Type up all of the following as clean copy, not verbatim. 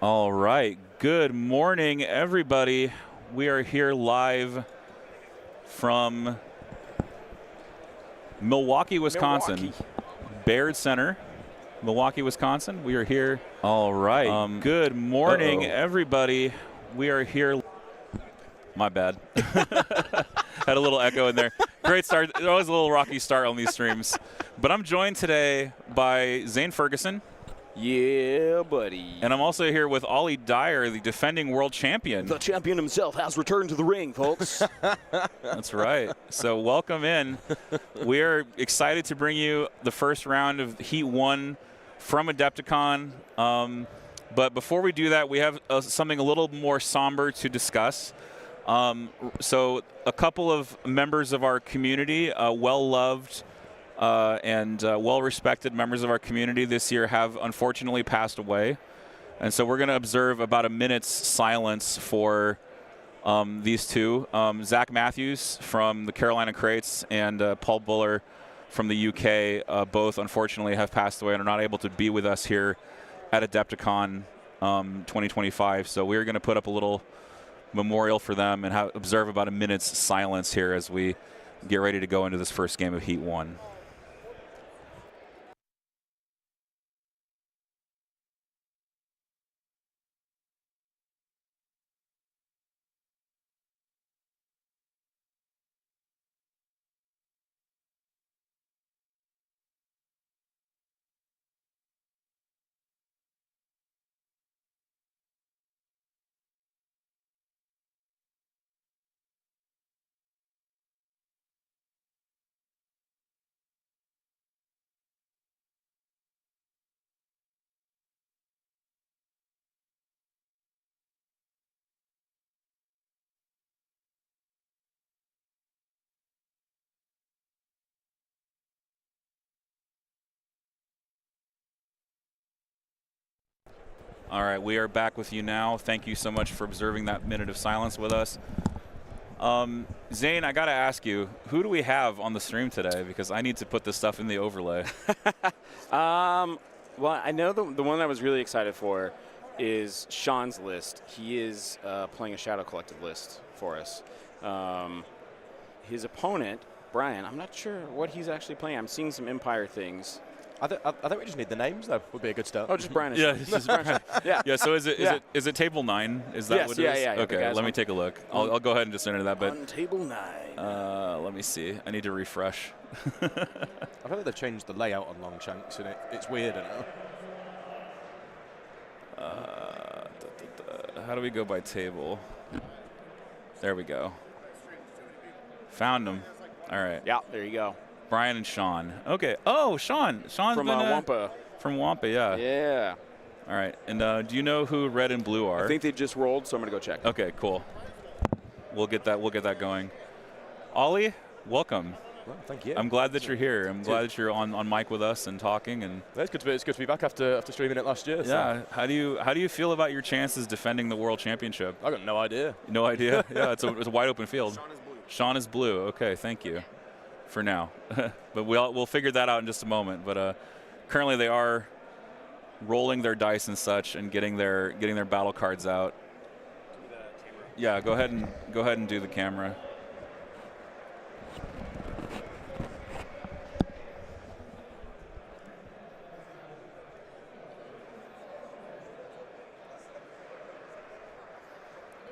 All right. Good morning, everybody. We are here live from Milwaukee, Wisconsin. Baird Center, Milwaukee, Wisconsin. We are here. All right. Good morning, everybody. We are here. My bad. Had a little echo in there. Great start. There's always a little rocky start on these streams. But I'm joined today by Zane Ferguson. Yeah, buddy. And I'm also here with Ollie Dyer, the defending world champion. The champion himself has returned to the ring, folks. That's right. So welcome in. We are excited to bring you the first round of Heat 1 from AdeptiCon. But before we do that, we have something a little more somber to discuss. So a couple of members of our community, well-loved and well-respected members of our community this year have unfortunately passed away. And so we're going to observe about a minute's silence for these two. Zach Matthews from the Carolina Crates and Paul Buller from the UK both unfortunately have passed away and are not able to be with us here at AdeptiCon 2025. So we're going to put up a little memorial for them and observe about a minute's silence here as we get ready to go into this first game of Heat 1. All right, we are back with you now. Thank you so much for observing that minute of silence with us. Zane, I got to ask you, who do we have on the stream today? Because I need to put this stuff in the overlay. Well, I know the one I was really excited for is Sean's list. He is playing a Shadow Collective list for us. His opponent, Brian, I'm not sure what he's actually playing. I'm seeing some Empire things. I think we just need the names, though. Would be a good start. Oh, just Brian. Yeah, just Brian. Yeah. Yeah. So is it table 9? Is that Yes, what it is? yeah. Okay. Let me take a look. I'll go ahead and just enter that. But on table 9. Let me see. I need to refresh. I feel like they've changed the layout on Longshanks, and it's weird now. How do we go by table? There we go. Found them. All right. Yeah, there you go. Brian and Sean. Okay. Oh, Sean's from been Wampa. From Wampa, yeah. Yeah. All right. And do you know who red and blue are? I think they just rolled, so I'm gonna go check. Okay, cool. We'll get that going. Ollie, welcome. Well, thank you. I'm glad that you're here. I'm glad that you're on mic with us and talking. And it's good to be back after streaming it last year. Yeah. So. How do you feel about your chances defending the world championship? I got no idea. No idea. Yeah, it's a wide open field. Sean is blue. Sean is blue. Okay, thank you. For now, but we'll figure that out in just a moment. But currently they are rolling their dice and such and getting their battle cards out. Yeah, go ahead and do the camera.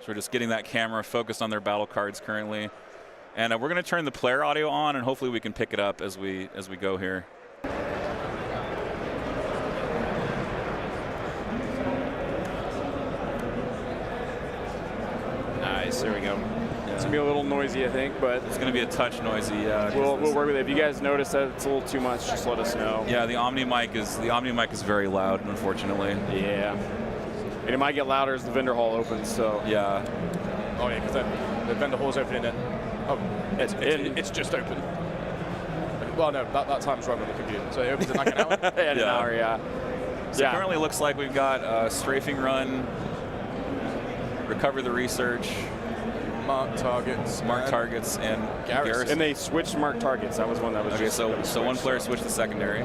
So we're just getting that camera focused on their battle cards currently. And we're going to turn the player audio on, and hopefully we can pick it up as we go here. Nice, there we go. Yeah. It's going to be a little noisy, I think, but it's going to be a touch noisy, yeah. We'll work with it. If you guys notice that it's a little too much, just let us know. Yeah, the Omni mic is very loud, unfortunately. Yeah. And it might get louder as the vendor hall opens, so. Yeah. Oh, yeah, because the vendor hall's opening it. Oh, it's just open. Well, no, that time's wrong on the computer. So it opens in like an hour? An hour, yeah. So it currently looks like we've got strafing run, recover the research, mark targets, and garrison. And they switched mark targets. That was one that was okay. So one player switched to secondary.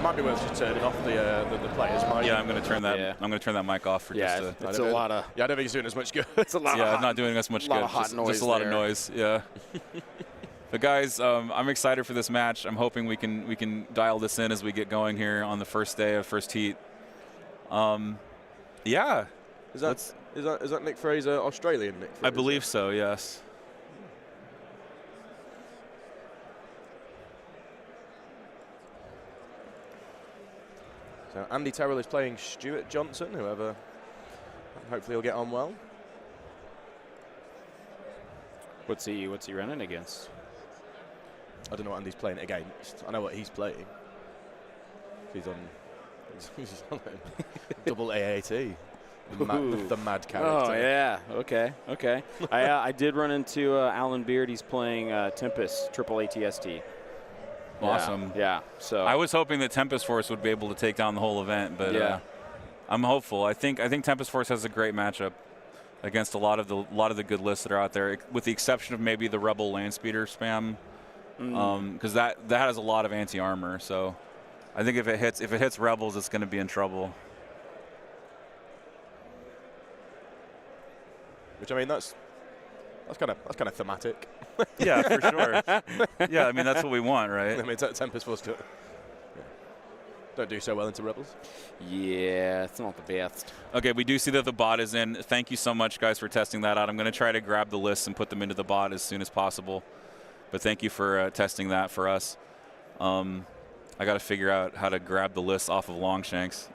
might be worth just turning off the players' mic. Yeah, I'm going to turn that. I'm going to turn that mic off for just a. It's a lot of. Yeah, I don't think it's doing as much good. It's a lot. Yeah, of it's not doing as much lot good. Of hot noise just a lot there. of noise. Yeah. But guys, I'm excited for this match. I'm hoping we can dial this in as we get going here on the first day of first heat. Yeah. Is that Nick Fraser, Australian Nick Fraser? I believe so. Yes. So Andy Terrell is playing Stuart Johnson, whoever. Hopefully he'll get on well. What's he running against? I don't know what Andy's playing against. I know what he's playing. He's on double AAT. The mad character. Oh yeah. Okay. I did run into Alan Beard. He's playing Tempest triple ATST. Awesome. Yeah. So I was hoping that Tempest Force would be able to take down the whole event, but I'm hopeful. I think Tempest Force has a great matchup against a lot of the good lists that are out there, with the exception of maybe the Rebel Landspeeder spam, because that has a lot of anti-armor. So I think if it hits Rebels, it's going to be in trouble. Which, I mean, that's kind of thematic. Yeah, for sure. Yeah, I mean, that's what we want, right? I mean, Tempest Force don't do so well into Rebels. Yeah, it's not the best. Okay, we do see that the bot is in. Thank you so much, guys, for testing that out. I'm going to try to grab the lists and put them into the bot as soon as possible. But thank you for testing that for us. I got to figure out how to grab the lists off of Longshanks.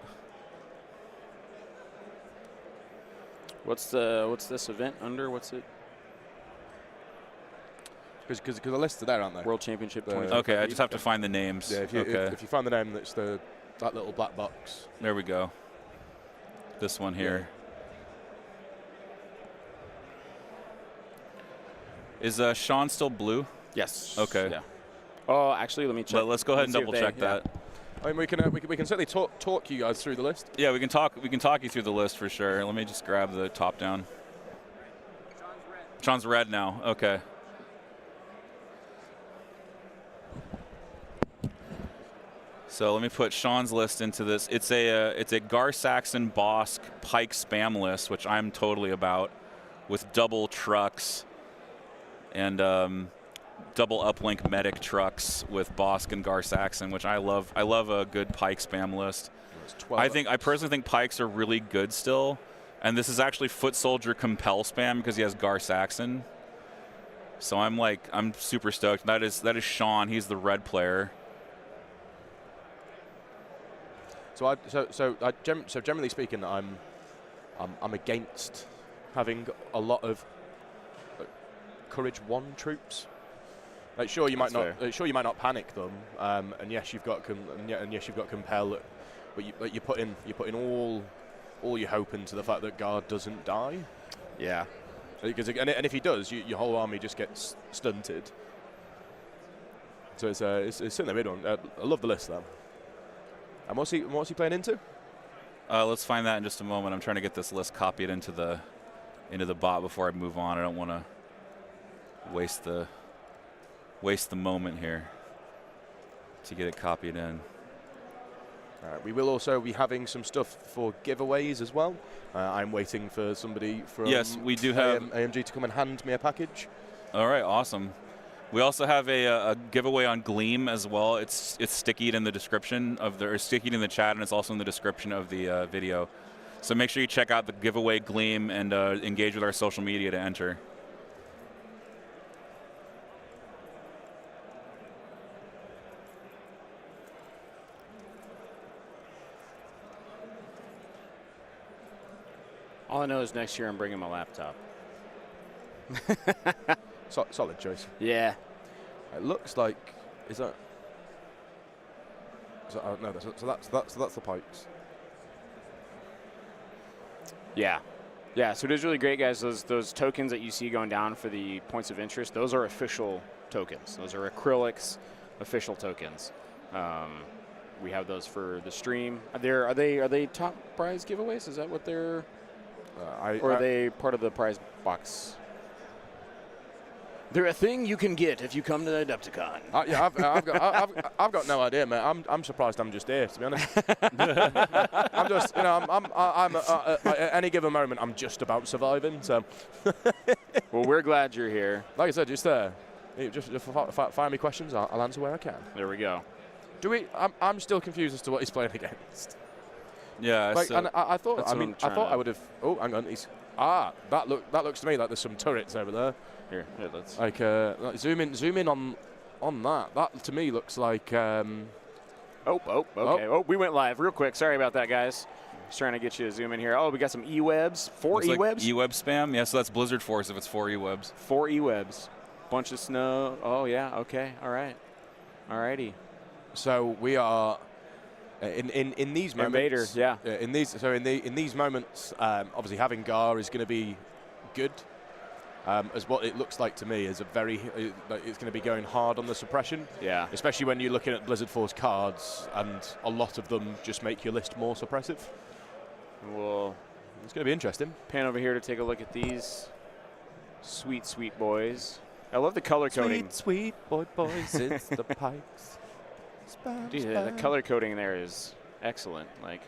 What's this event under? What's it? Because the lists are there, aren't they? World Championship. Okay, I just have to find the names. Yeah, if you find the name, that's that little black box. There we go. This one here. Yeah. Is Sean still blue? Yes. Okay. Yeah. Oh, actually, let me check. Let's go ahead and double check that. I mean, we can certainly talk you guys through the list. Yeah, we can talk you through the list for sure. Let me just grab the top down. Sean's red now. Okay. So let me put Sean's list into this. It's a Gar Saxon Bosk Pike spam list, which I'm totally about, with double trucks and double uplink medic trucks with Bosk and Gar Saxon, which I love. I love a good Pike spam list. I personally think Pikes are really good still, and this is actually Foot Soldier compel spam because he has Gar Saxon. So I'm super stoked. That is Sean. He's the red player. So generally speaking, I'm against having a lot of Courage 1 troops. Like, sure you might not panic them, and yes you've got compel, but you put in all your hope into the fact that Guard doesn't die. Yeah. Because and if he does, your whole army just gets stunted. So it's certainly a mid one. I love the list though. And what's he playing into? Let's find that in just a moment. I'm trying to get this list copied into the bot before I move on. I don't want to waste the moment here to get it copied in. We will also be having some stuff for giveaways as well. I'm waiting for somebody from we do have AMG to come and hand me a package. All right, awesome. We also have a giveaway on Gleam as well. It's stickied in the description stickied in the chat, and it's also in the description of the video. So make sure you check out the giveaway Gleam and engage with our social media to enter. All I know is next year I'm bringing my laptop. Solid choice. Yeah. It looks like no. So that's the Pikes. Yeah. Yeah. So it is really great, guys. Those tokens that you see going down for the points of interest, those are official tokens. Those are acrylics, official tokens. We have those for the stream. Are they top prize giveaways? Is that what they're? Or are they part of the prize box? They're a thing you can get if you come to Adepticon. Yeah, I've got no idea, mate. I'm surprised I'm just here, to be honest. I'm just, you know, I'm at any given moment, I'm just about surviving. So, Well, we're glad you're here. like I said, just fire me questions. I'll answer where I can. There we go. I'm still confused as to what he's playing against. Yeah. Like, so and I thought, that's I what mean, I'm I trying thought to- I would have. Oh, hang on. That looks to me like there's some turrets over there. Here, let's. Like, zoom in on that. That to me looks like. Okay. Oh, we went live real quick. Sorry about that, guys. Just trying to get you to zoom in here. Oh, we got some E-webs. 4 looks like E-webs? E-web spam. Yeah, so that's Blizzard Force if it's 4 E-webs. 4 E-webs. Bunch of snow. Oh, yeah. Okay. All right. All righty. So we are in these moments. Invader, yeah. In these moments, obviously having Gar is going to be good. As what it looks like to me is it's going to be going hard on the suppression. Yeah. Especially when you're looking at Blizzard Force cards, and a lot of them just make your list more suppressive. We'll It's going to be interesting. pan over here to take a look at these sweet, sweet boys. I love the color coding. Sweet boys, it's the Pikes. Dude, the color coding there is excellent. Like,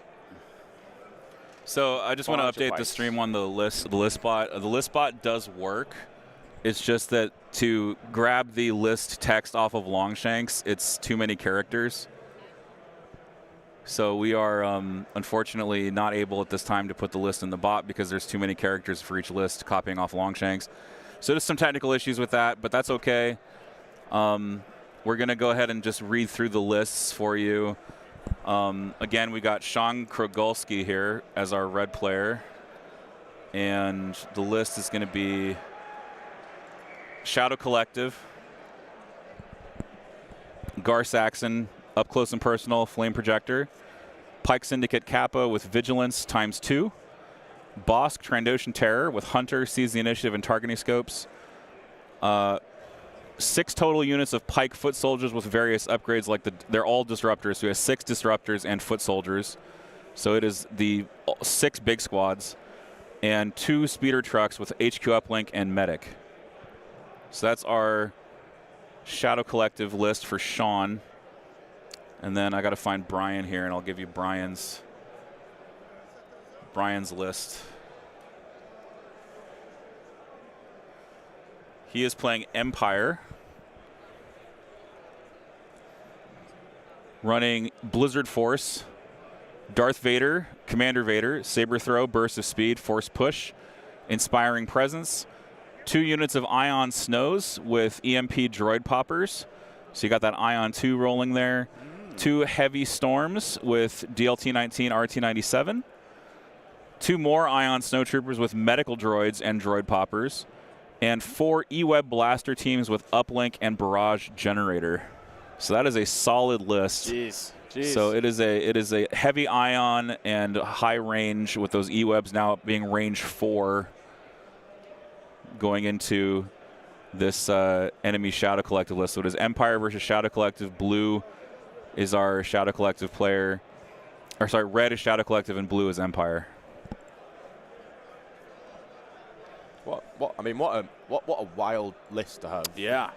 So I just want to Bunch of update the pipes. stream on the list bot. The list bot does work. It's just that to grab the list text off of Longshanks, it's too many characters. So we are unfortunately not able at this time to put the list in the bot because there's too many characters for each list copying off Longshanks. So there's some technical issues with that, but that's okay. We're going to go ahead and just read through the lists for you. Again, we got Sean Krogulski here as our red player. And the list is going to be Shadow Collective, Gar Saxon, Up Close and Personal, Flame Projector, Pike Syndicate Kappa with Vigilance ×2, Bosk Trandoshan Terror with Hunter, Seize the Initiative, and Targeting Scopes. 6 total units of Pike Foot Soldiers with various upgrades, like they're all Disruptors. So we have 6 Disruptors and Foot Soldiers. So it is the 6 big squads. And 2 Speeder Trucks with HQ Uplink and Medic. So that's our Shadow Collective list for Sean. And then I got to find Brian here, and I'll give you Brian's list. He is playing Empire, running Blizzard Force, Darth Vader, Commander Vader, Saber Throw, Burst of Speed, Force Push, Inspiring Presence, 2 units of Ion Snows with EMP Droid Poppers. So you got that Ion 2 rolling there. 2 Heavy Storms with DLT-19, RT-97. 2 more Ion Snowtroopers with Medical Droids and Droid Poppers. And 4 E-Web Blaster teams with Uplink and Barrage Generator. So that is a solid list. jeez. So it is a heavy ion and high range with those E-Webs now being range 4 going into this enemy Shadow Collective list. So it is Empire versus Shadow Collective. Blue is our Shadow Collective player. Or sorry, red is Shadow Collective and blue is Empire. What a wild list to have. Yeah.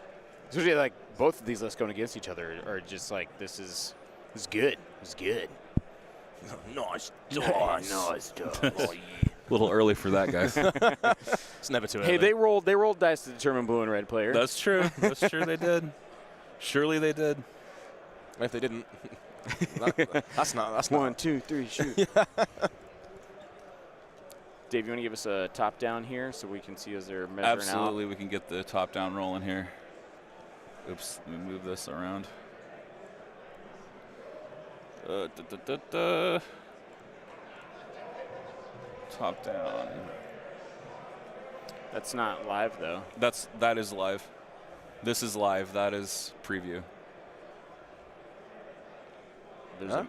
Especially like both of these lists going against each other are just like, this is good. It's good. Nice. Nice stuff. Oh, yeah. A little early for that, guys. It's never too early. Hey, they rolled dice to determine blue and red player. That's true. That's true. They did. Surely they did. If they didn't, that's not. 1, 2, 3, shoot. Dave, you want to give us a top down here so we can see as they're measuring out? Absolutely, we can get the top down rolling here. Oops, let me move this around. Top down. That's not live though. That is live. This is live. That is preview.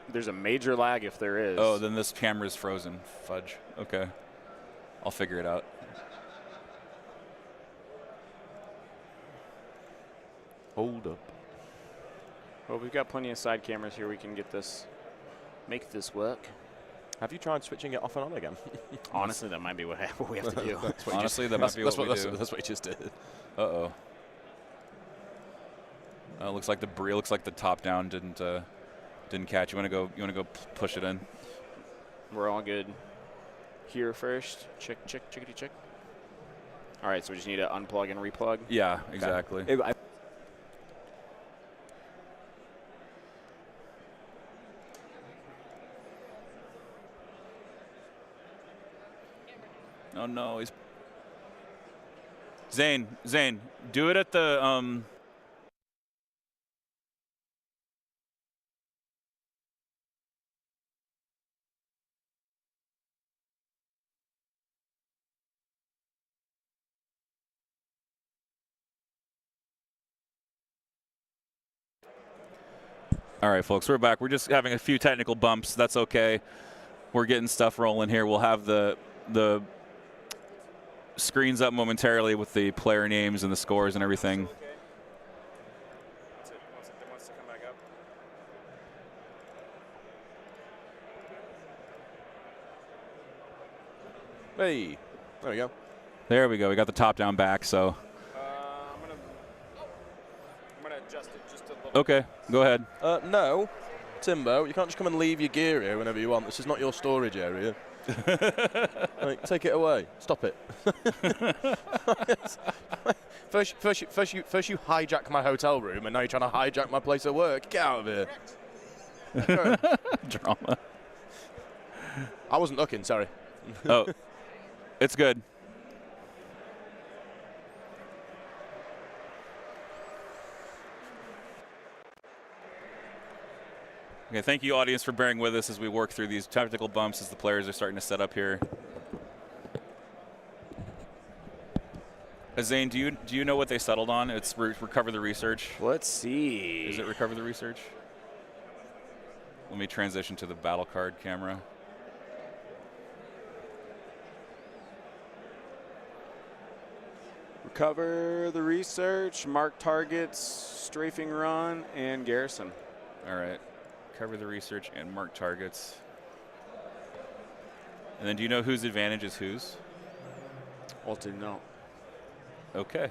There's a major lag if there is. Oh, then this camera is frozen. Fudge. Okay. I'll figure it out. Hold up. Well, we've got plenty of side cameras here. We can make this work. Have you tried switching it off and on again? Honestly, that might be what we have to do. Honestly, that might be what we do. That's what you just did. Uh-oh. Looks like the top down didn't catch. You want to go push it in. We're all good. Here first. Check, chickity check. All right, so we just need to unplug and replug. Yeah, exactly. Okay. Oh no, he's Zane, do it at the All right, folks, we're back. We're just having a few technical bumps. That's okay. We're getting stuff rolling here. We'll have the screens up momentarily with the player names and the scores and everything. Wants to come back up. Hey, there we go. There we go. We got the top down back. So. I'm gonna adjust it just a little. Okay, go ahead. No, Timbo, you can't just come and leave your gear here whenever you want. This is not your storage area. Like, take it away. Stop it. first you hijack my hotel room, and now you're trying to hijack my place of work. Get out of here. Drama. I wasn't looking. Sorry. Oh, it's good. Okay, thank you, audience, for bearing with us as we work through these technical bumps as the players are starting to set up here. Zane, do you know what they settled on? It's recover the research. Let's see. Is it recover the research? Let me transition to the battle card camera. Recover the research, mark targets, strafing run, and garrison. All right. Cover the research and mark targets. And then do you know whose advantage is whose? Well, do know. Okay.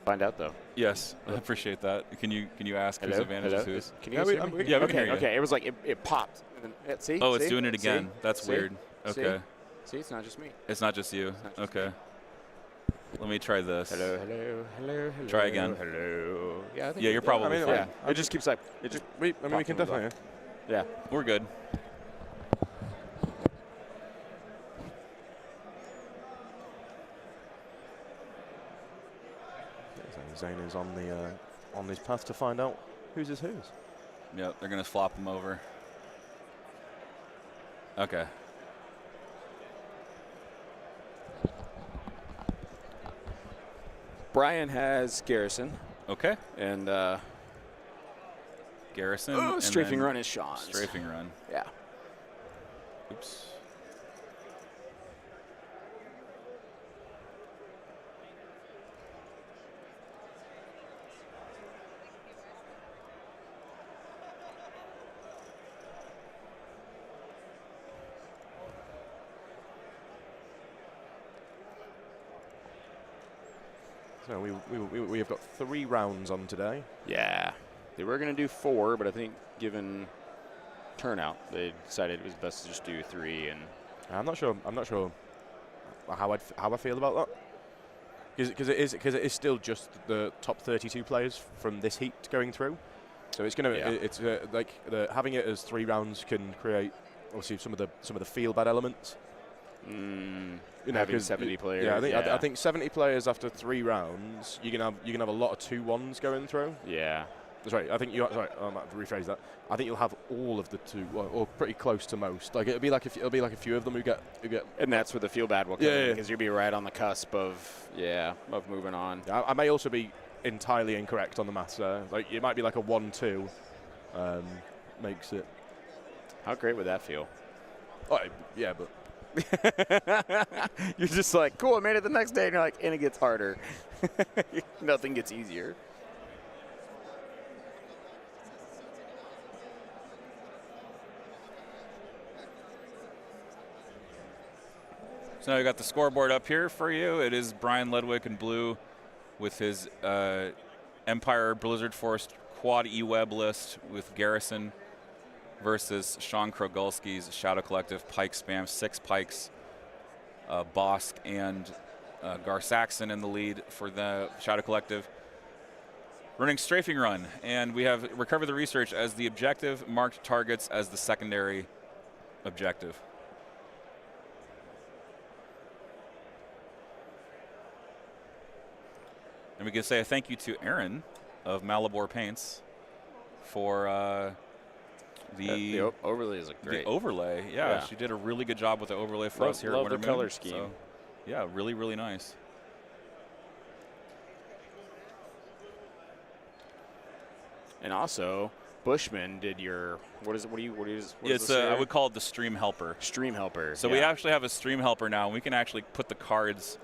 Find out though. Yes, I appreciate that. Can you ask whose advantage is whose? Can you Yeah, guys we- hear me? we- Yeah, we can Okay, hear you. okay. It was like it popped. And then, see? Oh, it's See? doing it again. See? That's See? weird. See? Okay. See, it's not just me. It's not just you. not just Okay. Let me try this. Hello, hello, hello, hello. Try again. Hello. Yeah, I think Yeah, you're probably I mean, fine. Yeah, it just keeps like it just. We can Talking definitely. about- Yeah. We're good. Zane is on his path to find out whose is whose. Yep, they're gonna flop them over. Okay. Brian has garrison Okay. and Garrison. oh, and strafing then run is Sean's. Strafing run. Yeah. Oops. So we have got 3 rounds on today. Yeah. They were going to do 4, but I think given turnout, they decided it was best to just do 3. And I'm not sure how I feel about that. Because it is still just the top 32 players from this heat going through. So it's gonna having it as 3 rounds can create obviously some of the feel bad elements. Having 70 players. Yeah, I think 70 players after 3 rounds, you can have a lot of 2-1s going through. Yeah. Sorry, I think I might have to rephrase that. I think you'll have all of the 2, or pretty close to most. Like it'll be like a few of them who get. And that's where the feel bad will come in, Yeah. because you'll be right on the cusp of moving on. I may also be entirely incorrect on the maths there. Like it might be like a 1-2, makes it. How great would that feel? Oh, yeah, but. You're just like, cool, I made it the next day, and you're like, and it gets harder. Nothing gets easier. So now we got the scoreboard up here for you. It is Brian Ledwick in blue with his Empire Blizzard Force Quad E-Web list with Garrison versus Sean Krogulski's Shadow Collective Pike Spam. 6 pikes, Bosk and Gar Saxon in the lead for the Shadow Collective. Running Strafing Run, and we have Recover the Research as the objective, marked targets as the secondary objective. And we can say a thank you to Aaron of Malibor Paints for the overlay is great. The overlay, yeah, she did a really good job with the overlay for us here at Winter Moon. Color scheme. So, yeah, really, really nice. And also, Bushman did your I would call it the Stream Helper. Stream Helper. So we actually have a Stream Helper now, and we can actually put the cards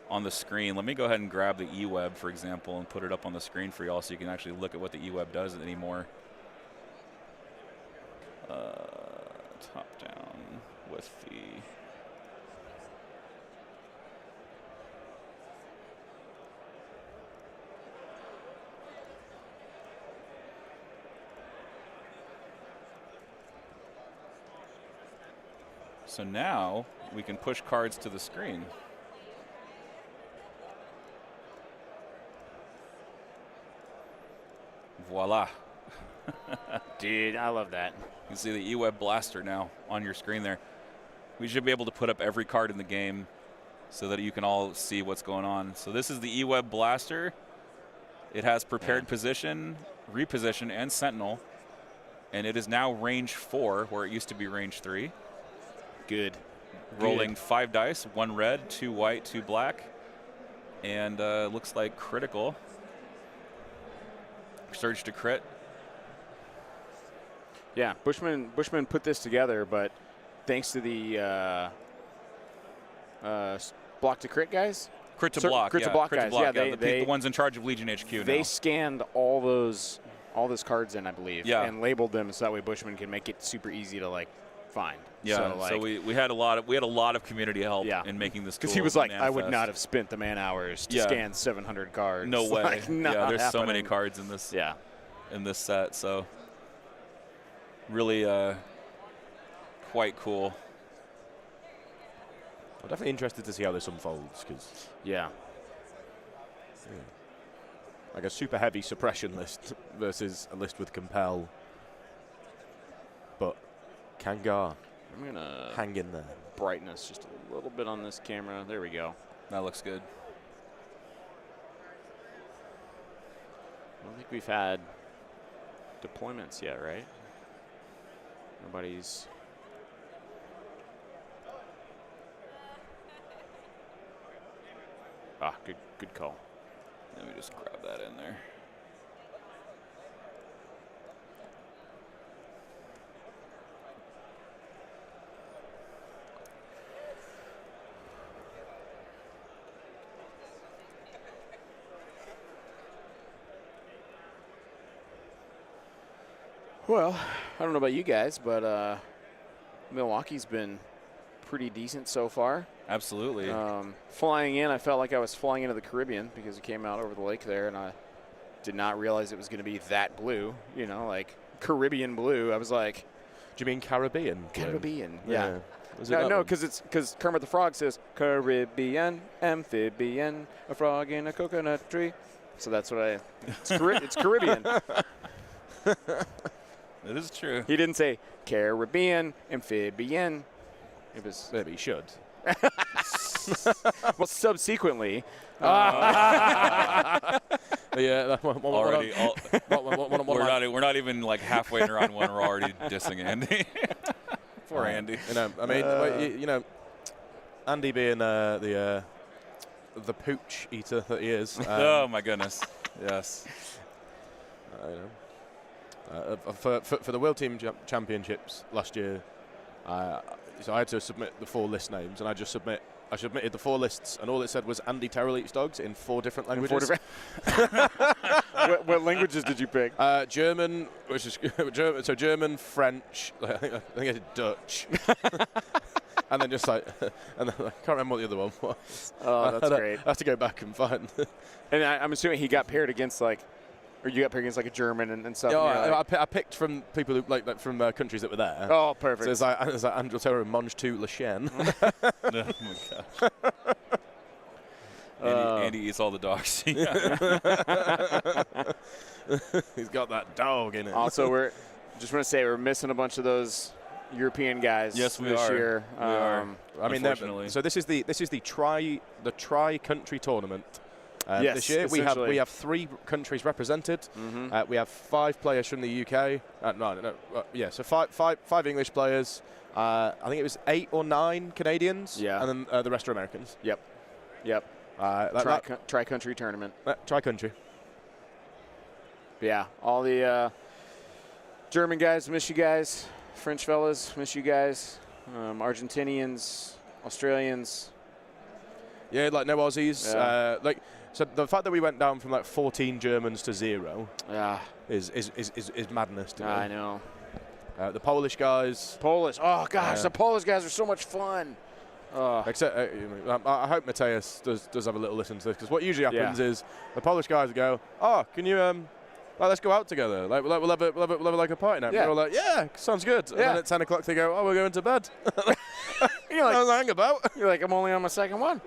on the screen. Let me go ahead and grab the E-Web, for example, and put it up on the screen for y'all so you can actually look at what the E-Web does anymore. Top down with the... So now we can push cards to the screen. Voila. Dude, I love that. You can see the E-Web Blaster now on your screen there. We should be able to put up every card in the game so that you can all see what's going on. So this is the E-Web Blaster. It has prepared position, reposition, and sentinel. And it is now range 4, where it used to be range 3. Good. Rolling 5 dice, 1 red, 2 white, 2 black. And looks like critical. Surge to crit. Yeah, Bushman put this together, but thanks to the block to crit guys. Crit to block, crit to block guys. Yeah, they, the ones in charge of Legion HQ They now. scanned all those cards in, I believe, yeah, and labeled them so that way Bushman can make it super easy to find. Yeah, so we had a lot of community help in making this tool. Because he was like, I would not have spent the man hours to scan 700 cards. No way. Yeah, there's so many happening. cards in this. Yeah. In this set, so really quite cool. I'm definitely interested to see how this unfolds, because like a super heavy suppression list versus a list with compel, but Kangar, I'm gonna hang in there. Brightness just a little bit on this camera. There we go. That looks good. I don't think we've had deployments yet, right? Nobody's. Good call. Let me just grab that in there. Well, I don't know about you guys, but Milwaukee's been pretty decent so far. Absolutely. Flying in, I felt like I was flying into the Caribbean because it came out over the lake there, and I did not realize it was going to be that blue, like Caribbean blue. I was like, do you mean Caribbean? Caribbean, yeah. No, because Kermit the Frog says Caribbean, amphibian, a frog in a coconut tree. So that's what it's Caribbean. It is true. He didn't say Caribbean, amphibian. It was. Maybe he should. Well, subsequently. Yeah. Already, we're not even like halfway in round one. We're already dissing Andy. Poor Andy. Andy being the pooch eater that he is. Oh my goodness. Yes. For the World Team Championships last year, so I had to submit the 4 list names, and I submitted the 4 lists, and all it said was Andy Terrell eats dogs in 4 different languages. What languages did you pick? German, which is German, French. I think it's Dutch. and then just like, and then I can't remember what the other one was. Oh, that's great. I have to go back and find. And I'm assuming he got paired against like, or you got paired against like a German and stuff. Yeah, like, I picked from people who like from countries that were there. oh, perfect. So there's like Angleterre and Monge to Le Chien. Oh my gosh. Andy eats all the dogs. He's got that dog in it. Also, just want to say we're missing a bunch of those European guys. Yes, we this are. year. We are. I mean, unfortunately. so this is the tri-country tournament. Yes, this year we have 3 countries represented. Mm-hmm. We have 5 players from the UK. So five English players. I think it was 8 or 9 Canadians. Yeah. And then the rest are Americans. Yep. Tri-country tournament. Tri-country. Yeah, all the German guys, miss you guys. French fellas, miss you guys. Argentinians, Australians. Yeah, like no Aussies. Yeah. So the fact that we went down from like 14 Germans to 0 Yeah, is madness to me. I know. The Polish guys. Polish. Oh gosh, the Polish guys are so much fun. Except I hope Mateus does have a little listen to this, because what usually happens is the Polish guys go, "Oh, can you let's go out together. Like we'll have a party night." Yeah. We're all like, "Yeah, sounds good." And then at 10 o'clock they go, "Oh, we're going to bed." You're like, hang about. You're like, I'm only on my second one.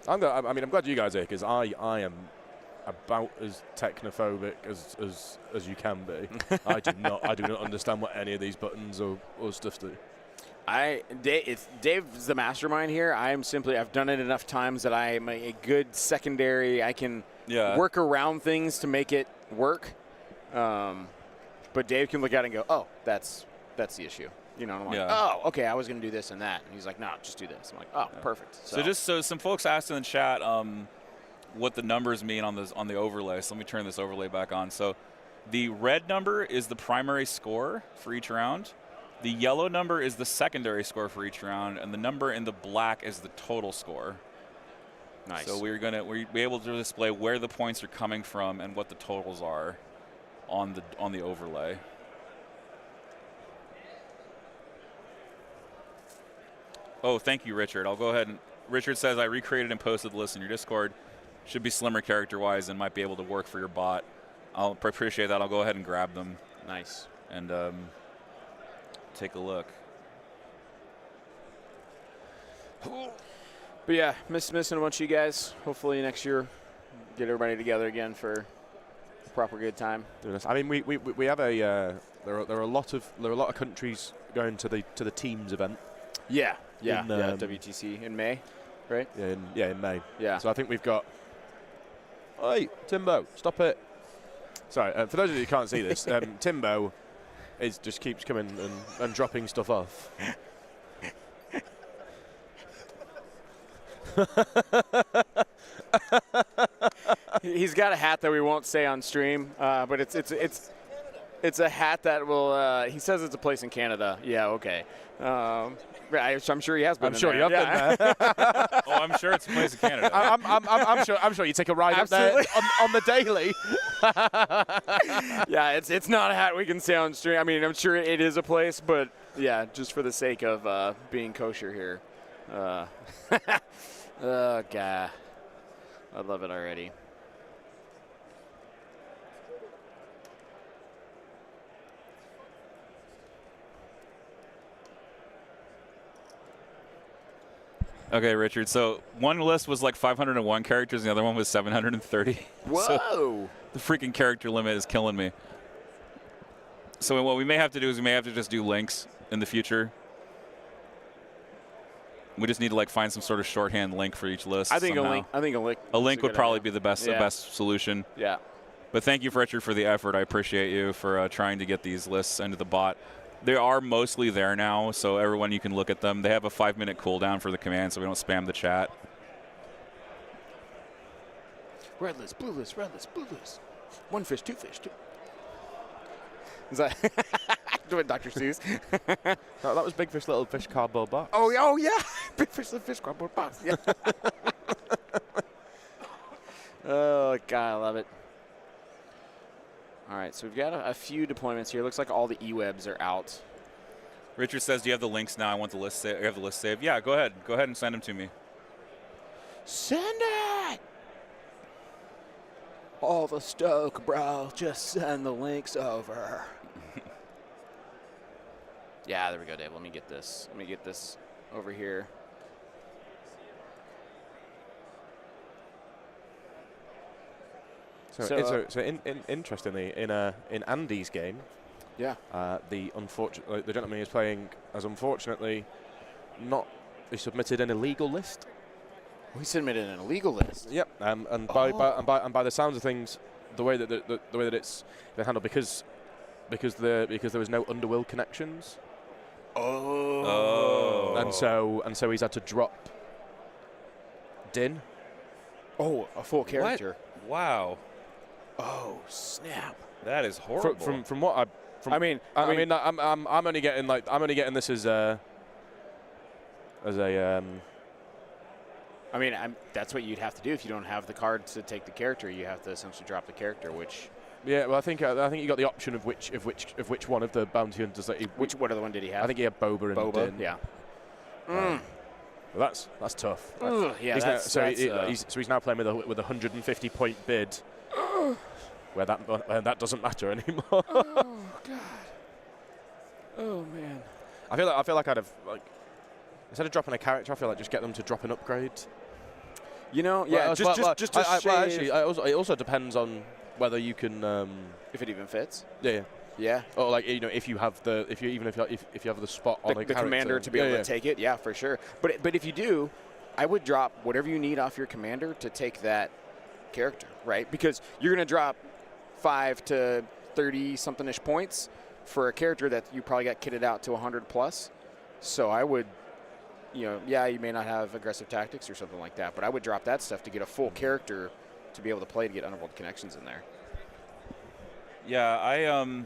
I'm glad you guys are here, because I am about as technophobic as you can be. I do not understand what any of these buttons or stuff do. Dave's the mastermind here. I've done it enough times that I am a good secondary. I can work around things to make it work. But Dave can look at it and go, "Oh, that's the issue." You know, and I'm like, "Oh, okay, I was going to do this and that." And he's like, "No, just do this." I'm like, "Oh, perfect." So some folks asked in the chat what the numbers mean on the overlay. So let me turn this overlay back on. So the red number is the primary score for each round. The yellow number is the secondary score for each round, and the number in the black is the total score. Nice. So we'll be able to display where the points are coming from and what the totals are on the overlay. Oh, thank you, Richard. I'll go ahead and Richard says I recreated and posted the list in your Discord. Should be slimmer character-wise and might be able to work for your bot. I'll appreciate that. I'll go ahead and grab them. Nice. And take a look. But yeah, missing a bunch of you guys. Hopefully next year, get everybody together again for a proper good time. I mean, we have there are a lot of countries going to the teams event. Yeah, in WTC in May, right? In May. Yeah. So I think we've got. Hey, Timbo, stop it! Sorry, for those of you who can't see this, Timbo just keeps coming and dropping stuff off. He's got a hat that we won't say on stream, but it's a hat that will. He says it's a place in Canada. Yeah, okay. I'm sure he has been. I'm sure you have been there. Oh, I'm sure it's a place in Canada. I'm sure you take a ride Absolutely. up there on the daily. Yeah, it's not a hat we can say on stream. I mean, I'm sure it is a place, but yeah, just for the sake of being kosher here. Oh God, I love it already. Okay, Richard. So one list was like 501 characters, and the other one was 730. Whoa! So the freaking character limit is killing me. So what we may have to do is we may have to just do links in the future. We just need to like find some sort of shorthand link for each list. I think somehow. a link would probably be the best solution. Yeah. But thank you, Richard, for the effort. I appreciate you for trying to get these lists into the bot. They are mostly there now, so everyone, you can look at them. They have a 5-minute cooldown for the command, so we don't spam the chat. Red list, blue list, red list, blue list. 1 fish, 2 fish, 2. Is that doing Dr. Seuss? No, that was Big Fish, Little Fish cardboard box. Oh yeah, Big Fish, Little Fish cardboard box. Yeah. Oh God, I love it. All right, so we've got a few deployments here. Looks like all the E-webs are out. Richard says, "Do you have the links now? I want the list. You have the list saved. Yeah, go ahead. Go ahead and send them to me. Send it! All the stoke, bro. Just send the links over. Yeah, there we go, Dave. Let me get this. Let me get this over here. Interestingly, in Andy's game, Yeah. the gentleman he's playing has unfortunately he submitted an illegal list. We submitted an illegal list. Yep, and by the sounds of things, the way that it's been handled because there was no underworld connections. Oh. And so he's had to drop Din. Oh, a full character. What? Wow. Oh, snap. That is horrible. From what I'm only getting this as a that's what you'd have to do if you don't have the card to take the character. You have to essentially drop the character, which. Yeah, well, I think you got the option of which one of the bounty hunters that he. What other one did he have? I think he had Boba and Din. Yeah. Well, that's tough. Yeah, he's now playing with a 150 point bid, where that doesn't matter anymore. Oh God. Oh man. I feel like I'd have instead of dropping a character, I feel like just get them to drop an upgrade. You know, yeah. Actually, it also depends on whether you can. If it even fits. Yeah. Yeah. Or if you have the if you have the spot on a character, commander to be able to take it, yeah, for sure. But if you do, I would drop whatever you need off your commander to take that character, right? Because you're gonna drop 5 to 30 something-ish points for a character that you probably got kitted out to 100 plus. So I would, you may not have aggressive tactics or something like that, but I would drop that stuff to get a full character to be able to play to get underworld connections in there. Yeah,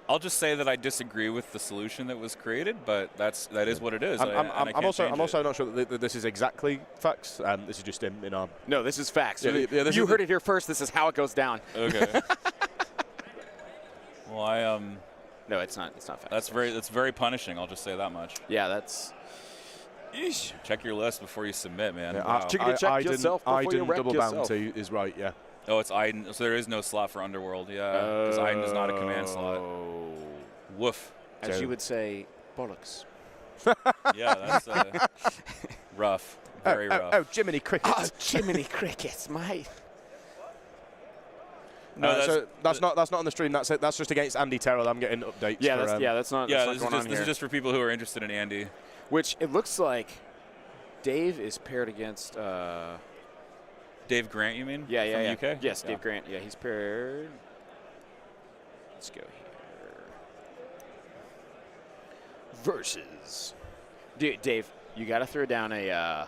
I'll just say that I disagree with the solution that was created, but that is what it is. I'm also not sure that this is exactly facts. This is just in our. No, this is facts. Yeah, you heard it here first. This is how it goes down. Okay. Well, No, it's not. It's not facts. That's very punishing. I'll just say that much. Yeah, that's. Eesh. Check your list before you submit, man. Yeah, wow. Iden double bounty is right. Yeah. Oh, it's Iden. So there is no slot for Underworld. Yeah, because Iden is not a command slot. Woof. As you would say, bollocks. Yeah, that's rough. Very rough. Oh, Jiminy Cricket. Oh, Jiminy Crickets, mate. No, that's not on the stream. That's it. That's just against Andy Terrell. I'm getting updates. Yeah, that's not. Yeah, that's this is just for people who are interested in Andy. Which it looks like Dave is paired against. Dave Grant, you mean? Yeah. From UK? Yes, Dave Grant. Yeah, he's paired. Let's go here. Versus. Dude, Dave, you got to throw down a.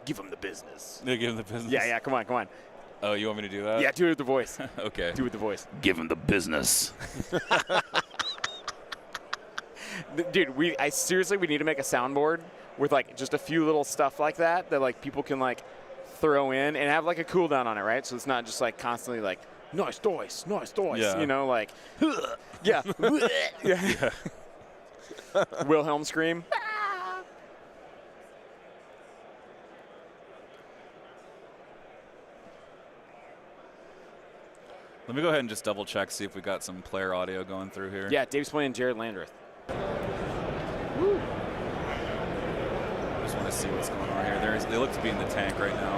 Give him the business. They give him the business. Yeah. Come on. Oh, you want me to do that? Yeah, do it with the voice. Okay. Do it with the voice. Give him the business. Dude, we need to make a soundboard with just a few little stuff like that people can throw in and have a cooldown on it, right? So it's not just constantly nice toys, yeah. Yeah. Yeah. Wilhelm scream. Let me go ahead and just double check, see if we got some player audio going through here. Yeah, Dave's playing Jared Landreth. Woo. Just want to see what's going on here. They look to be in the tank right now.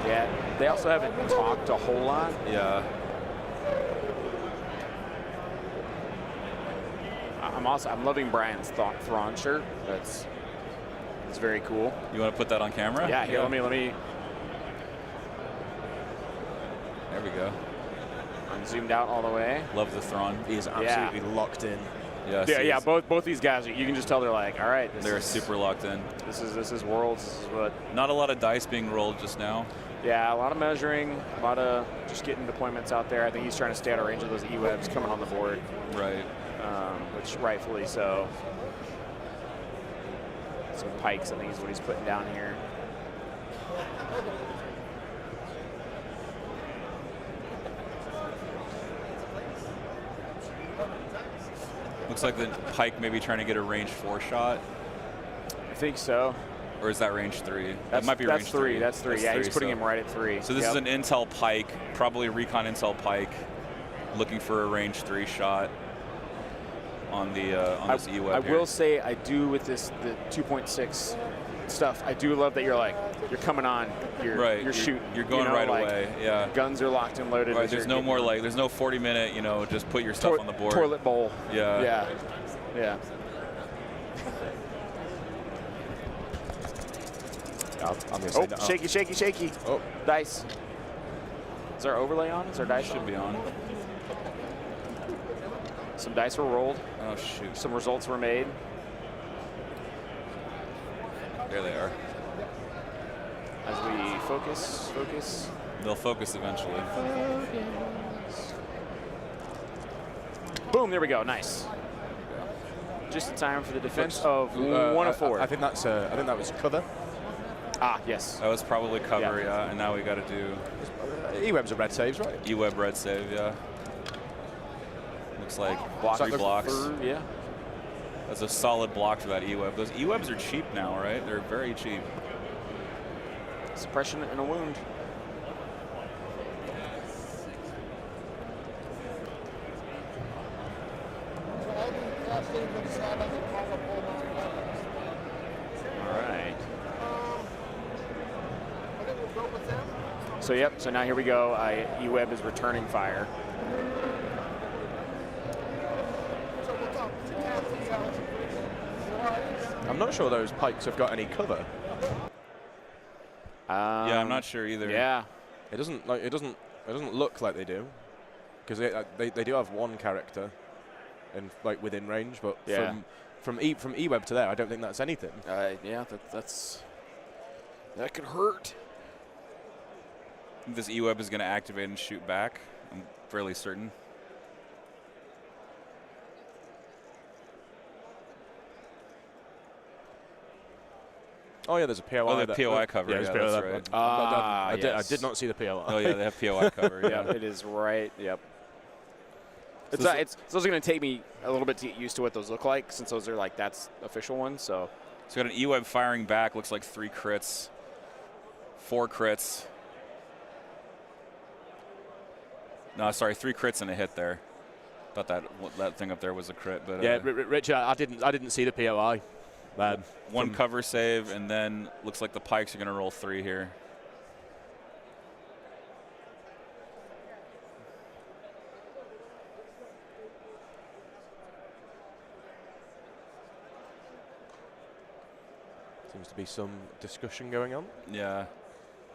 Yeah, they also haven't talked a whole lot. Yeah. I'm loving Brian's Thrawn shirt. It's very cool. You want to put that on camera? Yeah, here, let me. There we go. I'm zoomed out all the way. Love the Thrawn. He is absolutely locked in. Yes, yeah. Both these guys, you can just tell they're all right. They're super locked in. This is Worlds. This is what. Not a lot of dice being rolled just now. Yeah, a lot of measuring, a lot of just getting deployments out there. I think he's trying to stay out of range of those E-webs coming on the board. Right. Which rightfully so. Some pikes, I think, is what he's putting down here. Looks like the pike may be trying to get a range 4 shot. I think so. Or is that range 3? That might be range 3. That's 3. Yeah, he's putting so. him right at 3. So this is an Intel pike, probably recon Intel pike, looking for a range 3 shot on the this E-Web. I will say I do with the 2.6 stuff. I do love that you're coming on, you're shooting, you're going right away. Yeah. Guns are locked and loaded. Right. There's no more there's no 40-minute. Just put your stuff on the board. Toilet bowl. Yeah. Yeah. I'm gonna say shaky, shaky, shaky. Oh, Dice. Is our overlay on? Is our dice Should on? be on. Some dice were rolled. Oh shoot. Some results were made. There they are. As we focus. They'll focus eventually. Boom, there we go, nice. Just in time for the defense of 1 of 4. I think that was cover. Ah, yes. That was probably cover, yeah. And now we got to do E-Web's are red saves, right? E-Web red save, yeah. Looks like 3 blocks. Yeah. That's a solid block for that E-Web. Those E-Webs are cheap now, right? They're very cheap. Suppression and a wound. All right. So now here we go. E-Web is returning fire. I'm not sure those pikes have got any cover. Yeah, I'm not sure either. Yeah. It doesn't look like they do, because they do have one character, and within range, but from E-Web to there, I don't think that's anything. Yeah, that could hurt. This E-Web is going to activate and shoot back. I'm fairly certain. Oh yeah, there's a POI. Oh, the POI cover. Yeah, that's right. I did not see the POI. Oh yeah, they have POI cover. Yeah, it is right. Yep. It's those are going to take me a little bit to get used to what those look like, since those are that's official ones. So we got an E-Web firing back. Looks like 3 crits, 4 crits. No, sorry, 3 crits and a hit there. Thought that thing up there was a crit, but yeah, Richard, I didn't see the POI. One cover save, and then looks like the pikes are going to roll 3 here. Seems to be some discussion going on. Yeah,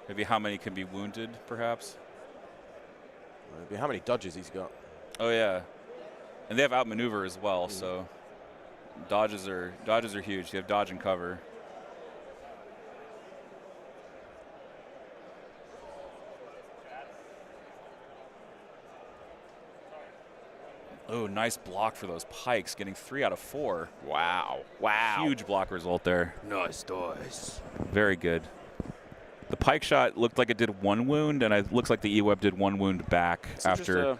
maybe how many can be wounded, perhaps. Maybe how many dodges he's got. Oh yeah, and they have outmaneuver as well, so dodges are huge. You have dodge and cover. Oh, nice block for those pikes, getting 3 out of 4. wow. Huge block result there. Nice dice. Very good. The pike shot looked like it did 1 wound, and it looks like the E-Web did 1 wound back after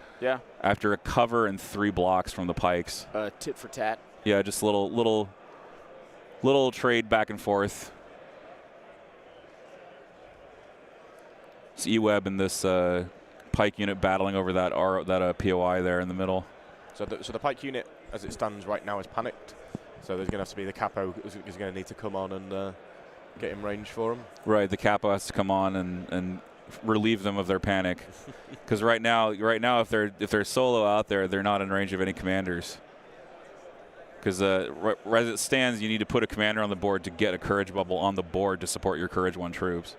a cover and 3 blocks from the pikes. Tit for tat. Yeah, just little trade back and forth. It's E-Web and this pike unit battling over that POI there in the middle. So the pike unit, as it stands right now, is panicked. So there's going to have to be the capo is going to need to come on and get him range for him. Right, the capo has to come on and relieve them of their panic, because right now if they're solo out there, they're not in range of any commanders. Because as it stands, you need to put a commander on the board to get a courage bubble on the board to support your courage 1 troops.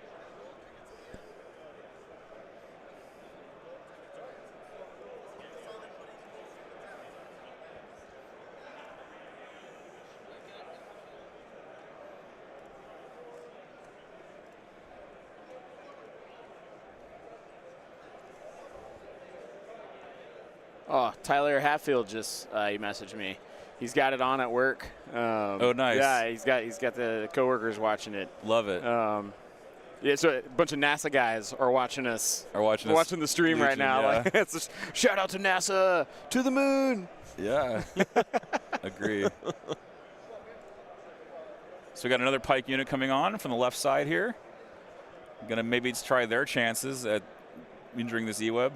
Oh, Tyler Hatfield just he messaged me. He's got it on at work. Oh, nice. Yeah, he's got the coworkers watching it. Love it. Yeah, so a bunch of NASA guys are watching us. Watching the stream Legion, right now. yeah. It's just, shout out to NASA, to the moon. Yeah. Agree. So we got another Pike unit coming on from the left side here. Going to maybe try their chances at injuring this E-Web.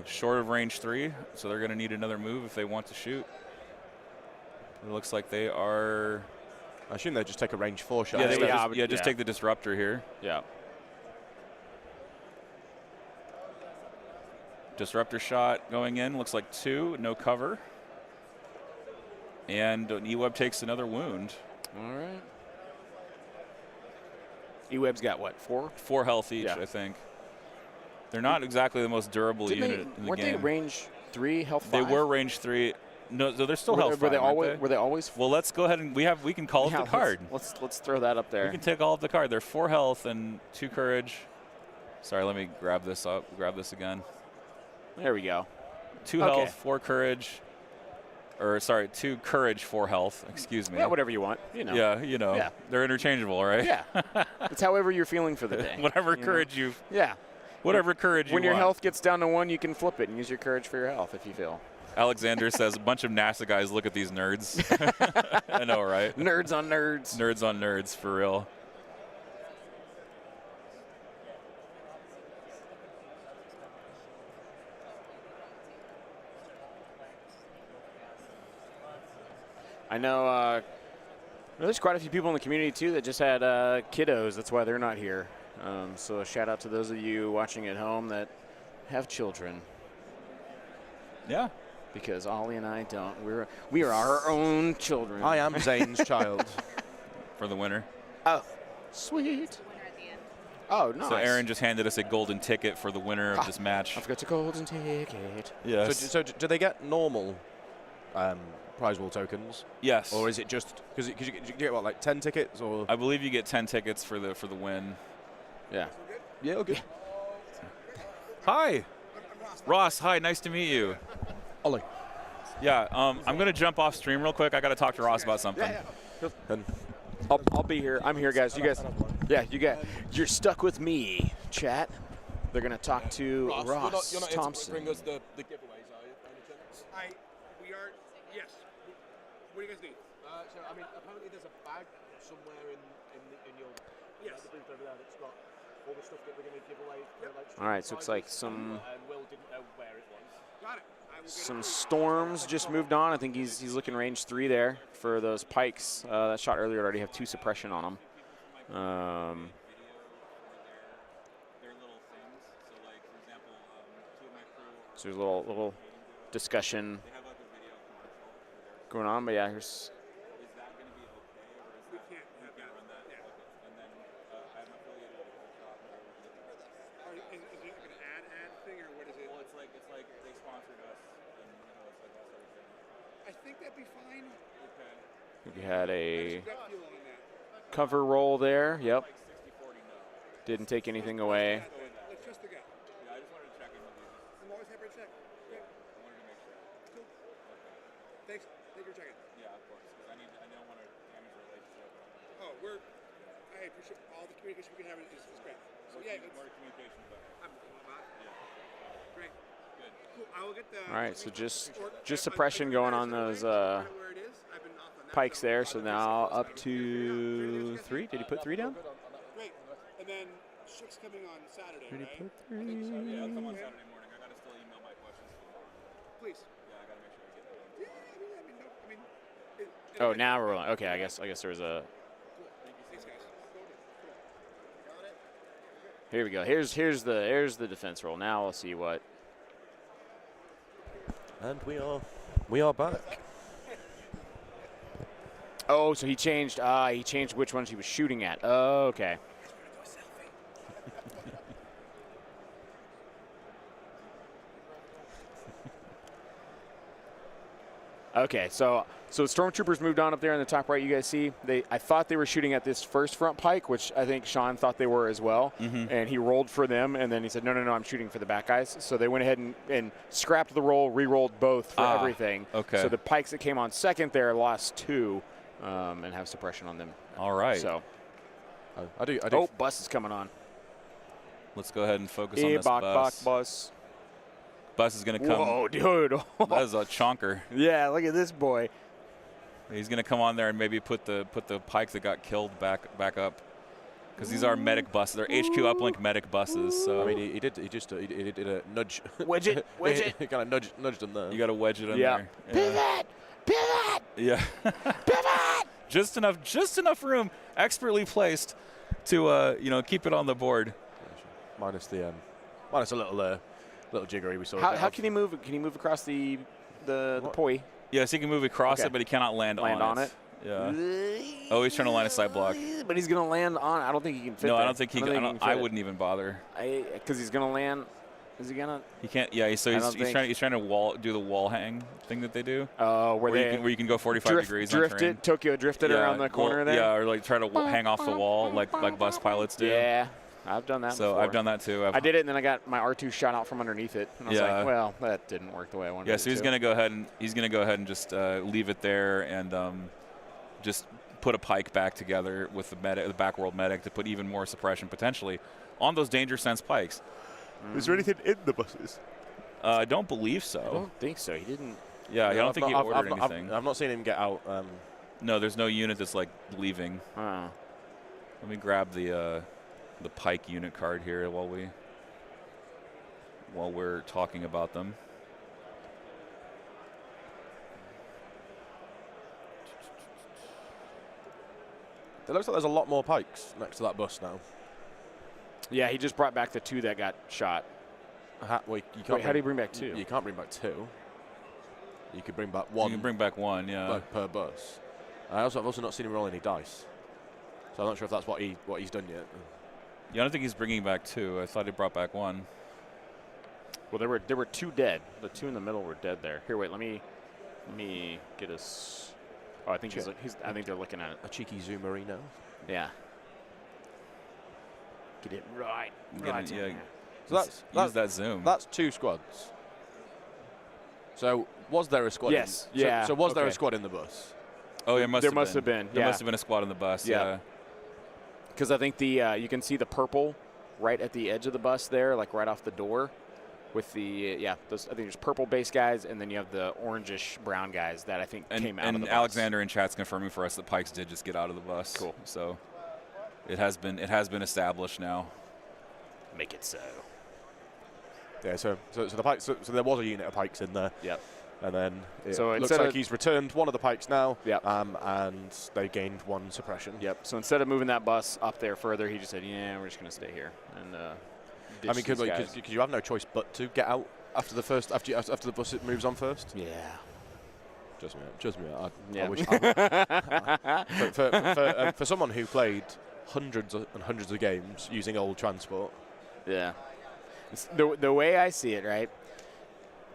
Short of range 3, so they're going to need another move if they want to shoot. It looks like they are... I assume they just take a range 4 shot. Yeah, just take the disruptor here. Yeah. Disruptor shot going in. Looks like 2. No cover. And E-Web takes another wound. All right. E-Web's got what, 4? 4 health each, I think. They're not exactly the most durable unit in the game. Weren't they range 3, health 5? They were range 3. No, so they're still health 5. Were they always? Well, let's go ahead and we can call up the card. Let's throw that up there. We can take all of the card. They're 4 health and 2 courage. Sorry, let me grab this up. Grab this again. There we go. 2 health, 4 courage. Or sorry, 2 courage, 4 health. Excuse me. Yeah, whatever you want. You know. Yeah, you know. Yeah. They're interchangeable, right? Yeah. It's however you're feeling for the day. Whatever courage you. Yeah. Whatever courage you want. When your health gets down to 1, you can flip it and use your courage for your health if you feel. Alexander says a bunch of NASA guys look at these nerds. I know, right? Nerds on nerds. Nerds on nerds, for real. I know there's quite a few people in the community, too, that just had kiddos. That's why they're not here. So a shout out to those of you watching at home that have children. Yeah. Because Ollie and I don't. We are our own children. I am Zane's child. For the winner. Oh, sweet. Oh, nice. So Aaron just handed us a golden ticket for the winner of this match. I've got a golden ticket. Yes. So do they get normal prize wall tokens? Yes. Or is it just because you get what, like 10 tickets or? I believe you get 10 tickets for the win. Yeah. Yeah, okay. Hi. Ross, hi, nice to meet you. Ollie. Yeah, I'm going to jump off stream real quick. I got to talk to Ross about something. Yeah. I'll be here. I'm here, guys. You guys. Yeah, you're stuck with me, chat. They're going to talk to Ross you're not Thompson. Here to bring us the giveaways, are you? By any chance? We are, yes. What do you guys need? So, I mean, apparently there's a bag somewhere in your the booth over there that's got all the stuff that we're going to give away. All right, so it looks like some Will didn't know where it was. Got it. some storms just moved on. I think he's looking range 3 there for those pikes. That shot earlier already have 2 suppression on them. So there's a little discussion going on, but yeah, here's. We had a cover roll there. Yep. Didn't take anything away. Let's just again. Yeah, I just wanted to check in with you. I'm always happy to check. Great. I wanted to make sure. Cool. Thanks. Thank you for checking. Yeah, of course. Because I don't want to damage the relationship. I appreciate all the communication we can have is great. So yeah, more communication, but great. Good. Cool. I will get the. All right, so just suppression going on those pikes there. So now up to 3. Did he put 3 down? Great. And then Shook's coming on Saturday, Did he right? put 3? Yeah, I'll come on Saturday morning. I got to still email my questions. Please. Yeah, I got to make sure we get that. Yeah, Oh, now we're rolling. Okay, I guess there was a. Thanks, guys. Here we go. Here's the defense roll. Now we'll see what. And we are back. Oh, so he changed which ones he was shooting at. Oh, okay. Okay, so stormtroopers moved on up there in the top right. You guys see, I thought they were shooting at this first front pike, which I think Sean thought they were as well. And he rolled for them, and then he said, no, I'm shooting for the back guys. So they went ahead and scrapped the roll, re-rolled both for everything. Okay. So the pikes that came on second there lost 2 and have suppression on them. All right. So. I do. Oh, bus is coming on. Let's go ahead and focus on this bus. Bus. Bus is going to come. Whoa, dude. That is a chonker. Yeah, look at this boy. He's going to come on there and maybe put the pikes that got killed back up, because these are medic buses. They're HQ uplink medic buses. So I mean, he did a nudge. Wedge it. He kind of nudged them there. you got to wedge it in Yeah. there. Pivot. Pivot. Yeah. Pivot. just enough room, expertly placed to keep it on the board. Minus a little jiggery we saw. How can he move? Can he move across the poi? Yes, he can move across Okay. it, but he cannot land on it. Yeah. Oh, he's trying to line a side block. But he's gonna land on. I don't think he can fit. No, there. I don't think he can. I wouldn't even bother. Because he's gonna land. Is he gonna? He can't. Yeah. He's trying to do the wall hang thing that they do. Where you can go 45 degrees on terrain. Tokyo drifted around the corner there. Yeah, or like try to hang off the wall like bus pilots do. Yeah, I've done that. So before. I've done that too. I did it, and then I got my R2 shot out from underneath it, and I was like, well, that didn't work the way I wanted. Yeah. So he's gonna go ahead and just leave it there and just put a pike back together with the backworld medic to put even more suppression potentially on those danger sense pikes. Is there anything in the buses? I don't believe so. I don't think so. He didn't. Yeah, I don't think he ordered anything. I've not seen him get out. No, there's no unit that's like leaving. Let me grab the pike unit card here while we're talking about them. It looks like there's a lot more pikes next to that bus now. Yeah, he just brought back the 2 that got shot. How do you bring back 2? You can't bring back 2. You could bring back 1. You can bring back 1, yeah. Per bus. I've also not seen him roll any dice, so I'm not sure if that's what he's done yet. Yeah, I don't think he's bringing back 2. I thought he brought back 1. Well, there were 2 dead. The 2 in the middle were dead there. Here, wait. Let me get us. Oh, I think I think they're looking at it. A cheeky zoomerino. Yeah. Get it right. Yeah. So use that zoom. That's 2 squads. So was there a squad? Yes. So was there a squad in the bus? Oh, yeah, there must have been. There must have been a squad in the bus. Yeah. Because I think you can see the purple right at the edge of the bus there, like right off the door. With the I think there's purple base guys, and then you have the orangish brown guys that I think came out of the bus. And Alexander in chat's confirming for us that Pikes did just get out of the bus. Cool. So it has been established now. Make it so. Yeah. So the pikes. So there was a unit of pikes in there. Yep. And then it so looks like he's returned one of the pikes now. Yep. And they gained 1 suppression. Yep. So instead of moving that bus up there further, he just said, "Yeah, we're just going to stay here." And I mean, because you have no choice but to get out after the bus moves on first. Yeah. Just me. Yeah. I wish. For someone who played hundreds and hundreds of games using old transport. Yeah. The way I see it, right?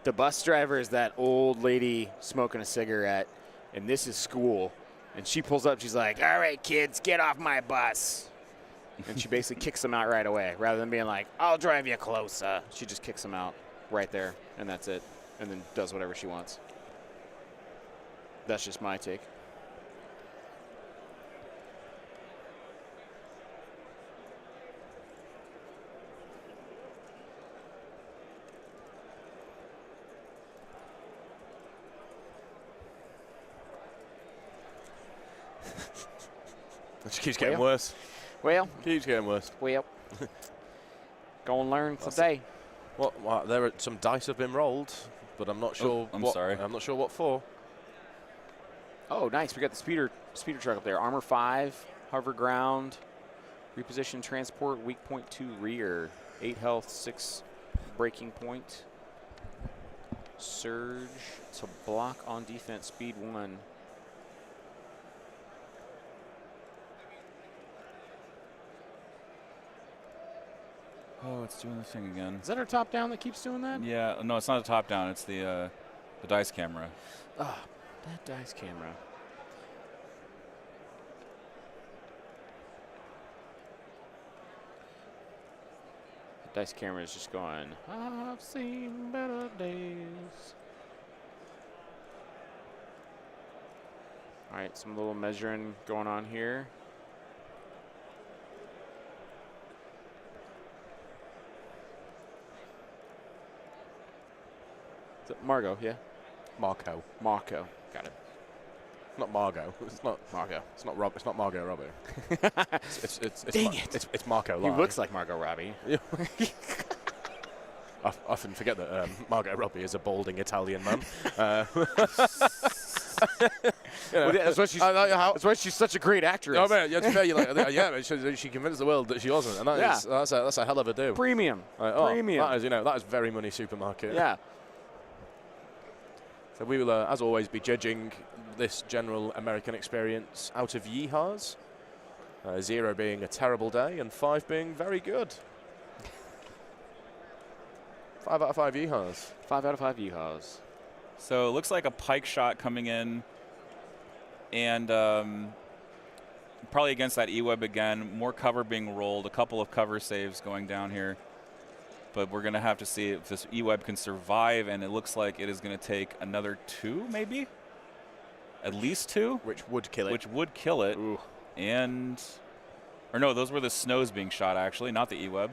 The bus driver is that old lady smoking a cigarette, and this is school. And she pulls up. She's like, "All right, kids, get off my bus." And she basically kicks them out right away, rather than being like, "I'll drive you closer." She just kicks them out right there, and that's it. And then does whatever she wants. That's just my take. It just keeps getting worse. Well. Keeps getting worse. Well. Go and learn today. Well, there are some dice have been rolled, but I'm not sure. I'm sorry. I'm not sure what for. Oh, nice. We got the speeder truck up there. Armor 5, hover ground, reposition transport, weak point 2 rear, 8 health, 6 breaking point. Surge to block on defense, speed 1. Oh, it's doing the thing again. Is that our top down that keeps doing that? Yeah. No, it's not a top down. It's the dice camera. Oh, that dice camera. The dice camera is just going, "I've seen better days." All right, some little measuring going on here. Margot, yeah. Marco. Marco. Got it. Not Margot. It's not Margot. It's not Rob. It's not Margot Robbie. it's Dang it. It's Marco. He Lai. looks like Margot Robbie. I often forget that Margot Robbie is a balding Italian man. Well, yeah, that's why she's such a great actress. Oh man, it's fair. You're like, yeah, she convinced the world that she wasn't, and that's a hell of a do. Premium. Premium. That is very money supermarket. Yeah. So we will, as always, be judging this general American experience out of yeehaws. 0 being a terrible day, and 5 being very good. 5 out of 5 yeehaws. 5 out of 5 yeehaws. So it looks like a pike shot coming in, and probably against that E-web again. More cover being rolled, a couple of cover saves going down here. But we're going to have to see if this E-web can survive, and it looks like it is going to take another 2, maybe? At least 2? Which would kill it. Which would kill it. Ooh. And, or no, those were the snows being shot, actually, not the E-web.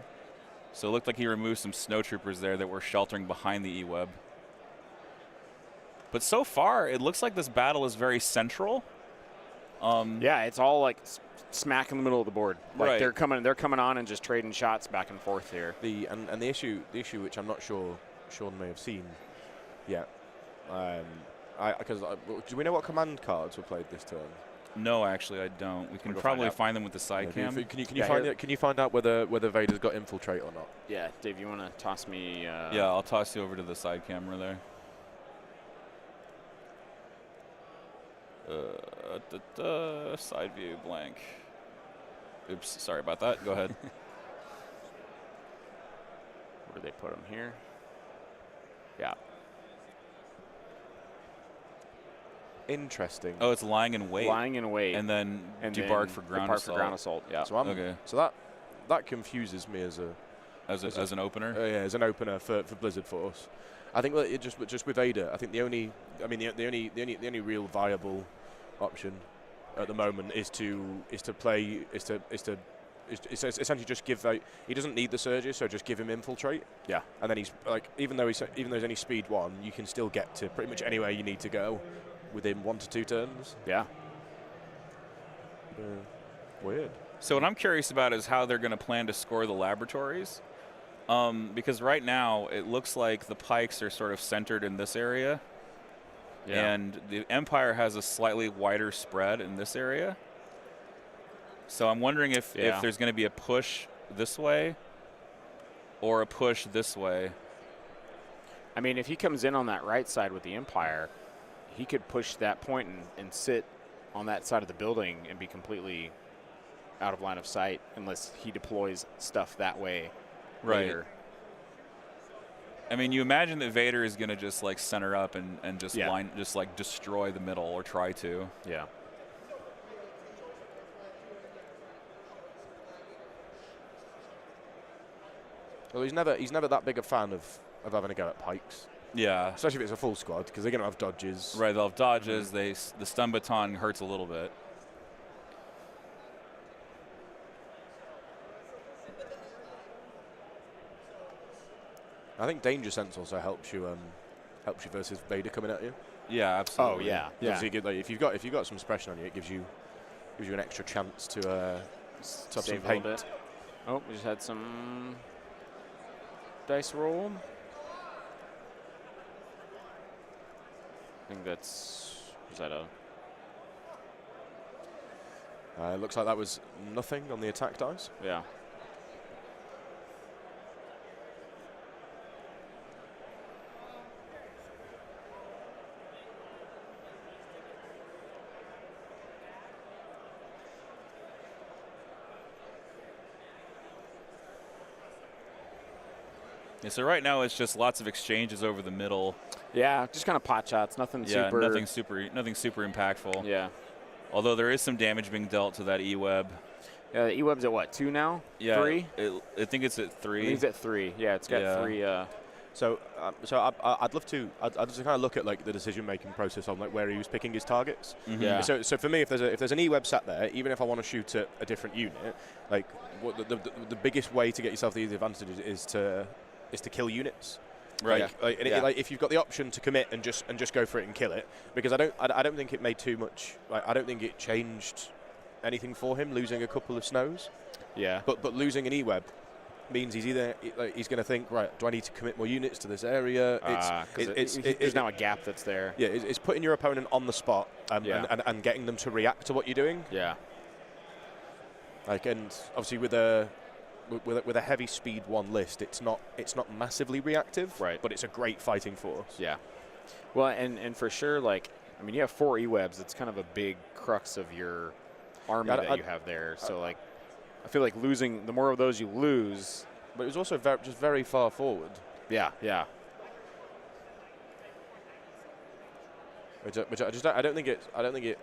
So it looked like he removed some snow troopers there that were sheltering behind the E-web. But so far, it looks like this battle is very central. Yeah, it's all like smack in the middle of the board. Like Right. they're coming on and just trading shots back and forth here. And the issue which I'm not sure Sean may have seen yet. Do we know what command cards were played this turn? No, actually, I don't. We can go probably find out. find them with the side cam. Can you find out whether Vader's got infiltrate or not? Yeah, Dave, you want to toss me? Yeah, I'll toss you over to the side camera there. Side view blank. Oops, sorry about that. Go ahead. Where do they put him here? Yeah. Interesting. Oh, it's lying in wait. Lying in wait. And then debark for ground assault. For ground assault. Yeah. So that confuses me as an opener. As an opener for Blizzard Force. I think that it just with Ada, I think the only real viable option at the moment is to essentially just give he doesn't need the surges, so just give him infiltrate. Yeah. And then he's like, even though he's only speed 1, you can still get to pretty much anywhere you need to go within 1 to 2 turns. Yeah. Weird. So what I'm curious about is how they're going to plan to score the laboratories. Because right now it looks like the pikes are sort of centered in this area. Yeah. And the Empire has a slightly wider spread in this area. So I'm wondering if there's going to be a push this way or a push this way. I mean, if he comes in on that right side with the Empire, he could push that point and sit on that side of the building and be completely out of line of sight unless he deploys stuff that way. Right. Later. I mean, you imagine that Vader is going to just like center up and just like destroy the middle or try to. Yeah. Well, he's never that big a fan of having a go at pikes. Yeah. Especially if it's a full squad, because they're going to have dodges. Right, they'll have dodges. The stun baton hurts a little bit. I think Danger Sense also helps you versus Vader coming at you. Yeah, absolutely. Oh yeah, yeah. If you've got some suppression on you, it gives you an extra chance to have some Save a paint. little bit. Oh, we just had some dice rolled. I think that's, was that a? It looks like that was nothing on the attack dice. Yeah. Yeah, so right now it's just lots of exchanges over the middle. Yeah, just kind of pot shots, nothing super. Nothing super impactful. Yeah. Although there is some damage being dealt to that E-web. Yeah, the E-web's at what, 2 now? Yeah, 3? I think it's at 3. I think it's at 3. Yeah, it's got 3. So I'd love to. I'd just kind of look at like the decision-making process on like where he was picking his targets. Mm-hmm. Yeah. So for me, if there's an E-web sat there, even if I want to shoot at a different unit, like the biggest way to get yourself the advantage is to kill units. Right. Like if you've got the option to commit and just go for it and kill it, because I don't think it made too much. Like, I don't think it changed anything for him losing a couple of snows. Yeah. But losing an E-web means he's either he's going to think, right, do I need to commit more units to this area? There's now a gap that's there. Yeah, it's putting your opponent on the spot and getting them to react to what you're doing. Yeah. Like, and obviously with a heavy speed 1 list, it's not massively reactive, right? But it's a great fighting force. Yeah. Well, and for sure, like, I mean, you have 4 E-webs. It's kind of a big crux of your army that you have there. So like, I feel like losing, the more of those you lose. But it was also just very far forward. Yeah, yeah. Which I don't think it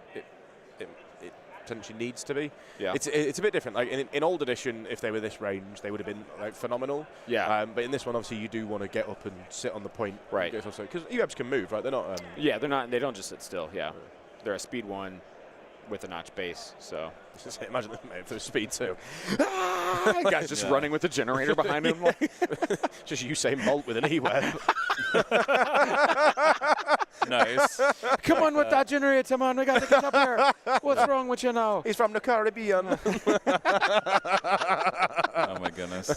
potentially needs to be. Yeah. It's a bit different. Like in old edition, if they were this range, they would have been like phenomenal. Yeah. But in this one, obviously, you do want to get up and sit on the point. Right. Because E-webs can move, right? They're not. Yeah, they're not. They don't just sit still. Yeah. They're a speed 1 with a notch base. So imagine them if they're speed 2. Guys just running with the generator behind him. Like. Just Usain Bolt with an E-web. Nice. Come on with that generator, come on. We got to get up here. What's wrong with you now? He's from the Caribbean. Oh my goodness.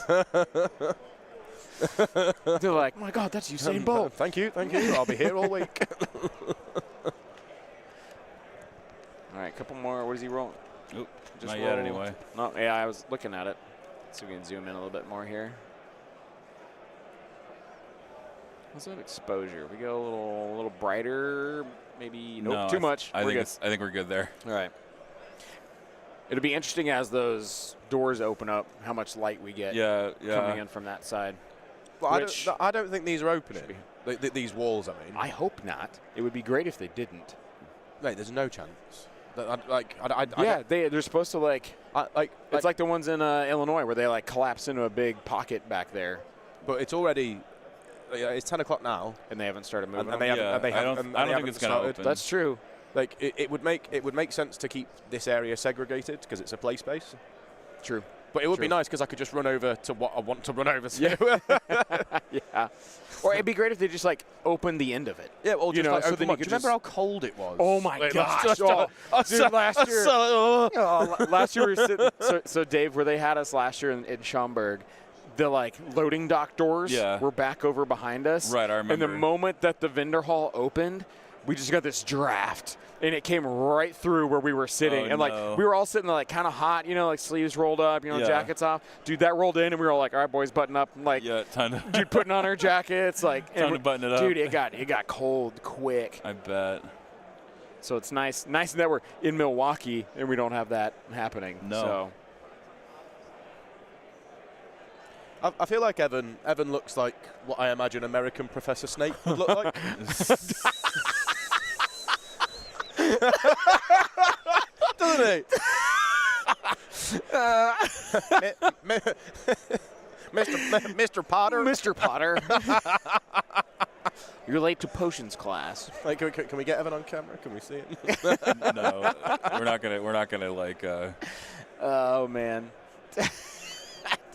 They're like, oh my God, that's Usain Bolt. Thank you. I'll be here all week. All right, a couple more. What is he rolling? Oop, Just not yet anyway. No, yeah, I was looking at it. Let's see if we can zoom in a little bit more here. What's that exposure? We go a little brighter, maybe. Nope, No, too much. I think we're good there. All right. It'll be interesting as those doors open up, how much light we get coming in from that side. Well, I don't think these are opening. These walls, I mean. I hope not. It would be great if they didn't. Mate, there's no chance. They're supposed to it's like the ones in Illinois where they like collapse into a big pocket back there. But it's already. It's 10 o'clock now, and they haven't started moving. I don't think it's going to open. That's true. Like it would make sense to keep this area segregated because it's a play space. True. But it would be nice because I could just run over to what I want to run over to. Yeah. Or it'd be great if they just like opened the end of it. Yeah. Or just so then you do you remember how cold it was? Oh my gosh! Dude, last year. Last year we were sitting. So Dave, where they had us last year in Schaumburg, the like loading dock doors were back over behind us. Right, I remember. And the moment that the vendor hall opened, we just got this draft. And it came right through where we were sitting. Oh, and, like, we were all sitting there, like, kind of hot, like, sleeves rolled up, jackets off. Dude, that rolled in, and we were all like, all right, boys, button up. Like, dude, putting on our jackets. Like, time to button it up. Dude, it got cold quick. I bet. So it's nice that we're in Milwaukee, and we don't have that happening. No. So. I feel like Evan looks like what I imagine American Professor Snape would look like. Doesn't he? Mr. Potter. Mr. Potter. You're late to potions class. Like, can we get Evan on camera? Can we see it? No, we're not gonna like. Oh man.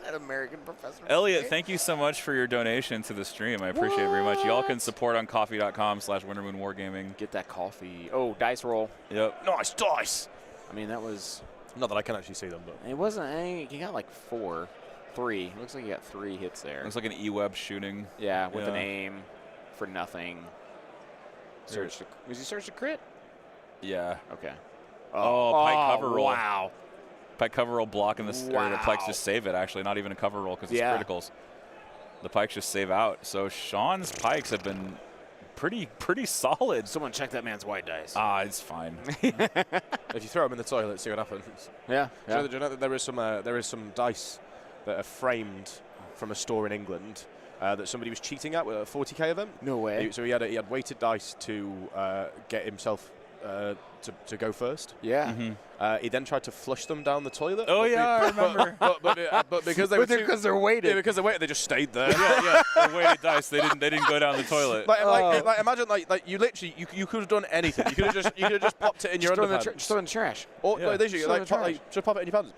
That American Professor. Elliot, thank you so much for your donation to the stream. I appreciate it very much. Y'all can support on coffee.com/WinterMoonWargaming. Get that coffee. Oh, dice roll. Yep. Nice dice. I mean, that was. Not that I can actually see them, but. It wasn't. You got like 3. It looks like you got 3 hits there. Looks like an E-web shooting. Yeah, with an aim for nothing. Was he searched a crit? Yeah. Okay. Pike cover roll. Wow. Pike cover roll blocking the Pikes just save it, actually. Not even a cover roll because it's criticals. The Pikes just save out. So Sean's Pikes have been pretty solid. Someone check that man's white dice. It's fine. If you throw them in the toilet, see what happens. Yeah. Do you know that there is some dice that are framed from a store in England that somebody was cheating at with a 40k event? No way. So he had weighted dice to get himself to go first. Yeah. Mm-hmm. He then tried to flush them down the toilet. Oh yeah, I remember. But because they were because they're weighted. Yeah, because they're weighted, they just stayed there. yeah. The weighted dice. They didn't go down the toilet. Like imagine like you literally you could have done anything. You could have just popped it in your underpants. Just throw it in the trash. Or just just pop it in your pants.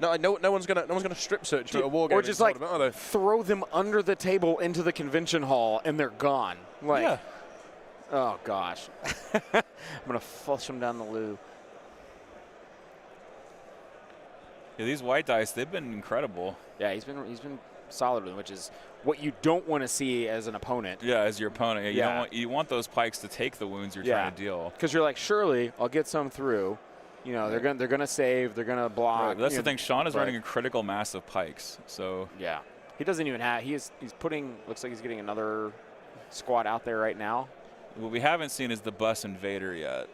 No one's gonna strip search for a war game. Or just like throw them under the table into the convention hall and they're gone. Like, yeah. oh gosh, I'm gonna flush them down the loo. Yeah, these white dice, they've been incredible. Yeah, he's been solid with them, which is what you don't want to see as an opponent. Yeah, as your opponent. Yeah. You want those pikes to take the wounds you're trying to deal. Because you're like, surely I'll get some through. You know, they're gonna save, they're gonna block. Right, that's the thing. Sean is running a critical mass of pikes, so yeah, he doesn't even have. He's putting. Looks like he's getting another squad out there right now. what we haven't seen is the bus and Vader yet,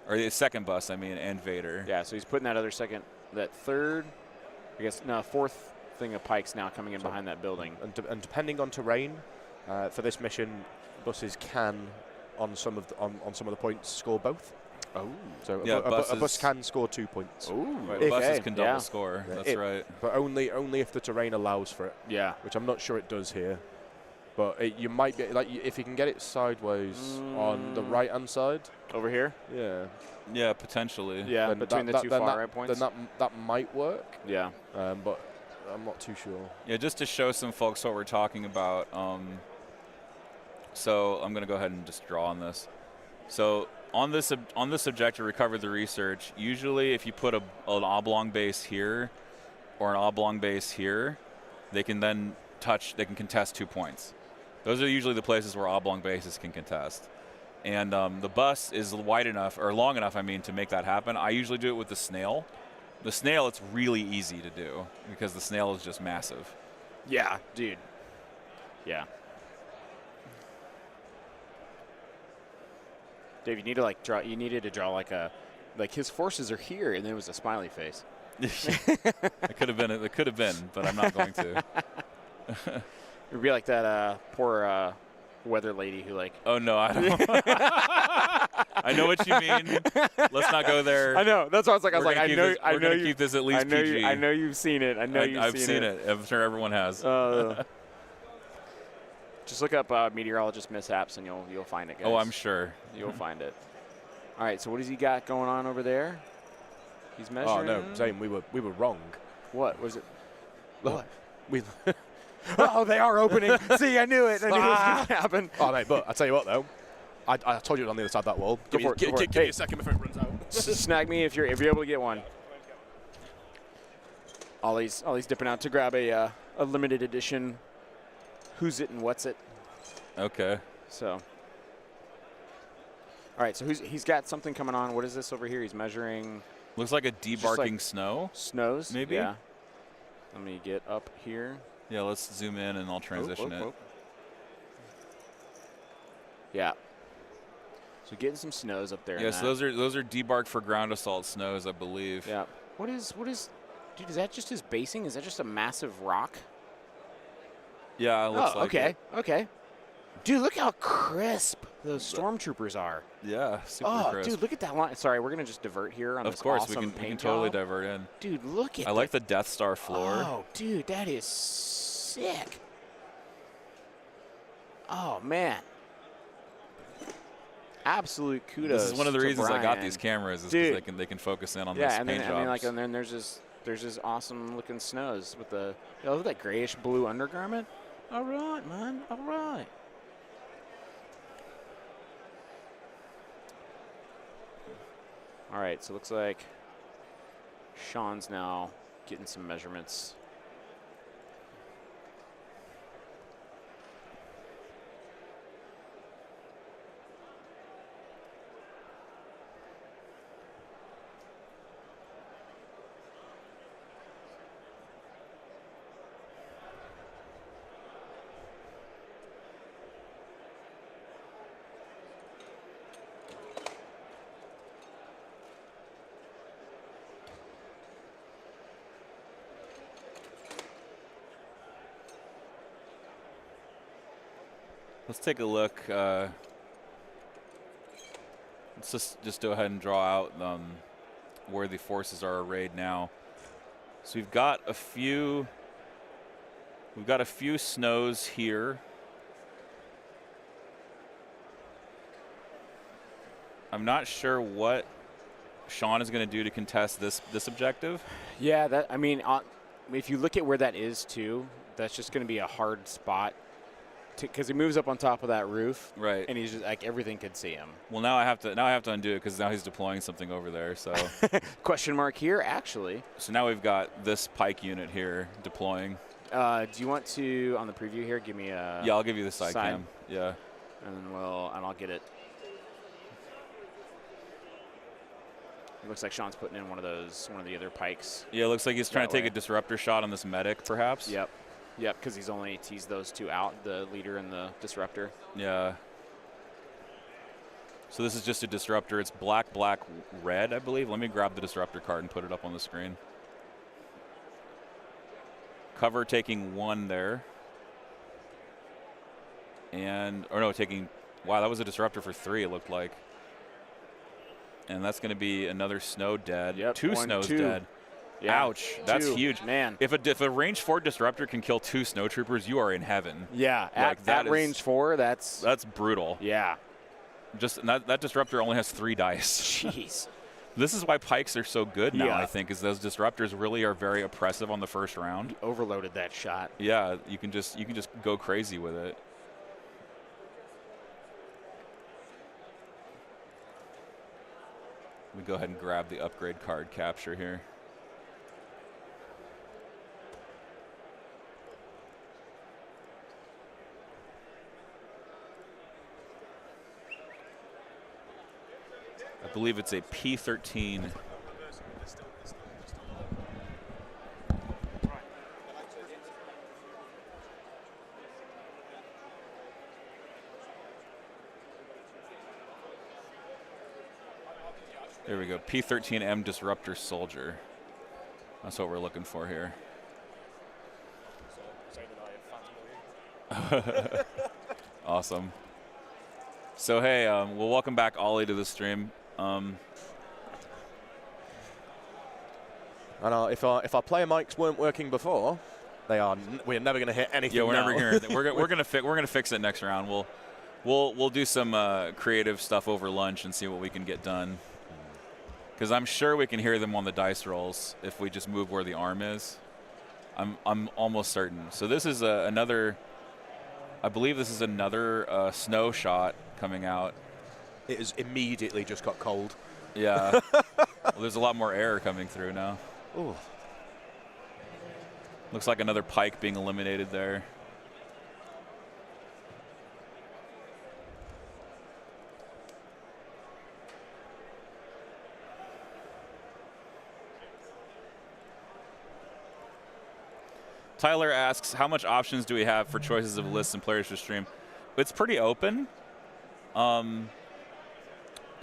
or the second bus, I mean, and Vader. Yeah, so he's putting that third, I guess, no, fourth thing of pikes now coming in behind that building. And depending on terrain, for this mission, buses can, on some of the points, score both. Oh, so yeah, a bus can score 2 points. Ooh, right, buses can double score. Yeah. That's right. But only if the terrain allows for it. Yeah, which I'm not sure it does here. But you might be like if you can get it sideways on the right hand side over here. Yeah. Yeah, potentially. Yeah, between the two far right points. Then that might work. Yeah. But I'm not too sure. Yeah, just to show some folks what we're talking about. So I'm going to go ahead and just draw on this. So on this objective, recover the research. Usually, if you put an oblong base here or an oblong base here, they can then contest 2 points. Those are usually the places where oblong bases can contest. And the bus is wide enough, or long enough, I mean, to make that happen. I usually do it with the snail. The snail, it's really easy to do because the snail is just massive. Yeah, dude. Yeah. Dave, you need to draw. You needed to draw like his forces are here, and there was a smiley face. It could have been, but I'm not going to. It would be like that poor weather lady who like. Oh no, I don't. I know what you mean. Let's not go there. I know. That's why I was like, I know. We're going to keep this at least PG. I know you've seen it. I've seen it. I'm sure everyone has. Just look up meteorologist mishaps and you'll find it, guys. Oh, I'm sure. You'll find it. All right. So what has he got going on over there? He's measuring. Oh no, Zane, we were wrong. What was it? Look, we. Oh, they are opening. See, I knew it. I knew it was going to happen. Oh, mate, but I tell you what, though. I told you it was on the other side of that wall. Give me a second before it runs out. Snag me if you're able to get one. Ollie's dipping out to grab a limited edition Who's It and What's It. Okay. So. All right, so he's got something coming on. What is this over here? He's measuring. Looks like a debarking snow. Snows? Maybe? Yeah. Let me get up here. Yeah, let's zoom in and I'll transition it. Yeah. So getting some snows up there. Yes, those are debarked for ground assault snows, I believe. Yeah. What is dude, is that just his basing? Is that just a massive rock? Yeah, it looks like it. Okay. Dude, look how crisp those stormtroopers are. Yeah, super crisp. Dude, look at that line. Sorry, we're going to just divert here on this awesome paint we can totally job. divert in. Dude, look at I like the Death Star floor. Oh, dude, that is sick. Oh, man. Absolute kudos. This is one of the reasons Brian. I got these cameras is because they can focus in on this paint jobs. And then there's this awesome looking snows with the look at that grayish blue undergarment. All right, man. All right. All right, so it looks like Sean's now getting some measurements. Let's take a look. Let's just go ahead and draw out where the forces are arrayed now. So we've got a few snows here. I'm not sure what Sean is going to do to contest this objective. Yeah, that I mean, if you look at where that is too, that's just going to be a hard spot because he moves up on top of that roof, Right. And he's just like everything could see him. Well, now I have to undo it because now he's deploying something over there. So Question mark here, actually. so now we've got this pike unit here deploying. Do you want to on the preview here give me a? Yeah, I'll give you the side side. cam. Yeah. And then I'll get it. It looks like Sean's putting in one of the other pikes. Yeah, it looks like he's trying to That take way. a disruptor shot on this medic, perhaps. Yep, because he's only teased those two out, the leader and the disruptor. Yeah. So this is just a disruptor. It's black, black, red, I believe. Let me grab the disruptor card and put it up on the screen. Cover taking 1 there. Wow, that was a disruptor for 3, it looked like. And that's going to be another snow dead. Yep, 2 snows dead. Yeah, Ouch, that's 2. huge. Man. If a range 4 disruptor can kill 2 snow troopers, you are in heaven. Yeah, Like, at range 4, that's brutal. yeah. Just that disruptor only has 3 dice. Jeez. This is why pikes are so good now, Yeah. I think, is those disruptors really are very oppressive on the first round. Overloaded that shot. Yeah, you can just go crazy with it. Let me go ahead and grab the upgrade card capture here. I believe it's a P13. There we go. P13M Disruptor Soldier. That's what we're looking for here. Awesome. So hey, well, welcome back, Ollie, to the stream. And if our player mics weren't working before, we're never going to hit anything. Yeah, we're now. never gonna. We're gonna fix it next round. We'll do some creative stuff over lunch and see what we can get done. Because I'm sure we can hear them on the dice rolls if we just move where the arm is. I'm almost certain. So this is another. I believe this is another snow shot coming out. It has immediately just got cold. Yeah. Well, there's a lot more air coming through now. Ooh. Looks like another pike being eliminated there. Tyler asks, how much options do we have for choices of lists and players to stream? It's pretty open.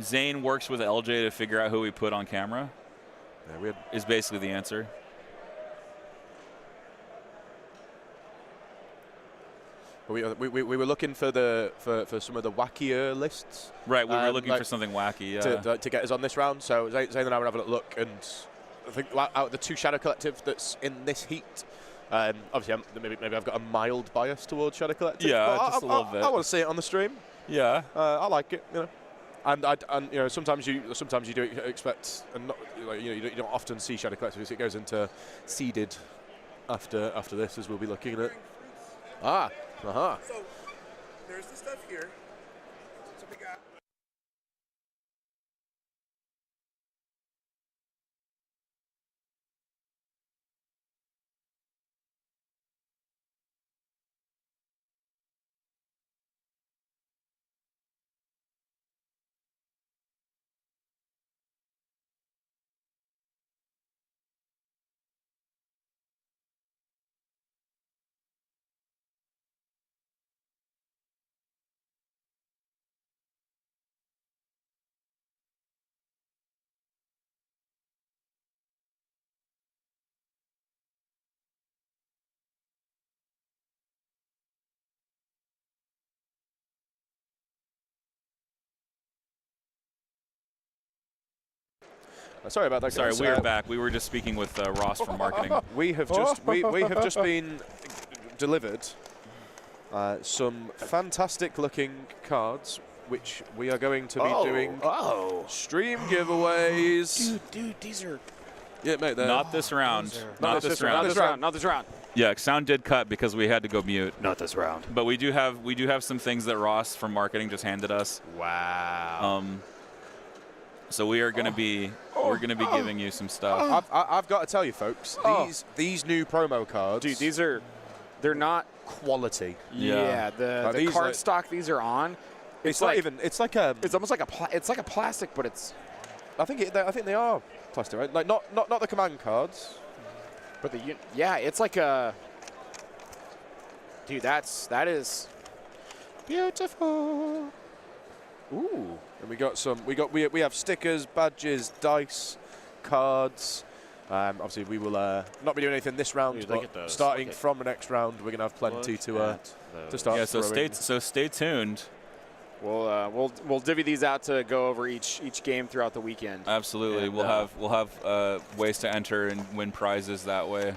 Zane works with LJ to figure out who we put on camera. Yeah, is basically the answer. we were looking for some of the wackier lists. Right, we were looking for something wacky, yeah. to get us on this round. So Zane and I were having a look, and I think out of the 2 Shadow Collective that's in this heat, obviously maybe I've got a mild bias towards Shadow Collective. Yeah, just a little bit. I want to see it on the stream. Yeah. I like it, you know. And you know, sometimes you do expect, and not, like, you don't often see Shadow Collective. It goes into seeded after this, as we'll be looking at it. So there's the stuff here. So we got. Sorry about that. Sorry, guys. we're back. We were just speaking with Ross from marketing. We have just been delivered some fantastic looking cards which we are going to be doing stream giveaways. Dude, these are Yeah, mate. Not this round. Not this round. not this round. Yeah, sound did cut because we had to go mute. Not this round. But we do have some things that Ross from marketing just handed us. Wow. So we are going to be giving you some stuff. I've got to tell you, folks, these new promo cards, Dude, they're not quality. Yeah, the these card stock these are on. It's not even. It's like a. It's almost like it's like a plastic, but it's. I think they are plastic, right? Like not the command cards. But it's like a. Dude, that is beautiful. Ooh. And we have stickers, badges, dice, cards. Obviously, we will not be doing anything this round, Dude, but starting from the next round, we're gonna have plenty to start. Yeah, throwing. so stay tuned. We'll divvy these out to go over each game throughout the weekend. Absolutely, And, we'll have ways to enter and win prizes that way.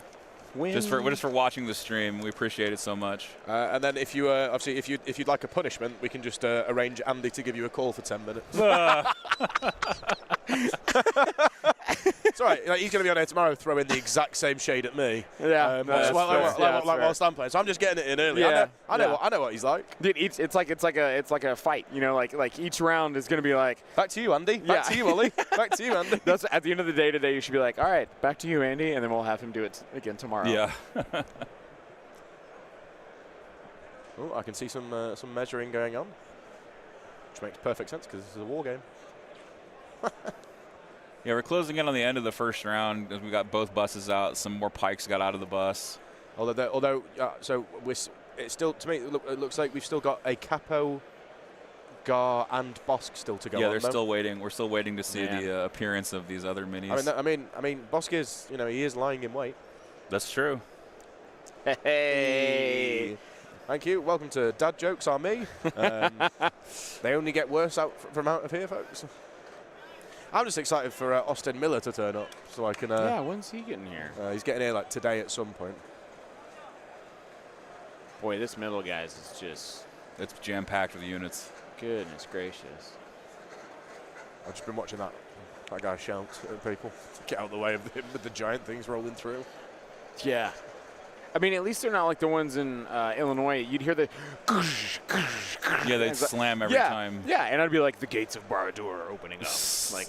Just for watching the stream, we appreciate it so much. And then if you obviously if you'd like a punishment, we can just arrange Andy to give you a call for 10 minutes. It's all right. Like, he's going to be on air tomorrow, throwing the exact same shade at me. Yeah, whilst I'm playing. So I'm just getting it in early. Yeah, I know what he's like. Dude, it's like a fight. You know, like each round is going to be like. Back to you, Andy. Back to you, Ollie. Back to you, Andy. That's at the end of the day today. You should be like, all right, back to you, Andy, and then we'll have him do it again tomorrow. Yeah. Oh, I can see some measuring going on, which makes perfect sense because this is a war game. Yeah, we're closing in on the end of the first round as we got both buses out. Some more pikes got out of the bus. It's still, to me, it looks like we've still got a Capo, Gar, and Bosk still to go. Yeah, on, they're though. still waiting. We're still waiting to see the appearance of these other minis. I mean, Bosk is, he is lying in wait. That's true. Hey. Thank you. Welcome to Dad Jokes on Me. They only get worse from out of here, folks. I'm just excited for Austin Miller to turn up, so I can. When's he getting here? He's getting here like today at some point. Boy, this middle guys is just. It's jam-packed with units. Goodness gracious. I've just been watching that guy shout at people to get out of the way of him with the giant things rolling through. Yeah. I mean, at least they're not like the ones in Illinois. You'd hear the. Yeah, they'd slam every time. Yeah, and I'd be like, the gates of Barad-dûr are opening up. Like,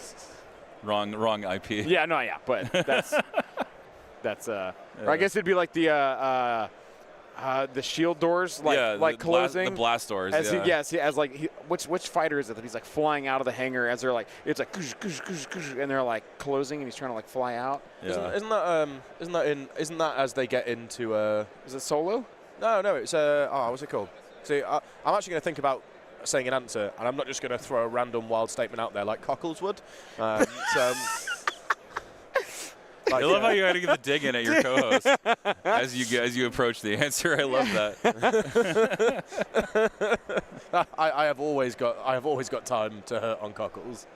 wrong IP. Yeah, no, yeah, but that's or I guess it'd be like the shield doors, like closing. The blast doors. Which fighter is it that he's like flying out of the hangar as they're like, it's like, and they're like closing and he's trying to like fly out. Yeah. Isn't that as they get into Is it Solo? No, it's what's it called? See, I'm actually going to think about saying an answer, and I'm not just going to throw a random wild statement out there like Cockles would. I love how you had to get the dig in at your co-host as you approach the answer. I love that. I have always got time to hurt on Cockles.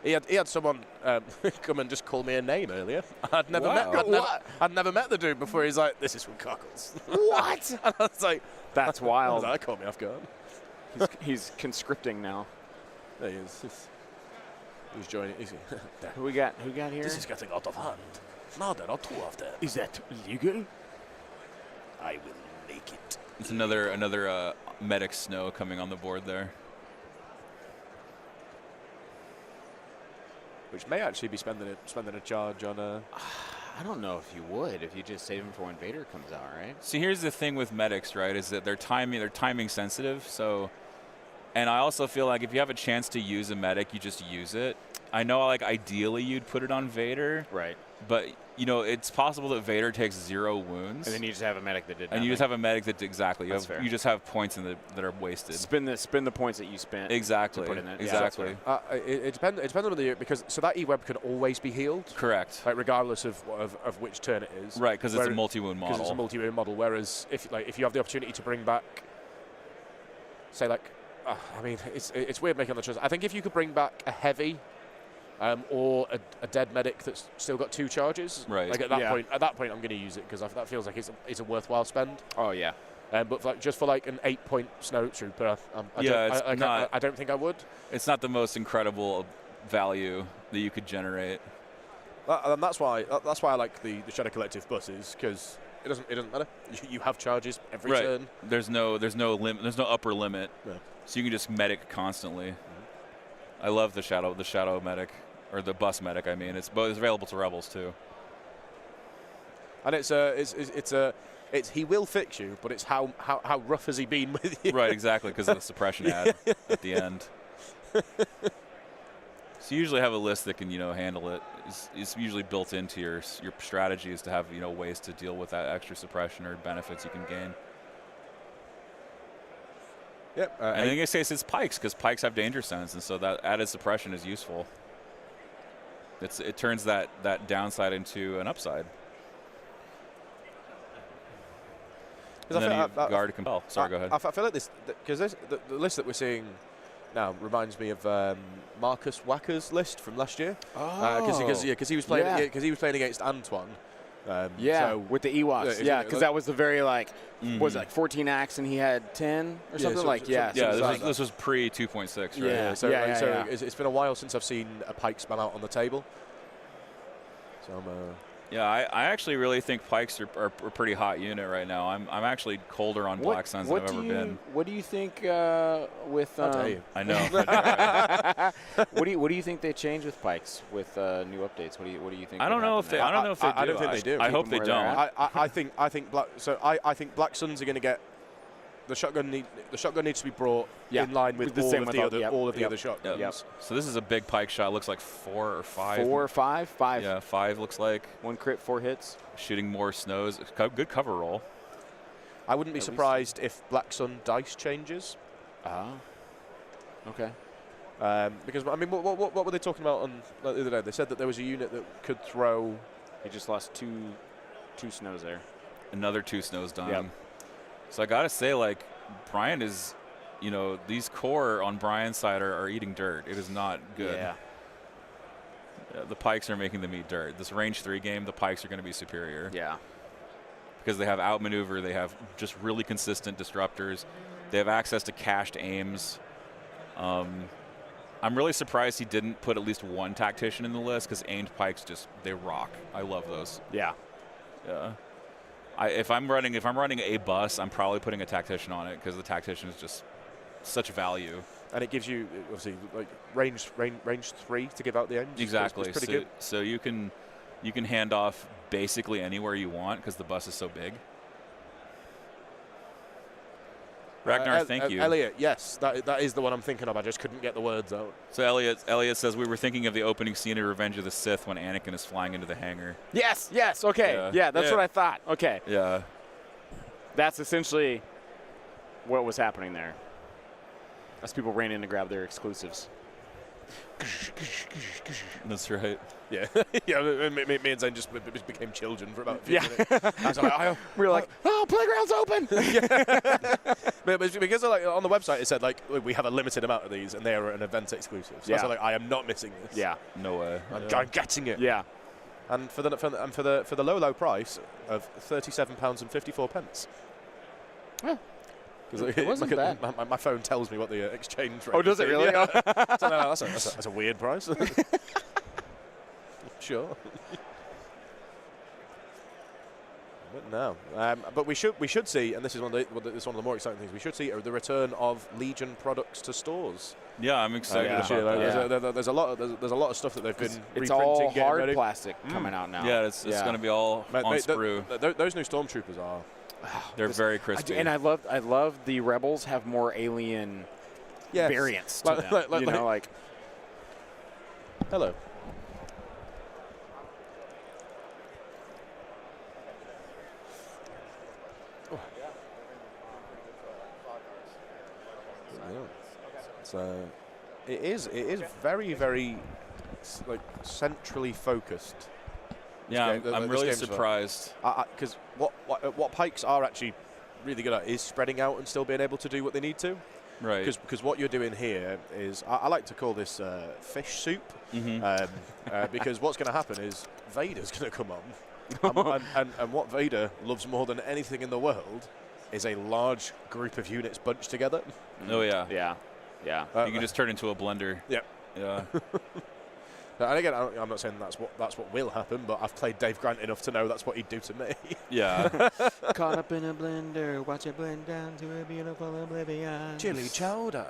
He had someone come and just call me a name earlier. I'd never met the dude before. He's like, "This is from Cockles." What? And I was like, "That's wild." That caught me off guard. He's conscripting now. There he is. He's joining. Who we got here? This is getting out of hand. Now there are two of them. Is that legal? I will make it. It's another medic snow coming on the board there. Which may actually be spending a charge on a. I don't know if you would, if you just save him for when Vader comes out, right? See, here's the thing with medics, right? Is that they're timing sensitive. So, and I also feel like if you have a chance to use a medic, you just use it. I know, like ideally you'd put it on Vader, right? But it's possible that Vader takes 0 wounds, and then you just have a medic that did nothing. And you just have a medic that exactly. Fair. You just have points that are wasted. Spin the points that you spent. Exactly. To put in it. Exactly. Yeah, it depends on the because so that E-web can always be healed. Correct. Like regardless of which turn it is. Right, because it's a multi-wound model. Because it's a multi-wound model. Whereas if you have the opportunity to bring back, say it's weird making the choice. I think if you could bring back a heavy. Or a dead medic that's still got 2 charges. Right. Like at that point, I'm going to use it because that feels like it's a worthwhile spend. Oh yeah. But just for like an 8-point snow trooper, I don't think I would. It's not the most incredible value that you could generate. And that's why I like the Shadow Collective buses, because it doesn't matter. You have charges every turn. There's no upper limit, so you can just medic constantly. I love the shadow medic, or the bus medic. I mean, it's available to rebels too. And it's he will fix you, but it's how rough has he been with you? Right, exactly, because of the suppression ad at the end. So you usually have a list that can handle it. It's usually built into your strategy is to have ways to deal with that extra suppression or benefits you can gain. Yep. And in this case, it's pikes, because pikes have danger sense, and so that added suppression is useful. It turns that downside into an upside. And then you guard to compel. Sorry, go ahead. I feel like because the list that we're seeing now reminds me of Marcus Wacker's list from last year. Because he was playing he was playing against Antoine. So with the Ewoks. Because that was the very was it like 14 acts and he had 10 or something this was pre 2.6, right? Yeah. It's been a while since I've seen a pike spell out on the table. So I actually really think pikes are a pretty hot unit right now. I'm actually colder on Black Suns than I've ever been. What do you think with? I know. What do you think they change with pikes with new updates? What do you think? I don't know if they. I don't know if they do. I don't think they do. I hope they don't. I think Black Suns are going to get. The shotgun needs to be brought in line with all of the other shotguns. Yep. So this is a big pike shot. Looks like 4 or 5. 4 or 5? 5. Yeah, 5 looks like. 1 crit, 4 hits. Shooting more snows. Good cover roll. I wouldn't be surprised if Black Sun dice changes. Okay. Because I mean, what were they talking about on the other day? They said that there was a unit that could throw. He just lost two snows there. Another 2 snows dying. Yep. So I gotta say, Brian is, these core on Brian's side are eating dirt. It is not good. Yeah. The pikes are making them eat dirt. This range 3 game, the pikes are going to be superior. Yeah. Because they have outmaneuver, they have just really consistent disruptors, they have access to cached aims. I'm really surprised he didn't put at least 1 tactician in the list, because aimed pikes they rock. I love those. Yeah. Yeah. If I'm running a bus, I'm probably putting a tactician on it, because the tactician is just such value. And it gives you obviously range 3 to give out the aims. Exactly. It's pretty good. So you can hand off basically anywhere you want, because the bus is so big. Ragnar, thank you. Elliot, yes, that is the one I'm thinking of. I just couldn't get the words out. So Elliot says we were thinking of the opening scene of Revenge of the Sith when Anakin is flying into the hangar. Yes, okay. Yeah, that's what I thought. Okay. Yeah. That's essentially what was happening there. As people ran in to grab their exclusives. That's right. Yeah. Me and Zane just became children for about a few minutes. We were like, oh, playground's open. But because on the website it said we have a limited amount of these and they are an event exclusive. So I am not missing this. Yeah. No way. I'm getting it. Yeah. And for the low price of £37.54. Yeah. It wasn't bad. My phone tells me what the exchange rate. Oh, does it really? Yeah. So no, that's a weird price. Sure. But no. But we should see, and this is one of the more exciting things. We should see the return of Legion products to stores. Yeah, I'm excited about that. There's a lot of stuff that they've been reprinting. It's all hard plastic coming out now. Yeah, it's going to be all on sprue. Those new Stormtroopers are. They're very crispy. And I love the Rebels have more alien variants to them. Hello. It is very, very centrally focused. Yeah, I'm really surprised. Because what pikes are actually really good at is spreading out and still being able to do what they need to. Right. Because what you're doing here is, I like to call this fish soup. Because what's going to happen is Vader's going to come on. and what Vader loves more than anything in the world is a large group of units bunched together. Oh yeah. Yeah. You can just turn into a blender. Yep. Yeah. And again, I'm not saying that's what will happen, but I've played Dave Grant enough to know that's what he'd do to me. Yeah. Caught up in a blender, watch it blend down to a beautiful oblivion. Chili chowder.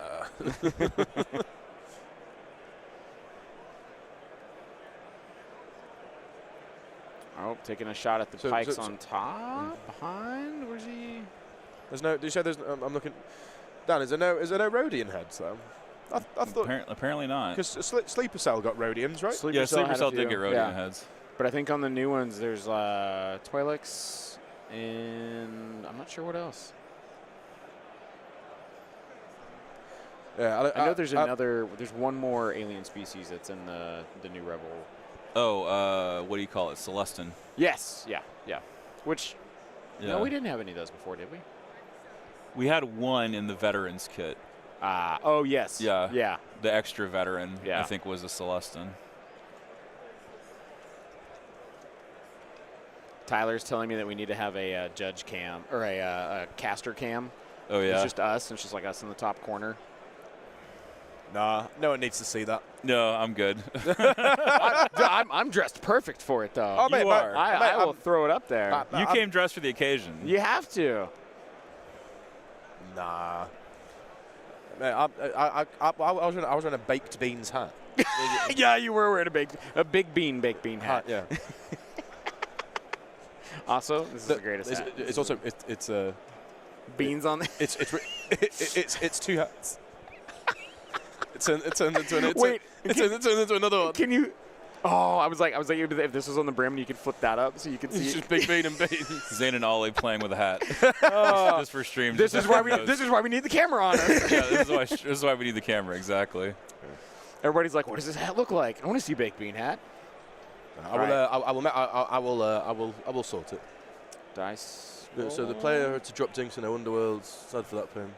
Oh, taking a shot at the So- pikes so- on top, behind. Where's he? There's no. Do you say there's? I'm looking. Dan, is there no Rhodian heads though? I thought Apparently not. because Sleeper Cell got Rhodians, right? Sleeper Yeah, Cell Sleeper had a Cell did few. get Rhodian heads. But I think on the new ones, there's Twi'leks, and I'm not sure what else. Yeah, I know there's another. There's one more alien species that's in the new Rebel. Oh, what do you call it? Celestin. Yes. Yeah. Which Yeah. no, we didn't have any of those before, did we? We had one in the veterans kit. Oh yes. Yeah. Yeah. The extra veteran, I Yeah. think, was a Celestin. Tyler's telling me that we need to have a judge cam or a caster cam. Oh yeah. It's just us, and it's just like us in the top corner. Nah, no one needs to see that. No, I'm good. I'm dressed perfect for it, though. Oh, mate, You mate, are. I mate, will throw it up there. You came dressed for the occasion. You have to. Nah. Mate, I was wearing a baked beans hat. Yeah, you were wearing a big baked bean hat. Yeah. Also, this is the greatest hat. It's also it's Beans on there. it's two hats. It turns into Wait, another one. Can you? Oh, I was like, if this was on the brim, you could flip that up so you could see. It's it. just big bean and beans. Zane and Ollie playing with a hat. Just for stream. This just is why we. everyone knows. This is why we need the camera on us. Yeah, this is why we need the camera. Exactly. Everybody's like, what does this hat look like? I want to see baked bean hat. I will sort it. Dice. So the player had to drop dinks in no underworlds. Sad for that for him.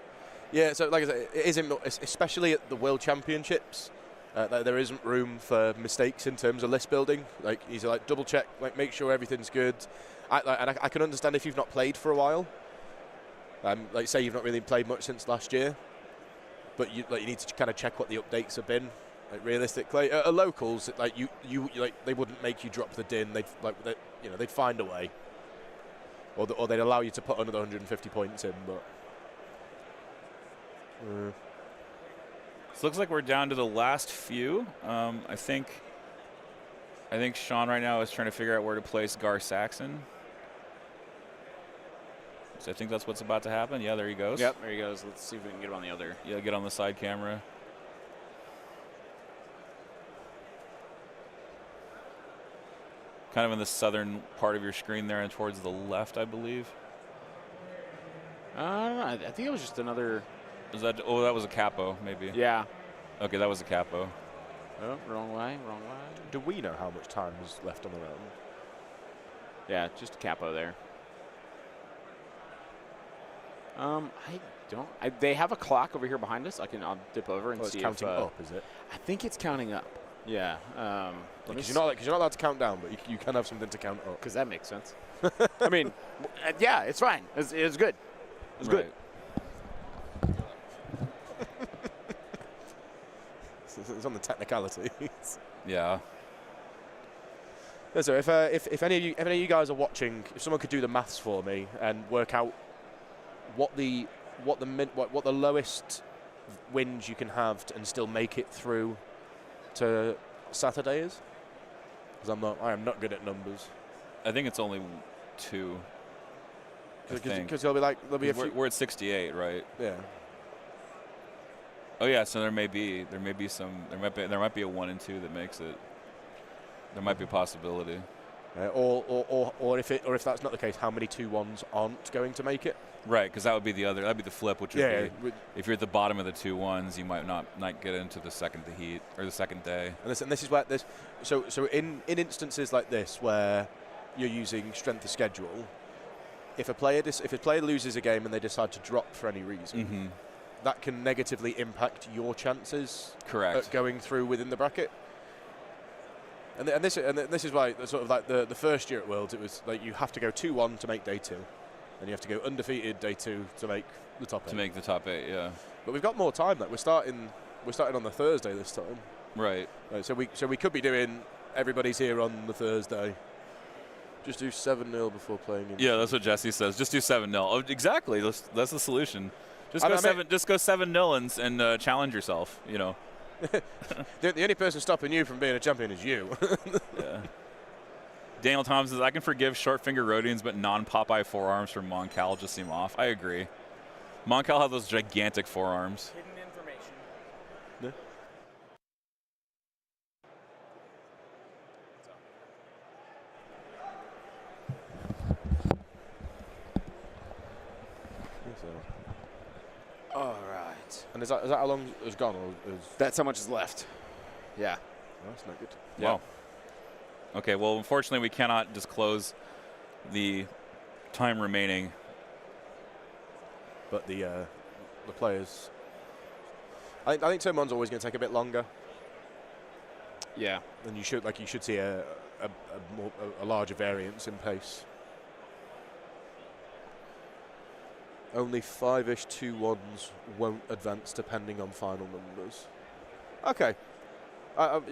Yeah, so like I said, it isn't, especially at the World Championships, there isn't room for mistakes in terms of list building. Like, he's like, double check, like, make sure everything's good. I can understand if you've not played for a while. Like, say you've not really played much since last year, but you need to kind of check what the updates have been. Like, realistically, at locals, like you like, they wouldn't make you drop the din. They'd find a way, or they'd allow you to put another 150 points in, but. So it looks like we're down to the last few. I think Sean right now is trying to figure out where to place Gar Saxon. So I think that's what's about to happen. Yeah, there he goes. Yep, there he goes. Let's see if we can get him on the other. Yeah, get on the side camera. Kind of in the southern part of your screen there and towards the left, I believe. I don't know. I think it was just another. Is that? Oh, that was a capo, maybe. Yeah. Okay, that was a capo. Oh, wrong way. Do we know how much time is left on the round? Yeah, just a capo there. I don't. They have a clock over here behind us. I'll dip over and It's see counting if, up, is it? I think it's counting up. Yeah. Because you're not allowed to count down, but you can have something to count up. Because that makes sense. I mean, yeah, it's fine. It's good. It's good. It's on the technicalities. Yeah. Yeah, so if any of you guys are watching, if someone could do the maths for me and work out what the lowest wins you can have and still make it through to Saturday is, because I am not good at numbers. I think it's only 2. Because there'll be a few. We're at 68, right? Yeah. Oh yeah, so there might be a 1 and 2 that makes it. There might be a possibility. Or if that's not the case, how many 2-1s aren't going to make it? Right, because that'd be the flip, which would be, with- if you're at the bottom of the 2-1s, you might not get into the second heat or the second day. And this is where this. So in instances like this where you're using strength of schedule, if a player loses a game and they decide to drop for any reason, that can negatively impact your chances. Correct. At going through within the bracket. And this is why sort of like the first year at Worlds, it was like you have to go 2-1 to make day 2. and you have to go undefeated day 2 to make the top 8. To make the top 8, yeah. But we've got more time. We're starting on the Thursday this time. Right. So we could be doing everybody's here on the Thursday. Just do 7-0 before playing. Yeah, that's what Jesse says. Just do 7-0. Oh, exactly. That's the solution. Just go 7-0 and challenge yourself. You know. The only person stopping you from being a champion is you. Yeah. Daniel Thomas says, I can forgive short finger Rhodians, but non-Popeye forearms from Moncal just seem off. I agree. Moncal has those gigantic forearms. Hidden information. Yeah. All right. And is that how long has gone? Or is That's how much is left. Yeah. oh, that's not good. Yeah. Wow. Okay, well, unfortunately, we cannot disclose the time remaining. But the players, I think turn 1's always going to take a bit longer. Yeah. And you should see a larger variance in pace. Only 5-ish 2-1s won't advance depending on final numbers. Okay.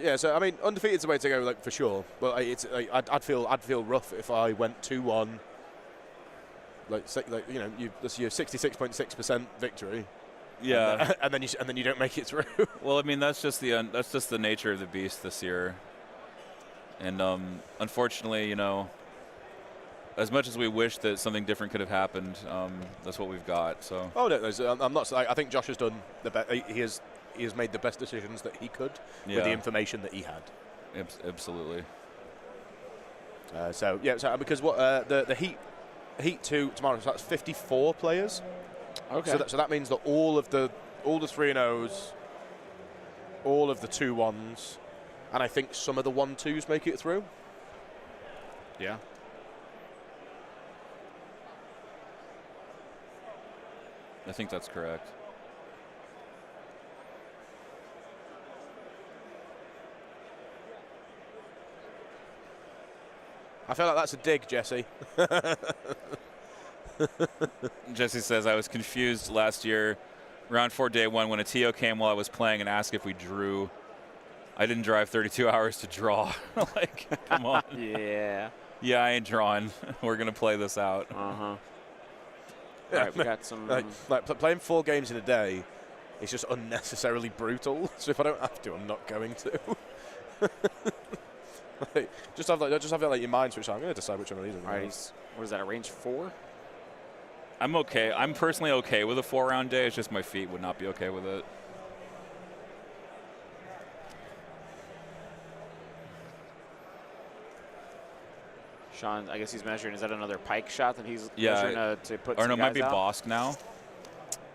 Yeah, so I mean, undefeated's the way to go, like for sure. But I'd feel rough if I went 2-1. Like you know, that's your 66.6% victory. Yeah. And then you don't make it through. Well, I mean, that's just the nature of the beast this year. And unfortunately, you know, as much as we wish that something different could have happened, that's what we've got. So. Oh no, I'm not. I think Josh has done the best. He has made the best decisions that he could with the information that he had. Absolutely. So because what the Heat 2 tomorrow, so that's 54 players. Okay. So that means that all the 3-0s, all of the 2-1s, and I think some of the 1-2s make it through. Yeah. I think that's correct. I feel like that's a dig, Jesse. Jesse says, I was confused last year, round 4, day 1, when a TO came while I was playing and asked if we drew. I didn't drive 32 hours to draw. Like, come on. Yeah. Yeah, I ain't drawing. We're going to play this out. Uh-huh. Yeah. All right, we got some... Playing 4 games in a day is just unnecessarily brutal. So if I don't have to, I'm not going to. Just have your mind switch on. I'm going to decide which one of these. All right, what is that, a range 4? I'm okay. I'm personally okay with a 4-round day. It's just my feet would not be okay with it. Sean, I guess he's measuring. Is that another pike shot that he's measuring to put or some no, it might be guys out? Bosk now.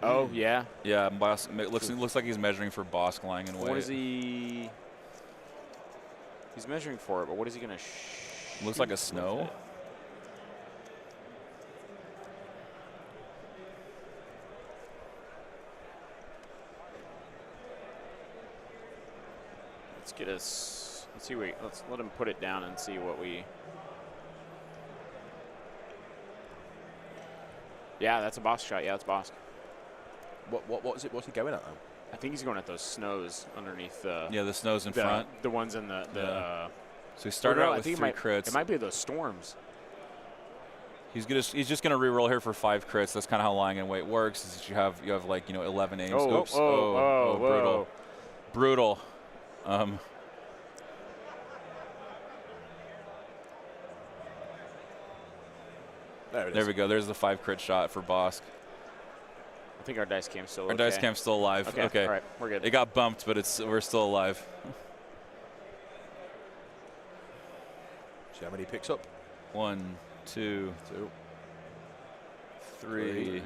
Oh, yeah. Yeah, Bosk, looks like he's measuring for Bosk lying in weight. What is he... He's measuring for it, but what is he going to Looks like a snow. Let's get us... Let's let him put it down and see what we... Yeah, that's a Bosk shot. Yeah, that's Bosk. What's he going at, though? I think he's going at those snows underneath Yeah, the snow's in front. The ones in the... So he started out with 3 crits. It might be those storms. He's just gonna re-roll here for 5 crits. That's kind of how lying in weight works. Is that you have like 11 aims. Oh, Oops. whoa. Brutal. There we go. There's the 5 crit shot for Bosk. I think our dice cam's still Our dice cam's still alive. Okay. All right, we're good. It got bumped, but we're still alive. See how many he picks up? 1, 2, 3.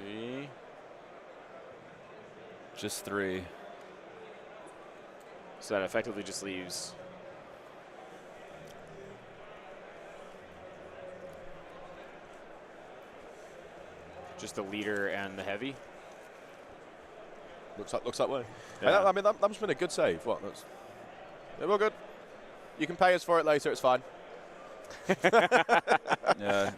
Just 3. So that effectively just leaves... just the leader and the heavy. Looks that way. Yeah. I mean, that must have been a good save. Yeah, we're good. You can pay us for it later. It's fine. Yeah.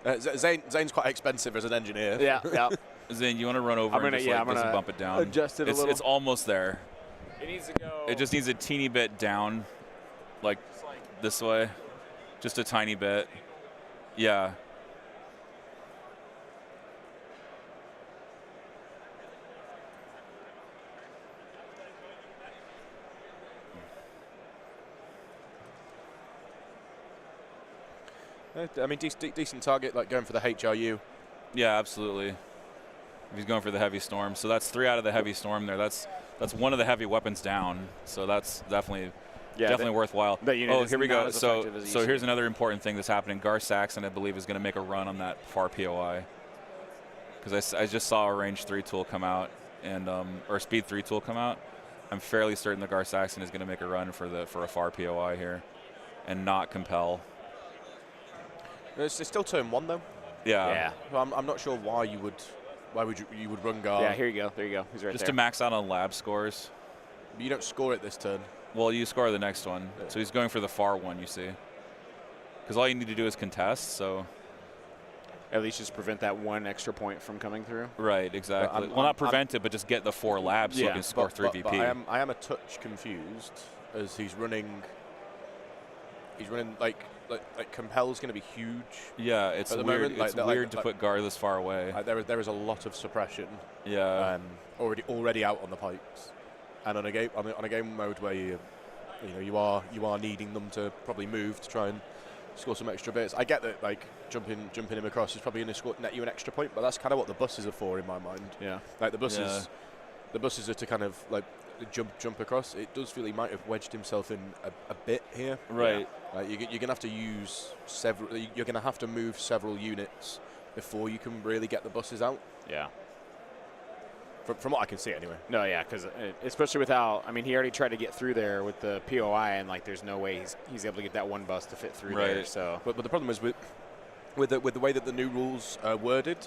Zane's quite expensive as an engineer. Yeah. Zane, you want to run over I'm and gonna- just, yeah, like, I'm just gonna bump it down? adjust it a little. It's almost there. It needs to go. It just needs a teeny bit down, like this way. Just a tiny bit. Yeah. I mean, decent target, like going for the HRU. Yeah, absolutely. If he's going for the heavy storm. So that's 3 out of the heavy storm there. That's one of the heavy weapons down. So that's definitely worthwhile. that unit Oh, is here we not go. as So effective as it so used to here's be. another important thing that's happening. Gar Saxon, I believe, is going to make a run on that far POI. Because I just saw a range 3 tool come out, and or speed 3 tool come out. I'm fairly certain the Gar Saxon is going to make a run for a far POI here, and not compel. It's still turn 1 though. Yeah. Well, I'm not sure why you would run Gar. Yeah, here you go. There you go. He's right Just there. to max out on lab scores. But you don't score it this turn. Well, you score the next one. Yeah. So he's going for the far one, you see. Because all you need to do is contest, so. At least just prevent that 1 extra point from coming through. Right, exactly. I'm- well, not prevent it, but just get the 4 labs so you Yeah, can score 3 But VP. I am a touch confused as he's running. He's running like compel's going to be huge. Yeah, it's At the weird. moment, like, It's like- weird to like- put Gar this far away. There is a lot of suppression Yeah. already out on the pikes, and on a game mode where you are needing them to probably move to try and score some extra bits. I get that, like, jumping him across is probably going to net you an extra point, but that's kind of what the buses are for in my mind. Yeah. Like the buses are to kind of like jump across. It does feel he might have wedged himself in a bit here. Right. Like you're going to have to use several. You're going to have to move several units before you can really get the buses out. Yeah. From what I can see, anyway. No, yeah, because especially without, I mean, he already tried to get through there with the POI, and like, there's no way he's able to get that 1 bus to fit through there. Right. So, But the problem is with the way that the new rules are worded.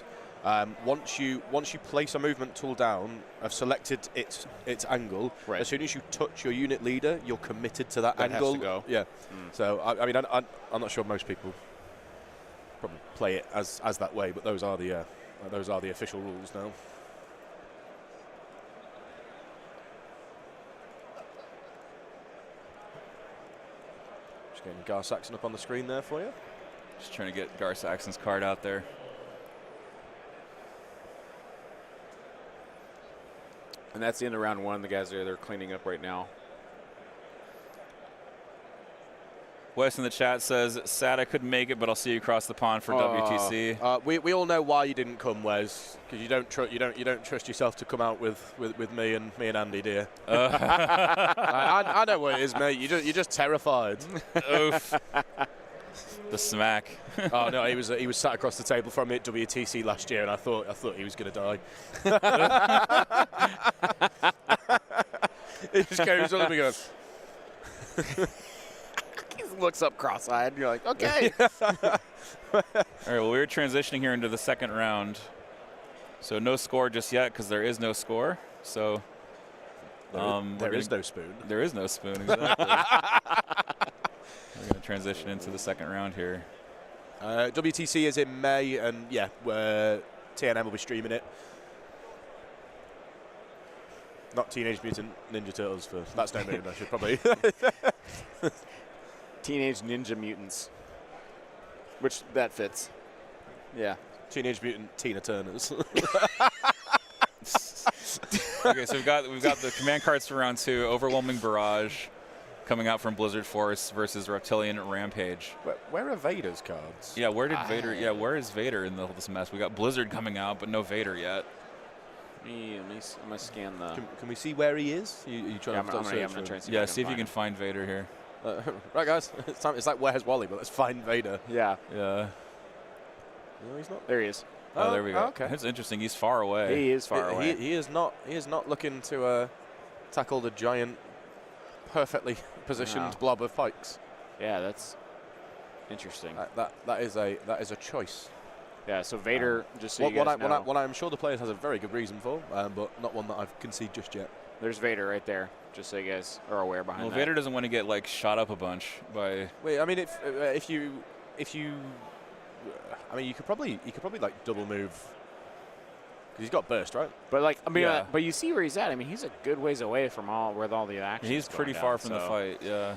Once you place a movement tool down, have selected its angle. Right. As soon as you touch your unit leader, you're committed to that That has angle. to go. Yeah. So I mean, I'm not sure most people probably play it as that way, but those are the official rules now. Just getting Gar Saxon up on the screen there for you. Just trying to get Gar Saxon's card out there. and that's the end of round 1. The guys they're cleaning up right now. Wes in the chat says, "Sad I couldn't make it, but I'll see you across the pond for WTC." We all know why you didn't come, Wes, because you don't trust yourself to come out with me and Andy, dear. I know what it is, mate. You're just terrified. Oof. The smack. Oh no, he was sat across the table from me at WTC last year, and I thought he was going to die. He just goes on and goes. He looks up cross-eyed. And you're like, okay. All right, well, we're transitioning here into the second round. So no score just yet because there is no score. So There is no spoon. There is no spoon, exactly. We're going to transition into the second round here. WTC is in May, and yeah, TNM will be streaming it. Not Teenage Mutant Ninja Turtles for that's no moon. I should probably. Teenage Ninja Mutants, which that fits. Yeah. Teenage Mutant Tina Turners. Okay, so we've got the command cards for round 2. Overwhelming Barrage coming out from Blizzard Force versus Reptilian Rampage. Where are Vader's cards? Yeah, where did Vader? Yeah, where is Vader in this mess? We got Blizzard coming out, but no Vader yet. I'm gonna scan the. Can we see where he is? You trying Yeah, to I'm search gonna for try him? and see. Yeah, see if you can find Vader here. Right, guys, it's time. It's like Where's Wally, but let's find Vader. Yeah. Yeah. No, he's not. There he is. Oh, there we go. Okay. That's interesting. He's far away. He is far away. He is not. He is not looking to tackle the giant, perfectly positioned No. blob of pikes. Yeah, that's interesting. That is a choice. Yeah. So Vader, just so What you guys know, what I'm sure the players has a very good reason for, but not one that I've conceded just yet. there's Vader right there. Just so you guys are aware behind Well, that. Vader doesn't want to get like shot up a bunch by. Wait, I mean, if you I mean, you could probably like double move. Because he's got burst, right? But like, I mean, Yeah. but you see where he's at. I mean, he's a good ways away from where all the action. He's pretty far from the fight. Yeah.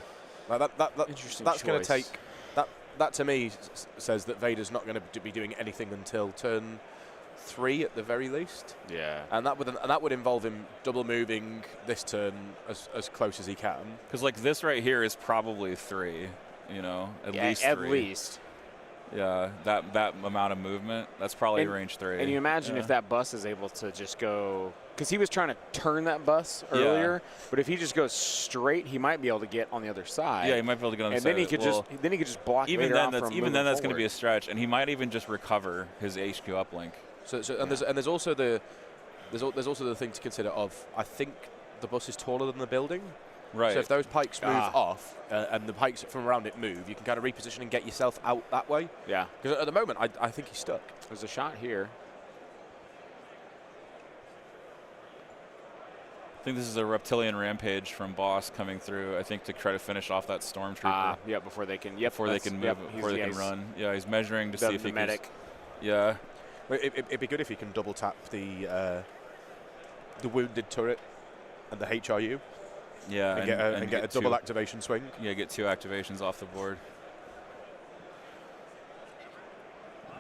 Like that Interesting that's going to choice. take that to me says that Vader's not going to be doing anything until turn 3 at the very least. Yeah. And that would involve him double moving this turn as close as he can. Because like this right here is probably 3. You know, at least 3. At least. Yeah, that amount of movement, that's probably range 3. And you imagine if that bus is able to just go, because he was trying to turn that bus earlier, but if he just goes straight, he might be able to get on the other side. Yeah, he might be able to get on the and side. then he could just block. Even Vader then, off that's from moving going to be forward. a stretch, and he might even just recover his HQ uplink. There's also the thing to consider of, I think the bus is taller than the building. Right. So if those pikes move off and the pikes from around it move, you can kind of reposition and get yourself out that way. Yeah. Because at the moment, I think he's stuck. There's a shot here. I think this is a reptilian rampage from Boss coming through. I think to try to finish off that stormtrooper. Yeah, before they can. Before they can move. Before they can run. Yeah, he's measuring to see if he medic. can. Yeah. Well, it'd be good if he can double tap the wounded turret and the HRU. Yeah, and get a double activation swing. Yeah, get 2 activations off the board.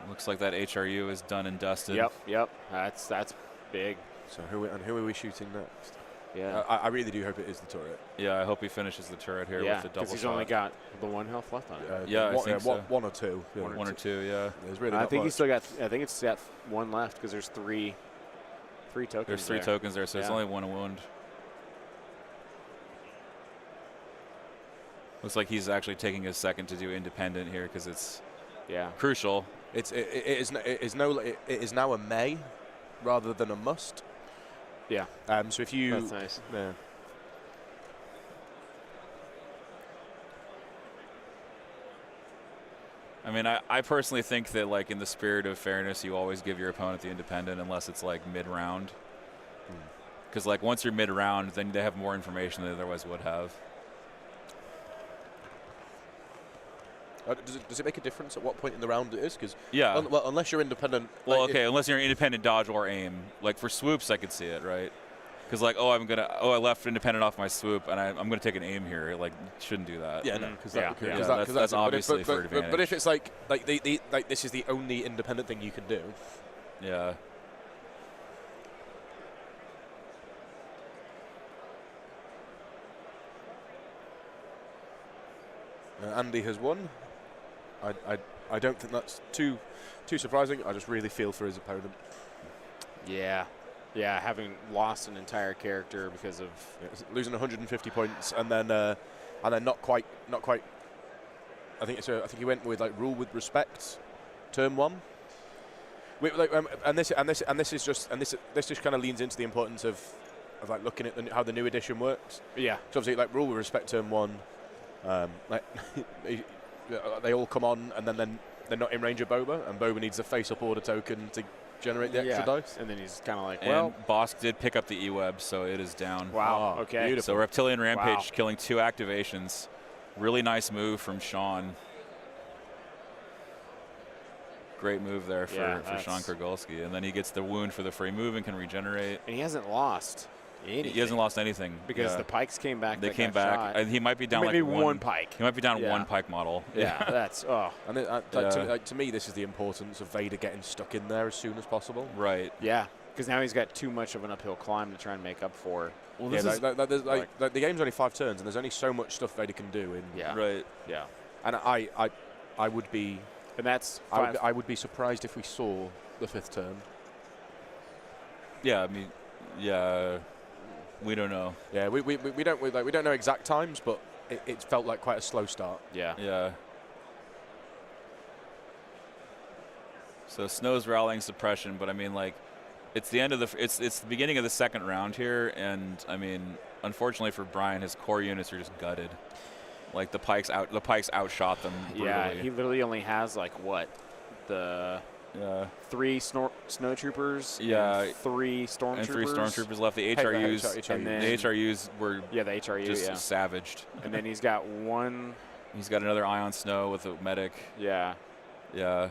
Looks like that HRU is done and dusted. Yep. That's big. So who are we shooting next? Yeah. I really do hope it is the turret. Yeah, I hope he finishes the turret here with the double because he's shot. only got the 1 health left on it. Yeah, I think so. One or two. Yeah. One or two, yeah. There's really I not think much. he's still got. I think it's got 1 left because there's three tokens. There's 3 there. tokens there, so it's only 1 wound. Looks like he's actually taking a second to do independent here because it's crucial. It is now a may rather than a must. Yeah. So if you That's nice. Yeah. I mean, I personally think that, like, in the spirit of fairness, you always give your opponent the independent unless it's, like, mid-round. Because, like, once you're mid-round, then they have more information than they otherwise would have. Does it make a difference at what point in the round it is? Because well, unless you're independent. Well, okay, unless you're independent dodge or aim. Like for swoops, I could see it, right? Because like, I left independent off my swoop, and I'm gonna take an aim here. Like, shouldn't do that. Yeah, no, because that's obviously for advantage. But if it's like this is the only independent thing you can do. Yeah. Andy has won. I don't think that's too surprising. I just really feel for his opponent. Yeah, having lost an entire character because of losing 150 points and then not quite. I think he went with like rule with respect, turn 1. This just kind of leans into the importance of like looking at how the new edition works. Yeah. So obviously like rule with respect, turn 1. They all come on, and then they're not in range of Boba, and Boba needs a face-up order token to generate the extra dice. And then he's kind of like, and Bosk did pick up the E-Web, so it is down. Wow. Okay. Beautiful. So Reptilian Rampage killing 2 activations. Really nice move from Sean. Great move there for Sean Kurgulski. And then he gets the wound for the free move and can regenerate. And he hasn't lost anything. He hasn't lost anything. Because the pikes came back. They came back. And he might be down maybe like one pike. He might be down 1 pike model. Yeah, that's And to me, this is the importance of Vader getting stuck in there as soon as possible. Right. Yeah, because now he's got too much of an uphill climb to try and make up for. Well, the game's only 5 turns, and there's only so much stuff Vader can do. Right. Yeah. And I would be. And that's. I would be surprised if we saw the 5th turn. Yeah, I mean, yeah. We don't know. Yeah, we don't know exact times, but it felt like quite a slow start. Yeah. Yeah. So Snow's rallying suppression, but I mean, like, it's the end of it's the beginning of the 2nd round here, and I mean, unfortunately for Brian, his core units are just gutted. Like the pikes outshot them brutally. Yeah, he literally only has like what, the 3 snow troopers. Yeah, and 3 stormtroopers. And 3 stormtroopers left. The HRUs, and then the HRUs were the HRU just savaged. And then he's got 1. He's got another Ion Snow with a medic. Yeah. Yeah.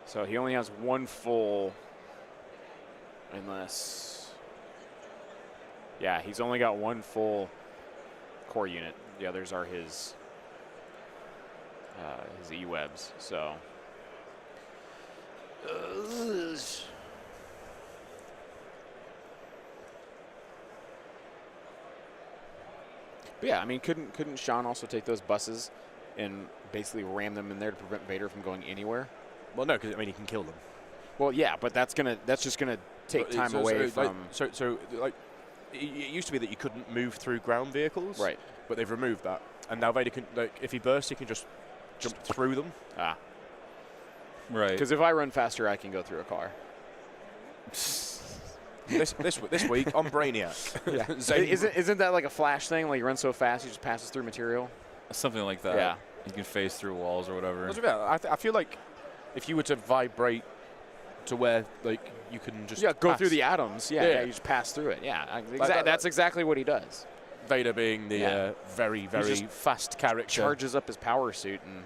So he only has one full, unless, yeah, he's only got one full core unit. The others are his E-webs. So. But yeah, I mean, couldn't Sean also take those buses and basically ram them in there to prevent Vader from going anywhere? Well, no, because I mean he can kill them. Well, yeah, but that's just gonna take time away from. Like, it used to be that you couldn't move through ground vehicles, Right. But they've removed that, and now Vader can, like, if he bursts, he can just jump through them. Ah. Right. Because if I run faster, I can go through a car. this week on Brainiac. Yeah. Zane- Isn't that like a Flash thing? Like you run so fast, you just passes through material. Something like that. Yeah. You can phase through walls or whatever. I feel like if you were to vibrate to where like you can just Go pass. through the atoms. Yeah, Yeah. you just pass through it. Yeah, that- that's exactly what he does. Vader being the Yeah. very just fast character. Charges up his power suit and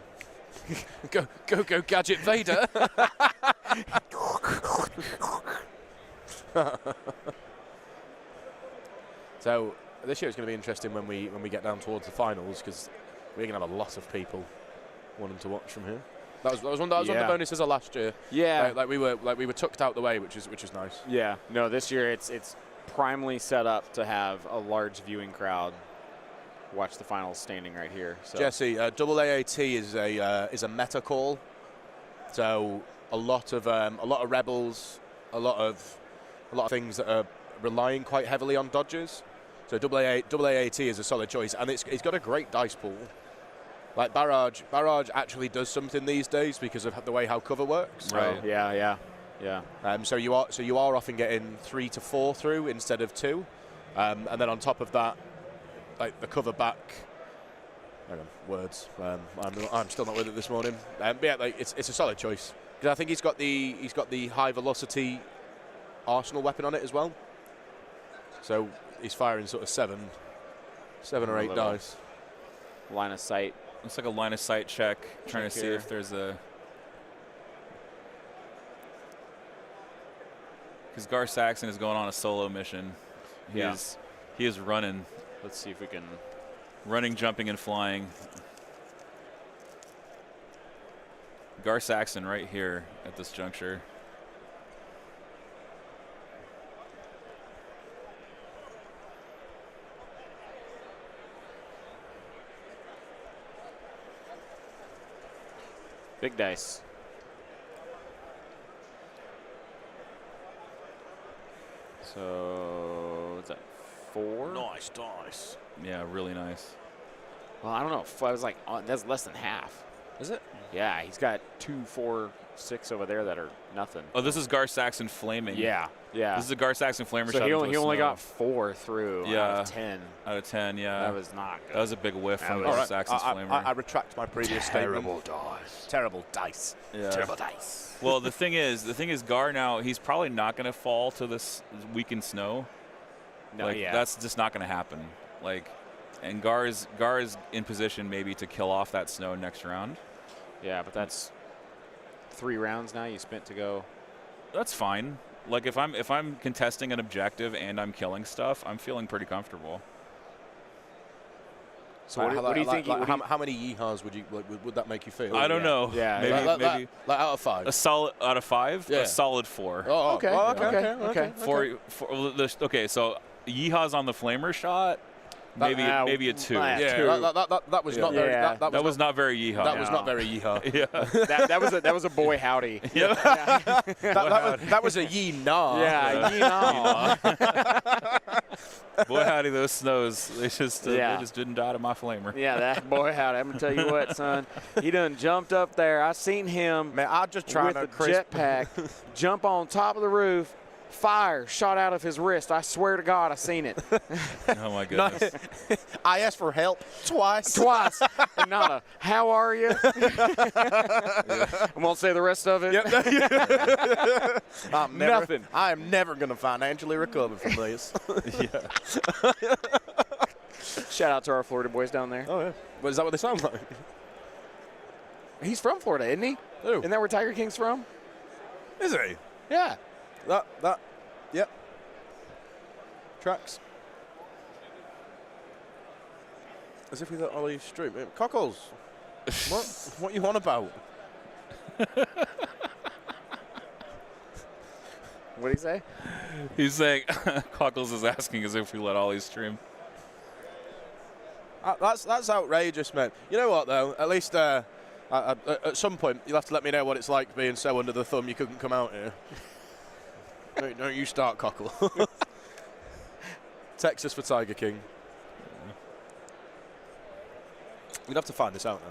go gadget Vader. So this year is going to be interesting when we get down towards the finals, because we're going to have a lot of people wanting to watch from here. That was one of the bonuses of last year. yeah, Like we were tucked out the way, which is nice. yeah. No, this year it's primely set up to have a large viewing crowd watch the finals standing right here. So. Jesse, AAAT is a meta call, so a lot of rebels, a lot of things that are relying quite heavily on dodges. So AAAT is a solid choice, and it's got a great dice pool. Like Barrage actually does something these days because of the way how cover works. Right. Oh, yeah. So you are often getting 3 to 4 through instead of 2, and then on top of that, like the cover back. Hang on, words. I'm still not with it this morning. But yeah, like it's a solid choice, because I think he's got the high velocity arsenal weapon on it as well. So he's firing sort of 7 or 8 dice. Line of sight. It's like a line of sight check, trying to see here. if there's a. Because Gar Saxon is going on a solo mission. He is running. Let's see if we can. Running, jumping, and flying. Gar Saxon right here at this juncture. Big dice. So is that 4? Nice dice. Yeah, really nice. Well, I don't know. I was like, that's less than half. Is it? Yeah, he's got 2, 4, 6 over there that are nothing. Oh, this is Gar Saxon flaming. Yeah. This is a Gar Saxon flamer So shot. he into only snow. got 4 through out of 10. Out of 10, yeah. That was not good. That was a big whiff from was- Gar All right. Saxon's flamer. I retract my previous statement. dice. Terrible dice. Yeah. Terrible dice. Well, the thing is, Gar now, he's probably not going to fall to this weakened snow. No, Like, that's just not going to happen. Like, and Gar is in position maybe to kill off that snow next round. Yeah, but that's 3 rounds now you spent to go. That's fine. Like, if I'm contesting an objective and I'm killing stuff, I'm feeling pretty comfortable. So what do you think? How many yeehaws would that make you feel? I don't know. Yeah, maybe like out of 5. a solid out of 5. Yeah. A solid 4. Oh, Okay, okay. Okay, so yeehaws on the flamer shot. Maybe a 2. That was not very. Yeah. That was not very yeehaw. That was not very yeehaw. Yeah. that was a boy howdy. that was a yee nah. Yeah, you know. Boy, howdy, those snows. They just didn't die to my flamer. Yeah, that boy howdy. I'm gonna tell you what, son. He done jumped up there. I seen him. Man, I just trying with to a jetpack jump on top of the roof. Fire shot out of his wrist. I swear to God, I seen it Oh my goodness. I asked for help twice. twice. And not a how are you? I won't say the rest of it. Nothing. I am never going to financially recover from this. Shout out to our Florida boys down there. Oh yeah. Well, is that what they sound like? He's from Florida, isn't he? Who? Isn't that where Tiger King's from? Is he? Yeah. That, yep. Tracks. As if we let Ollie stream. Cockles, what you on about? What did he say? He's saying, Cockles is asking as if we let Ollie stream. That's outrageous, man. You know what, though? At least at some point, you'll have to let me know what it's like being so under the thumb you couldn't come out here. Don't you start, Cockle. Texas for Tiger King. We'd have to find this out now.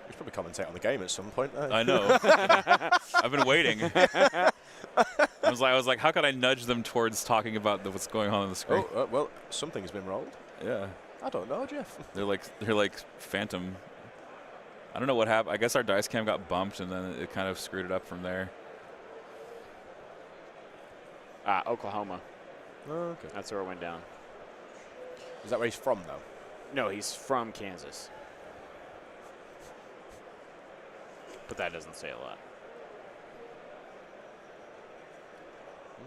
We should probably commentate on the game at some point. I know. I've been waiting. I was like, how could I nudge them towards talking about what's going on the screen? Oh, well, something's been rolled. Yeah. I don't know, Jeff. They're like phantom. I don't know what happened. I guess our dice cam got bumped, and then it kind of screwed it up from there. Oklahoma. Oh, okay. That's where it went down. Is that where he's from, though? No, he's from Kansas. But that doesn't say a lot.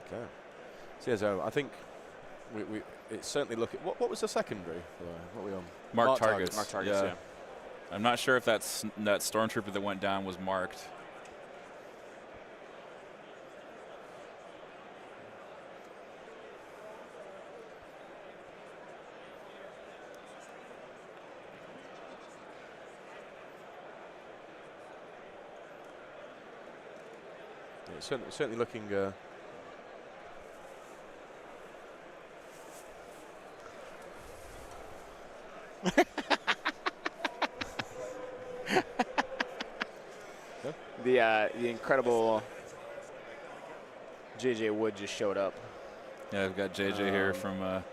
Okay. So, yeah, so I think it's certainly looking. What was the secondary? What were we on? Marked targets. Mark targets, yeah. I'm not sure if that stormtrooper that went down was marked. It's certainly looking. The incredible JJ Wood just showed up. Yeah, I've got JJ here from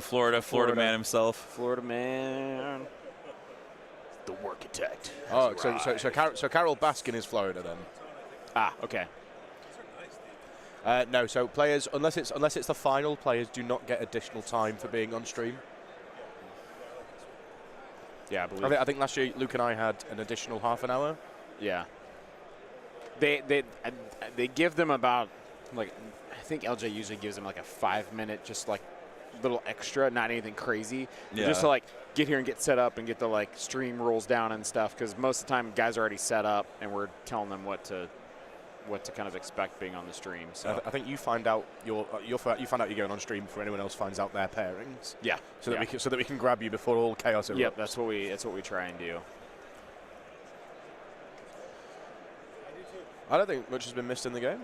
Florida man himself. Florida man. The architect. Oh, so Carol Baskin is Florida then. Ah, okay. No, so players, unless it's the final, players do not get additional time for being on stream. Yeah, I believe. I think last year Luke and I had an additional half an hour. Yeah. They give them about, like, I think LJ usually gives them like a 5-minute just like little extra, not anything crazy, just to like get here and get set up and get the like stream rolls down and stuff, because most of the time guys are already set up and we're telling them what to kind of expect being on the stream. So I think you find out you find out you're going on stream before anyone else finds out their pairings. Yeah. So that we can grab you before all chaos erupts. Yep, that's what we try and do. I don't think much has been missed in the game.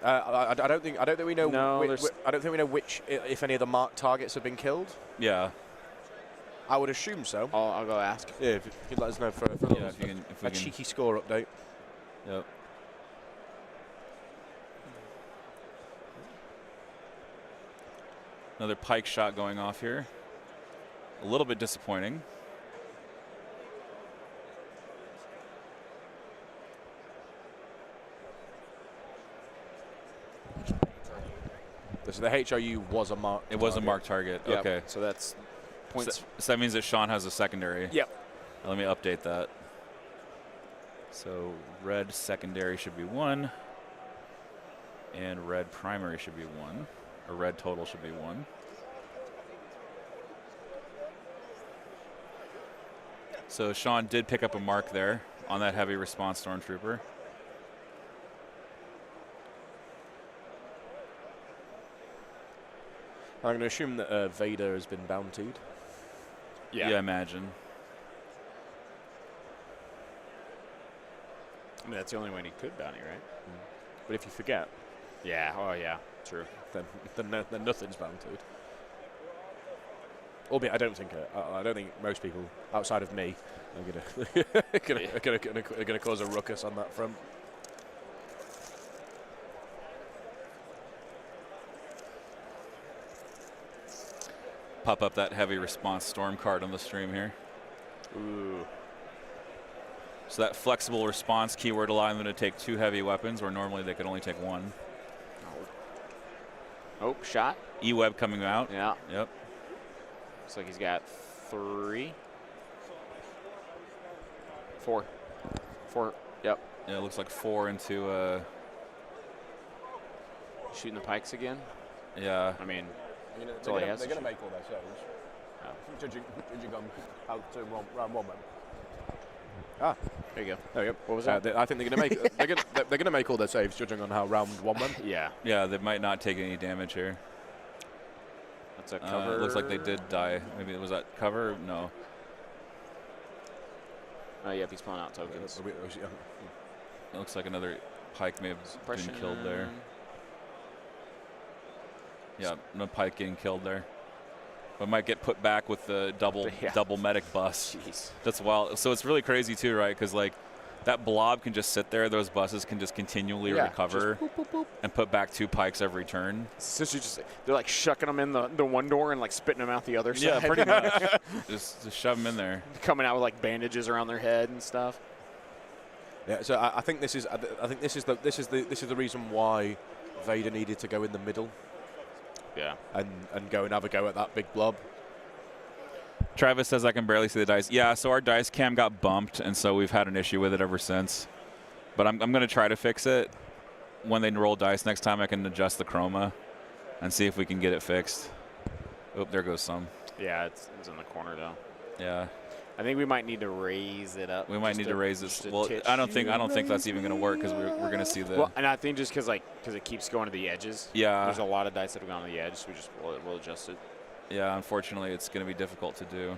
I don't think we know. No, I don't think we know which, if any of the marked targets have been killed. Yeah. I would assume so. I'll go ask. Yeah, if you could let us know for a cheeky score update. Yep. Another pike shot going off here. A little bit disappointing. So the HRU was a marked It was a marked target. Yep. Okay. So that's points. So that means that Sean has a secondary. Yep. Let me update that. So red secondary should be 1. And red primary should be 1. Or red total should be 1. So Sean did pick up a mark there on that heavy response stormtrooper. I'm going to assume that Vader has been bountied. Yeah, I imagine. I mean, that's the only way he could bounty, right? But if you forget, Yeah. Oh, yeah. True. then nothing's bountied. Albeit, I don't think most people outside of me are gonna cause a ruckus on that front. Pop up that heavy response storm card on the stream here. Ooh. So that flexible response keyword allowing them to take 2 heavy weapons, where normally they could only take 1. Oh, shot. E-web coming out. Yeah. Yep. Looks like he's got 3. 4. Yep. Yeah, it looks like 4 into. Shooting the pikes again. Yeah. I mean, That's all he has They're to going to shoot. make all their saves. Judging on how to round 1 went. There you go. There you go. What was that? I think they're going to make they're going to make all their saves, judging on how round 1 went. Yeah. Yeah, they might not take any damage here. That's a cover. It looks like they did die. Maybe was that cover? No. Oh, yep, he's pulling out tokens. It looks like another pike may have been killed there. Yeah, no pike getting killed there. But might get put back with the double medic bus. Jeez. That's wild. So it's really crazy too, right? Because like that blob can just sit there. Those buses can just continually recover and put back 2 pikes every turn. So they're like shucking them in the one door and like spitting them out the other side. Yeah, pretty much. just shove them in there. Coming out with like bandages around their head and stuff. Yeah, so I think this is the reason why Vader needed to go in the middle. Yeah. And go and have a go at that big blob. Travis says I can barely see the dice. Yeah, so our dice cam got bumped, and so we've had an issue with it ever since. But I'm going to try to fix it. When they roll dice next time, I can adjust the chroma and see if we can get it fixed. Oh, there goes some. Yeah, it's in the corner though. Yeah. I think we might need to raise it up. We might need to raise this. Well, I don't think that's even going to work because we're going to see the. Well, and I think just because it keeps going to the edges. Yeah. There's a lot of dice that have gone to the edge, so we'll adjust it. Yeah, unfortunately, it's going to be difficult to do.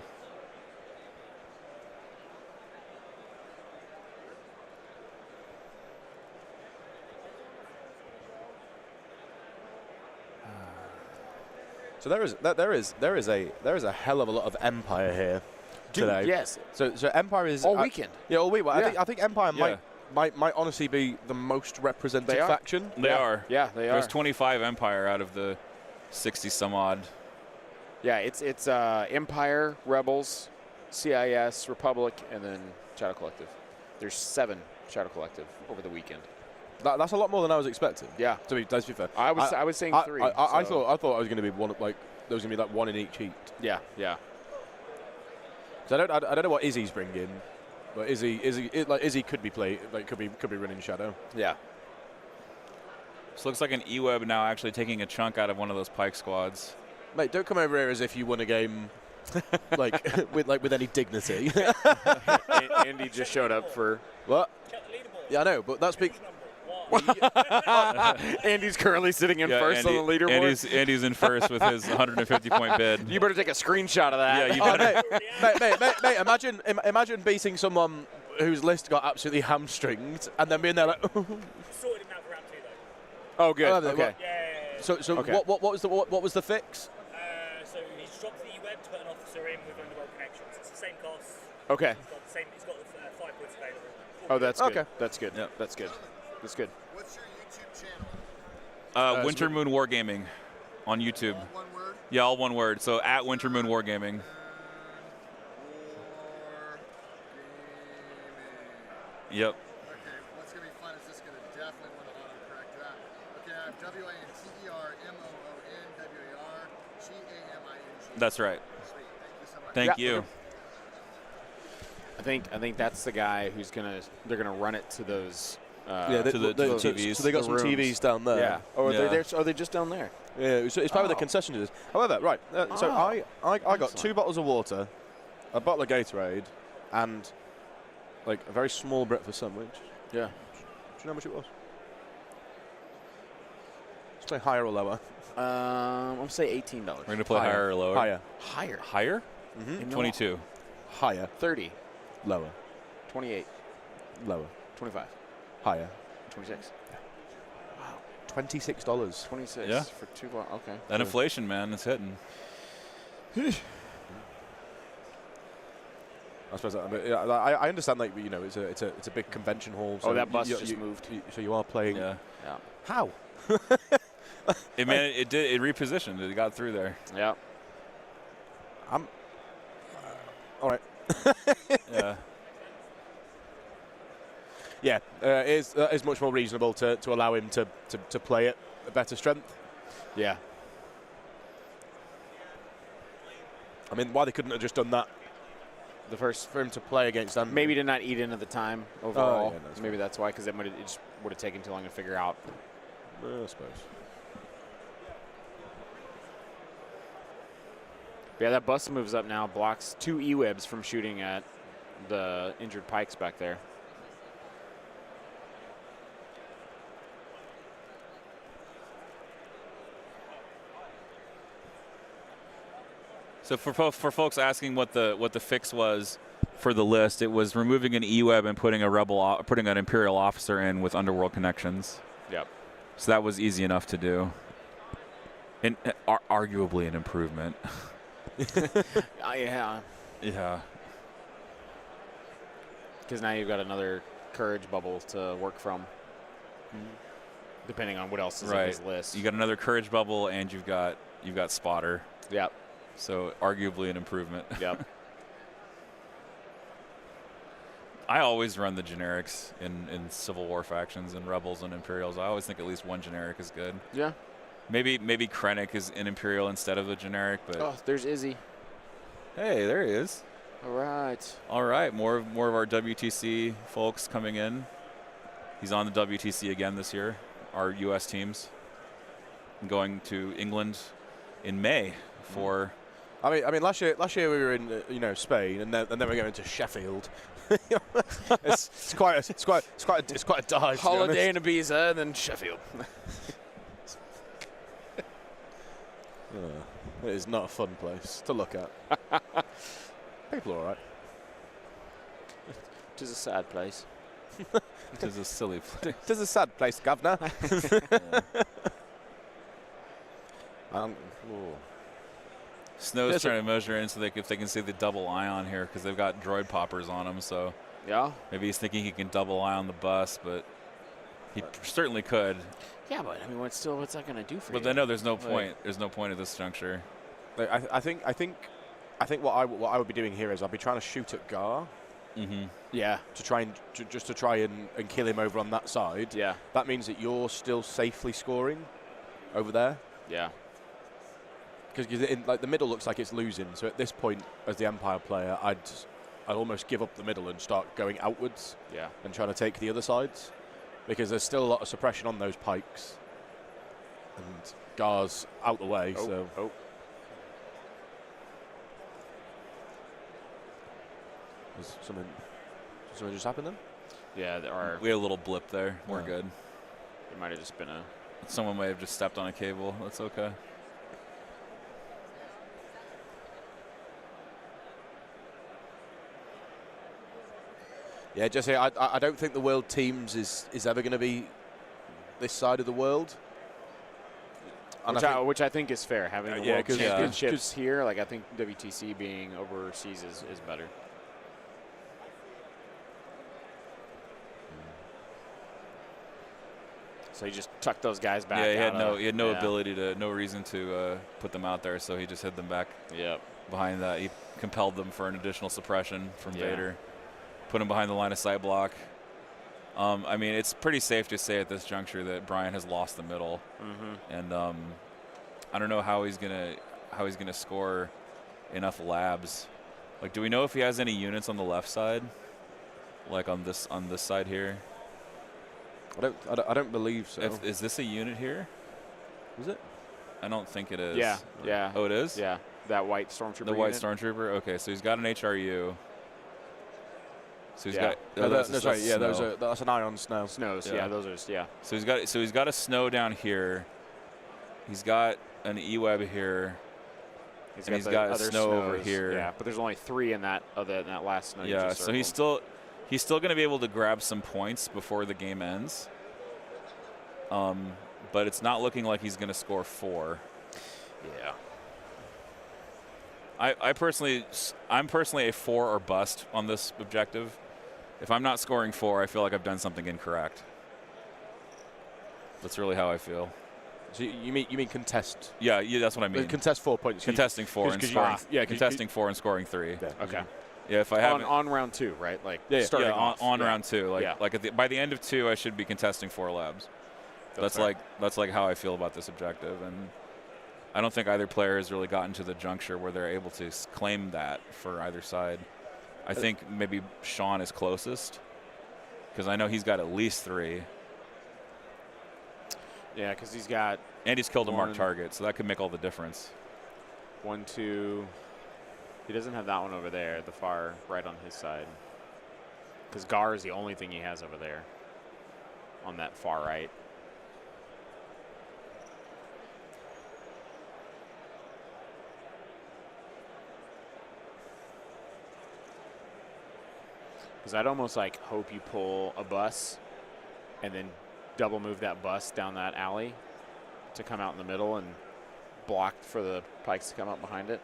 So there is a hell of a lot of Empire here today. Yes. So Empire is all weekend. Yeah, all week. Well, Yeah. I think Empire might honestly be the most represented faction. They are. Yeah, they are. There's 25 Empire out of the 60 some odd. Yeah, it's Empire, Rebels, CIS, Republic, and then Shadow Collective. There's 7 Shadow Collective over the weekend. That's a lot more than I was expecting. Yeah. To be fair, I was saying 3. I thought I was going to be one like there was going to be like 1 in each heat. Yeah, yeah. So I don't know what Izzy's bringing, but Izzy could be could be running Shadow. Yeah. This looks like an E-Web now actually taking a chunk out of one of those pike squads. Mate, don't come over here as if you won a game with any dignity. Andy just showed up for What? Yeah, I know, but that's big. Andy's currently sitting in first on the leaderboard. Andy's in first with his 150-point bid. You better take a screenshot of that. Yeah, you better. Mate, imagine beating someone whose list got absolutely hamstringed and then being there like. Sorted him out for round 2 though. Oh, good. Oh, Okay. Yeah. So Okay. what was the fix? So he's dropped the E-Web to put an officer in with underworld connections. It's the same cost. Okay. He's got the 5 points available. Oh, that's good. Okay. That's good. Yep. That's good. That's good. What's your YouTube channel? Winter Moon Wargaming on YouTube. One word? Yeah, all one word. So at Winter Moon Wargaming. Yep. Okay, what's going to be fun is this going to definitely want to autocorrect that. Okay, I have WANTERMOONWARGAMING. That's right. Sweet, thank you so much. Thank Yeah. you. I think that's the guy who's they're gonna run it to those. to the TVs. So they got The some rooms. TVs down there. Yeah. Or Yeah. are they just down there? Yeah, it's part of the Oh. concession to this. However, right. So I got Excellent. 2 bottles of water, a bottle of Gatorade, and like a very small breakfast sandwich. Yeah. Do you know how much it was? Let's play higher or lower. I'm gonna say $18. We're going to play higher or lower? Higher. Higher. Higher? Mm-hmm. 22. Higher. 30, Lower. 28, Lower. 25, Higher. 26. $26. 26 Yeah. for 2 bottles. Okay. That inflation, man, it's hitting. I suppose I understand, like, you know, it's a big convention hall. So that bus just moved. So you are playing. Yeah. Yeah. How? It repositioned. It got through there. Yeah. All right. Yeah. Yeah, it is much more reasonable to allow him to play at a better strength. Yeah. I mean, why they couldn't have just done that The first, for him to play against them. maybe to not eat into the time overall. yeah, that's Maybe that's why, because it just would have taken too long to figure out. I suppose. Yeah, that bus moves up now, blocks 2 E-webs from shooting at the injured pikes back there. So for folks asking what the fix was for the list, it was removing an E-web and putting an Imperial officer in with underworld connections. Yep. So that was easy enough to do, and arguably an improvement. Yeah. Yeah. Because now you've got another courage bubble to work from, depending on what else is in his list. You got another courage bubble, and you've got spotter. Yep. So arguably an improvement. Yep. I always run the generics in Civil War factions and Rebels and Imperials. I always think at least one generic is good. Yeah. Maybe Krennic is an Imperial instead of a generic, but Oh, there's Izzy. hey, there he is. All right. All right, more of our WTC folks coming in. He's on the WTC again this year. Our U.S. teams going to England in May for. I mean, last year we were in Spain, and then we're going to Sheffield. it's quite a dive. Holiday in Ibiza and then Sheffield. It is not a fun place to look at. People are all right. It is a sad place. It is a silly place. It is a sad place, governor. Snow's trying to measure in so if they can see the double ion here because they've got droid poppers on them. So Yeah. maybe he's thinking he can double ion the bus, but he certainly could. Yeah, but I mean, what's that going to do for But you? I know there's no point. There's no point at this juncture. I think what I would be doing here is I'll be trying to shoot at Gar. Mm-hmm. Yeah. To try and kill him over on that side. Yeah. That means that you're still safely scoring over there. Yeah. Because the middle looks like it's losing. So at this point, as the Empire player, I'd almost give up the middle and start going outwards. Yeah. And trying to take the other sides, because there's still a lot of suppression on those pikes. And Gar's out the way. So. Has something just happened then? Yeah, We had a little blip there. We're good. It might have just been Someone may have just stepped on a cable. That's okay. Yeah, Jesse, I don't think the world teams is ever going to be this side of the world. Which I think is fair. Having the world 'cause- championships here, like I think WTC being overseas is better. So he just tucked those guys back. Yeah, he had no ability no reason to put them out there, so he just hid them back. Yep. Behind that, he compelled them for an additional suppression from Vader. Put him behind the line of sight block. I mean, it's pretty safe to say at this juncture that Brian has lost the middle, and I don't know how he's gonna score enough labs. Like, do we know if he has any units on the left side, like on this side here? I don't believe so. Is this a unit here? Is it? I don't think it is. Yeah. Oh, it is? Yeah. That white stormtrooper. The white stormtrooper? Okay, so he's got an HRU. So he's got. That's an ion snow. Snows. Yeah. Yeah, those are. Yeah. So he's got a snow down here. He's got an E-web here. He's got a snow over here. Yeah, but there's only 3 in that last snow. Yeah, so he's still going to be able to grab some points before the game ends. But it's not looking like he's going to score 4. Yeah. I'm personally a 4 or bust on this objective. If I'm not scoring 4, I feel like I've done something incorrect. That's really how I feel. So you mean contest? Yeah, that's what I mean. Contest 4 points. Contesting 4 and scoring. Contesting 4 and scoring 3. Yeah. Okay. Yeah, if I have on round 2, right? Like starting off. on round 2, like by the end of 2, I should be contesting 4 labs. That's like how I feel about this objective, and I don't think either player has really gotten to the juncture where they're able to claim that for either side. I think maybe Sean is closest because I know he's got at least 3. Yeah, because he's got And he's killed a marked One. target, so that could make all the difference. 1, 2. He doesn't have that one over there, the far right on his side. Because Gar is the only thing he has over there on that far right. Because I'd almost like hope you pull a bus and then double move that bus down that alley to come out in the middle and block for the pikes to come up behind it.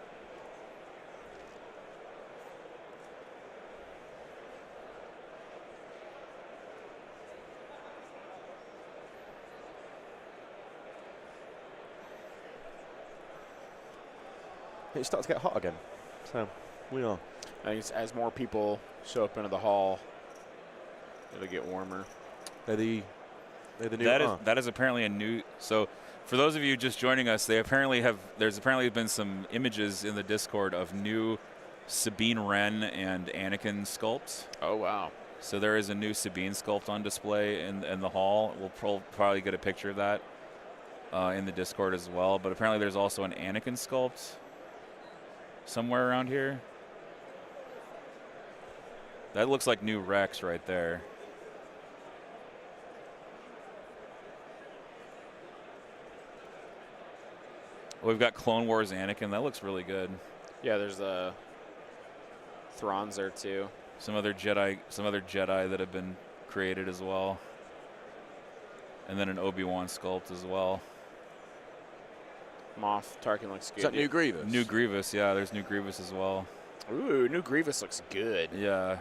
It starts to get hot again. So we are. I think it's, as more people show up into the hall, it'll get warmer. They're the new. That is apparently a new. So, for those of you just joining us, there's apparently been some images in the Discord of new Sabine Wren and Anakin sculpts. Oh wow! So there is a new Sabine sculpt on display in the hall. We'll probably get a picture of that in the Discord as well. But apparently there's also an Anakin sculpt somewhere around here. That looks like new Rex right there. We've got Clone Wars Anakin. That looks really good. Yeah, there's the Thrawn's there too. Some other Jedi that have been created as well. And then an Obi-Wan sculpt as well. Moff Tarkin looks good. Is that new Grievous? New Grievous, yeah. There's new Grievous as well. Ooh, new Grievous looks good. Yeah.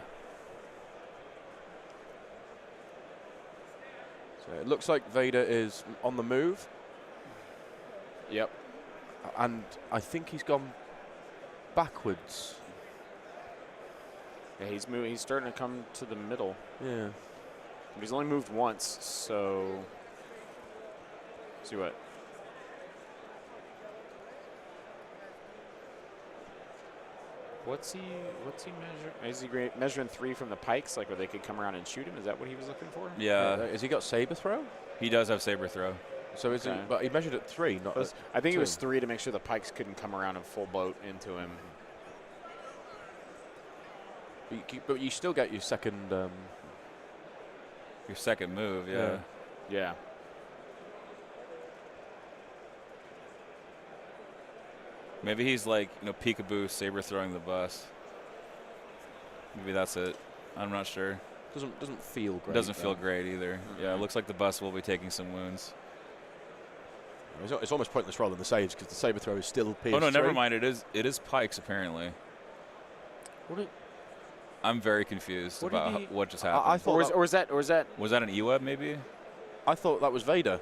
So it looks like Vader is on the move, Yep. and I think he's gone backwards. Yeah, he's starting to come to the middle. Yeah. But he's only moved once, so see what. What's he measuring? Is he measuring 3 from the pikes, like where they could come around and shoot him? Is that what he was looking for? Yeah. Has he got saber throw? He does have saber throw. So is Okay. he? But he measured at 3, not. At I think it 2. was 3 to make sure the pikes couldn't come around and full boat into him. But you still get your second. Your second move, yeah. Yeah. Maybe he's like, peekaboo saber throwing the bus. Maybe that's it. I'm not sure. Doesn't feel great. Doesn't feel though. great either. Mm-hmm. Yeah, it looks like the bus will be taking some wounds. It's almost pointless rather than the saves because the saber throw is still PS3. Oh no, never mind. It is pikes apparently. I'm very confused What did about he- what just happened. I thought Or is that Was that an E-web maybe? I thought that was Vader.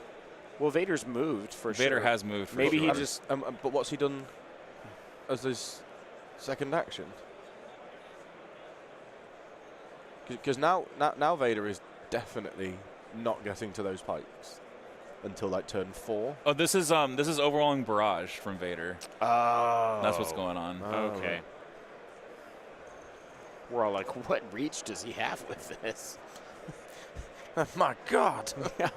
well, Vader's moved for sure. Vader has moved. For Maybe sure. he just But what's he done as his second action? Because now Vader is definitely not getting to those pikes until like turn 4. Oh, this is overwhelming barrage from Vader. Oh. That's what's going on. Okay. We're all like, what reach does he have with this? My God. Yeah.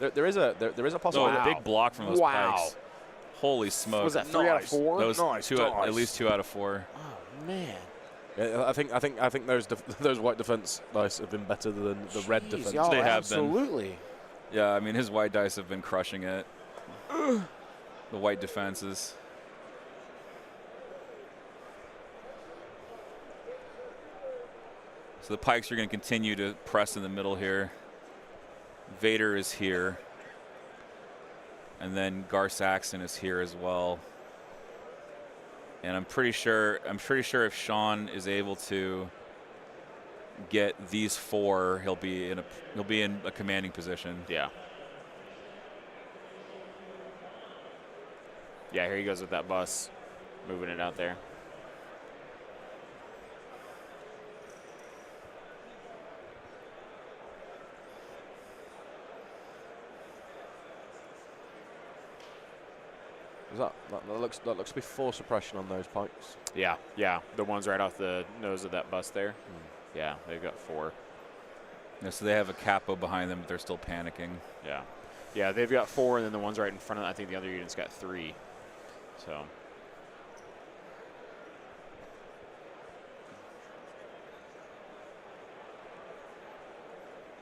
there is a So possibility. a big block from those Wow. pikes. Holy smoke! Was that 3 out of 4? That was Nice at least 2 out of 4. Oh man. Yeah, I think those white defense dice have been better than the red Jeez, defense. y'all, They have been. absolutely. Yeah, I mean his white dice have been crushing it. The white defenses. So the pikes are going to continue to press in the middle here. Vader is here. And then Gar Saxon is here as well. And I'm pretty sure if Sean is able to get these 4, he'll be in a commanding position. Yeah. Yeah, here he goes with that bus, moving it out there. That looks to be 4 suppression on those pikes. Yeah, yeah. The ones right off the nose of that bus there. Yeah, they've got 4. Yeah, so they have a capo behind them, but they're still panicking. Yeah. Yeah, they've got 4, and then the ones right in front of them, I think the other unit's got 3. So.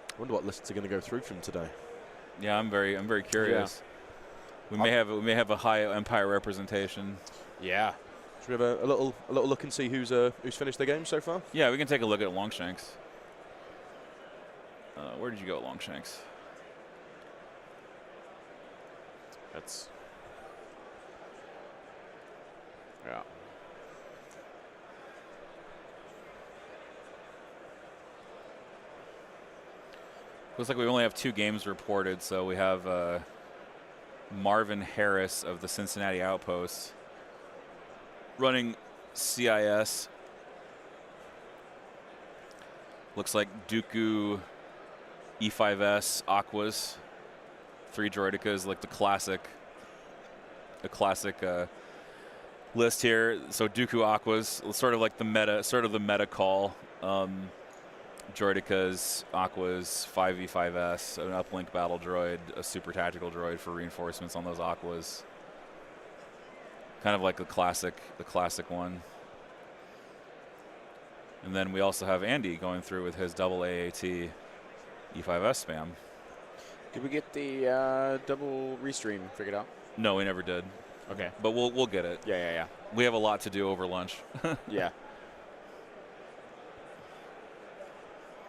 I wonder what lists are going to go through from today. Yeah, I'm very curious. We may have a high Empire representation. Yeah. Should we have a little look and see who's finished their game so far? Yeah, we can take a look at Longshanks. Where did you go, Longshanks? That's. Yeah. Looks like we only have 2 games reported, so we have Marvin Harris of the Cincinnati Outpost running CIS. Looks like Dooku E5S Aquas, 3 Droidicas, like the classic list here. So Dooku Aquas, sort of like the meta call. Droidicas, Aquas, 5E5S, an uplink battle droid, a super tactical droid for reinforcements on those Aquas. Kind of like the classic one. And then we also have Andy going through with his double AAT E5S spam. Did we get the double restream figured out? No, we never did. Okay. But we'll get it. Yeah. We have a lot to do over lunch. Yeah.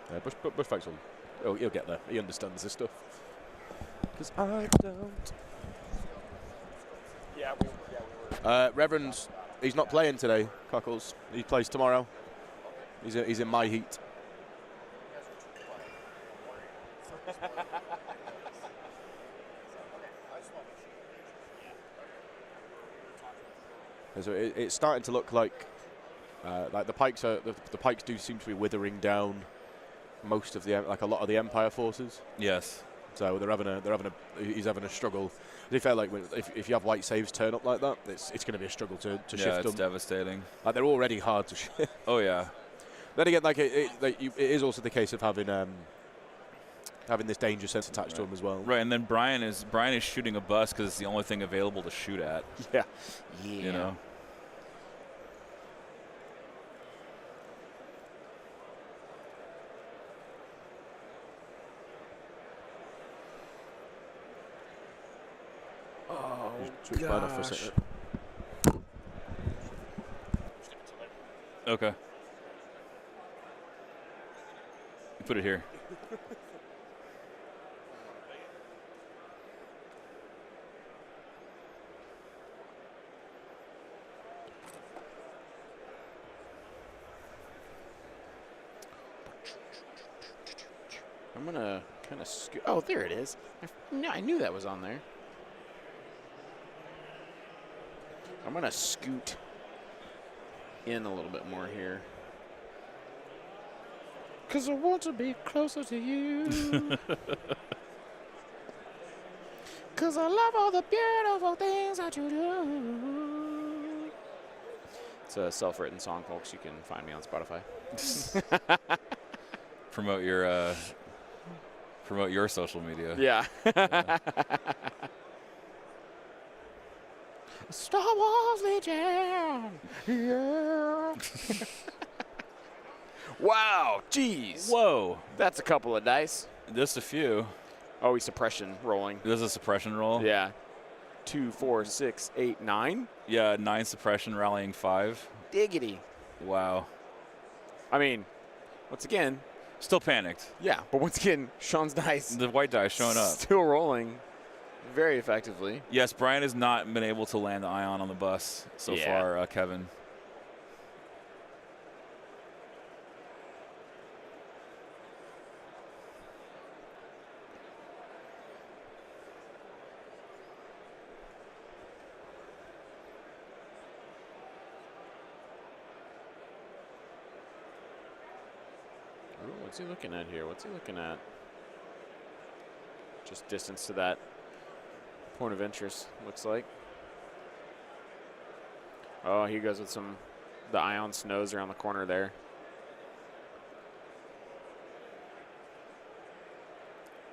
Yeah, Bushfax he'll get there. He understands this stuff. Because I don't. Yeah, we were. Reverend, he's not playing today, Cockles. He plays tomorrow. He's in my heat. So it's starting to look like the pikes do seem to be withering down most of a lot of the Empire forces. Yes. So he's having a struggle. To be fair, like if you have white saves turn up like that, it's going to be a struggle to shift them. Yeah, it's devastating. Like they're already hard to shift. Oh yeah. Then again, it is also the case of having this danger sense attached to him as well. Right, and then Brian is shooting a bus because it's the only thing available to shoot at. Yeah. You know. Switch mine off for a second. Okay. Put it here. I'm gonna kind of scoot. Oh, there it is. I knew that was on there. I'm gonna scoot in a little bit more here. 'Cause I want to be closer to you. 'Cause I love all the beautiful things that you do. It's a self-written song, folks. You can find me on Spotify. Promote your social media. Yeah. Star Wars Legion. Yeah. Wow. Jeez. Whoa. That's a couple of dice. Just a few. Oh, he's suppression rolling. This is a suppression roll. Yeah. 2, 4, 6, 8, 9. Yeah, 9 suppression, rallying 5. Diggity. Wow. I mean, once again. Still panicked. Yeah, but once again, Sean's dice. The white die showing up. Still rolling very effectively. Yes, Brian has not been able to land the ion on the bus so far, Kevin. Ooh, what's he looking at here? What's he looking at? Just distance to that point of interest, looks like. Oh, he goes with the ion snows around the corner there.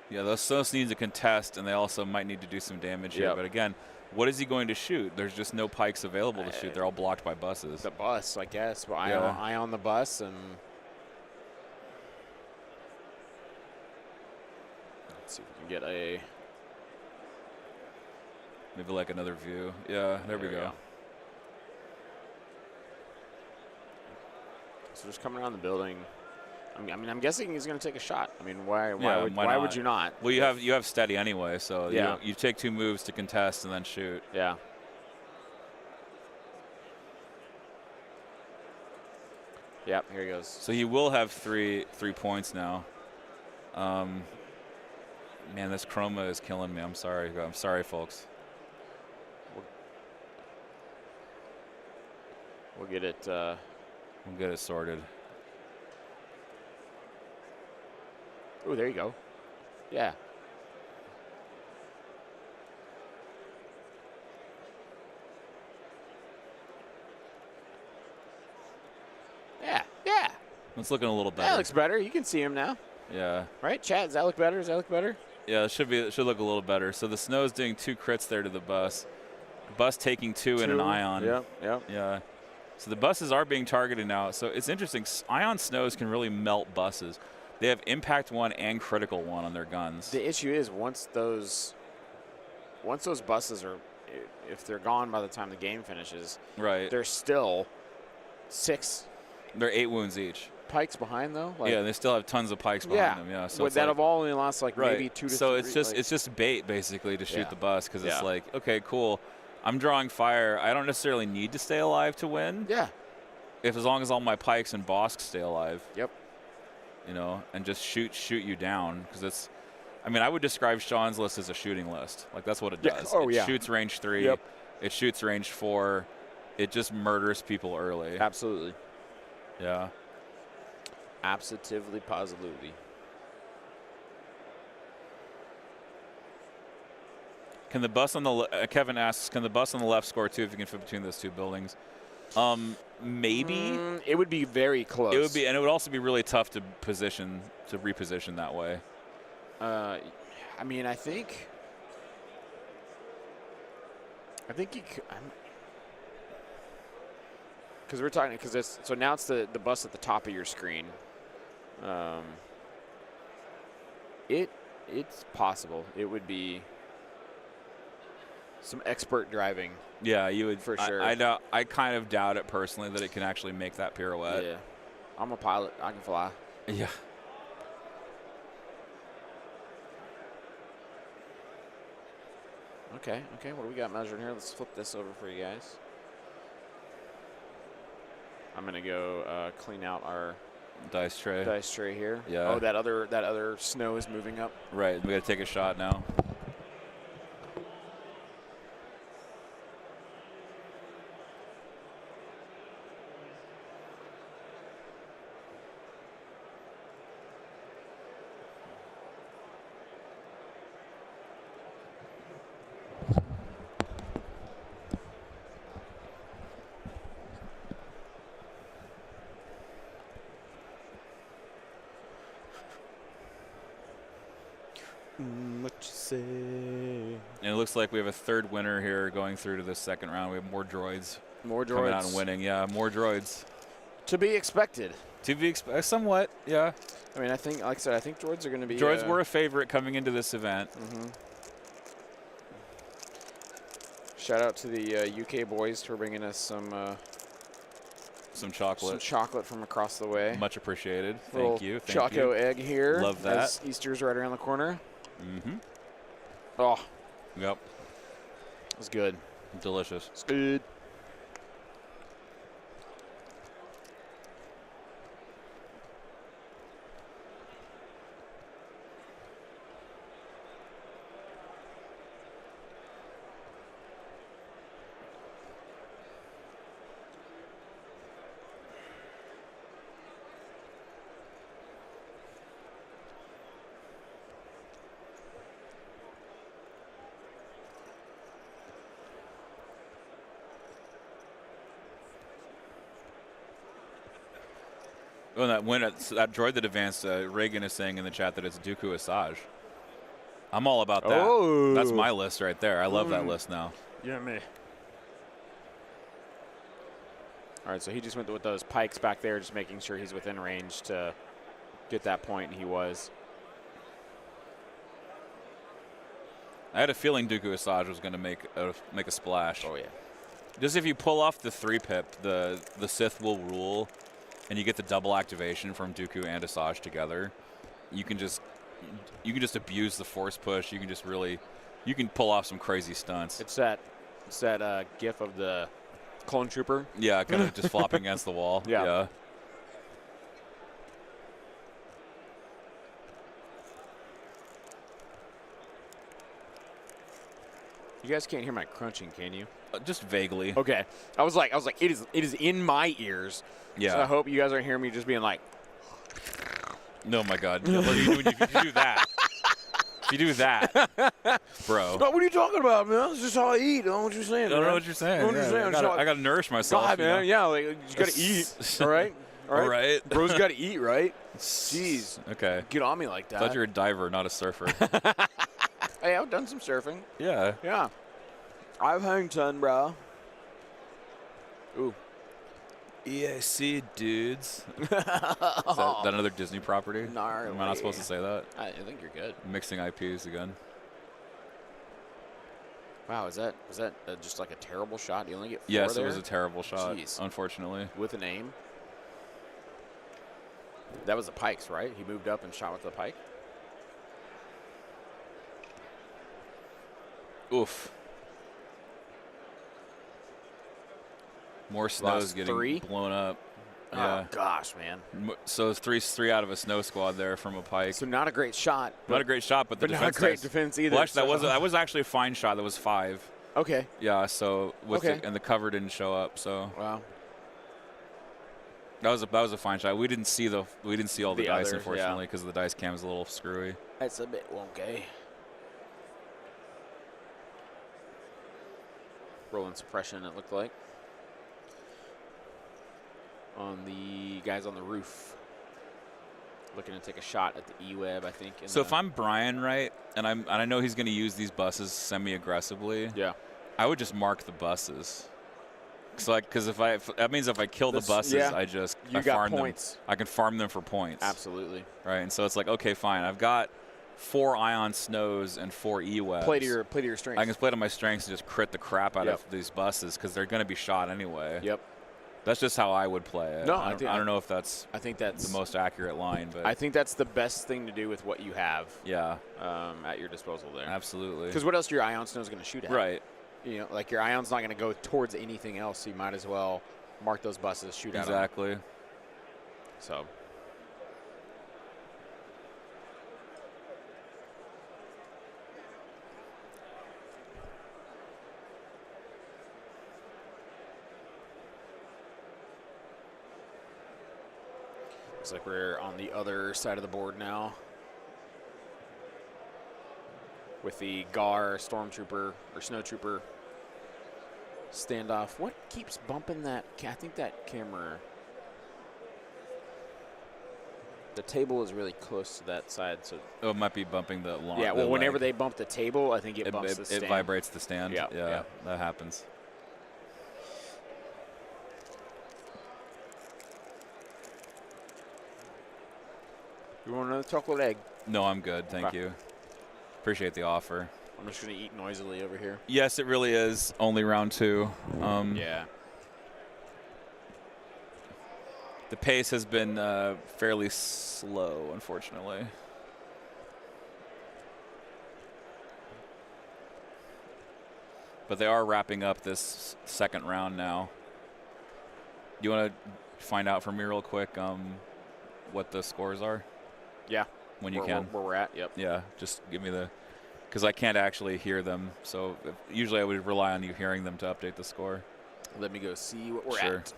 Yeah, those snows need to contest, and they also might need to do some damage here. Yep. But again, what is he going to shoot? There's just no pikes available to shoot. They're all blocked by buses. The bus, I guess. But Yeah. I on the bus, and let's see if we can get a. Maybe like another view. Yeah, there we go. So just coming around the building. I mean, I'm guessing he's going to take a shot. I mean, why why would you not? Well, you have steady anyway, so Yeah. you take 2 moves to contest and then shoot. Yeah. Yep, here he goes. So he will have 3 points now. Man, this chroma is killing me. I'm sorry. I'm sorry, folks. We'll get it. We'll get it sorted. Oh, there you go. Yeah. Yeah. It's looking a little better. That looks better. You can see him now. Yeah. Right, chat? Does that look better? Yeah, it should look a little better. So the snow's doing 2 crits there to the bus. Bus taking 2 and an ion. Yep. Yeah. So the buses are being targeted now. So it's interesting. Ion snows can really melt buses. They have impact 1 and critical 1 on their guns. The issue is once those buses are, if they're gone by the time the game finishes, Right. there's still 6 They're 8 wounds each. pikes behind though. Yeah, they still have tons of pikes behind them. Yeah. So would it's that like, have all only lost like right. maybe 2 to 3? So it's just bait basically to shoot Yeah. the bus because it's Yeah. like, okay, cool. I'm drawing fire. I don't necessarily need to stay alive to win. Yeah. As long as all my pikes and bosks stay alive. Yep. You know, and just shoot you down because it's. I mean, I would describe Sean's list as a shooting list. Like that's what it Yeah. does. Oh, it yeah. shoots range 3. Yep. It shoots range 4. It just murders people early. Absolutely. Yeah. Absolutely, positively. Can the bus on the Kevin asks, can the bus on the left score 2 if you can fit between those 2 buildings? Maybe. It would be very close. It would be, and it would also be really tough to reposition that way. I mean, I think you could. Because we're talking. So now it's the bus at the top of your screen. It's possible. It would be some expert driving. Yeah, you would For sure. I kind of doubt it personally that it can actually make that pirouette. Yeah, I'm a pilot. I can fly. Yeah. Okay. What do we got measuring here? Let's flip this over for you guys. I'm gonna go clean out our Dice tray. here. Yeah. Oh, that other snow is moving up. Right. We got to take a shot now. What you say? And it looks like we have a 3rd winner here going through to the 2nd round. We have more droids. More droids. Coming out and winning. Yeah, more droids. To be expected. To be somewhat, yeah. I mean, I think, like I said, I think droids are going to be. Droids were a favorite coming into this event. Shout out to the UK boys for bringing us some chocolate. some chocolate from across the way. Much appreciated. Little Thank you. Choco egg here. Love that. As Easter's right around the corner. Mm-hmm. Oh, Yep. it was good. Delicious. It's good. Well, that droid that advanced, Reagan is saying in the chat that it's Dooku Asajj. I'm all about that. Oh. That's my list right there. I love that list now. Yeah, me. All right, so he just went with those pikes back there, just making sure he's within range to get that point, and he was. I had a feeling Dooku Asajj was going to make a splash. Oh, yeah. Just if you pull off the 3-pip, the Sith will rule, and you get the double activation from Dooku and Asajj together. You can just abuse the force push. You can pull off some crazy stunts. It's that gif of the clone trooper. Yeah, kind of just flopping against the wall. Yeah. You guys can't hear my crunching, can you? Just vaguely. Okay. I was like, it is in my ears. Yeah. So I hope you guys aren't hearing me just being like. No, my God. What are you doing if you do that? If you do that, bro. What are you talking about, man? That's just how I eat. I don't know what you're saying. I don't know what you're saying. I got to nourish myself. God, man. Yeah, like, you got to eat. All right? All right. Bro's got to eat, right? Jeez. Okay. Get on me like that. I thought you were a diver, not a surfer. Hey, I've done some surfing. Yeah. Yeah. I've hung ton, bro. Ooh. EAC dudes. Is that another Disney property? Gnarly. Am I not supposed to say that? I think you're good. Mixing IPs again. Wow, was that just like a terrible shot? You only get 4 Yes, there? it was a terrible shot, Jeez. unfortunately. With an aim? That was the pikes, right? He moved up and shot with the pike? Oof. More snow's getting 3? blown up. Oh, Yeah. gosh, man. So it's three out of a snow squad there from a pike. So not a great shot. Not a great shot, but the not a defense great dice- defense either. Well, actually, so- that was actually a fine shot. That was 5. Okay. Yeah. So Okay. and the cover didn't show up. So Wow. that was a fine shot. We didn't see all the The dice, others, unfortunately, because the dice cam is a little screwy. That's a bit wonky. Rolling suppression, it looked like. On the guys on the roof. Looking to take a shot at the E-Web, I think. So if I'm Brian, right, and I know he's going to use these buses semi-aggressively, yeah, I would just mark the buses. Because that means if I kill the buses, yeah. I You got farm points. them. I can farm them for points. Absolutely. Right, and so it's like, okay, fine. I've got 4 Ion Snows and 4 E-Webs. Play to your strengths. I can play to my strengths and just crit the crap out Yep. of these buses because they're going to be shot anyway. Yep. That's just how I would play it. No, I don't know if that's I think that's the most accurate line, but I think that's the best thing to do with what you have yeah, at your disposal there. absolutely. Because what else your Ion Snow is going to shoot at? Right. You know, like your Ion's not going to go towards anything else, so you might as well mark those buses, shoot at them. Exactly. So. Looks like we're on the other side of the board now. With the GAR Stormtrooper or Snowtrooper standoff. What keeps bumping that? I think that camera. The table is really close to that side, so. Oh, it might be bumping the lawn. Yeah, well, whenever they bump the table, I think it bumps the it stand. vibrates the stand. Yeah, yeah, yeah. That happens. You want another chocolate egg? No, I'm good. Thank Okay. you. Appreciate the offer. I'm just going to eat noisily over here. Yes, it really is only round 2. Yeah. The pace has been fairly slow, unfortunately. But they are wrapping up this second round now. Do you want to find out for me real quick what the scores are? Yeah. When you can. Where we're at, yep. Yeah, just give me the, because I can't actually hear them. So usually I would rely on you hearing them to update the score. Let me go see what we're Sure. at.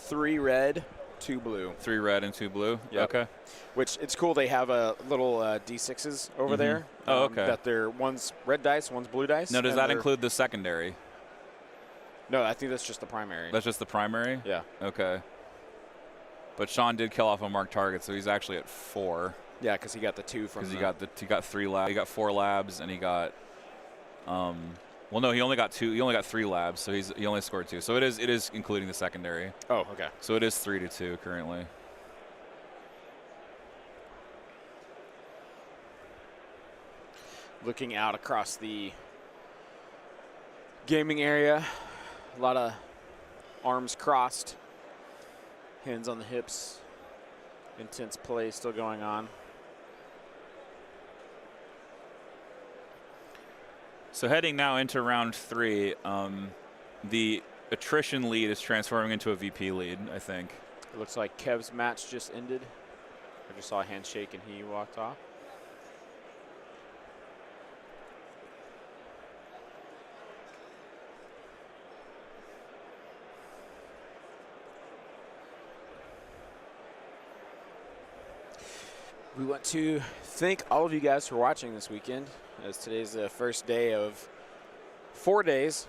3 red, 2 blue. 3 red and 2 blue. Yep. Okay. Which it's cool. They have a little D6s over there. Oh, okay. That they're one's red dice, one's blue dice. Now, does and that they're- include the secondary? No, I think that's just the primary. That's just the primary? Yeah. Okay. But Sean did kill off a marked target, so he's actually at 4. Yeah, because he got the 2 from. Because he got 3 labs. He got 4 labs, and he got. Well, no, he only got 2. He only got 3 labs, so he only scored 2. So it is including the secondary. Oh, okay. So it is 3-2 currently. Looking out across the gaming area, a lot of arms crossed, hands on the hips, intense play still going on. So heading now into round 3, the attrition lead is transforming into a VP lead, I think. It looks like Kev's match just ended. I just saw a handshake and he walked off. We want to thank all of you guys for watching this weekend, as today's the first day of 4 days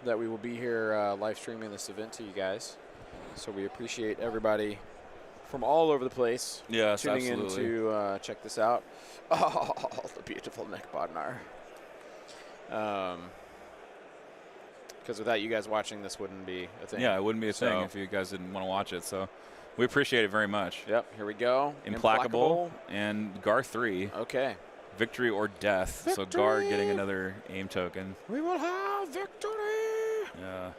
that we will be here live streaming this event to you guys. So we appreciate everybody from all over the place Yes, tuning absolutely. in to check this out. Oh, the beautiful neck bodnar. Because without you guys watching, this wouldn't be a thing. Yeah, it wouldn't be a thing So- if you guys didn't want to watch it. So we appreciate it very much. Yep, here we go. Implacable and Gar 3, Okay. victory or death. So Gar getting another aim token. We will have victory. Yeah.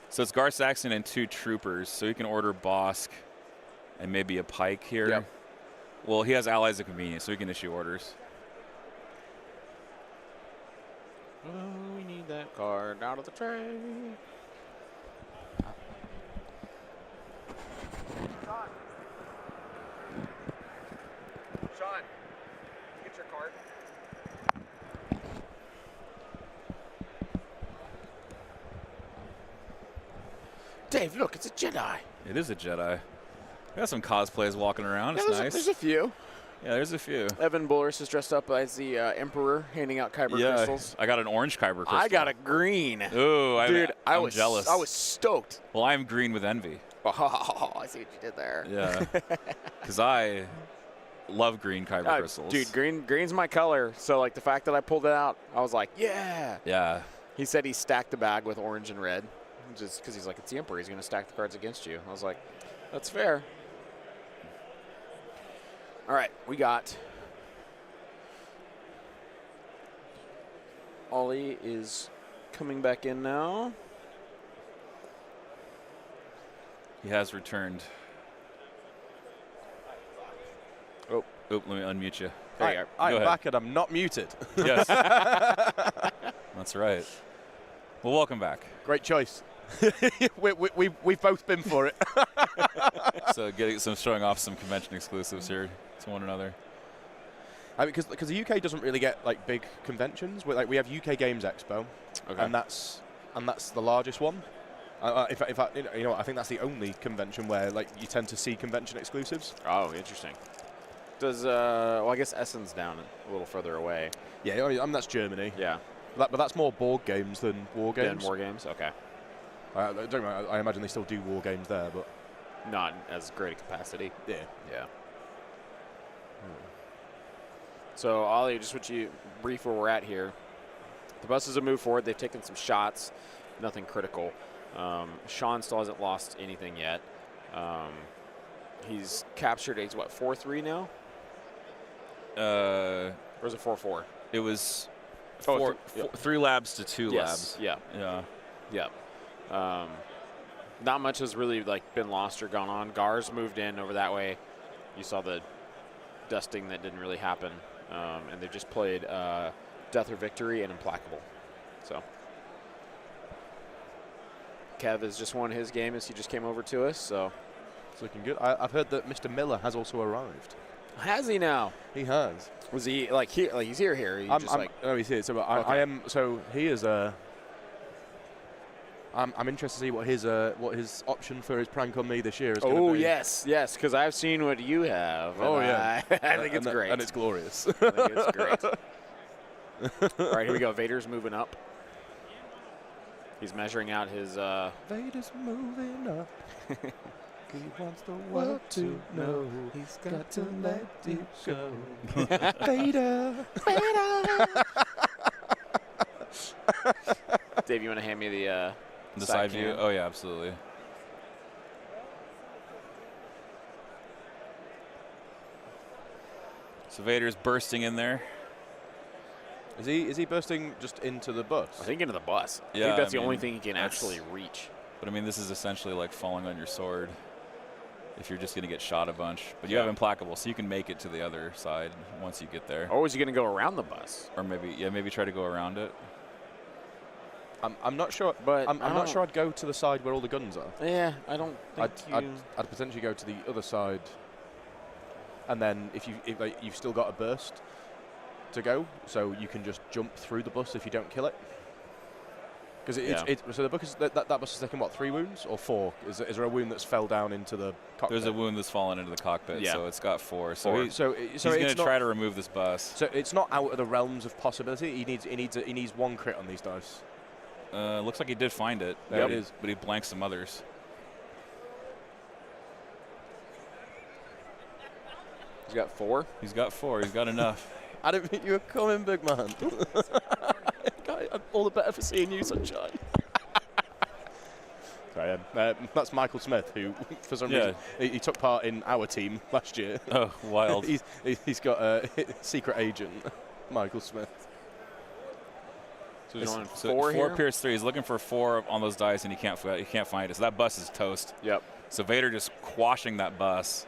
So it's Gar Saxon and 2 troopers. So you can order Bosk and maybe a pike here. Yep. Well, he has allies of convenience, so he can issue orders. Oh, we need that card out of the tray. Sean, get your card. Dave, look, it's a Jedi. It is a Jedi. We got some cosplays walking around. It's nice. There's a few. Yeah, there's a few. Evan Bullis is dressed up as the Emperor, handing out Kyber crystals. I got an orange Kyber crystal. I got a green. Ooh, Dude, I'm jealous. I was stoked. Well, I'm green with envy. Oh, I see what you did there. Yeah. Because I love green Kyber crystals. Dude, green's my color. So, like, the fact that I pulled it out, I was like, yeah. Yeah. He said he stacked the bag with orange and red, just because he's like, it's the Emperor. He's going to stack the cards against you. I was like, that's fair. All right, we got Ollie is coming back in now. He has returned. Oh, let me unmute you. there you are. I'm Go ahead. back and I'm not muted. Yes. That's right. Well, welcome back. Great choice. We've both been for it. So showing off some convention exclusives here to one another. I mean, because the UK doesn't really get like big conventions. We have UK Games Expo, Okay. and that's the largest one. I think that's the only convention where like you tend to see convention exclusives. Oh, interesting. Does well, I guess Essen's down a little further away. Yeah, I mean, that's Germany. Yeah. But that's more board games than war Then games. war games. Okay. I imagine they still do war games there, but Not as great a capacity. yeah. Yeah. So, Ollie, just what you brief where we're at here. The buses have moved forward. They've taken some shots. Nothing critical. Sean still hasn't lost anything yet. He's captured. He's what, 4-3 now? Or is it 4-4? It was Oh, 3 labs to 2 Yes. labs. Yeah. Yeah. Yeah. Not much has really like been lost or gone on. Gar's moved in over that way. You saw the dusting that didn't really happen. And they've just played Death or Victory and Implacable. So Kev has just won his game as he just came over to us. So It's looking good. I've heard that Mr. Miller has also arrived. has he now? He has. Was he like here? Like he's here? He just like no, he's here. So Okay. I am. So he is I'm interested to see what his option for his prank on me this year is going to Oh, be. yes, because I've seen what you have. Oh, yeah. I think it's great. And it's glorious. I think it's great. All right, here we go. Vader's moving up. He's measuring out his. Vader's moving up. He wants the world to know he's got to let you go. Vader. Dave, you want to hand me the side view? cam? Oh, yeah, absolutely. So Vader's bursting in there. Is he bursting just into the bus? I think into the bus. I Yeah, think that's I the only mean, thing he can that's- actually reach. But, I mean, this is essentially like falling on your sword if you're just going to get shot a bunch. But you Yeah. have Implacable, so you can make it to the other side once you get there. Or is he going to go around the bus? Or maybe try to go around it. I'm not sure, But I'm I not don't- sure I'd go to the side where all the guns are. Yeah, I don't think I'd potentially go to the other side, and then if you've still got a burst to go, so you can just jump through the bus if you don't kill it. Because so the book is that bus is taking what, 3 wounds or 4? Is there a wound that's fell down into the cockpit? There's a wound that's fallen into the cockpit, Yeah. so it's got 4. So, 4. he's going to try to remove this bus. So it's not out of the realms of possibility. He needs 1 crit on these dice. Looks like he did find it. There it is. But he blanked some others. he's got 4. He's got 4. He's got enough. I don't think you were coming, big man. I'm all the better for seeing you, sunshine. Sorry, that's Michael Smith, who for some reason he took part in our team last year. Oh, wild. he's got a secret agent, Michael Smith. So he's on So 4 here. Pierce 3. He's looking for 4 on those dice, and he can't find it. So that bus is toast. Yep. So Vader just quashing that bus,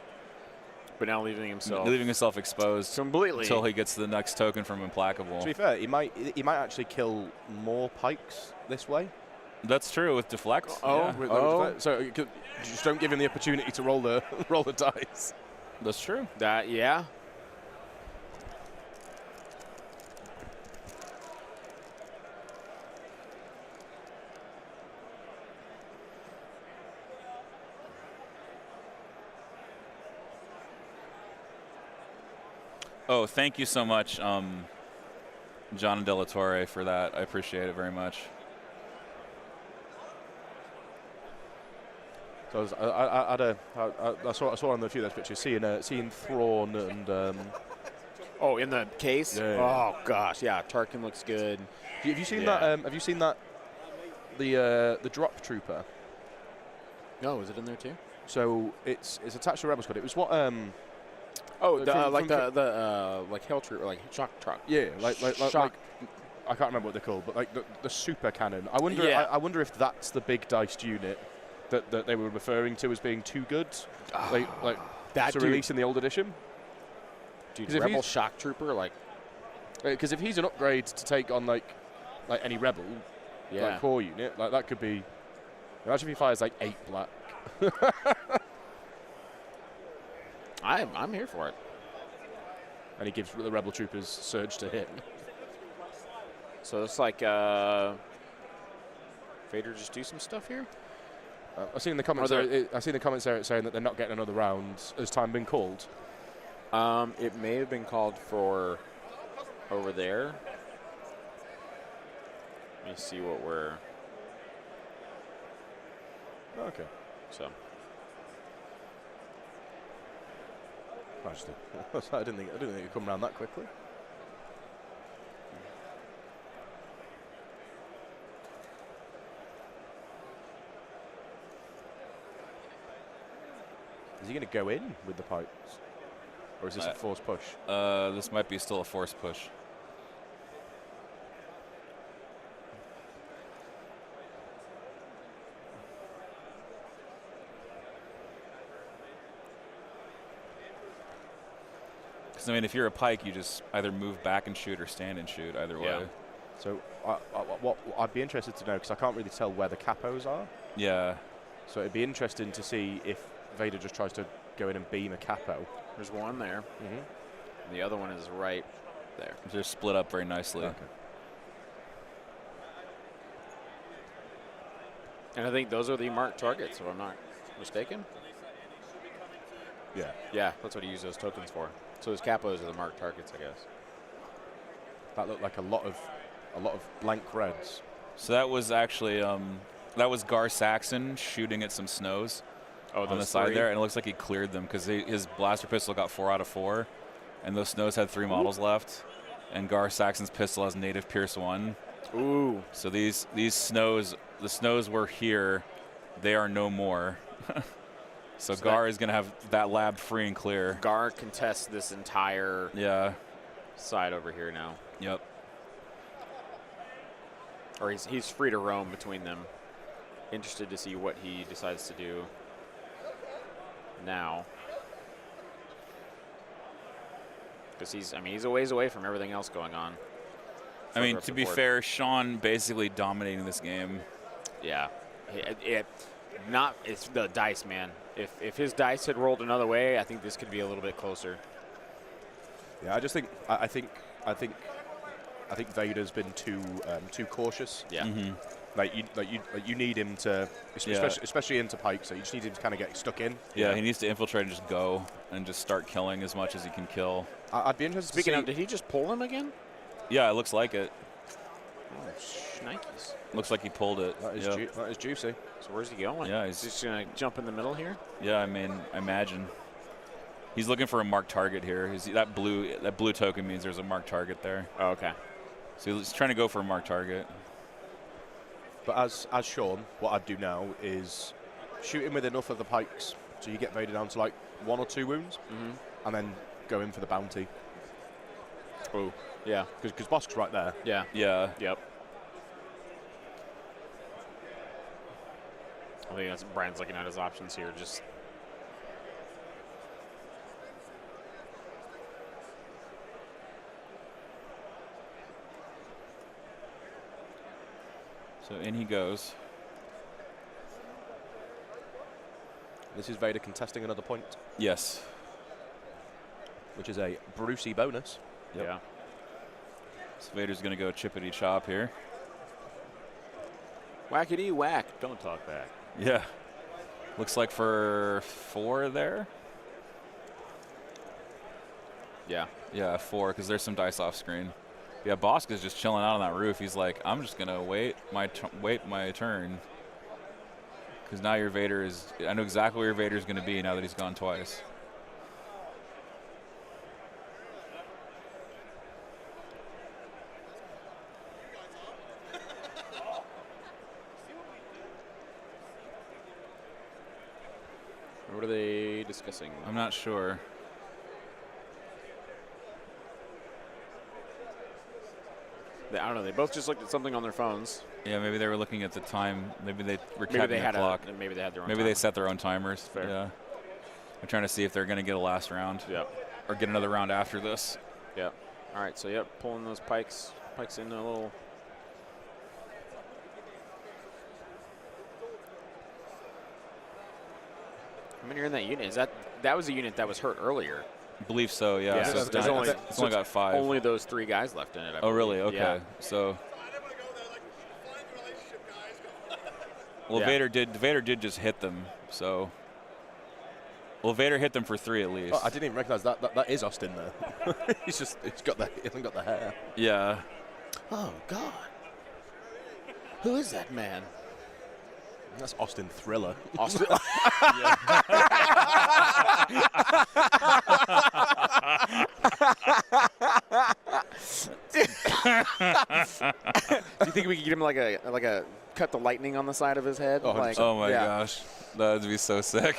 But now leaving himself exposed completely until he gets the next token from Implacable. To be fair, he might actually kill more pikes this way. That's true with deflect. So just don't give him the opportunity to roll the dice. That's true. That, yeah. Oh, thank you so much, John and De La Torre, for that. I appreciate it very much. So I saw on a few of those pictures, seeing Thrawn and. Oh, in the case? Yeah. Oh, gosh. Yeah, Tarkin looks good. Have you seen Yeah. that? Have you seen that? The drop trooper. No, is it in there too? So it's attached to Rebel Squad. It was what Oh, from- like Hell Troop, or like Shock Truck. Yeah, like Shock. I can't remember what they're called, but like the super cannon. I wonder. Yeah. I wonder if that's the big diced unit that they were referring to as being too good. Like that to dude- release in the old edition. Dude, 'Cause if Rebel he's- Shock Trooper, like, Because if he's an upgrade to take on like any rebel, yeah. like core unit, like that could be. Imagine if he fires like 8 black. I'm here for it. And he gives the rebel troopers surge to hit. So it's like Vader just do some stuff here. I've seen the comments. I've seen the comments there saying that they're not getting another round. Has time been called? It may have been called for over there. Let me see what we're. Okay. So I didn't think it'd come around that quickly. Is he going to go in with the pipes, or is this a forced push? This might be still a forced push. Because, I mean, if you're a pike, you just either move back and shoot or stand and shoot, either way. So what I'd be interested to know, because I can't really tell where the capos are. Yeah. So it'd be interesting to see if Vader just tries to go in and beam a capo. there's one there. Mm-hmm. And the other one is right there. They're split up very nicely. Okay. And I think those are the marked targets, if I'm not mistaken. Yeah. Yeah, that's what he used those tokens for. So his capos are the marked targets, I guess. That looked like a lot of blank reds. So that was actually that was Gar Saxon shooting at some snows on the side there, and it looks like he cleared them because his blaster pistol got 4 out of 4, and those snows had 3 models left, and Gar Saxon's pistol has native Pierce 1. Ooh. So these snows, the snows were here, they are no more. So Gar is going to have that lab free and clear. Gar contests this entire side over here now. Yep. Or he's free to roam between them. Interested to see what he decides to do now. Because he's a ways away from everything else going on. I mean, to be fair, Sean basically dominating this game. Yeah. It's the dice, man. If his dice had rolled another way, I think this could be a little bit closer. Yeah, I think Vader's been too cautious. Yeah. Mm-hmm. You need him to, especially into Pike. So you just need him to kind of get stuck in. Yeah, he needs to infiltrate and just go and just start killing as much as he can kill. I'd be interested. Speaking of, did he just pull him again? Yeah, it looks like it. Oh, shnikes. Looks like he pulled it. That is juicy. So where's he going? Yeah, he's just gonna jump in the middle here. Yeah, I mean, I imagine. He's looking for a marked target here. That blue token means there's a marked target there. Oh, okay. So he's trying to go for a marked target. But as Sean, what I'd do now is shoot him with enough of the pikes so you get Vader down to like 1 or 2 wounds, and then go in for the bounty. Oh, yeah. Because Bosk's right there. Yeah. Yeah. Yep. I think that's Brian's looking at his options here. Just so in he goes. This is Vader contesting another point, Yes. which is a Brucey bonus. Yep. yeah. So Vader's going to go chippity chop here. Whackity whack. Don't talk back. Yeah. Looks like for 4 there. Yeah. Yeah, 4, because there's some dice off screen. Yeah, Bosk is just chilling out on that roof. He's like, I'm just gonna wait my turn, because now your Vader is. I know exactly where your Vader is gonna be now that he's gone twice. What are they discussing? I'm not sure. I don't know. They both just looked at something on their phones. Yeah, maybe they were looking at the time. Maybe they were Maybe capping they the had clock. maybe they had their own. Maybe timer. they set their own timers. Fair. Yeah. They're trying to see if they're gonna get a last round. Yep. Or get another round after this. Yep. All right. So yep, pulling those pikes in a little. How many are in that unit? Is that was a unit that was hurt earlier? I believe so. Yeah. Yeah, So so it's there's only- it's only got 5. Only those 3 guys left in it. I Oh, really? believe. Okay. Yeah. So. I didn't want to go there. Like, find the relationship, guys. Well, Yeah. Vader did just hit them, so. Well, Vader hit them for 3 at least. Oh, I didn't even recognize that is Austin there. he hasn't got the hair. Yeah. Oh God. Who is that man? That's Austin Thriller. Austin. Do you think we could get him like a cut the lightning on the side of his head? Oh, Like, Oh my yeah. gosh, that would be so sick.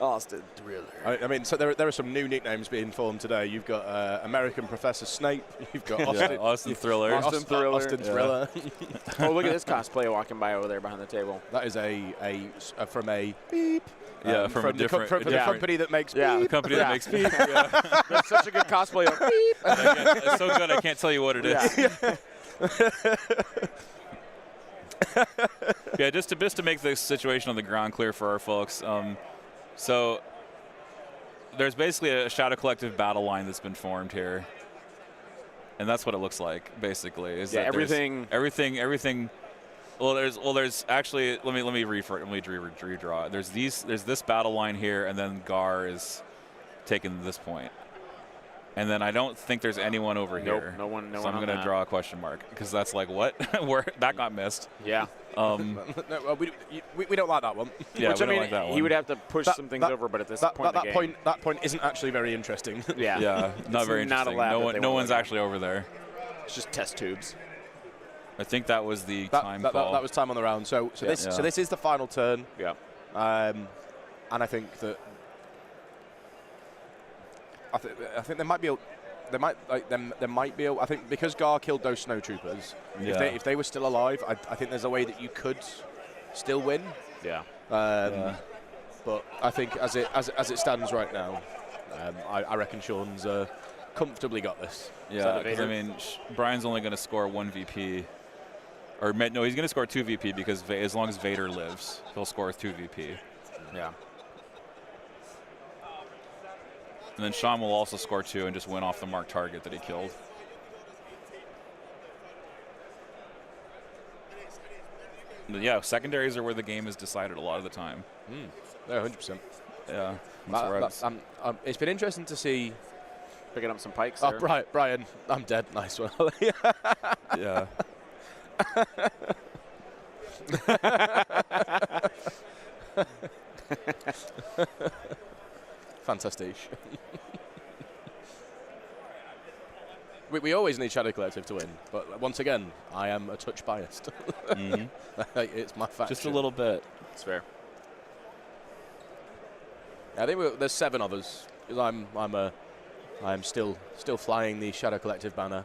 Austin Thriller. I mean, so there are some new nicknames being formed today. You've got American Professor Snape. You've got Austin, Austin Thriller. Austin Thriller. Austin Yeah. Thriller. Oh, look at this cosplay walking by over there behind the table. That is from a beep. Yeah, from a the different- from the yeah. company that makes Yeah. The beep. company Yeah. that makes beep. Yeah. That's such a good cosplay. Of beep. It's so good I can't tell you what it is. Yeah, just to make the situation on the ground clear for our folks. So there's basically a Shadow Collective battle line that's been formed here. and that's what it looks like basically. Is Yeah, that there's everything. Well, there's actually let me redraw. There's this battle line here, and then Gar is taking this point. And then I don't think there's anyone over here. No one. So I'm going to draw a question mark because that's like what? Where that got missed. Yeah. No, well, we don't like that one. Yeah, Which, we I don't mean, like that one. he would have to push some things over, but at this point in the game, that point isn't actually very interesting. yeah, Yeah, not very not interesting. allowed No one's actually over there. It's just test tubes. I think that was the that, time that, call. that was time on the round. So Yeah. this is the final turn. Yeah. And I think that I think there might be I think because Gar killed those snowtroopers, Yeah. if they were still alive, I think there's a way that you could still win. Yeah. But I think as it stands right now, I reckon Sean's comfortably got this. Yeah, because I mean, Brian's only going to score 1 VP. Or no, he's going to score 2 VP because as long as Vader lives, he'll score 2 VP. Yeah. And then Sean will also score 2 and just win off the marked target that he killed. But yeah, secondaries are where the game is decided a lot of the time. Yeah, 100%. Yeah. that's where It's been interesting to see. Picking up some pikes Oh, there. Brian, I'm dead. Nice one. yeah. Fantastic. we always need Shadow Collective to win, but once again, I am a touch biased. Mm-hmm. It's my faction. Just a little bit. It's fair. I think there's 7 of us. 'Cause I'm still flying the Shadow Collective banner.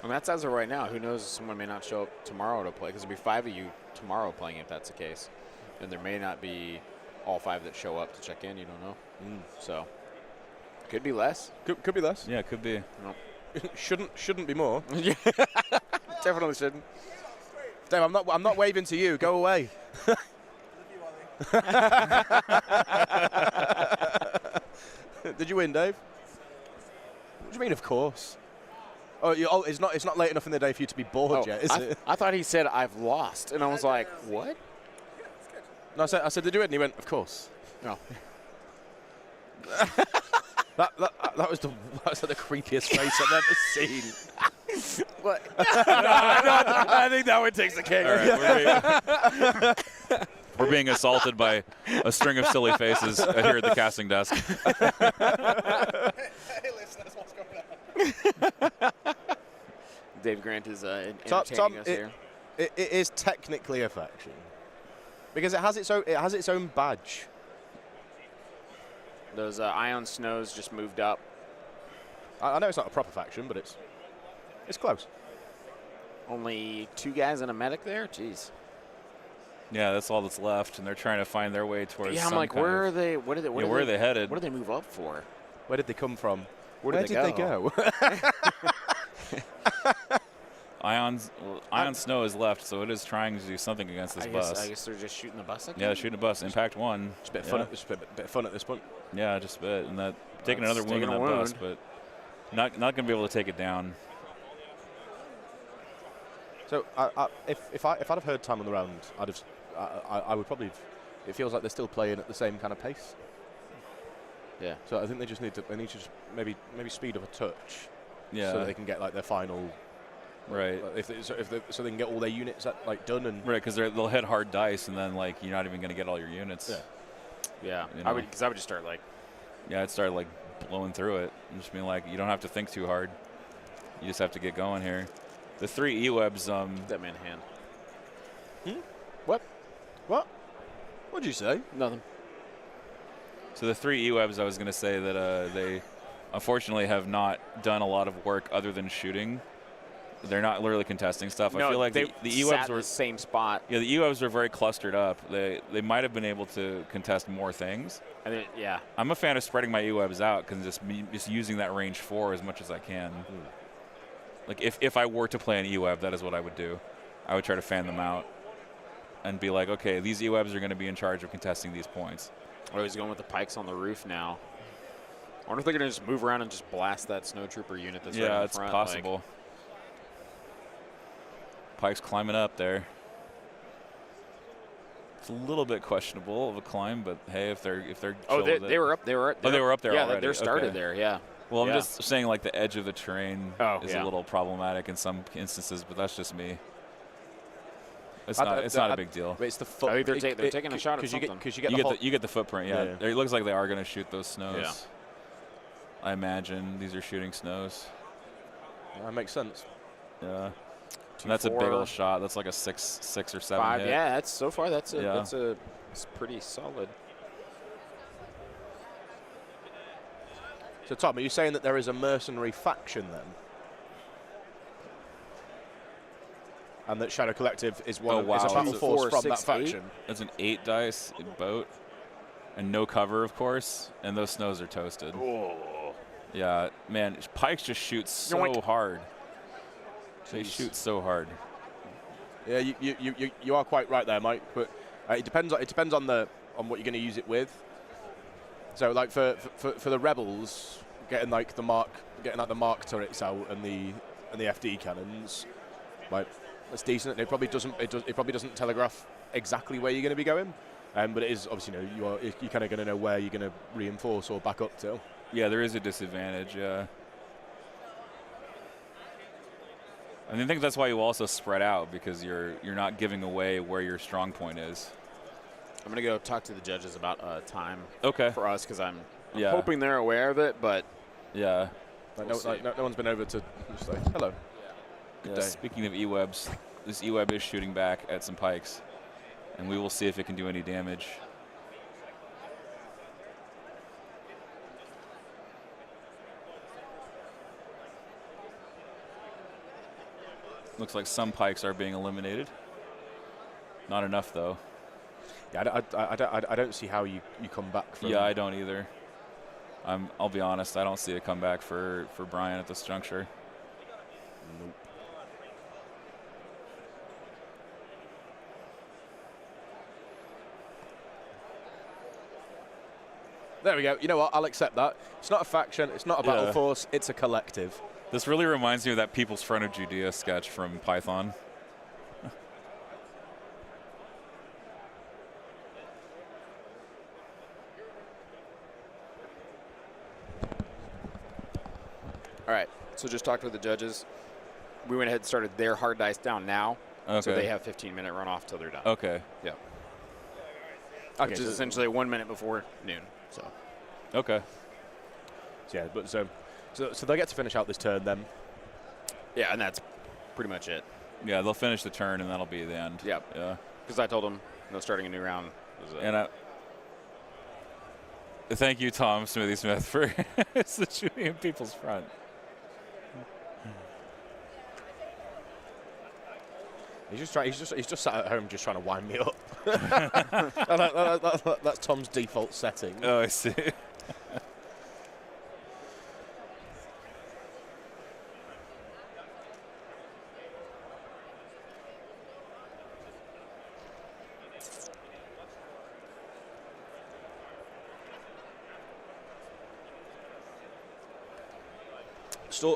I mean, that's as of right now. Who knows? Someone may not show up tomorrow to play because there'll be 5 of you tomorrow playing if that's the case, and there may not be all 5 that show up to check in. You don't know. So could be less. Could be less. Yeah, it could be. Nope. Shouldn't be more. Yeah. Definitely shouldn't. Dave, I'm not waving to you. Go away. Did you win, Dave? What do you mean, of course? Oh, it's not late enough in the day for you to be bored yet, is it? I thought he said I've lost, and I was like, what? No, I said, did you win? And he went, of course. No. That was the creepiest face I've ever seen. What? I think that one takes the cake. All right, we're being assaulted by a string of silly faces here at the casting desk. Hey, listen, that's what's going on. Dave Grant is entertaining Tom, us here. It is technically a faction because it has its own badge. Those Ion Snows just moved up. I know it's not a proper faction, but it's close. Only 2 guys and a medic there? Jeez. Yeah, that's all that's left, and they're trying to find their way towards. Yeah, I'm like, where are they? What are they? Where are they headed? What do they move up for? Where did they come from? Where did they go? Ion Snow is left, so it is trying to do something against this bus. I guess they're just shooting the bus again? Yeah, shooting a bus. Impact 1. It's a bit fun. It's a bit fun at this point. Yeah, just a bit, and that taking another wound taking on a that bus, wound. but not going to be able to take it down. So if I'd have heard time on the round, I would probably. It feels like they're still playing at the same kind of pace. Yeah. So I think they just need to just maybe speed up a touch. Yeah. So that they can get like their final. Right. So they can get all their units done and. Right, because they'll hit hard dice, and then like you're not even going to get all your units. Yeah. Yeah. You I know. would just start like. Yeah, I'd start like blowing through it and just being like, you don't have to think too hard. You just have to get going here. The 3 E-webs. That man hand. What? What'd you say? Nothing. So the 3 E-webs, I was going to say that they unfortunately have not done a lot of work other than shooting. They're not literally contesting stuff. No, I feel like they the sat E-webs in were the same spot. Yeah, the E-webs were very clustered up. They might have been able to contest more things. I mean, yeah. I'm a fan of spreading my E-webs out because just using that range 4 as much as I can. Like if I were to play an E-web, that is what I would do. I would try to fan them out and be like, okay, these E-webs are going to be in charge of contesting these points. Oh, he's going with the pikes on the roof now. I wonder if they're going to just move around and just blast that snowtrooper unit that's right in Yeah, the it's front. possible. Pike's climbing up there. It's a little bit questionable of a climb, but hey, if they're Oh, chill with they it. were up. They were. Oh, they were up there yeah, already. they're started Okay. there. Yeah. Well, I'm Yeah. just saying, like, the edge of the terrain is yeah. a little problematic in some instances, but that's just me. It's I- not. I- It's not I- a big deal. It's the foot. I think they're taking a shot at you something. because you get You the get whole, the footprint. Yeah. Yeah. It looks like they are going to shoot those snows. Yeah. I imagine these are shooting snows. that makes sense. Yeah. And that's a big 4, old shot. That's like a 6 or 7 5. hit. Yeah, that's so far. That's a. Yeah. It's pretty solid. So Tom, are you saying that there is a mercenary faction then? And that Shadow Collective is one Oh, is a wow. battle 2, force 4, from 6, that 8? faction. That's an 8 dice boat, and no cover, of course. And those snows are toasted. Oh. Yeah, man, pikes just shoot so Yoink. hard. They Jeez. shoot so hard. Yeah, you are quite right there, Mike. But it depends on what you're going to use it with. So like for the rebels, getting the mark turrets out and the FD cannons, like that's decent. It probably doesn't telegraph exactly where you're going to be going, but it is obviously you're kind of going to know where you're going to reinforce or back up to. Yeah, there is a disadvantage. Yeah. And I think that's why you also spread out, because you're not giving away where your strong point is. I'm gonna go talk to the judges about time Okay. for us because I'm Yeah. hoping they're aware of it, but Yeah. Like, We'll see. no one's been over to just like hello. Yeah, day. speaking of E-webs, this E-web is shooting back at some pikes, and we will see if it can do any damage. Looks like some pikes are being eliminated. Not enough, though. Yeah, I don't see how you come back from. Yeah, I don't either. I'll be honest, I don't see a comeback for Brian at this juncture. Nope. There we go. You know what? I'll accept that. It's not a faction. It's not a battle Yeah. force. It's a collective. This really reminds me of that People's Front of Judea sketch from Python. all right. So just talked with the judges. We went ahead and started their hard dice down now, Okay. so they have 15-minute runoff till they're done. Okay. Yeah. Okay. Which is So, essentially 1 minute before noon. So Okay. yeah, but so they get to finish out this turn then. yeah, and that's pretty much it. Yeah, they'll finish the turn, and that'll be the end. Yep. Yeah. Because I told them starting a new round was And thank you, Tom Smithy Smith, for shooting in People's Front. He's just sat at home just trying to wind me up. That's Tom's default setting. Oh, I see.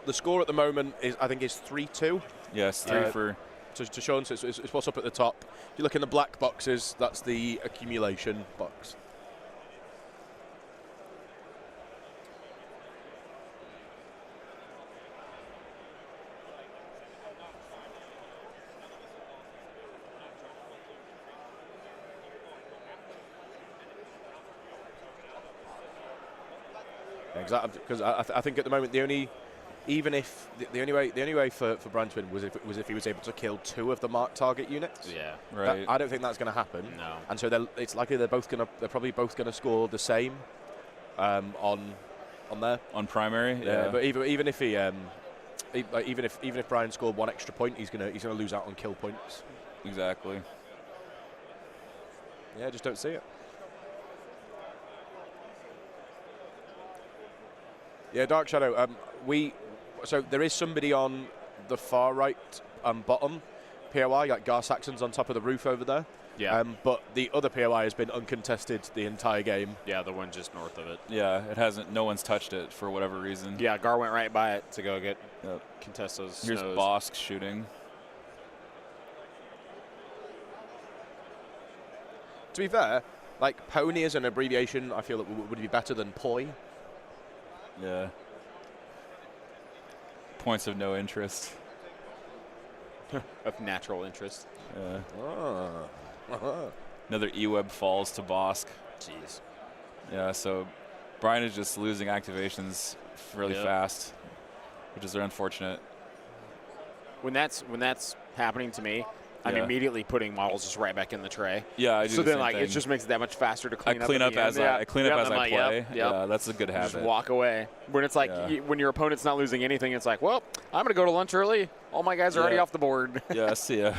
The score at the moment is, I think, is 3-2 Yes, 3 for. to Sean. So it's what's up at the top. If you look in the black boxes, that's the accumulation box. Exactly, because I think at the moment the only way for Brian to win was if he was able to kill 2 of the marked target units. yeah. Right. I don't think that's going to happen. No. And so it's likely they're probably both going to score the same on there. On primary? Yeah. But even if even if Brian scored 1 extra point, he's gonna lose out on kill points. Exactly. Yeah, just don't see it. Yeah, Dark Shadow. So there is somebody on the far right bottom POI, like Gar Saxon's on top of the roof over there. Yeah. But the other POI has been uncontested the entire game. Yeah, the one just north of it. Yeah, it hasn't. No one's touched it for whatever reason. Yeah, Gar went right by it to go get Yep. contest those Here's snows. Bosk shooting. To be fair, like pony as an abbreviation, I feel it would be better than poi. Yeah. Points of no interest. Of natural interest. Yeah. Ah. Another E-Web falls to Bosk. Jeez. Yeah, so Brian is just losing activations really Yep. fast, which is unfortunate. When that's happening to me, I'm Yeah. immediately putting models just right back in the tray. Yeah, I do So the then, same like, thing. it just makes it that much faster to clean up. clean at up the as end. I clean up Yep, as I'm I like, play. Yep, yep. Yeah, that's a good habit. Just walk away. When it's like, Yeah. when your opponent's not losing anything, it's like, well, I'm going to go to lunch early. All my guys are already Yeah. off the board. Yeah, see ya.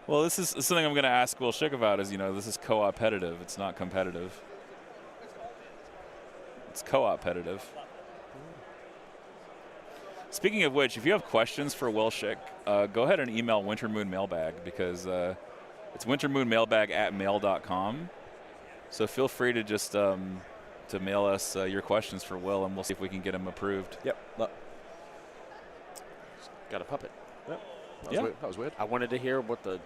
Well, this is something I'm going to ask Will Schick about. Is this is co-opetitive. It's not competitive. It's co-opetitive. Speaking of which, if you have questions for Will Schick, go ahead and email Wintermoon Mailbag because it's wintermoonmailbag@mail.com. So feel free to just to mail us your questions for Will, and we'll see if we can get them approved. Yep. Got a puppet. That was Yeah. weird. That was weird. I wanted to hear what the.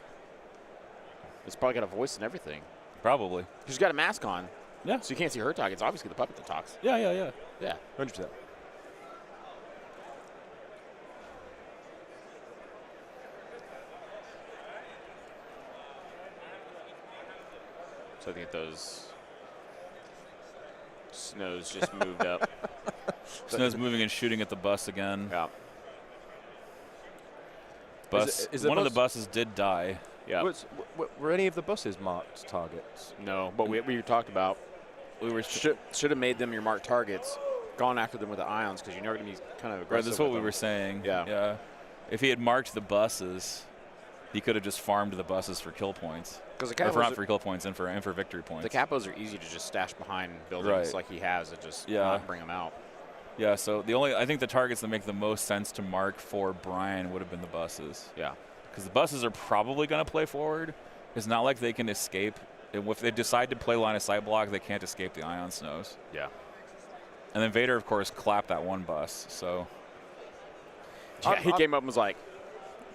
It's probably got a voice and everything. Probably. She's got a mask on. Yeah. So you can't see her talk. It's obviously the puppet that talks. Yeah. Yeah. 100%. So I think those snows just moved up. Snow's moving and shooting at the bus again. Yeah. Bus. is the One of the bus- buses did die. Yeah. Were any of the buses marked targets? No, but we talked about We were. should have made them your marked targets, gone after them with the ions because you're never going to be kind of Right, aggressive. that's what with we them. were saying. Yeah. Yeah. If he had marked the buses, he could have just farmed the buses for kill points. Because the Or for, not capos, for kill points and for victory points. the capos are easy to just stash behind buildings Right. like he has and just Yeah. not bring them out. Yeah. So I think the targets that make the most sense to mark for Brian would have been the buses, Yeah. because the buses are probably going to play forward. It's not like they can escape. If they decide to play line of sight block, they can't escape the ion snows. Yeah. And then Vader, of course, clapped that one bus. So Yeah, he came up and was like,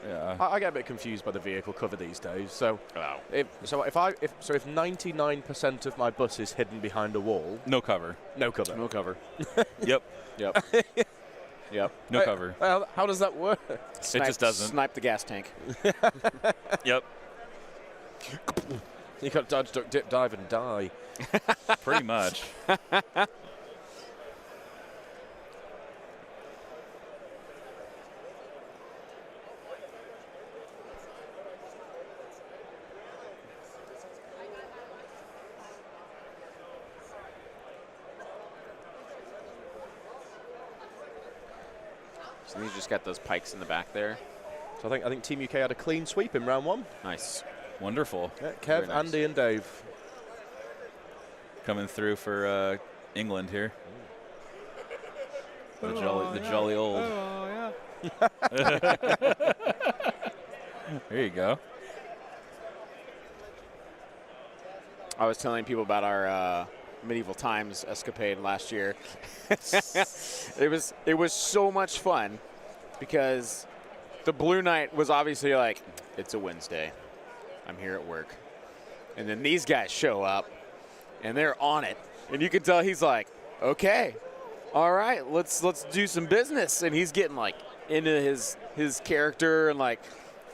yeah. I get a bit confused by the vehicle cover these days. So oh. if 99% of my bus is hidden behind a wall, No cover. no cover. No cover. Yep. Yep. Yep. No cover. How does that work? Snipe, just doesn't. Snipe the gas tank. Yep. You got to dodge, duck, dip, dive, and die. Pretty much. So he's just got those pikes in the back there. So I think Team UK had a clean sweep in round one. Nice. Wonderful. Yeah, Kev, Very nice. Andy, and Dave. Coming through for England here. The jolly old. Oh There you go. I was telling people about our medieval times escapade last year. It was so much fun because the Blue Knight was obviously like, it's a Wednesday. I'm here at work. And then these guys show up and they're on it. And you can tell he's like, okay, all right, let's do some business. And he's getting like into his character and like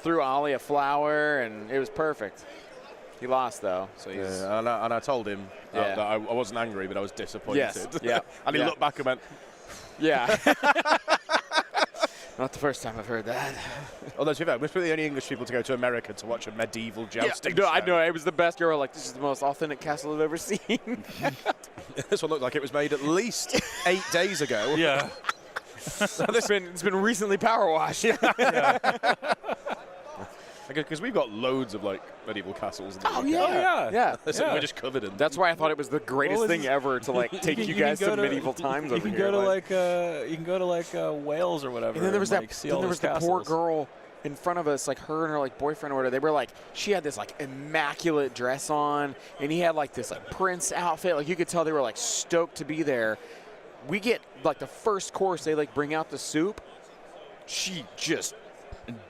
threw Ollie a flower, and it was perfect. He lost though, so he's Yeah, and I told him Yeah. that I wasn't angry, but I was disappointed. Yes, yeah, And he yeah. looked back and went, yeah. Not the first time I've heard that. although to be fair, we're probably the only English people to go to America to watch a medieval jousting no, I show. know it was the best. You were like, this is the most authentic castle I've ever seen. This one looked like it was made at least 8 days ago. Yeah. it's been recently power washed. Because we've got loads of like medieval castles. In the UK. yeah. yeah. So Yeah. we're just covered in. That's why I thought it was the greatest Well, thing ever to like take you guys can to go medieval times you over can here. go to you can go to Wales or whatever. and then there was and, that. like, see Then all there was those the poor castles. girl in front of us, like her and her like boyfriend or whatever, they were like, she had this like immaculate dress on, and he had like this like Prince outfit. Like you could tell they were like stoked to be there. We get like the first course, they like bring out the soup. She just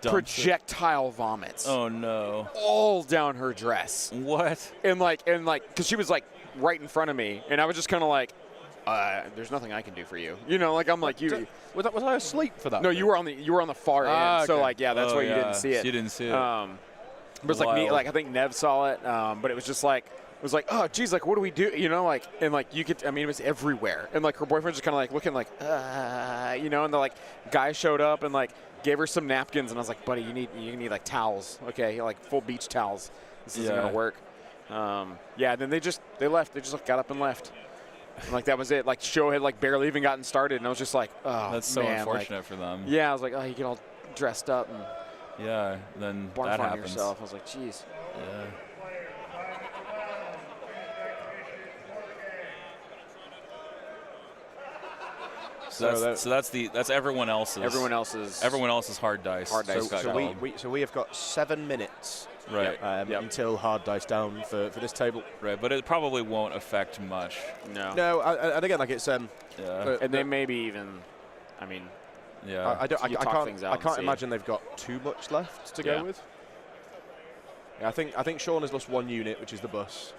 projectile vomits. Oh no! All down her dress. What? And because she was like right in front of me, and I was just kind of like, there's nothing I can do for you. You know, like I'm like you. Was I asleep for that? No, you were on the far end. So okay. like that's why you didn't see it. You didn't see it. But it's like me, like I think Nev saw it, but it was just like oh geez, like what do we do? You know, like and like you could, I mean, it was everywhere, and like her boyfriend just kind of like looking like you know, and the like guy showed up and like gave her some napkins, and I was like, buddy, you need like towels, okay, like full beach towels. This isn't gonna work. Yeah, then they left. They just like, got up and left. And, like that was it. Like show had like barely even gotten started, and I was just like, oh, that's so man, unfortunate like, for them. Yeah, I was like, oh, you get all dressed up and yeah, then barn that farm happens. yourself. I was like, jeez. Yeah. So that's everyone else's. Everyone else's hard dice. Hard dice. So we have got 7 minutes. Right. Until hard dice down for this table. Right, but it probably won't affect much. No. No, and again, like it's Yeah. And they maybe even, I mean, Yeah. I talk things out I and can't see. imagine they've got too much left to Yeah. go with. Yeah, I think Sean has lost 1 unit, which is the bus.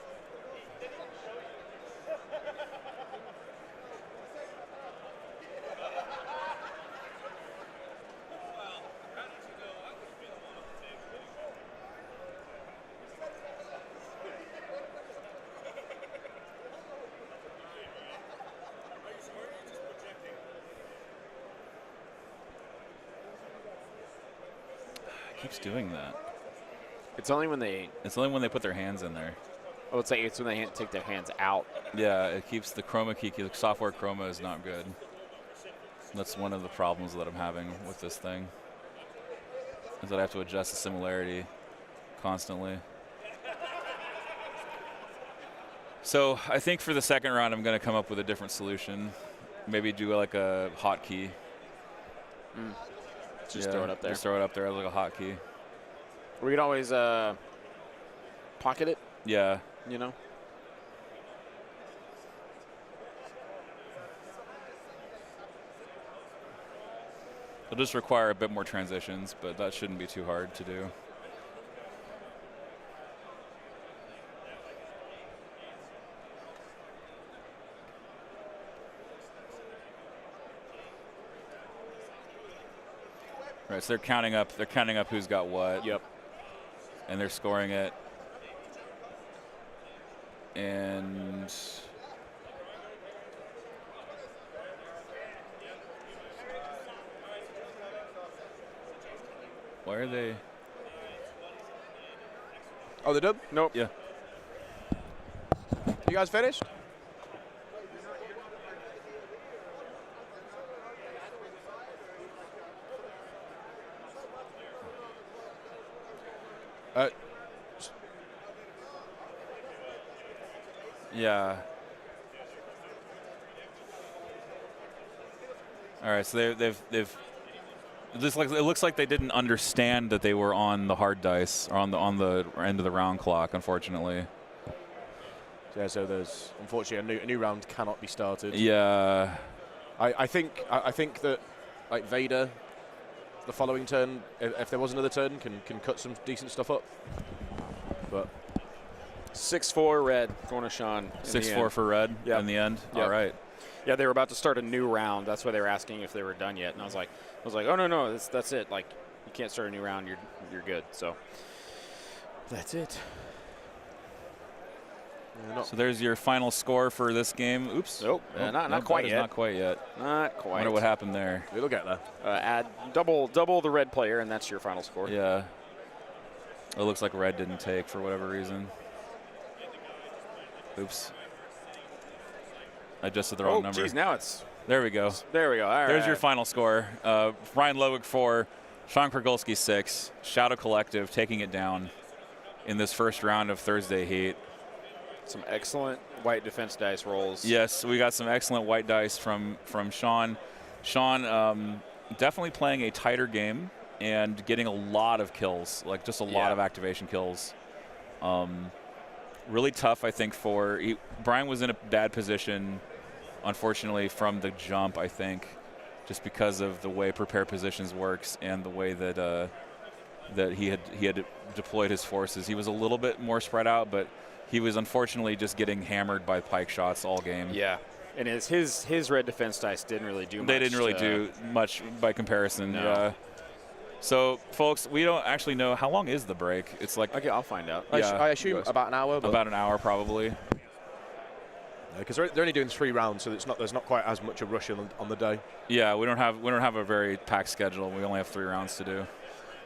Keeps doing that. it's only when they, put their hands in there. oh, it's when they take their hands out. Yeah, it keeps the chroma key. The software chroma is not good. That's one of the problems that I'm having with this thing. Is that I have to adjust the similarity constantly. So I think for the second round, I'm going to come up with a different solution. Maybe do like a hotkey. Just throw it up there. Just throw it up there as like a hotkey. We could always pocket it, Yeah. you know. It'll just require a bit more transitions, but that shouldn't be too hard to do. Right, so they're counting up who's got what. Yep. And they're scoring it. And why are they? Oh, they're done? Nope. Yeah. You guys finished? Yeah. All right, so they've it looks like they didn't understand that they were on the hard dice or on the end of the round clock, unfortunately. Yeah, so there's unfortunately a new round cannot be started. Yeah. I think that like Vader, the following turn, if there was another turn, can cut some decent stuff up. But 6-4 red going to Sean. 6-4 for red in the end. Yep. All right. Yeah, they were about to start a new round. That's why they were asking if they were done yet. And I was like, oh no, that's it. Like, you can't start a new round. You're good. So that's it. So there's your final score for this game. Oops. Nope. Not quite yet. Not quite yet. Not quite. I wonder what happened there. It'll get there. Add double the red player, and that's your final score. Yeah. It looks like red didn't take for whatever reason. Oops. I adjusted the wrong number. Oh, geez, now it's... There we go. There we go. All There's right. your final score. Ryan Lowick 4, Sean Kragulski 6. Shadow Collective taking it down in this first round of Thursday Heat. Some excellent white defense dice rolls. Yes, we got some excellent white dice from Sean. Sean definitely playing a tighter game and getting a lot of kills, like just a lot Yeah. of activation kills. Really tough, I think, Brian was in a bad position, unfortunately, from the jump, I think, just because of the way prepare positions works and the way that that he had deployed his forces. He was a little bit more spread out, but he was unfortunately just getting hammered by pike shots all game. Yeah. And his red defense dice didn't really do much. They didn't really do much by comparison. No. Yeah. So, folks, we don't actually know how long is the break. It's like Okay, I'll find out. I, Yeah. I assume about an hour. But about an hour probably. because they're only doing 3 rounds, so there's not quite as much a rush on the day. Yeah, we don't have a very packed schedule. We only have 3 rounds to do.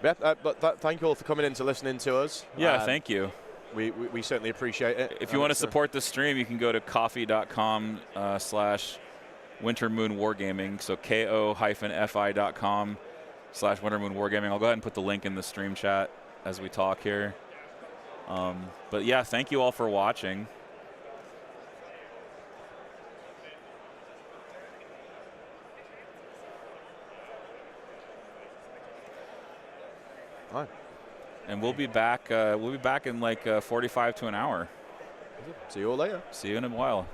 Yeah, but thank you all for coming in to listening to us. Yeah, thank you. We certainly appreciate it. If you want to support the stream, you can go to coffee.com/wintermoonwargaming. So ko-fi.com/wintermoonwargaming. I'll go ahead and put the link in the stream chat as we talk here. But yeah, thank you all for watching. All right. And we'll be back. We'll be back in like 45 to an hour. See you all later. See you in a while.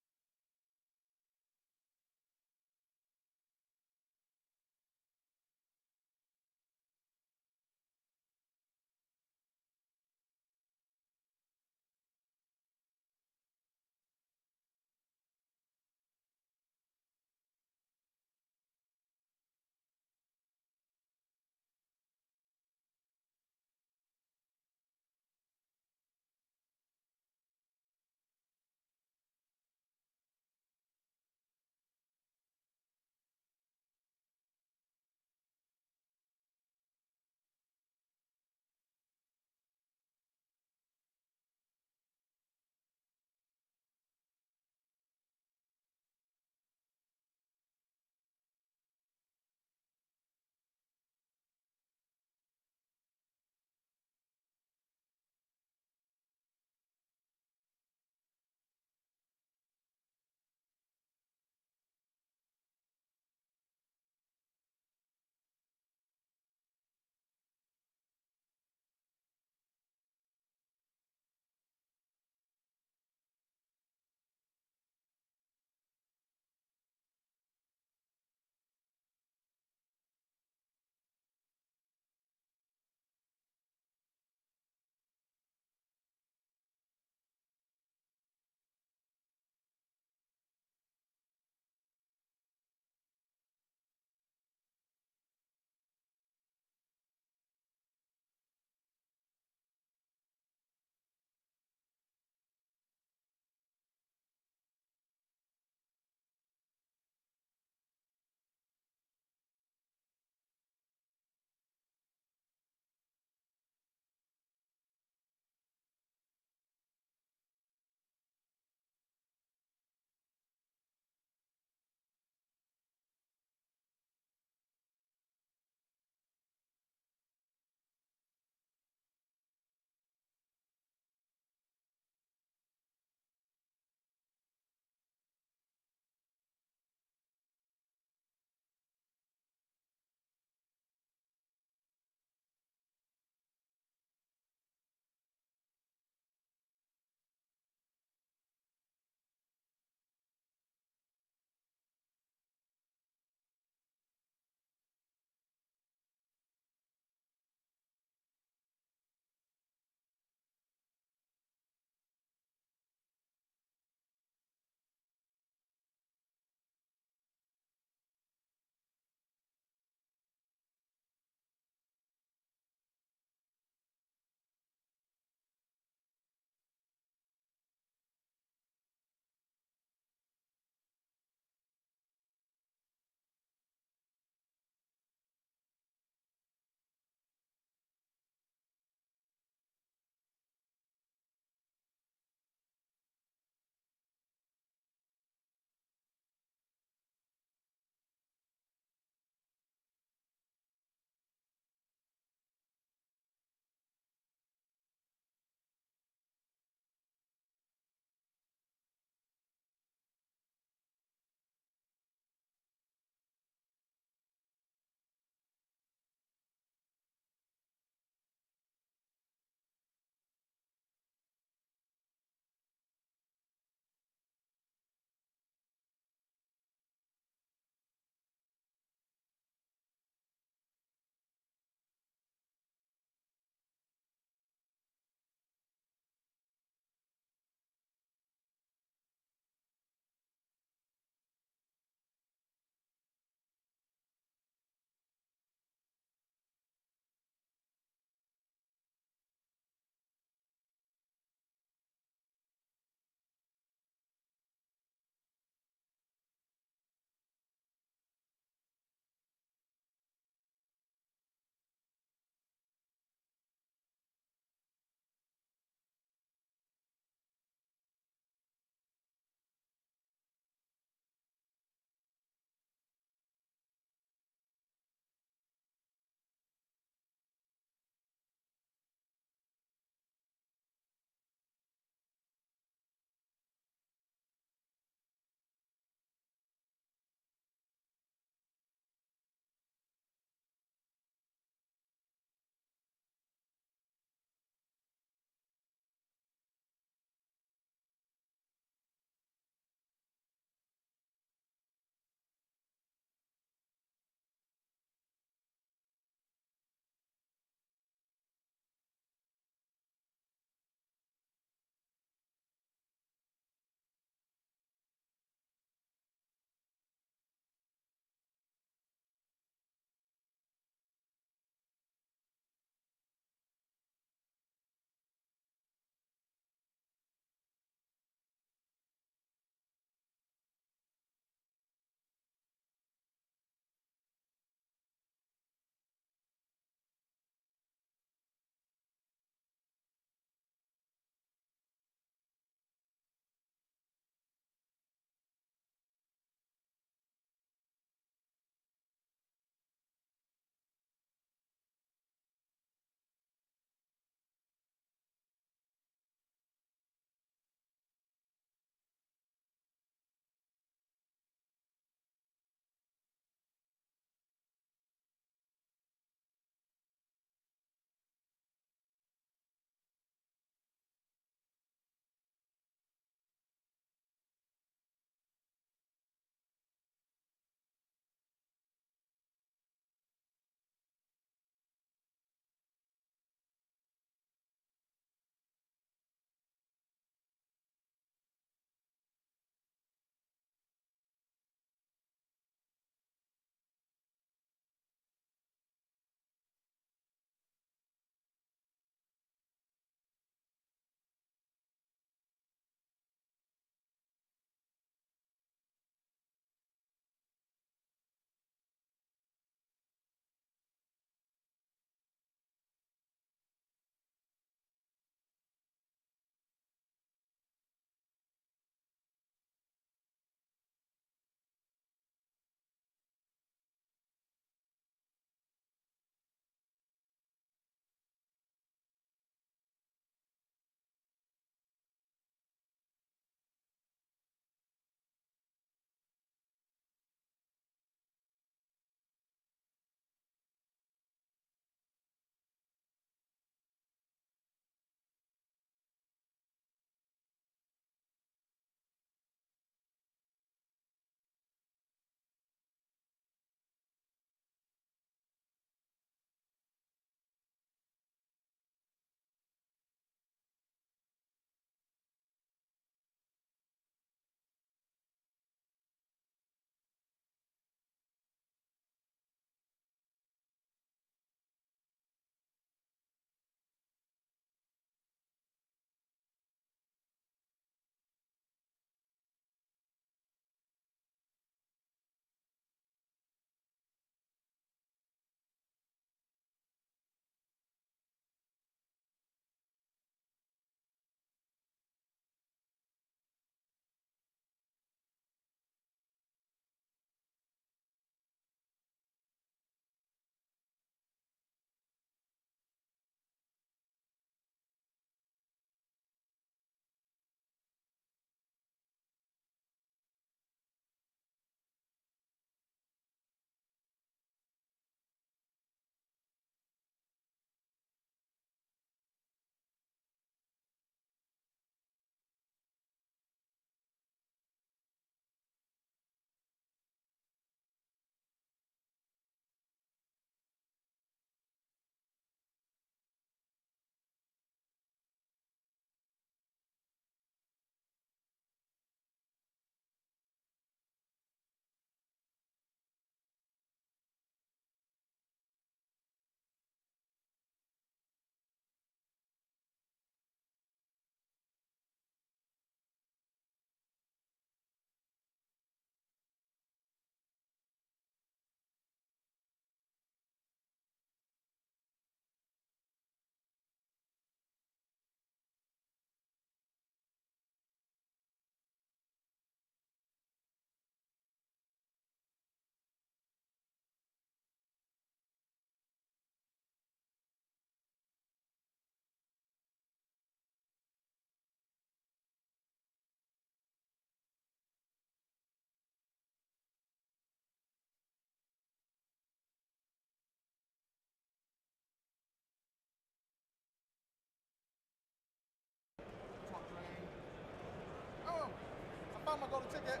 got a ticket.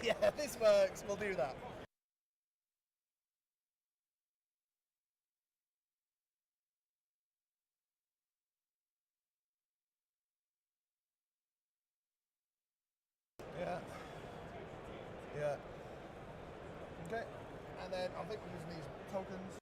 Yeah, this works. We'll do that. Yeah. Yeah. Okay. And then I think we're using these tokens.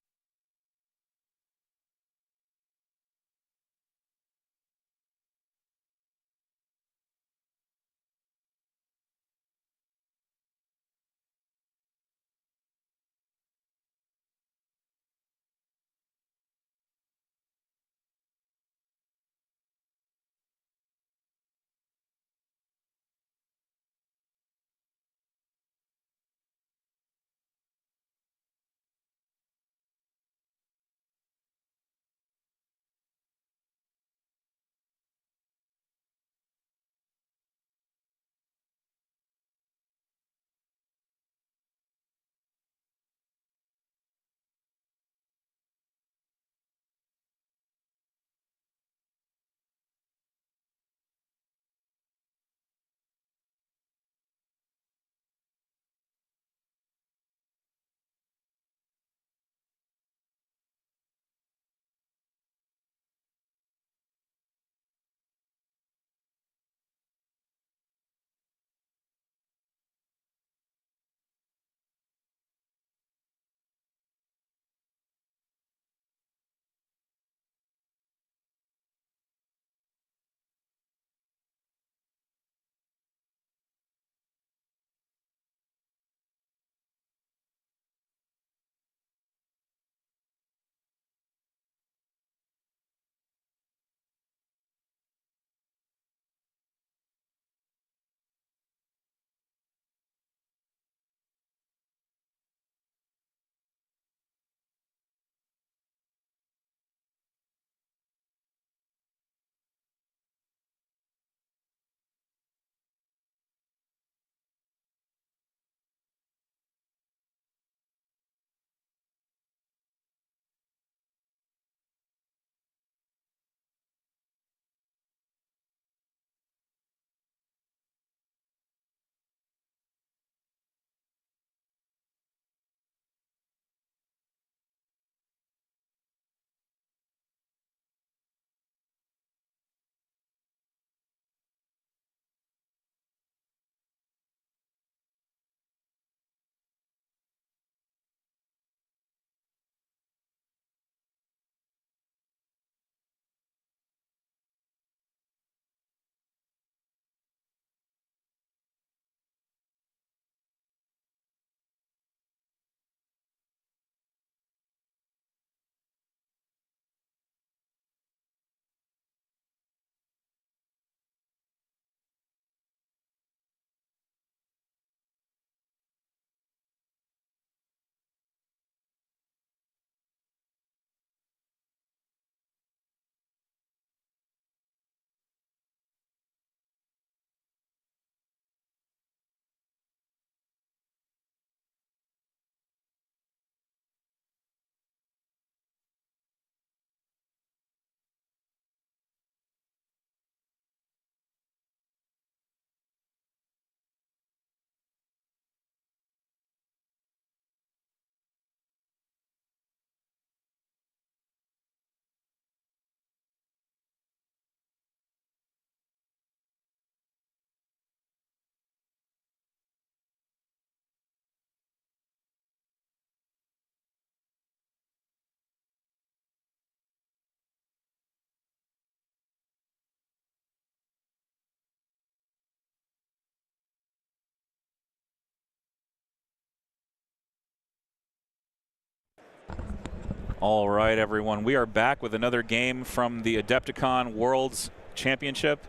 All right, everyone. We are back with another game from the AdeptiCon Worlds Championship.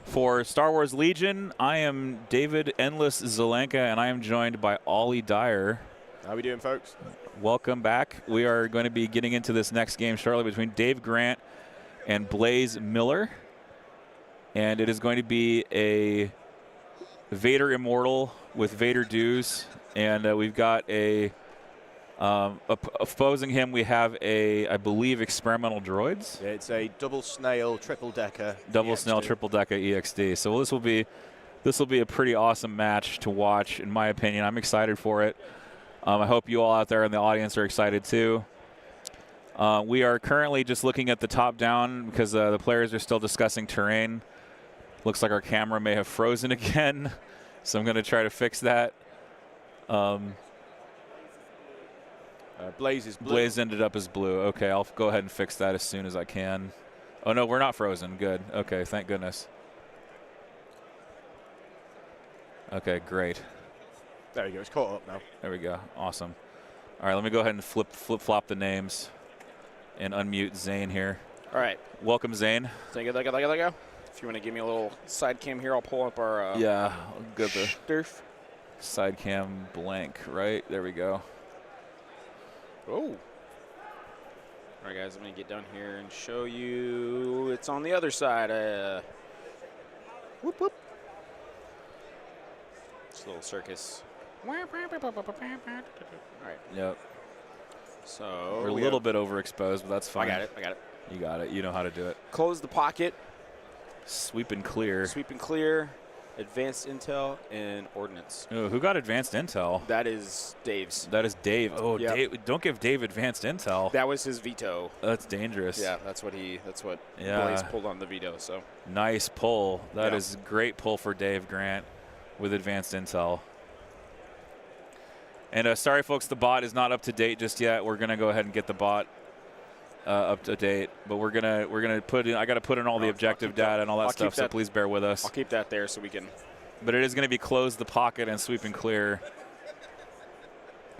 For Star Wars Legion, I am David Endless Zelenka, and I am joined by Ollie Dyer. How we doing, folks? Welcome back. We are going to be getting into this next game shortly between Dave Grant and Blaze Miller. And it is going to be a Vader Immortal with Vader Dues. And we've got opposing him, we have I believe, experimental droids. Yeah, it's a double snail, triple decker. Double snail, triple decker EXD. So this will be a pretty awesome match to watch, in my opinion. I'm excited for it. I hope you all out there in the audience are excited too. We are currently just looking at the top down because the players are still discussing terrain. Looks like our camera may have frozen again, so I'm going to try to fix that. Blaze is blue. Blaze ended up as blue. Okay, I'll go ahead and fix that as soon as I can. Oh, no, we're not frozen. Good. Okay, thank goodness. Okay, great. There we go. It's caught up now. There we go. Awesome. All right, let me go ahead and flip-flop the names and unmute Zane here. All right. Welcome, Zane. Thank you. If you want to give me a little side cam here, I'll pull up our yeah, I'll get the Durf. side cam blank, right? There we go. Oh. All right, guys, I'm going to get down here and show you it's on the other side. Whoop, whoop. It's a little circus. All right. Yep. So We're a little bit overexposed, but that's fine. I got it. You got it. You know how to do it. Close the pocket. Sweep and clear. Sweep and clear. Advanced intel and ordnance. Ooh, who got advanced intel? That is Dave's. That is Dave. Oh, Yep. Dave, don't give Dave advanced intel. That was his veto. That's dangerous. Yeah, that's what Yeah. Blaze pulled on the veto. So Nice pull. That Yeah. is a great pull for Dave Grant with advanced intel. And sorry, folks, the bot is not up to date just yet. We're gonna go ahead and get the bot up to date, but we're gonna put in. I got to put in all the objective data and all that stuff. So please bear with us. I'll keep that there so we can. But it is going to be close the pocket and sweep and clear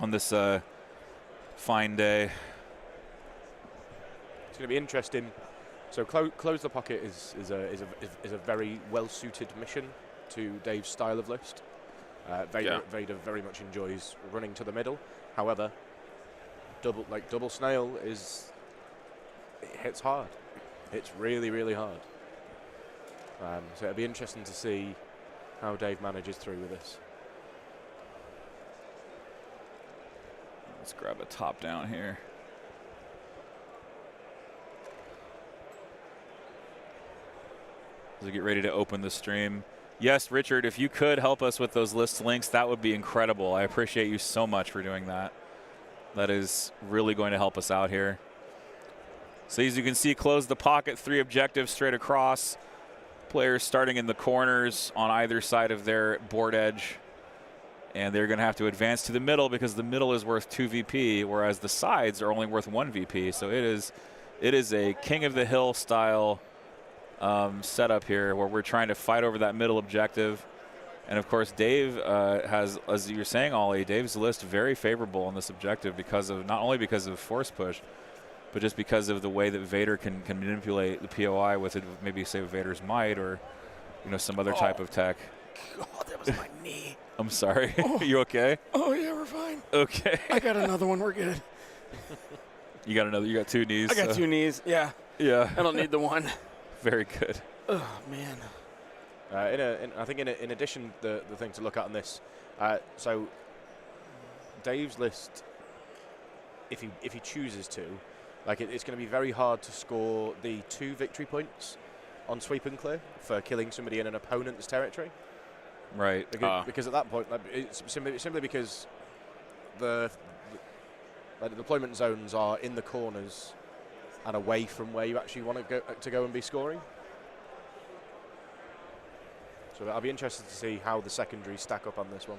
on this fine day. It's going to be interesting. So close the pocket is a very well suited mission to Dave's style of list. Vader very much enjoys running to the middle. However, double snail it hits hard. It's really, really hard. So it'll be interesting to see how Dave manages through with this. Let's grab a top down here. As we get ready to open the stream. Yes, Richard, if you could help us with those list links, that would be incredible. I appreciate you so much for doing that. That is really going to help us out here. So as you can see, close the pocket, 3 objectives straight across. Players starting in the corners on either side of their board edge. And they're going to have to advance to the middle because the middle is worth 2 VP, whereas the sides are only worth 1 VP. So it is a King of the Hill style setup here where we're trying to fight over that middle objective. And of course, Dave has, as you're saying, Ollie, Dave's list very favorable on this objective because of not only because of force push, but just because of the way that Vader can manipulate the POI with it, maybe say Vader's might or some other type of tech. God, that was my knee. I'm sorry. You okay? Oh yeah, we're fine. Okay. I got another one. We're good. You got 2 knees. I got 2 knees. Yeah. Yeah. I don't need the one. Very good. Oh man. I think in addition, the thing to look at on this, so Dave's list, if he chooses to, it's going to be very hard to score the 2 victory points on sweep and clear for killing somebody in an opponent's territory. Right. Because at that point, it's simply because the deployment zones are in the corners and away from where you actually want to go and be scoring. So I'll be interested to see how the secondaries stack up on this one.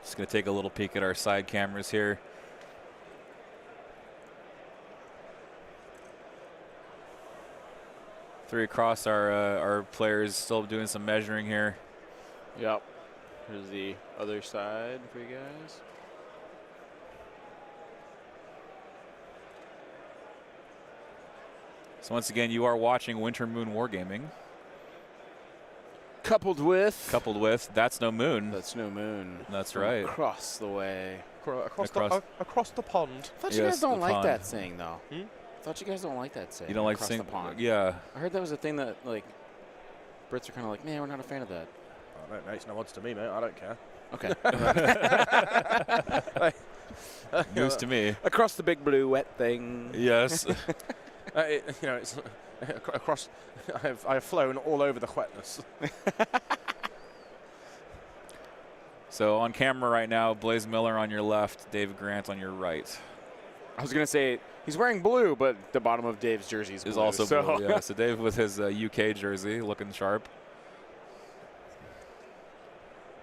Just going to take a little peek at our side cameras here. Three across, our players still doing some measuring here. Yep. Here's the other side for you guys. So once again, you are watching Winter Moon Wargaming, Coupled with That's No Moon. That's No Moon. That's From right. Across the way. Across the pond. I thought you Yes, guys don't the like pond. that saying, though. Hmm? I thought you guys don't like that saying. You don't like across saying, the pond. yeah. I heard that was a thing that, like, Brits are kind of like, man, we're not a fan of that. Oh, mate, it's no odds to me, mate. I don't care. Okay. News to me. Across the big blue wet thing. Yes. It's across. I have flown all over the wetness. So on camera right now, Blaze Miller on your left, Dave Grant on your right. I was going to say, he's wearing blue, but the bottom of Dave's jersey is blue. Is also so. blue, yeah. So Dave with his UK jersey, looking sharp.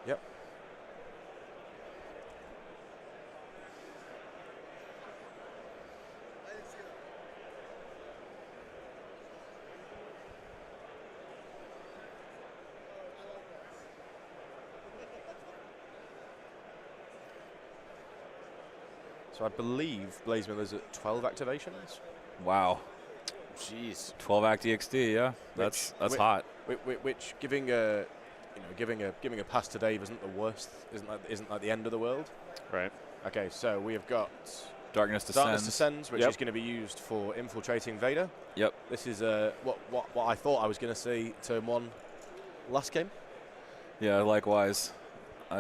Yep. So I believe Blaze Miller's at 12 activations. Wow. Jeez. 12 Act EXD, yeah. That's hot. Which giving a giving a pass to Dave isn't the worst. Isn't like the end of the world. Right. Okay, so we have got Darkness Darkness Descends. Descends, which is going to be used for infiltrating Vader. Yep. This is what I thought I was going to see turn 1 last game. Yeah, likewise.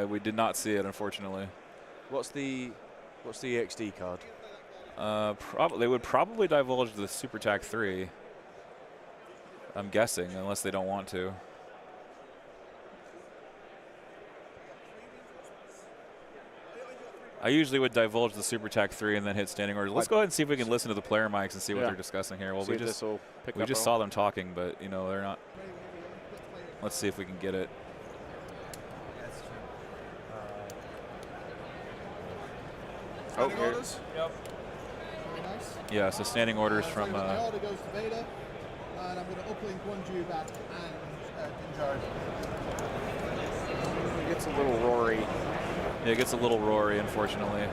We did not see it, unfortunately. What's the EXD card? They would probably divulge the Super Tac 3. I'm guessing, unless they don't want to. I usually would divulge the Super Tac 3 and then hit standing orders. Let's go ahead and see if we can listen to the player mics and see what they're discussing here. Well, See we if just this'll pick we up just at saw all. them talking, but they're not. Let's see if we can get it. Oh, here. orders? Yep. Very nice. Yeah, so standing orders from. My order goes to Vader, and I'm going to uplink one Dewback and Din Djarin. It gets a little roary. Yeah, it gets a little roary, unfortunately.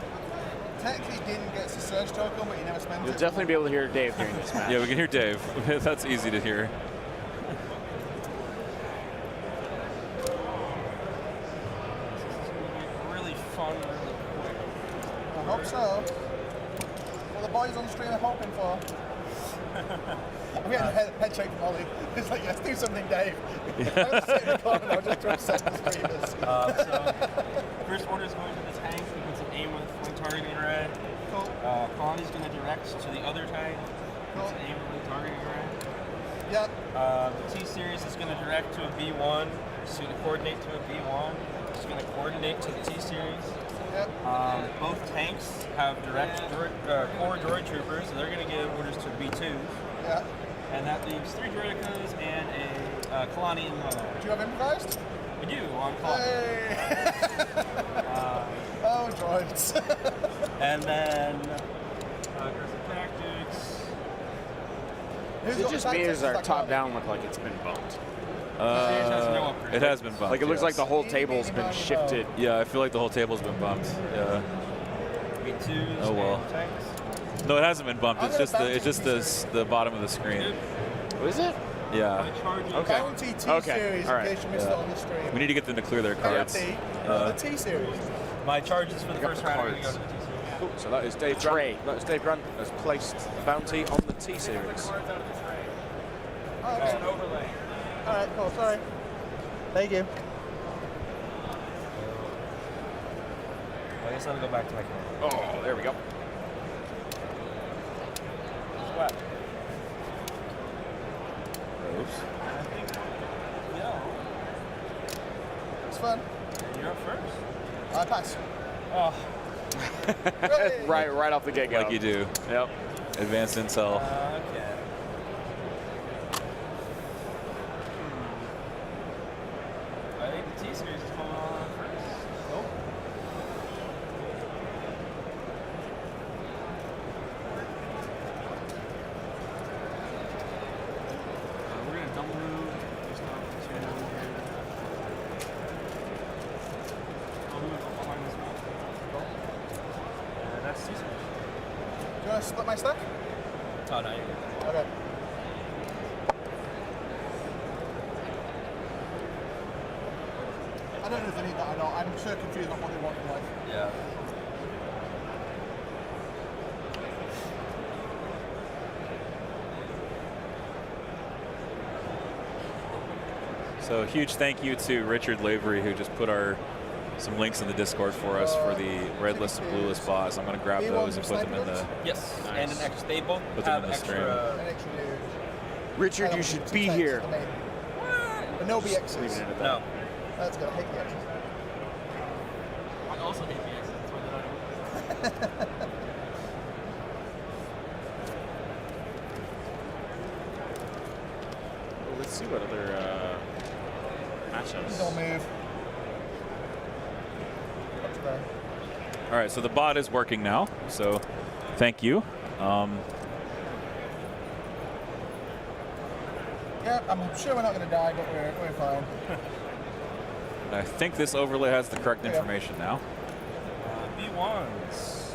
Technically, Din gets a surge token, but he never spends You'll it. definitely be able to hear Dave during this match. Yeah, we can hear Dave. That's easy to hear. Really fun, really quick. I hope so. Well, the boys on stream are hoping for. I'm getting a head shake from Ollie. It's like, let's do something, Dave. I was sitting in the corner, I was just trying to set the streamers. So, first order is going to the tank. We put some aim with one targeting array. Cool. Colony's going to direct to the other tank. Cool. It's an aim with a targeting array. Yep. The T-Series is going to direct to a B1. It's going to coordinate to a B1. It's going to coordinate to the T-Series. Yep. Both tanks have direct core droid troopers, and they're going to give orders to B2s. Yeah. And that leaves 3 droidicas and a Kalani in one. Do you have improvised? We do on Kalani. Hey. Oh, droids. And then aggressive tactics. Who's Is got it just the me or tactics does our stuck top on? down look like it's been bumped? has no upgrade. It has been bumped. Like it looks like yes. the whole table's been shifted. Yeah, I feel like the whole table's been bumped. Yeah. B2s Oh, well. and tanks. No, it hasn't been bumped. I'm It's gonna just bounce the bottom of the screen. What is it? Yeah. Charges. Okay. Bounty T Okay. series, All right. in case you missed it on the stream. We need to get them to clear their cards. The T series. My charges for the got first the round are going to go cards. to the T-Series. Cool. So that is Dave Tray. Grant. That is Dave Grant has placed a bounty on the T series. Oh, Oh, okay. an overlay. All right, cool. Sorry. Thank you. Well, I guess I'll go back to my camera. Oh, there we go. What? Oops. I think, It's fun. you're up first. I pass. Oh, Hey. Right off the get-go. Like you do. Yep. Advanced intel. okay. I think the T-Series is coming on first. Nope. We're going to double move. Just not want to split my stack? Oh, no, you're good. Okay. I don't know if they need that or not. I'm so confused on what they want in life. Yeah. So huge thank you to Richard Lavery, who just put some links in the Discord for us for the red list and blue list boss. I'm going to grab those and put them in the. Yes. Nice. And an extra. They both Put them have in the stream. extra. An extra new. Richard, you should be here. But no Leaving BXs. it at that. No. That's gonna hate the X's. I also hate BXs. That's why they're not. Well, let's see what other matchups. Don't move. Up to there. All right, so the bot is working now. So thank you. Yeah, I'm sure we're not gonna die, but we're fine. And I think this overlay has the correct information now. B1s.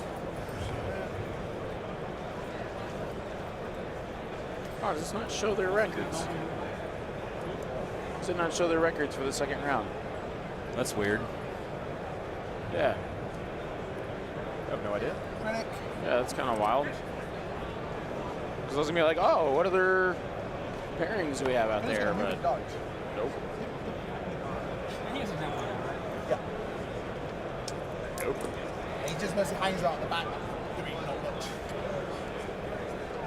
Oh, does this not show their records? Does it not show their records for the second round? That's weird. Yeah. I have no idea. Critic. Yeah, that's kind of wild. Because I was gonna be like, oh, what other pairings do we have out I'm just there? gonna move But and dodge. nope. He has a good one, right? Yeah. Nope. He just mostly hangs out at the back, doing not much.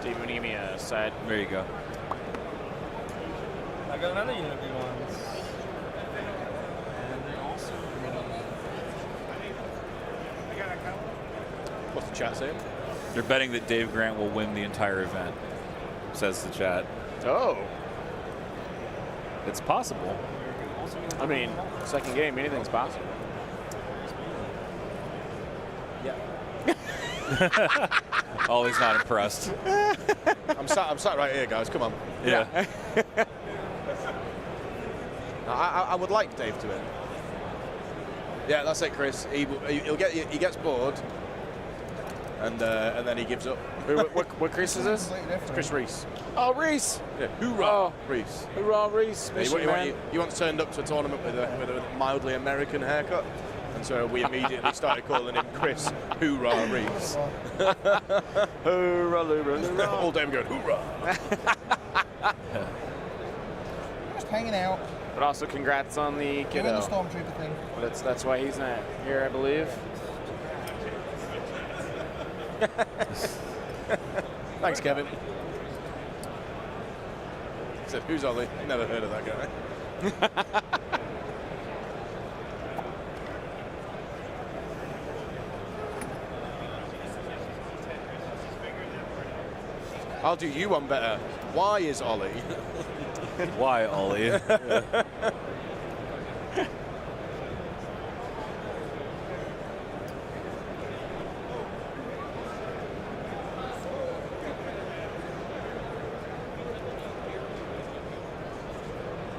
Do you want to give me a side? There you go. I got another unit of B1s. And they also What's the chat saying? They're betting that Dave Grant will win the entire event, says the chat. Oh. It's possible. I mean, second game, anything's possible. Ollie's not impressed. I'm sat right here, guys. Come on. Yeah. I would like Dave to win. Yeah, that's it, Chris. He gets bored, and then he gives up. What Chris is this? Completely It's different. Chris Reese. Oh, Reese. Yeah. Hoorah, Oh. Reese. Hoorah, Reese. He once turned up to a tournament with a mildly American haircut, and so we immediately started calling him Chris Hoorah Reese. Hoorah, hoorah, All day we going hoorah. Just hanging out, But also, congrats on the doing the kiddo. stormtrooper thing. That's why he's not here, I believe. Thanks, Kevin. Said, who's Ollie? Never heard of that guy. I'll do you one better. Why is Ollie? Why, Ollie?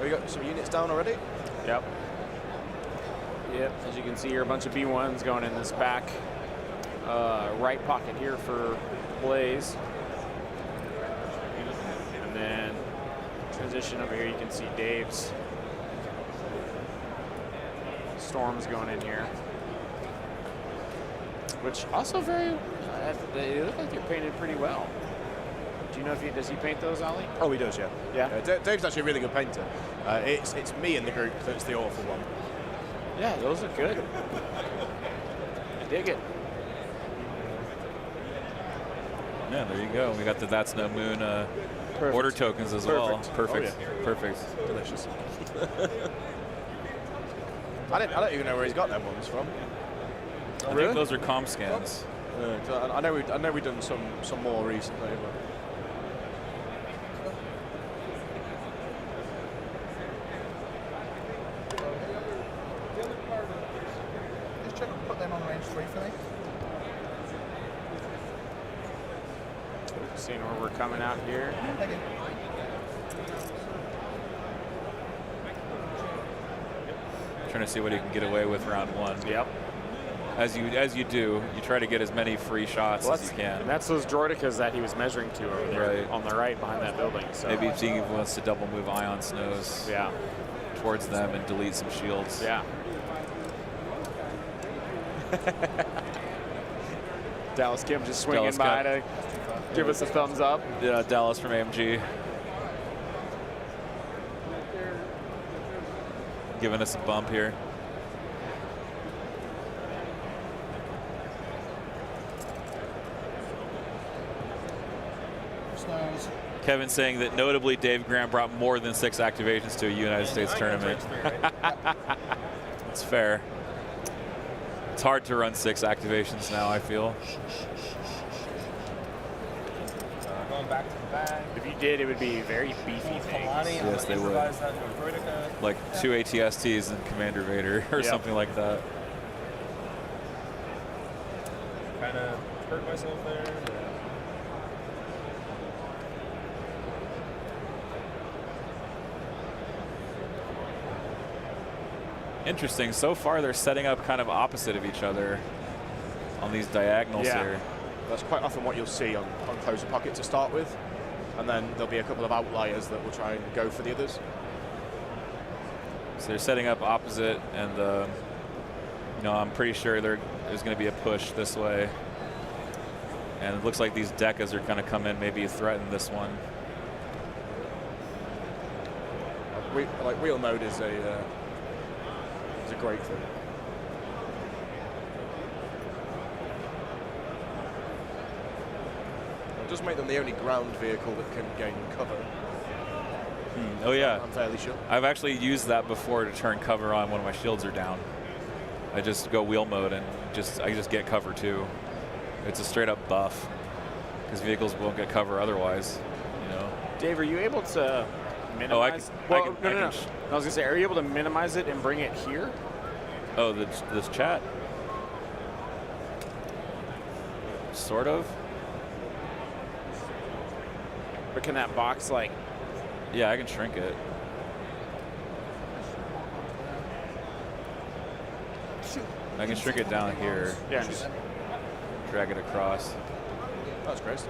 We got some units down already. Yep. Yep. As you can see here, a bunch of B1s going in this back right pocket here for Blaze. And then transition over here, you can see Dave's Storms going in here. Which also they look like they're painted pretty well. Do you know if does he paint those, Ollie? Oh, he does, yeah. Yeah? Dave's actually a really good painter. It's me in the group that's the awful one. Yeah, those look good. I dig it. Yeah, there you go. We got the That's No Moon Perfect. order tokens as well. Perfect. Perfect. Oh, yeah. Perfect. Delicious. I don't even know where he's got them ones from. I think those are comm scans. 'Cause I know we've done some more recently. But. Just check and put them on range 3 for me. Seeing where we're coming out here. Thank you. Trying to see what he can get away with round one. Yep. as you do, you try to get as many free shots as you can. And that's those Droidicas that he was measuring to over there Right. on the right behind that building. So Maybe if he wants to double move Ion Snows yeah, towards them and delete some shields. yeah. Dallas Kim just swinging Dallas by Kim. to give us a thumbs up. Yeah, Dallas from AMG. Giving us a bump here. Snows. Kevin saying that notably Dave Graham brought more than 6 activations to a United States tournament. It's fair. It's hard to run 6 activations now, I feel. Going back to the bag. If you did, it would be very beefy things. Yes, they would. Like 2 ATSTs and Commander Vader or Yep. something like that. Kind of hurt myself there. But Interesting. So far, they're setting up kind of opposite of each other on these diagonals Yeah. here. That's quite often what you'll see on closer pocket to start with. And then there'll be a couple of outliers that will try and go for the others. So they're setting up opposite, and you know, I'm pretty sure there's going to be a push this way. And it looks like these Decas are going to come in, maybe threaten this one. Like wheel mode is a great thing. It does make them the only ground vehicle that can gain cover. Oh yeah, I'm fairly sure. I've actually used that before to turn cover on when my shields are down. I just go wheel mode and I just get cover too. It's a straight up buff because vehicles won't get cover otherwise. You know. Dave, are you able to minimize? Oh, I can. Well, I can, no, I no, can no. I was gonna say, are you able to minimize it and bring it here? Oh, this chat. Sort of. But can that box like? Yeah, I can shrink it. I can shrink it down here, Yeah. Just, drag it across. That's great.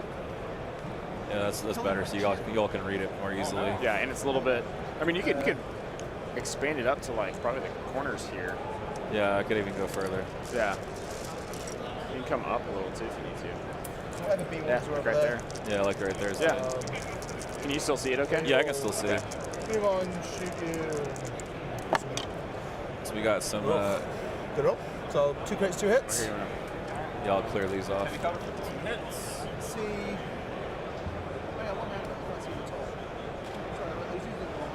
Yeah, that's better. So you all can read it more easily. yeah, and it's a little bit. I mean, you could expand it up to like probably the corners here. Yeah, I could even go further. Yeah. You can come up a little too if you need to. Where the B1s Yeah, are like over right there. Yeah, like right there. Yeah. Can you still see it? Okay. Yeah, I can still see. B1 shoot you. So we got some. Good up. So 2 crits, 2 hits. Here you go. Yeah, I'll clear these off. heavy cover for 2 hits. Let's see. Oh, yeah, one man. Let's see the top. Sorry, I was using the wrong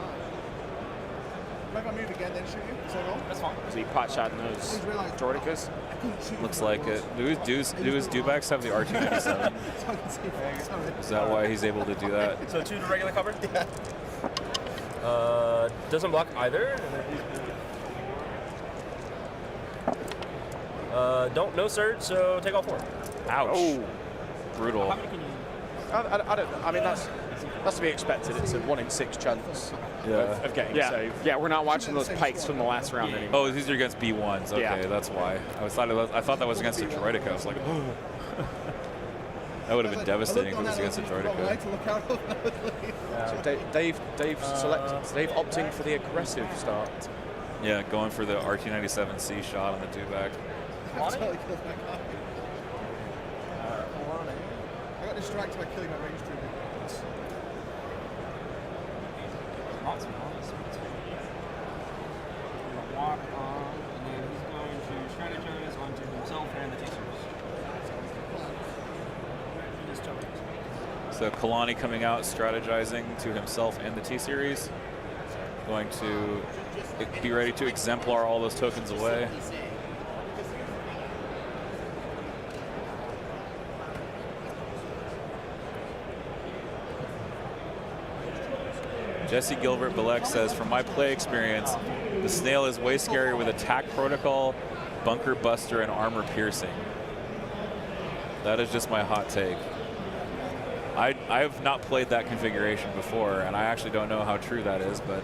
eye. If I move again, then shoot you. Is that all? That's fine. So you pot shot in those Just realised Droidicas. I couldn't shoot Looks you where like was. it. Do his dewbacks have the R297? So I can see it. Sorry. Is that why he's able to do that? So 2 to regular cover? Yeah. Doesn't block either. No surge, so take all 4. Ouch. Oh. Brutal. How many can you? I don't. I mean, that's to be expected. It's a 1 in 6 chance Yeah. of getting Yeah. saved. Yeah, we're not watching those pikes from the last round anymore. Oh, these are against B1s. Okay, Yeah. that's why. I thought that was against a Droidica. I was like, oh. That would have been devastating if it was against a Droidica. To look out. So Dave opting for the aggressive start. Yeah, going for the RT-97C shot on the dewback. Totally killed my guy. I got distracted by killing my range trooper. Lots of noise. Walk on, and then he's going to strategize onto himself and the T-Series. His tokens. So Kalani coming out, strategizing to himself and the T-Series. Going to be ready to exemplar all those tokens away. Jesse Gilbert Bilek says, from my play experience, the snail is way scarier with attack protocol, bunker buster, and armor piercing. That is just my hot take. I've not played that configuration before, and I actually don't know how true that is, but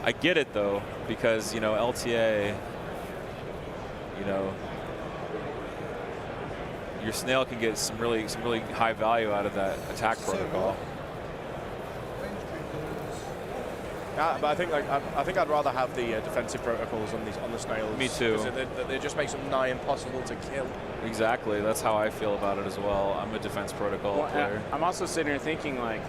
I get it though, because, you know, LTA, you know, your snail can get some really high value out of that attack protocol. But I think I'd rather have the defensive protocols on the snails. Me too. 'Cause they just makes them nigh impossible to kill. Exactly. That's how I feel about it as well. I'm a defense protocol player. I'm also sitting here thinking, like,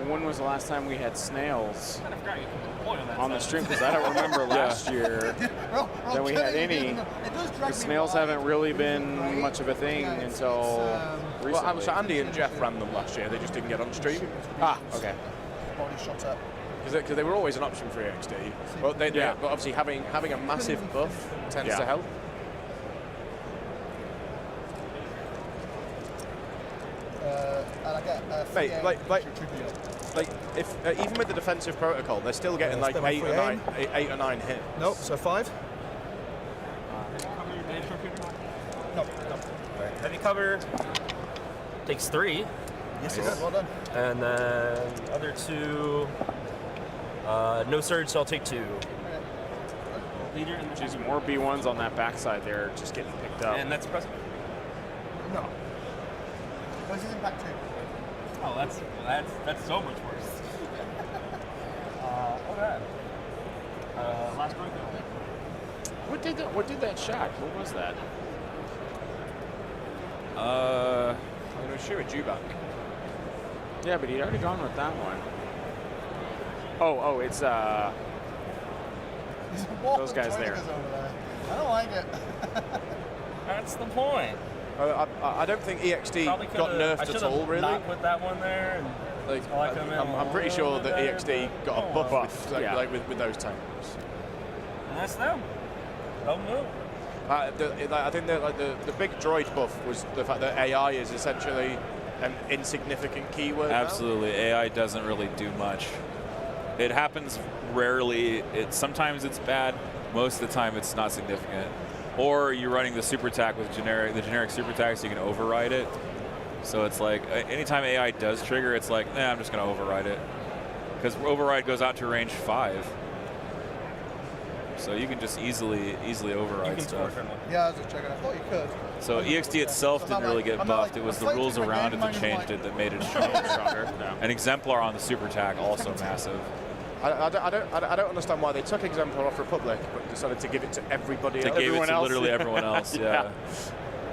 when was the last time we had snails I forgot you can boil that on the side. stream? Because I don't remember last year that we had any. The snails haven't really been much of a thing until recently. Well, so Andy and Jeff ran them last year. They just didn't get on stream. Ah, okay. Body shot up. Because they were always an option for EXD. But, but obviously having a massive buff tends to help. And I get Mate, like if even with the defensive protocol, they're still getting like still 8 or free 9 hits. Nope, so 5. No. Heavy cover takes 3, Yes, it is. Well done. and then other 2. No surge, so I'll take 2. Leader in the Jeez, more B1s on that backside there, just getting picked up. and that's present. No. What's his impact 2? Oh, that's so much worse. Okay. Last break. What did that shack? What was that? I'm going to shoot a Dewback. Yeah, but he'd already gone with that one. Oh, it's those guys there. I don't like it. That's the point. I don't think EXD Probably got nerfed at all, really. Not put that one there. And Like, I like them in I'm pretty a sure little that bit EXD better, got a but- buff Yeah. with those tanks. and that's them. Don't move. I think that the big droid buff was the fact that AI is essentially an insignificant keyword. now. Absolutely. AI doesn't really do much. It happens rarely. Sometimes it's bad. Most of the time it's not significant. Or you're running the super attack with the generic super attack, so you can override it. So it's like anytime AI does trigger, it's like, I'm just going to override it. Because override goes out to range 5. So you can just easily override stuff. Yeah, I was just checking. I thought you could. So EXD itself didn't really get buffed. It was the rules around it that changed it that made it stronger. And Exemplar on the super attack also massive. I don't understand why they took Exemplar off Republic, but decided to give it to everybody They else. gave it Everyone to else. literally everyone else. Yeah.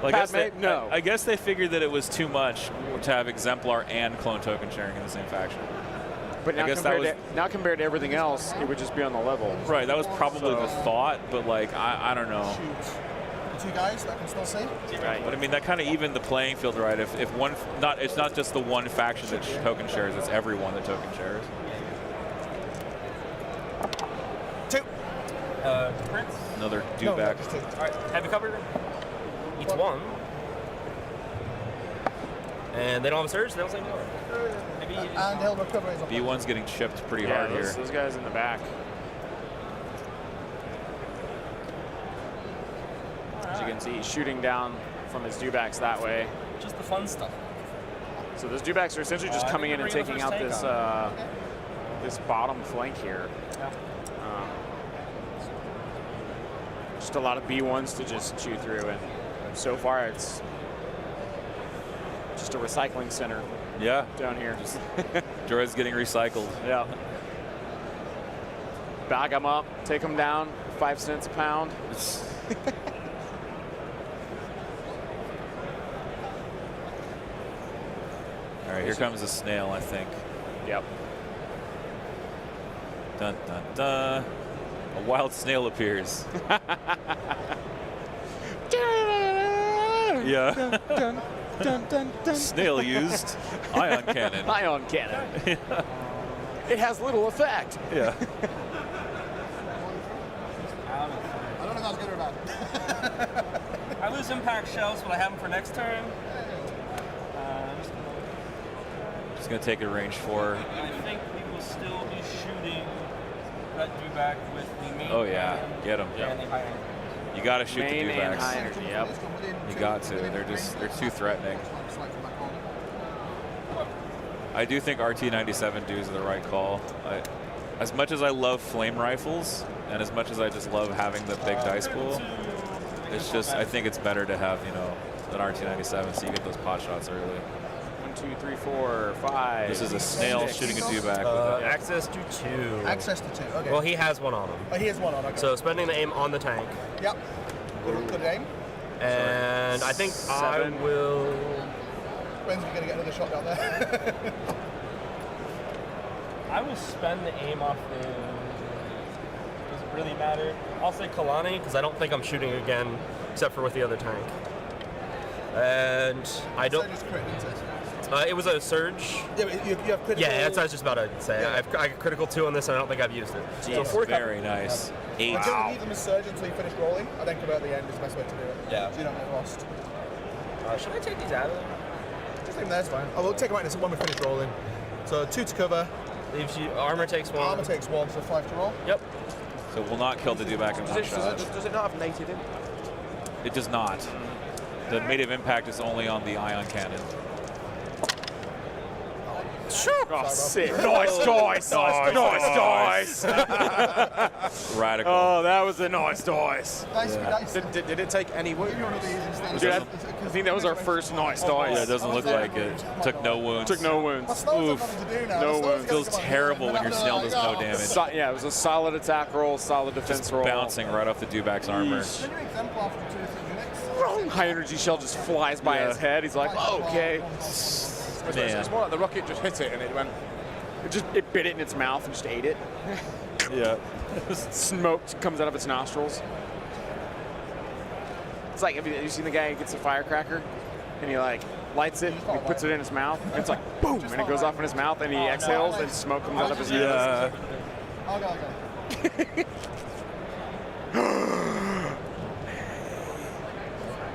Well, No. I guess they figured that it was too much to have Exemplar and clone token sharing in the same faction. But now, guess that now compared to everything else, it would just be on the level. Right, that was probably the thought, but like I don't know. Shoot. The 2 guys that I can still see. Right. But I mean that kind of evened the playing field, right? If one it's not just the one faction that token shares, it's everyone that token shares. 2. Prince. Another No, Dewback. just 2. All right, heavy cover. Eats 1. And they don't have a surge, they don't say more. Maybe And he'll recover his B1's getting chipped pretty Yeah, hard here. those guys in the back. As you can see, he's shooting down from his dewbacks that way. just the fun stuff. So those dewbacks are essentially just I coming think in and we're bringing taking the out first this tank this bottom flank here. Just a lot of B1s to just chew through, and so far it's just a recycling center Yeah, down here. just droids getting recycled. Yeah. Bag them up, take them down, 5 cents a pound. All right, here comes a snail, I think. Yep. Dun dun dun. A wild snail appears. Yeah. Snail used ion cannon. Ion cannon. It has little effect. Yeah. I don't know if that's good or bad. I lose impact shells, but I have them for next turn. Just gonna take a range 4. I think we will still be shooting that Dewback with the main. Oh yeah, cannon get them. And the high energy. You gotta shoot Main the and high dewbacks. energy, yep. You got to. They're too threatening. I do think RT-97 dues are the right call. As much as I love flame rifles, and as much as I just love having the big dice pool, it's just I think it's better to have an RT-97, so you get those pot shots early. 1, 2, 3, 4, 5. This is a snail shooting a dewback. Access to 2. Access to 2. Okay. Well, he has one on him. Oh, he has one on. Okay. So spending the aim on the tank. Yep. Good aim. And I think I will. When's he going to get another shot down there? I will spend the aim off the. Does it really matter? I'll say Kalani because I don't think I'm shooting again, except for with the other tank. And I don't. So just crit, isn't it? It was a surge. Yeah, but you have critical. Yeah, that's what I was just about to say. Yeah. I got critical 2 on this, and I don't think I've used it. So very nice. 8. Until you leave them as surge until you finish rolling, I think about the end is the best way to do it. Yeah. So you don't get lost. Should I take these out of there? Just leave them there, it's fine. I will take them out when we finish rolling. So 2 to cover. Leaves you. Armor takes 1. Armor takes 1, so 5 to roll. Yep. So we'll not kill the dewback in one shot. Does it not have native in? It does not. The native impact is only on the ion cannon. Oh, sick. Nice dice! Nice dice! Radical. Oh, that was a nice dice. Nice. Did it take any wound? Maybe one of these instead. Dude, I think that was our first nice dice. Yeah, it doesn't look like it. Took no wounds. Took no wounds. Well, Snow's got Oof. nothing to do now. No Snow's wounds. gotta Feels come on. terrible when your snail does no Oh. damage. Yeah, it was a solid attack roll, solid defense Just roll. bouncing right off the dewback's armor. Can you exemplar from 2 or 3 units? High energy shell just flies by his head. He's like, oh, okay. It's more like the rocket just hit it and it went. It bit it in its mouth and just ate it. Yeah. Smoke comes out of its nostrils. It's like, have you seen the guy who gets a firecracker and he like lights it, and he puts it in his mouth, and it's like boom, and it goes off in his mouth, and he exhales, and smoke comes out of his nose. Yeah. Okay.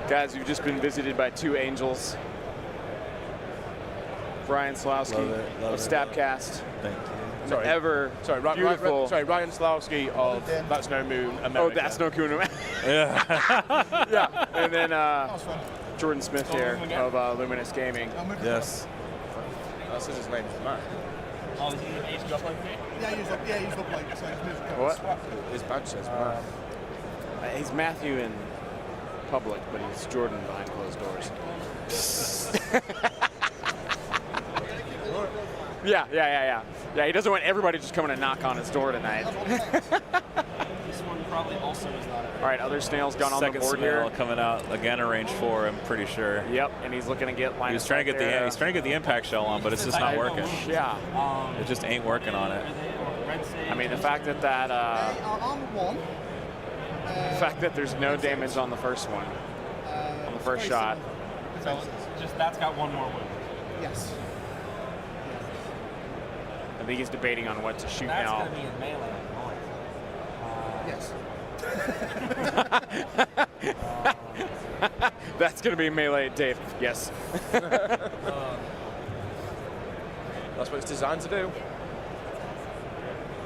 Guys, you've just been visited by 2 angels. Brian Slawski of Stabcast. Thank you. Sorry. Beautiful. Ryan Slawski of That's No Moon America. Oh, that's no cool. Yeah. Yeah. And then That was fun. Jordan Smith here of Luminous Gaming. Yes. That's his name. Matt. Oh, is he aged up like me? Yeah, use the plate. So he's moved across. What? His badge says Matt. He's Matthew in public, but he's Jordan behind closed doors. Yeah. He doesn't want everybody just coming to knock on his door tonight. This one probably also is not. All right, other snails gone on the Second board snail here. coming out again, a range 4. I'm pretty sure. Yep, and he's looking to get line. He's trying to get the impact shell on, but it's just not working. Yeah. It just ain't working on it. I mean, the fact that They are on 1. the fact that there's no damage on the first one, on the first shot. So just that's got 1 more wound. Yes. I think he's debating on what to shoot That's now. gonna be in melee. Yes. That's gonna be melee, Dave. Yes. That's what it's designed to do.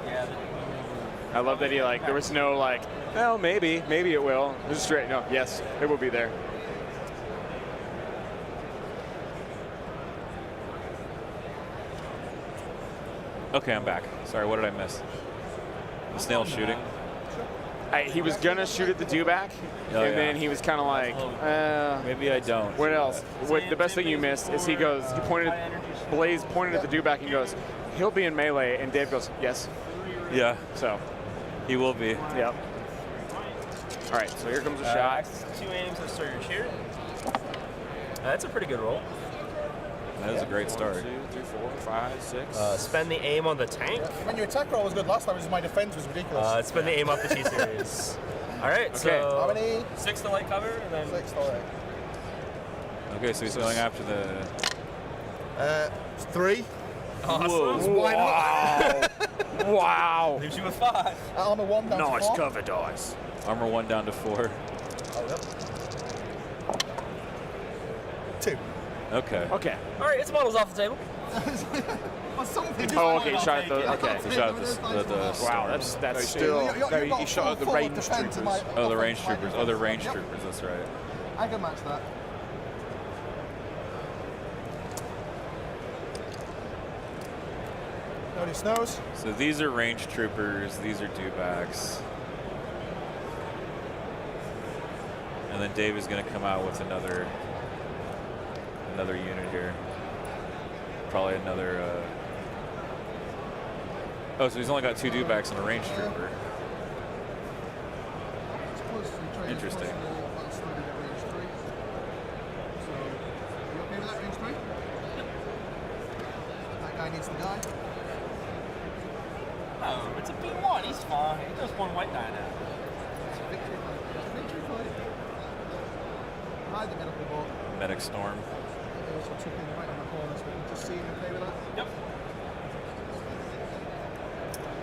Yeah. I love that he there was no well, maybe it will. It was straight. No, yes, it will be there. Okay, I'm back. Sorry, what did I miss? The snail shooting. He was gonna shoot at the dewback, Oh, and yeah. then he was kind of like, Maybe I don't. what else? The best thing you missed is he pointed, Blaze pointed at the dewback and goes, he'll be in melee, and Dave goes, yes. Yeah, So, he will be. yep. All right, so here comes a shot. 2 aims of surge here. That's a pretty good roll. That is a great start. 1, 2, 3, 4, 5, 6. Spend the aim on the tank. When your attack roll was good last time, it was my defense was ridiculous. Spend the aim off the T-series. All right, Okay. so How many? 6 to light cover, and then 6, alright. Okay, so he's going after the... 3. awesome. Why not? Wow. Leaves you with 5. Armor 1 down to 4. cover dice. Armor 1 down to 4. Oh, yep. 2. Okay. Okay. All right, its model's off the table. Well, something. Oh, okay. Shot at the. Okay. So shot at the Wow, storm. that's still. No, he shot at the range troopers. Oh, the range troopers. Oh, the range troopers. That's right. I can match that. Nobody snows. So these are range troopers. These are dewbacks. And then Dave is going to come out with another another unit here. Probably another. Oh, so he's only got 2 dewbacks and a range trooper. Interesting. That guy needs to die. No, it's a B1. He's fine. He does 1 white die now. It's a victory fight. It's a victory fight. Hide the medical ball. Medic storm. They also took him right on the corner, so we can just see him okay with that. Yep.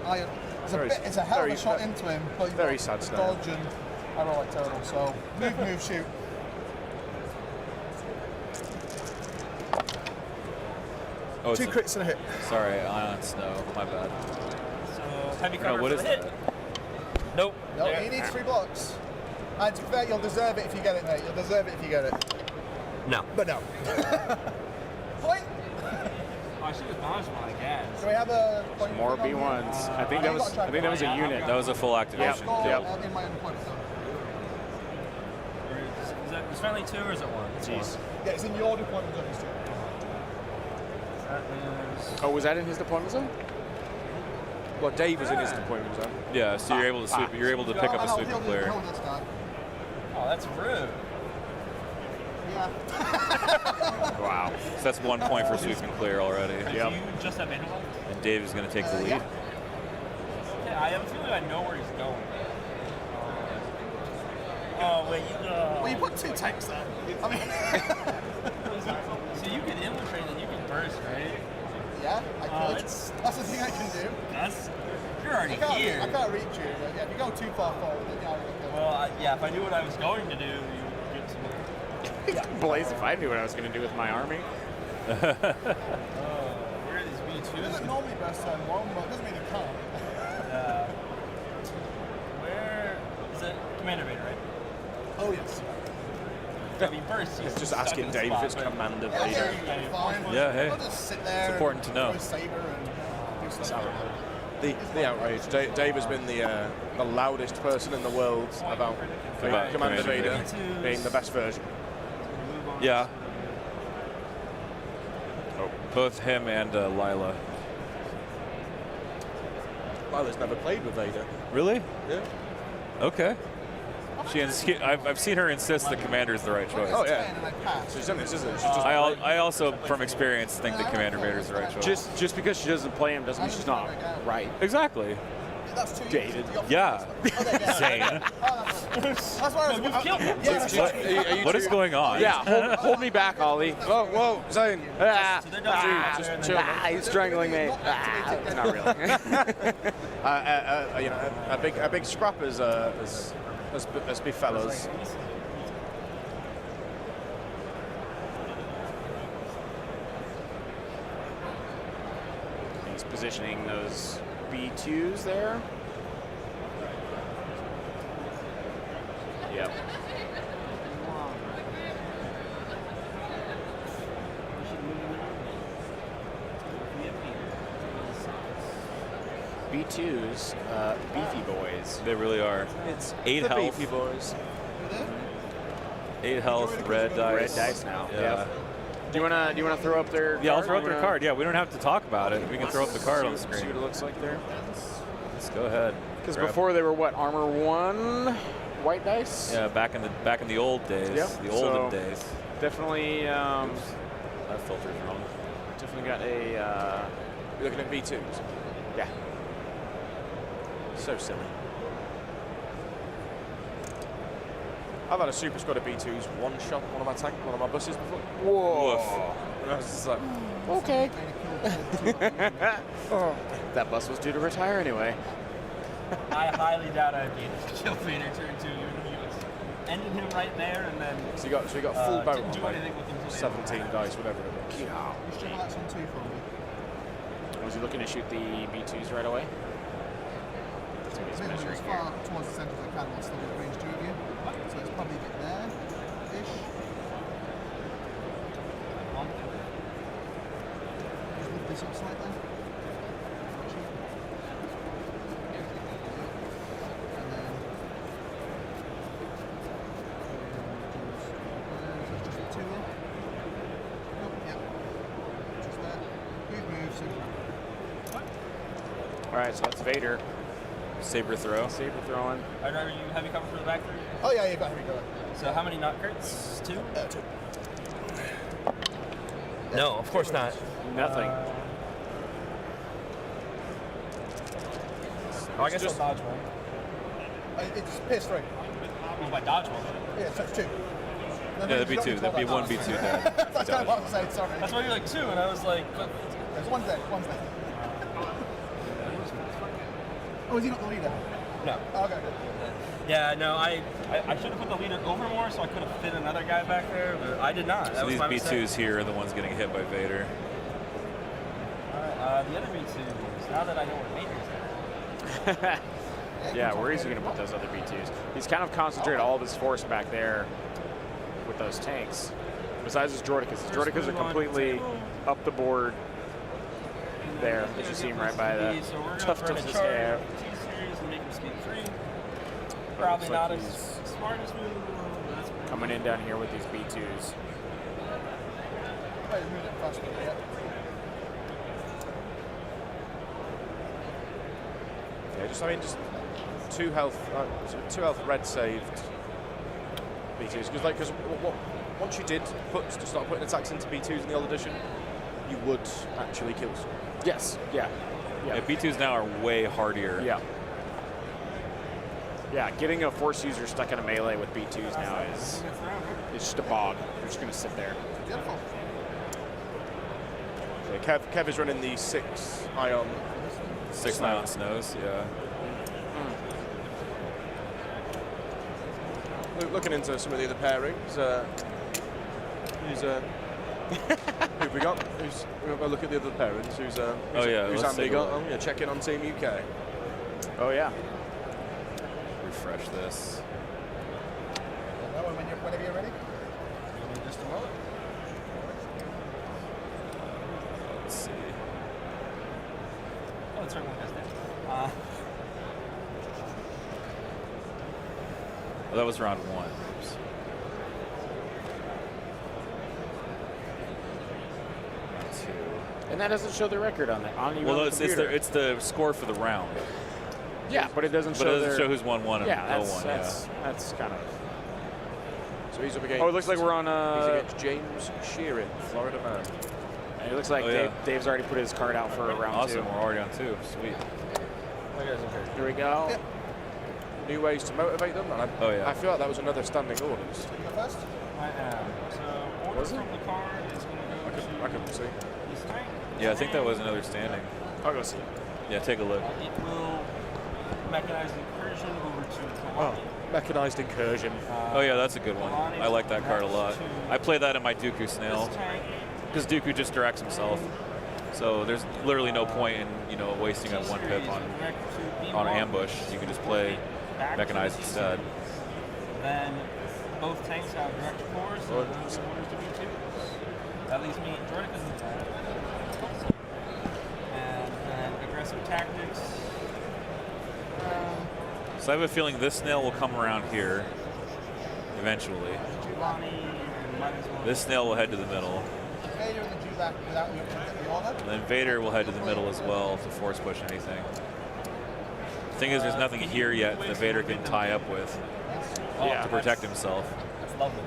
Iron. It's a hell of a shot into him, but you've very got sad snare. dodge and heroic total. So move, shoot. Oh, 2 crits and a hit. Sorry, ion snow. My bad. So heavy cover No, what for is the hit. that? Nope. No, There. he needs 3 blocks. And to be fair, you'll deserve it if you get it, mate. You'll deserve it if you get it. No. But no. Point. Oh, I should have dodged one again. Do we have a point More on here? B1s. I think that was a unit. That was a full I'll activation. score Yep. in my own point zone. Is that was finally 2 or is it 1? It's Jeez. Yeah, it's in your deployment zone. Stu. That is. Oh, was that in his deployment zone? Well, Dave was in his deployment zone. Yeah, so you're able to sweep. You're able to pick up a sweep and clear. Oh, that's rude. Yeah. Wow. So that's 1 point for sweep and clear already. Yep. You just have Interval? And Dave is going to take the lead. Yeah. Yeah, I have a feeling I know where he's going. Oh, wait, you go. Well, you put 2 tanks there. I mean, So you can infiltrate and you can burst, right? yeah, I could. It's- That's the thing I can do. That's. You're already I here. can't reach you. But yeah, if you go too far forward, then yeah, I would go. Well, yeah, if I knew what I was going to do, you would get to me. Blaze if I knew what I was going to do with my army. Where are these It B2s? doesn't normally burst turn 1, but it doesn't mean it can't. Where is it? Commander Vader, right? Oh, yes. I mean, burst. He's Just stuck asking in the Dave if spot, it's but- Commander Yeah, Vader. yeah, fine. Yeah, hey. I'll just sit there. It's important to know. Throw a saber and do stuff. The outrage. Dave has been the loudest person in the world about About Commander Vader. Vader being the best version. Yeah. Oh, both him and Lila. Lila's never played with Vader. Really? Yeah. Okay. I've seen her insist that Commander is the right choice. Oh, yeah. And I pass. She's done this, isn't it? She's just I also, from experience, think that Commander Vader is the right choice. Just because she doesn't play him doesn't mean she's not right. Exactly. That's 2 Dated. Yeah. Zane. That's why I was killed him. Yeah, What is going on? Yeah, hold me back, Ollie. Whoa, Zane. Ah, So they're done. just chill. He's strangling me. Not really. You know, a big scrap as be fellas. He's positioning those B2s there. Yep. B2s, beefy boys. They really are. It's 8 The health. beefy boys. 8 health, red dice. Red dice now. Yeah. Yep. Do you wanna throw up their? Yeah, I'll card? throw up You their wanna card. Yeah, we don't have to talk about it. We can throw up the card on the See screen. what it looks like there. Let's go ahead. Because Grab- before they were what, armor 1, white dice. Yeah, back in the old days. Yep, The olden so- days. Definitely, That filter's wrong. definitely got a. You're looking at B2s. Yeah. So silly. I've had a super squad of B2s one-shot one of my buses before. Whoa. And I was just like, Okay. That bus was due to retire anyway. I highly doubt I'd be able to kill Vader turn 2. He was ended him right there, and then so you got full boat didn't do on anything with him. till the 17 end. dice, whatever it was. You should have some 2 for me. Was he looking to shoot the B2s right away? That's what he's Maybe measuring as here. far towards the centre as I can while still with range 2 of you. So it's probably a bit there-ish. Just lift this up slightly. And then... So it's just the 2 there. right, so that's Vader. Saber throw. Saber throwing. Are you heavy cover for the back three? Oh yeah, you've got heavy cover. So how many not crits? 2? 2. No, of course not. Nothing. Oh, I guess I'll dodge one. It's pierce 3. Well, if I dodge one. Yeah, so it's 2. Yeah, that'd be 2. That'd be 1 B2 dead. That's kind of what I was saying, sorry. That's why you're like 2, and I was like, There's one's there, one's there. Oh, is he not the leader? no. Oh, okay, good. Yeah, no, I should have put the leader over more so I could have fit another guy back there, but I did not. That So was these my B2s mistake. here are the ones getting hit by Vader. Alright, the other B2s, now that I know where Vader's at. Yeah, where is he going to put those other B2s? He's kind of concentrated all of his force back there with those tanks. Besides his Droidicas. His Droidicas are completely up the board there, as you see him right by the tuft of his hair. T-series and make him speed 3. Probably Looks not like as smart as we would. That's pretty Coming in down here with these B2s. Wait, move it faster, yeah. Yeah, just 2 health red saved B2s because once you did start putting attacks into B2s in the old edition, you would actually kill some. Yes, yeah. Yeah, B2s now are way hardier. Yeah. Yeah, getting a force user stuck in a melee with B2s now is just a bog. They're just going to sit there. Beautiful. Yeah, Kev is running the 6 ion. 6 ion snows, yeah. Looking into some of the other pairings, who've we got? We'll look at the other pairings. Who's let's Andy take a got? look. Oh, yeah, check in on Team UK. Oh, yeah. Refresh this. Whenever you're ready. just a moment. Let's see. Oh, it certainly has that. Well, that was round 1. Oops. Round 2. And that doesn't show the record on the on Well, the it's computer. the score for the round. Yeah, but it doesn't But show it doesn't their... show who's won 1 and Yeah, no that's, 1. that's kind of... So he's up against. Oh, it looks like we're on He's against James Sheeran, Florida man. It looks like Oh, yeah. Dave's already put his card out for round 2. Awesome, we're already on 2. Sweet. Here we go. Yep. New ways to motivate them. And Oh, yeah. I feel like that was another standing orders. You go first. I am. So order Was it? from the card is going to go to I couldn't see. this tank. Yeah, I think that was another standing. I'll go see. Yeah, take a look. It will mechanize incursion over to Oh, Kalani. mechanized incursion. Oh yeah, that's a good one. I like that card a lot. I play that in my Dooku Snail This tank, because Dooku just directs himself. So there's literally no point in wasting a 1 pip on ambush. You can just play mechanized instead. Then both tanks have direct cores, so those are orders to B2. That leaves me Droids in the tank. And then aggressive tactics. So I have a feeling this snail will come around here eventually. Giovanni, and might as well. This snail will head to the middle. Vader and the Jew back without you get the order. And then Vader will head to the middle as well to force push anything. The thing is, there's nothing here yet that Vader can tie up with Yeah, to protect himself. That's lovely.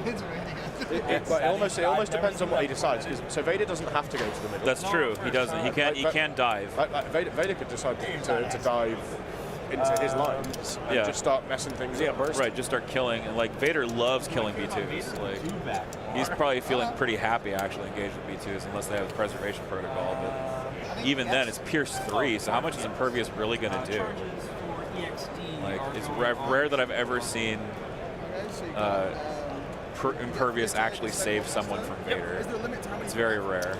It's really good. It almost depends on what he decides. So Vader doesn't have to go to the middle. That's true. He doesn't. He can dive. Like Vader could decide to dive into his lines and Yeah. just start messing things up. Right, just start killing. And like Vader loves killing B2s. Like he's probably feeling pretty happy actually engaged with B2s unless they have the preservation protocol. But even then, it's Pierce 3. So how much is Impervious really going to do? Charges for EXD Like are it's going on rare that I've ever seen Okay, so you Impervious actually save someone from Vader. is there a limit to how many? It's very rare.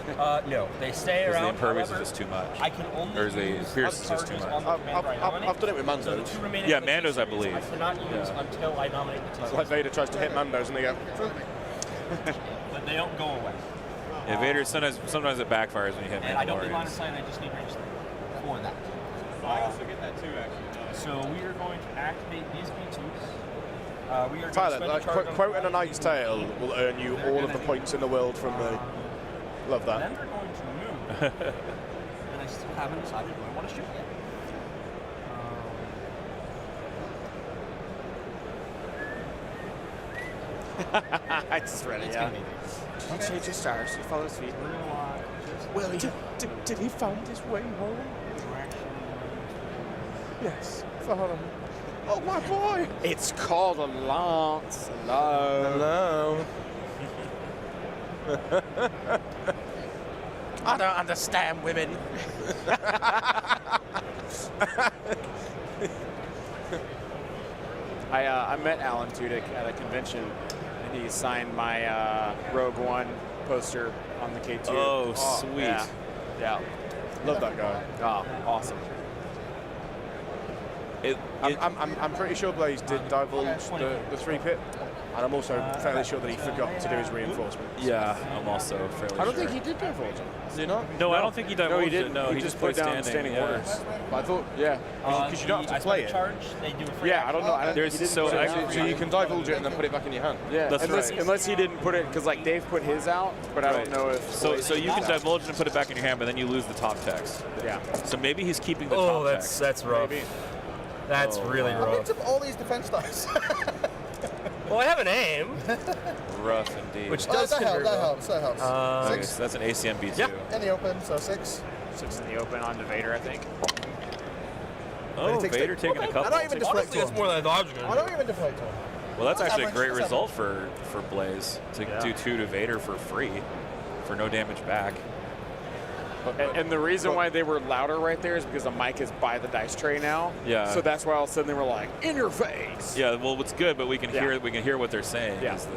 No, they stay Because around. the Impervious is however, just too much. I can only Or is the use Pierce is just too charges much. on the commander I nominate. I've done it with So the Mandos. 2 remaining Yeah, in the Mandos, I T-series believe. I cannot use Yeah. until I nominate the T-series. Like Vader tries to hit Mandos and they go. But they don't go away. Yeah, Vader sometimes it backfires when you hit And I don't need line of Mandalorians. sight, I just need range 3 for that. I also get that too, actually. So we are going to activate these B2s. We are Tyler, going to like, spend a charge on quoting a Knight's Tale will earn you all of the points in the world from me. Love Then that. they're going to move. And haven't decided who I want to shoot yet. I just read it, It's yeah. gonna be He changes stars. He follows feet. Well, did he find his way home? direction. Yes, Father. Oh, my boy. It's called a lance. Hello. Hello. I don't understand women. I met Alan Tudyk at a convention, and he signed my Rogue One poster on the K2. Oh, sweet. Yeah. Yeah. Love that guy. Oh, awesome. I'm pretty sure Blaze did divulge the 3-pit, and I'm also fairly sure that he forgot to do his reinforcements. Yeah, I'm also fairly I don't sure. think he did divulge it. Did he not? No, I don't think he divulged didn't. it. No, he just put down standing yeah. orders. But I thought, yeah, because you don't have to play it. Charge, they do a free Yeah, I don't know. I don't There's think he didn't so put it actually- out. So you can divulge it and then put it back in your hand. Yeah, That's unless, right. unless he didn't put it, because like Dave put his out, but I don't know if. So you can divulge it and put it back in your hand, but then you lose the top text. Yeah. So maybe he's keeping the Oh, top text. that's rough. Maybe. That's really I rough. picked up all these defense dice. Well, I have an aim, Rough indeed. which Oh, does that convert helps. well. That helps. Okay, so that's an ACMB2. Yeah. In the open, so 6. 6 in the open on to Vader, I think. Oh, Takes Vader the- taking a I couple. don't even deflect Honestly, that's to more than I thought I was going I to don't do. even deflect to him. Well, that's actually a Average, great that's result for Blaze to do 2 to Vader for free, for no damage back. And the reason why they were louder right there is because the mic is by the dice tray now. Yeah. So that's why all of a sudden they were like, in your face. Yeah, well, it's good, but we can Yeah. hear what they're saying. Yeah. is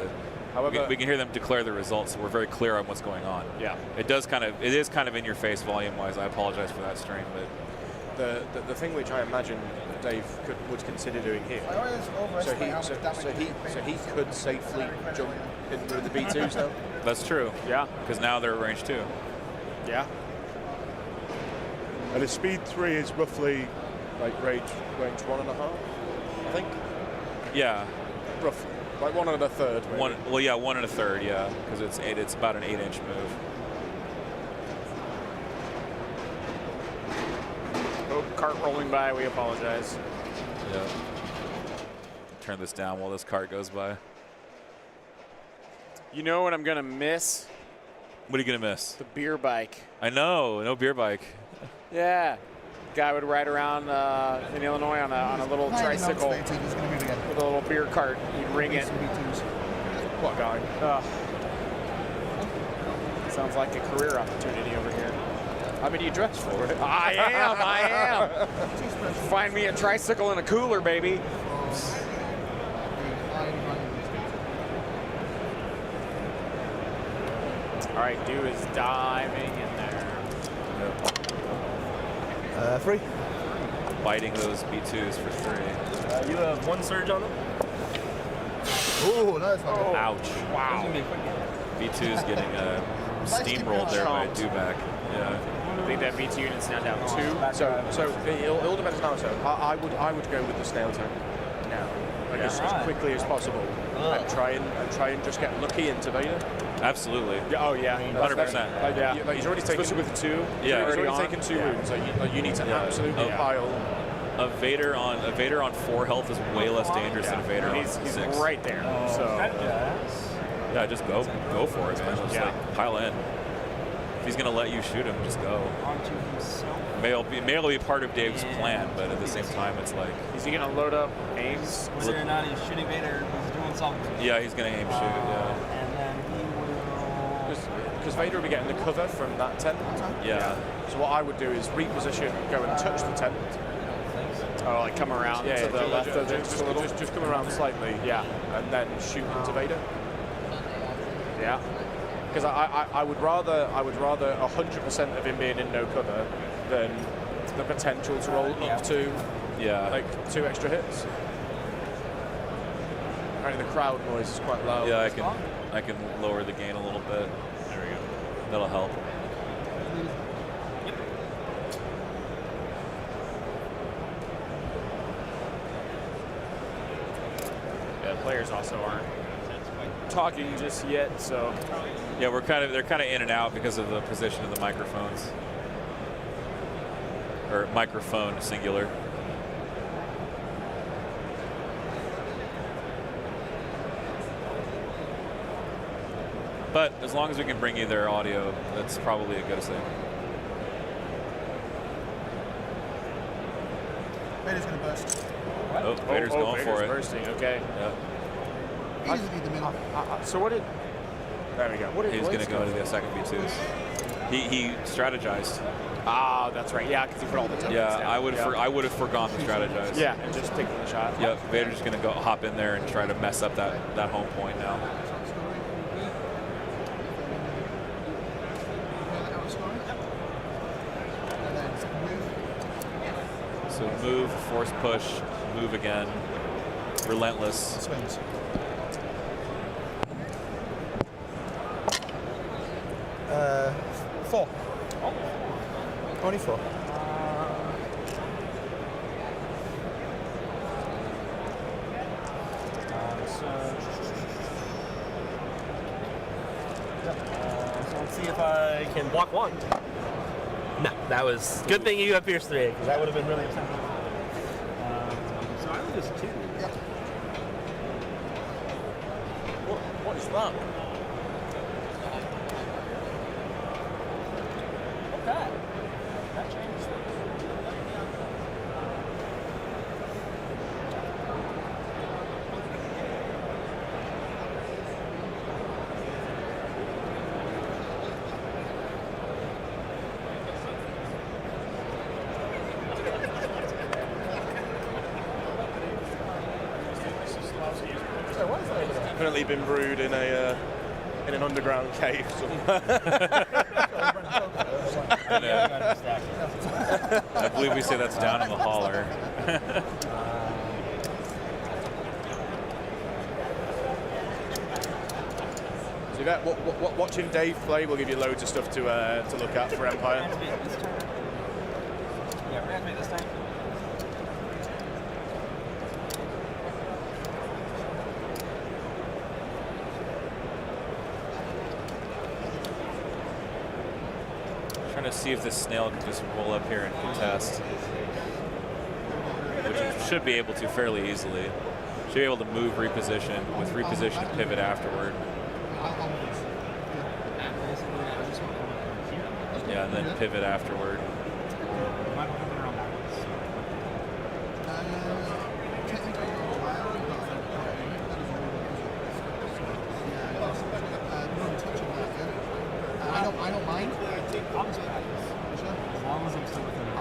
However, we can hear them declare the results, so we're very clear on what's going on. Yeah. It is kind of in your face volume-wise. I apologize for that strain, but the thing which I imagine that Dave would consider doing here. I always So overestimate how much damage he could safely jump in with the B2s now. that's true. Yeah. Because now they're at range 2. Yeah. And his speed 3 is roughly Like range 1.5, I think. Yeah. Roughly. Like 1 1/3. maybe. 1 1/3. Yeah, because it's about an 8-inch move. Oh, cart rolling by. We apologize. Yeah. Turn this down while this cart goes by. You know what I'm going to miss? What are you gonna miss? The beer bike. I know, no beer bike. Yeah. Guy would ride around in Illinois on a little tricycle He's going to move again. with a little beer cart. He'd ring it. What guy? Sounds like a career opportunity over here. I mean, you dress for it. I am. Find me a tricycle and a cooler, baby. All right, dude is diving in there. 3. Biting those B2s for 3. You have 1 surge on them? Ooh, that's not Ouch. It's Wow. going to be a quick game. B2's getting steamrolled there by Dubak. Yeah. I think that B2 unit's now down 2. So it all depends on how. So I would go with the snail tank now, like as quickly as possible, and try and just get lucky into Vader. Absolutely. Yeah, oh, yeah. 100%. Yeah. Like he's already taken. Especially with 2. Yeah. He's already already on. taken 2 wounds. Like you need to Yeah. absolutely Yeah. pile. A Vader on 4 health is way less dangerous than a Vader on He's 6. right there. So Yeah, just go for it, man. Just Yeah. like pile in. If he's gonna let you shoot him, just go. Onto himself. May be part of Dave's plan, but at the same time, it's like, is he gonna load up aims? Whether or not he's shooting Vader, he's doing something. yeah, he's gonna aim shoot. Yeah. And then he will. Because Vader will be getting the cover from that tent. Yeah. So what I would do is reposition, go and touch the tent. Oh, like come around to the left of it just a little? just come around slightly. Yeah. And then shoot into Vader. Yeah. Because I would rather 100% of him being in no cover than the potential to roll up to Yeah. like 2 extra hits. Apparently the crowd noise is quite loud. Yeah, I can lower the gain a little bit. There we go. That'll help. Yeah, players also aren't talking just yet, so Yeah, they're kind of in and out because of the position of the microphones. or microphone singular. But as long as we can bring you their audio, that's probably a good thing. Vader's going to burst. Oh, Vader's going for it. Bursting. Okay. Yeah. Easily the middle. So what did? There we go. What did He's going to Droids go to the second V2s. He strategized. Ah, that's right. Yeah, because he put all the tokens Yeah, down. I would have forgone the strategize. Yeah, and just taking the shot. Yep, Vader's just going to go hop in there and try to mess up that home point now. So move, force push, move again, relentless. Swings. Four. Only four. So let's see if I can block one. No, that was good thing you have Pierce 3, because that would have been really upsetting. So I would just 2. What is that? Okay. That changes things. Definitely been brewed in an underground cave somewhere. I believe we say that's down in the holler. So that watching Dave play will give you loads of stuff to look at for Empire. Reactivate this turn. Yeah, reactivate this time. Trying to see if this snail can just roll up here and contest, which it should be able to fairly easily. Should be able to move, reposition, with reposition and pivot afterward. Yeah, and then pivot afterward. I don't mind. As long as I'm still within the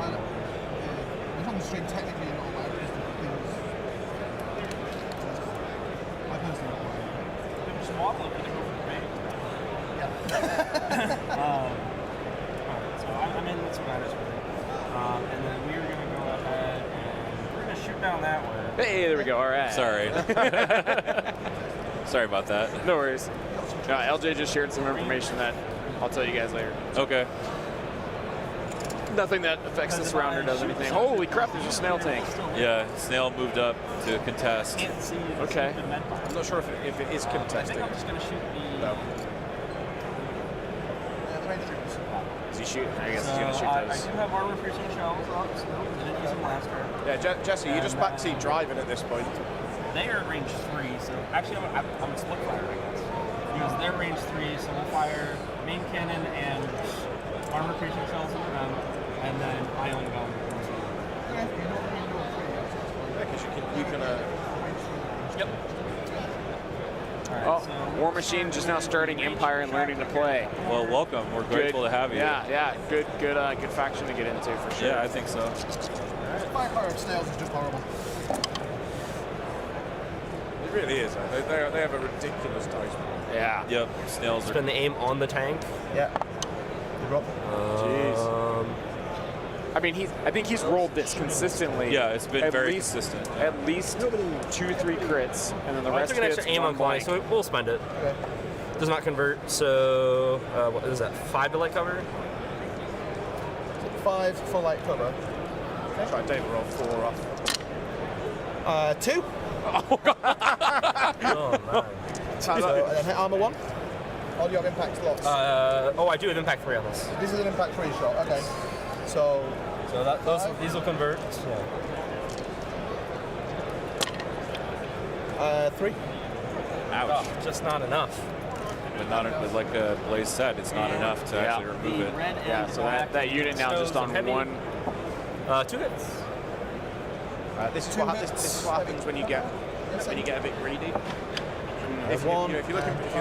It's on the stream technically you're not allowed because the things. I personally don't mind. Just walk a little bit to go for the bank. Yeah. Alright, so I'm in what's matters really. And then we are going to go ahead and we're going to shoot down that way. Hey, there we go. All right. Sorry. Sorry about that. No worries. LJ just shared some information that I'll tell you guys later. Okay. Nothing that affects this round or does anything. Holy crap, there's a snail tank. Yeah, snail moved up to contest. Can't see Okay. the med box. I'm not sure if it is I contesting. think I'm just going to shoot the... No. Yeah, the range troopers. Is he shooting? I guess So he's going to shoot I those. do have armor piercing shells up, so I didn't use them last turn. Yeah, Jesse, you're just backseat driving at this point. They are at range 3, so actually I'm a split fire, I guess. Because they're range 3, so we'll fire main cannon and armor piercing shells into them, and then ion gun. Yeah, because you can Yep. Alright, Oh, so War Machine just now starting Empire and learning to play. Well, welcome. We're grateful to have you. Yeah, good faction to get into for sure. Yeah, I think so. Fire of snails is just horrible. It really is. They have a ridiculous dice pool. Yeah. Yep, snails It's are. been the aim on the tank. Yeah. I mean, I think he's rolled this consistently. Yeah, it's been At very least- consistent. At least 2-3 crits, and then the I rest took of an it's extra aim one on Klein, blank. so we'll spend it. Okay. Does not convert, so what is that? 5 to light cover? 5 for light cover. Try Dave roll 4 off. 2. Oh man. So, and then hit armor 1. Or do you have impact slots? I do have impact 3 on this. This is an impact 3 shot. Okay. So So these will convert. Yeah. 3. Ouch. Oh, just not enough. But not like Blaze said, it's not enough to actually remove it. Yeah, so that unit now just on heavy. 1. 2 hits. This is 2 what hits, happens when you get a bit greedy. If you're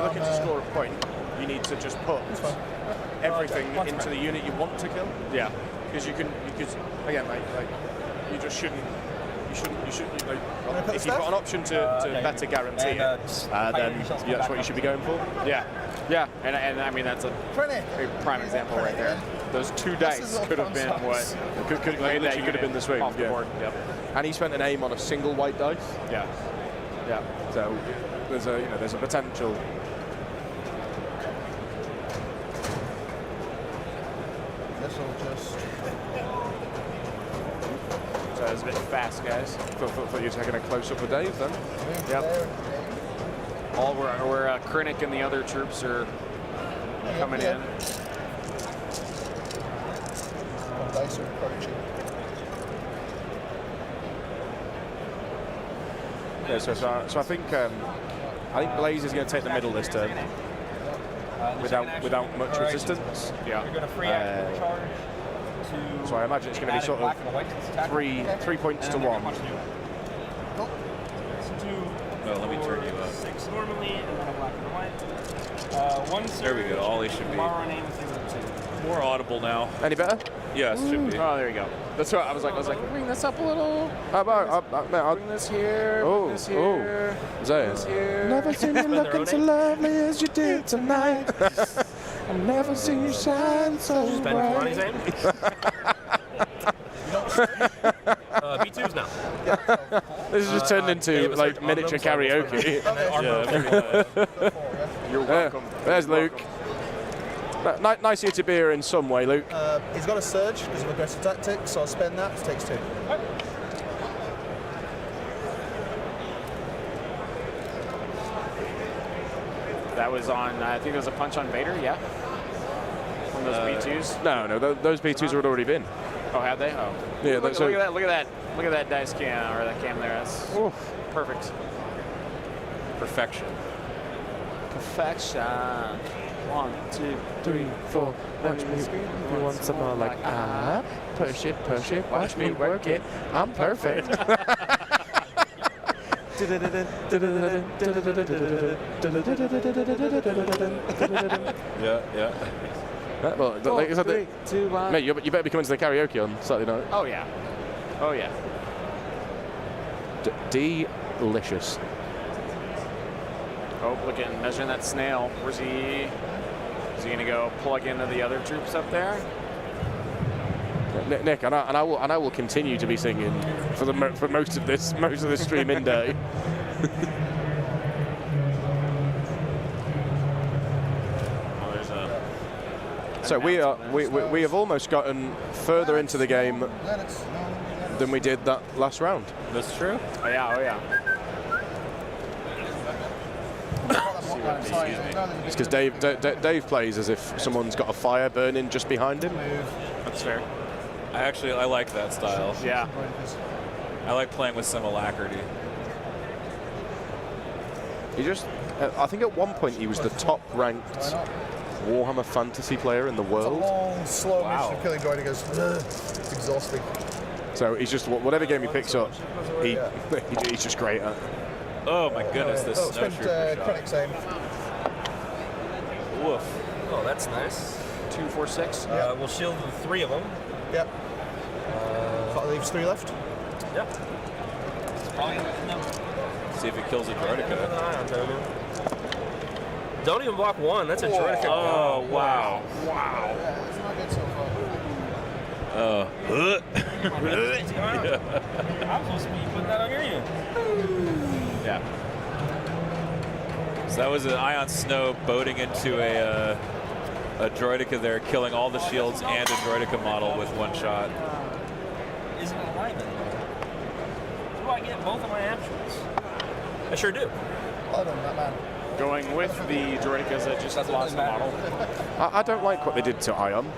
looking to score a point, you need to just put everything into the unit you want to kill. Yeah. Because again, like you just shouldn't. Like, if you've got an option to better guarantee it, then that's what you should be going for. Yeah. And I mean, that's a very prime example right there. Those 2 dice could have been what Could have been the swing. off the board. Yep. And he spent an aim on a single white dice. Yeah. So there's a potential. This will just. So it's a bit fast, guys. For you taking a close up with Dave then. Yep. All where Krennic and the other troops are coming in. Dice are approaching. Yeah, so I think Blaze is going to take the middle this turn without much resistance. Yeah. You're going to free action the charge to. So I imagine it's going to be sort of 3 points to 1. Oh, let me turn you up. 6 normally, and then a black and a white. 1 surge. There we go. Ollie should be Tomorrow name is 2. more audible now. Any better? Yes, should be. Oh, there you go. That's what I was like, bring this up a little. How about I'll Bring this here. Oh, bring this here. Zay. Here. Never seen you looking so lovely as you did tonight. I've never seen you shine so Spend bright. Kalani's aim. B2s now. This has just turned into like miniature karaoke. You're welcome. There's Luke. Nice of you to be here in some way, Luke. He's got a surge because of aggressive tactics, so I'll spend that. It takes 2. That was on, I think it was a punch on Vader, yeah? From those B2s? No, those B2s had already been. Oh, had they? Oh. Yeah, Look at that dice cam, or that cam there. That's perfect. Perfection. Perfection. 1, 2, 3, 4. Watch me. If you want some more like push it. Watch me work it. I'm perfect. Yeah. Well, like I said, 3, 2, 1. mate, you better be coming to the karaoke on Saturday night. Oh yeah. Delicious. Oh, look at measuring that snail. Where's he? Is he gonna go plug into the other troops up there? Nick, and I will continue to be singing for most of this stream in day. So we have almost gotten further into the game than we did that last round. That's true. Oh yeah. It's because Dave plays as if someone's got a fire burning just behind him. That's fair. I like that style. Yeah. I like playing with some alacrity. I think at one point he was the top ranked Warhammer Fantasy player in the world. It's a long, slow mission of killing droid. He goes, it's exhausting. So he's just, whatever game he picks up, he's just great at. Oh my goodness, this snowtrooper shot. Krennic's aim. Woof. Oh, that's nice. 2, 4, 6. We'll shield the 3 of them. Yep. That leaves 3 left. Yep. It's probably no. See if it kills a Droidica. Don't even block 1. That's a Droidica. Oh, wow. Yeah, it's not good so far. I'm supposed to be putting that on your unit. Yeah. So that was an Ion Snow boating into a Droidica there, killing all the shields and a Droidica model with 1 shot. Isn't it alignment? Do I get both of my actions? I sure do. Well done, that man. Going with the Droidicas that just lost the model. I don't like what they did to Ion.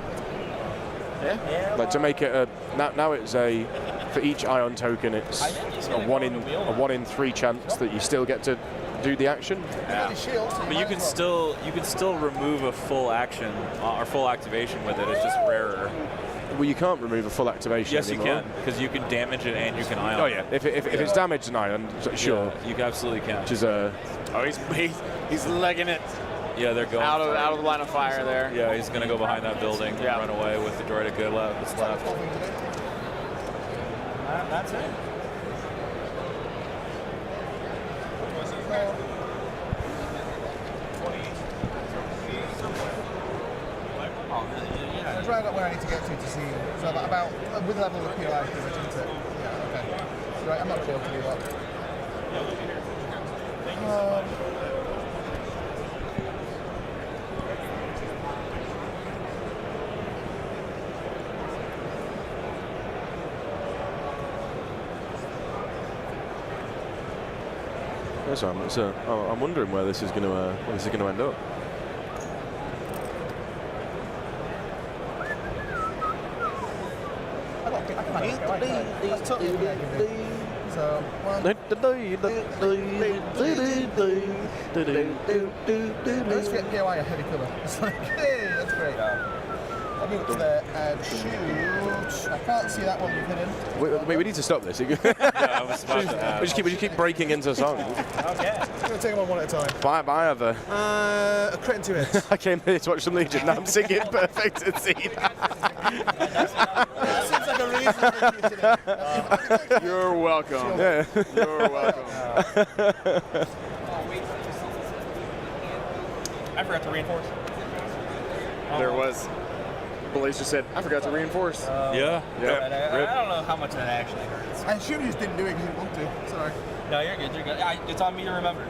Yeah. Like to make it a now it's a for each ion token it's a 1 in 3 chance that you still get to do the action. Yeah. But you can still remove a full action or full activation with it. It's just rarer. Well, you can't remove a full activation. Yes, anymore. you can, because you can damage it and you can ion. Oh yeah, if it's damaged an ion, sure. Yeah, you absolutely can. Which is He's legging it yeah, they're going out of the line of fire there. Yeah, he's going to go behind that building and run away with the droid that's left. That's it. That's right about where I need to get to see. So about with level of POI coverage, isn't it? Yeah, okay. Right, I'm not sure to do that. I'm wondering where this is going to end up. So, well, let's get POI a heavy cover. It's like, hey, that's great. I'll move up to there and shoot. I can't see that one you've hit in. We need to stop this. Yeah, I was about to add. We just keep breaking into songs. Okay. I'm going to take them one at a time. I have a crit and 2 hits. I came here to watch some Legion. Now I'm singing Perfect at Sea. That seems like a reason. You're welcome. Yeah. You're welcome. I forgot to reinforce. There was. Blaze just said, I forgot to reinforce. Yeah. I don't know how much that actually hurts. I assume you just didn't do it because you didn't want to. Sorry. No, you're good. You're good. It's on me to remember.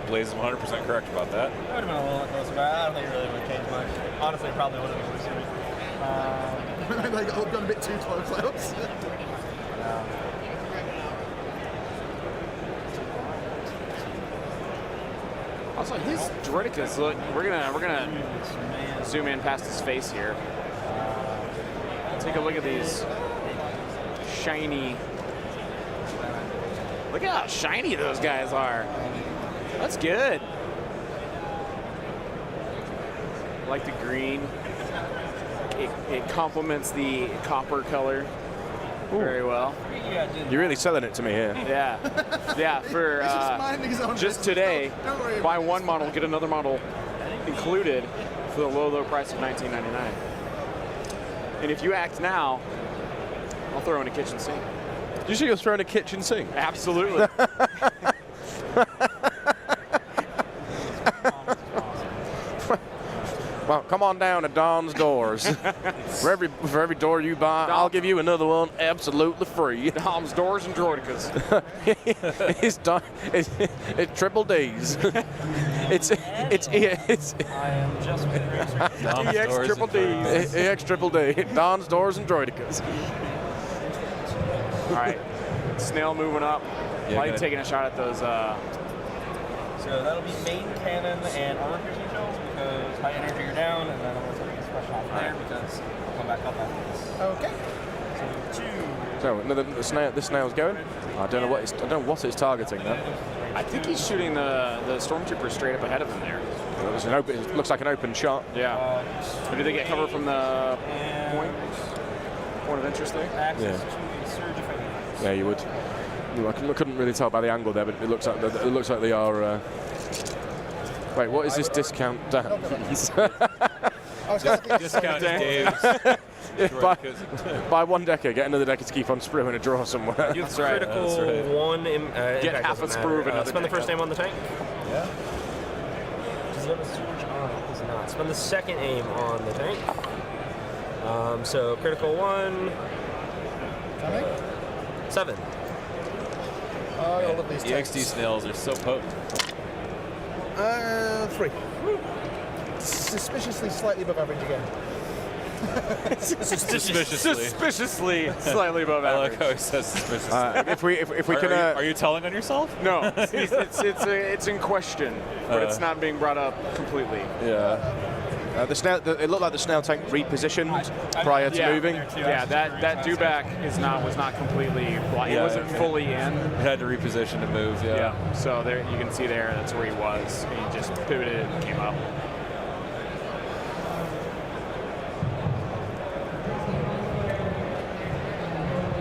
Blaze is 100% correct about that. It would have been a little closer, but I don't think it really would have changed much. Honestly, it probably would have been worse for me. Like, I've gone a bit too close. Also, his Droidicus, look, we're gonna zoom in past his face here. Take a look at these shiny. Look at how shiny those guys are. That's good. I like the green. It complements the copper color very well. You're really selling it to me here. Yeah, yeah. For He's just minding his own just business. today, Don't worry buy about one this. model, get another model included for the low price of $19.99. And if you act now, I'll throw in a kitchen sink. Did you see you're throwing a kitchen sink? Absolutely. Well, come on down to Don's Doors. for every door you buy, I'll give you another one absolutely free. Dom's Doors and Droidicas. it's triple D's. it's I am just EX triple D's. EX triple D. Don's Doors and Droidicas. All right, Snail moving up. Yeah, Light good. taking a shot at those. So that'll be main cannon and armor piercing shells because high energy are down, and then I'm going to take a special shot from there because I'll come back up after this. Okay. So 2. So this snail's going. I don't know what it's targeting though. I think he's shooting the stormtrooper straight up ahead of him there. It looks like an open shot. Yeah. But did they get cover from the point of interest there? Access to the surge if I need. Yeah, you would. I couldn't really tell by the angle there, but it looks like they are. Wait, what is this discount dance? Discount Dave's. Buy one decker, get another decker to keep on sprue in a drawer somewhere. That's right. Critical That's right. one. Get half a sprue of another Spend the first deck. aim on the tank. Yeah. Does it have a surge on it? Does not. Spend the second aim on the tank. So critical 1. 7. Oh, I love these EXD tanks. snails are so potent. 3. Suspiciously slightly above average again. Suspiciously slightly above I like average. how he says suspiciously. If we Are, can, are you telling on yourself? No, it's in question, but it's not being brought up completely. yeah. The snail. It looked like the snail tank repositioned prior to moving. Yeah, that dewback was not completely. It wasn't fully in. It had to reposition to move. Yeah. So there, you can see there. That's where he was. He just pivoted and came up.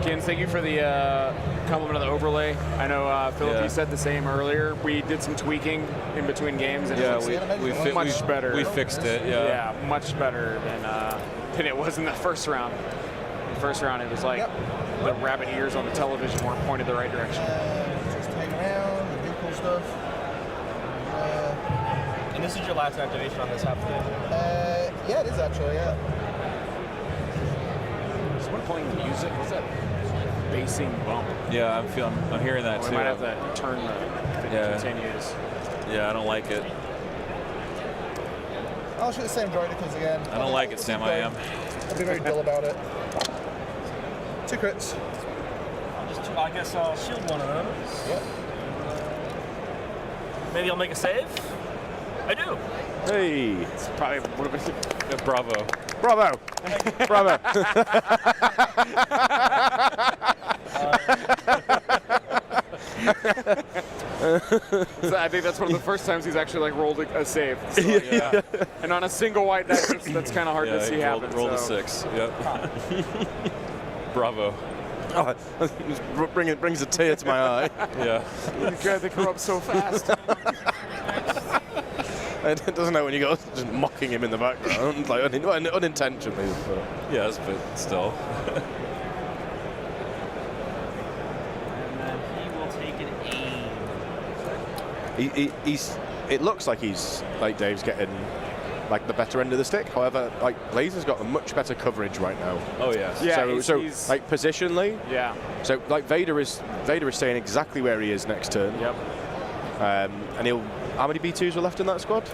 Kins, thank you for the compliment of the overlay. I know, Philip, you said the same earlier. We did some tweaking in between games, and it was much better. We fixed it, Yeah, much better than it was in the first round. In the first round, it was like the rabbit ears on the television weren't pointed the right direction. Just hang around and do cool stuff. And this is your last activation on this half game? Yeah, it is actually, yeah. Someone playing music? What's that? Basing bump. Yeah, I'm hearing that too. We might have to turn if it continues. Yeah, I don't like it. I'll shoot the same droidicals again. I don't like it, Sam. I am. I'll be very dull about it. 2 crits. I guess I'll shield one of them. Yep. Maybe I'll make a save. I do. Hey. It's probably would have been Bravo. Bravo. Bravo. So I think that's one of the first times he's actually like rolled a save. So, and on a single white deck, that's kind of hard to see happen. Rolled a 6. Yep. Bravo. Oh, it brings a tear to my eye. Yeah. God, they come up so fast. It doesn't know when you go just mocking him in the background, like unintentionally. But. Yes, but still. And then he will take an aim. It looks like Dave's getting like the better end of the stick. However, like Blazer's got a much better coverage right now. Oh yes. Yeah. So like positionally. Yeah. So like Vader is staying exactly where he is next turn. Yep. And he'll. How many B2s were left in that squad?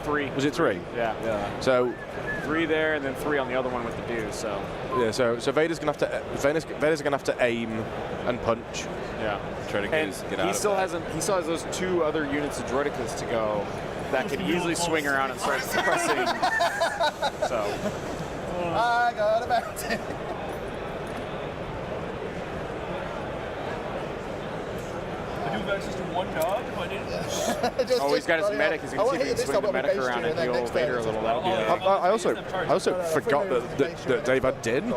3. Was it 3? Yeah. So 3 there, and then 3 on the other one with the do. So. Yeah. So Vader's gonna have to aim and punch. Yeah. Try to get out. He still has those 2 other units of droidicas to go that could easily swing around and start pressing. So. I got a bounty. I do have access to 1 dog if I need it. He's got his medic. He's going to see if he can swing the medic around and heal Vader a little. That'll be I also forgot that Dave had Din.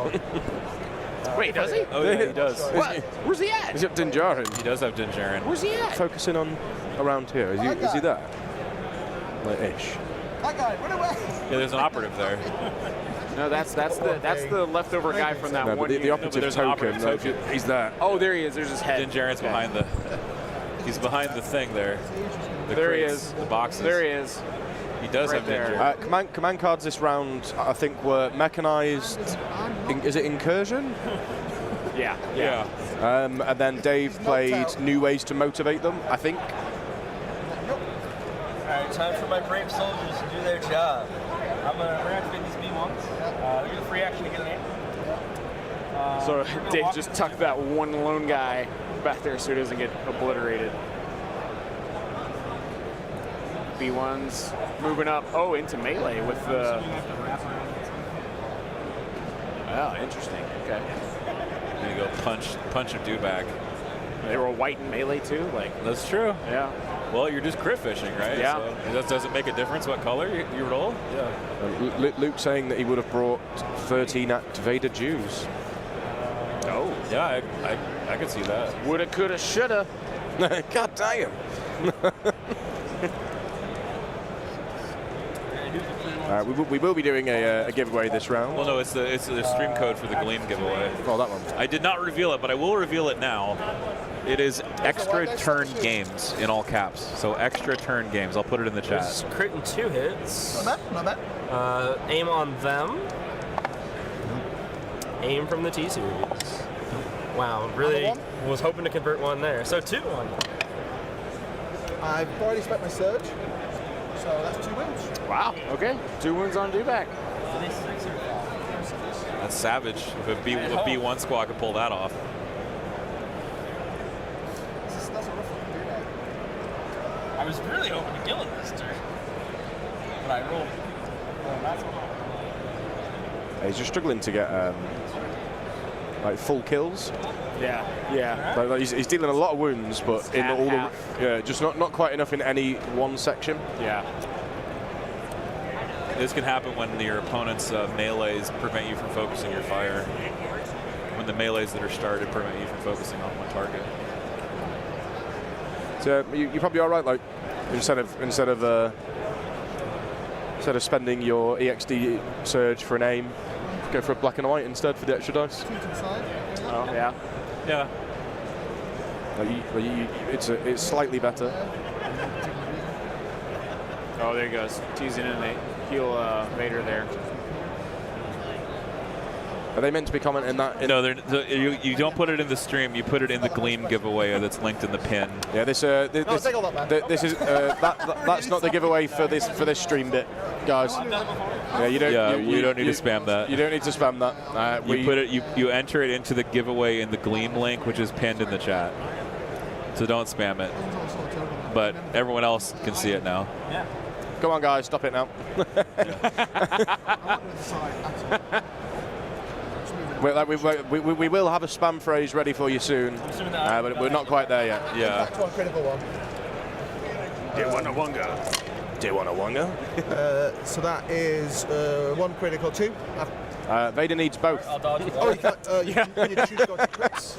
Wait, does he? Oh yeah, he does. What? Where's he at? He's got Din Djarin. He does have Din Djarin. Where's he at? Focusing on around here. Is he there? Like ish. That guy, run away. Yeah, there's an operative there. No, that's the leftover guy from that No, one. but the unit. operative there's an token. operative token. He's there. Oh, there he is. There's his head. Din Djarin's behind the. He's behind the thing there. There he crates, is. The boxes. There he is. He does Right have Din there. Djarin. Command cards this round, I think, were mechanized. Is it incursion? Yeah. And then Dave played new ways to motivate them. I think. Alright, time for my brave soldiers to do their job. I'm going to reactivate these B1s. They get a free action to get an aim. So Dave just tucked that one lone guy back there so he doesn't get obliterated. B1s moving up. Oh, into melee with the. Oh, interesting. Okay. Gonna go punch a dewback. They were white in melee too. Like That's true. yeah. Well, you're just crit fishing, right? Yeah. So does it make a difference what color you roll? Yeah. Luke saying that he would have brought 13 activated Jews. Oh. Yeah, I could see that. Woulda, coulda, shoulda. God damn. We will be doing a giveaway this round. Well, no, it's the stream code for the Gleam giveaway. Oh, that one. I did not reveal it, but I will reveal it now. It is extra turn games in all caps. So extra turn games. I'll put it in the chat. There's crit and 2 hits. Not bad. Aim on them. Aim from the T series. Wow, really was hoping to convert 1 there. So 2 on. I've already spent my surge, so that's 2 wins. Wow. Okay. 2 wins on dewback. That's savage. If a B1 squad could pull that off. That's a rough one to do that. I was really hoping to kill it this turn. But I rolled He's just struggling to get like full kills. Yeah. Like he's dealing a lot of wounds, but in all the just not quite enough in any one section. Yeah. This can happen when your opponent's melees prevent you from focusing your fire. When the melees that are started prevent you from focusing on one target. So you're probably all right. Like instead of spending your EXD surge for an aim, go for a black and white instead for the extra dice. Oh yeah. Yeah. It's slightly better. Oh, there he goes. Teasing in a heal Vader there. Are they meant to be commenting that? No, you don't put it in the stream. You put it in the Gleam giveaway that's linked in the pin. Yeah, this is that's not the giveaway for this stream bit, guys. Yeah, you don't need to spam that. You don't need to spam that. You enter it into the giveaway in the Gleam link, which is pinned in the chat. So don't spam it. But everyone else can see it now. Yeah. Come on, guys, stop it now. We will have a spam phrase ready for you soon, but we're not quite there yet. Yeah. Back to our critical one. Dewonawonga. So that is 1 critical, 2. Vader needs both. I'll dodge one. Oh, you can't. You need to choose to go to crits.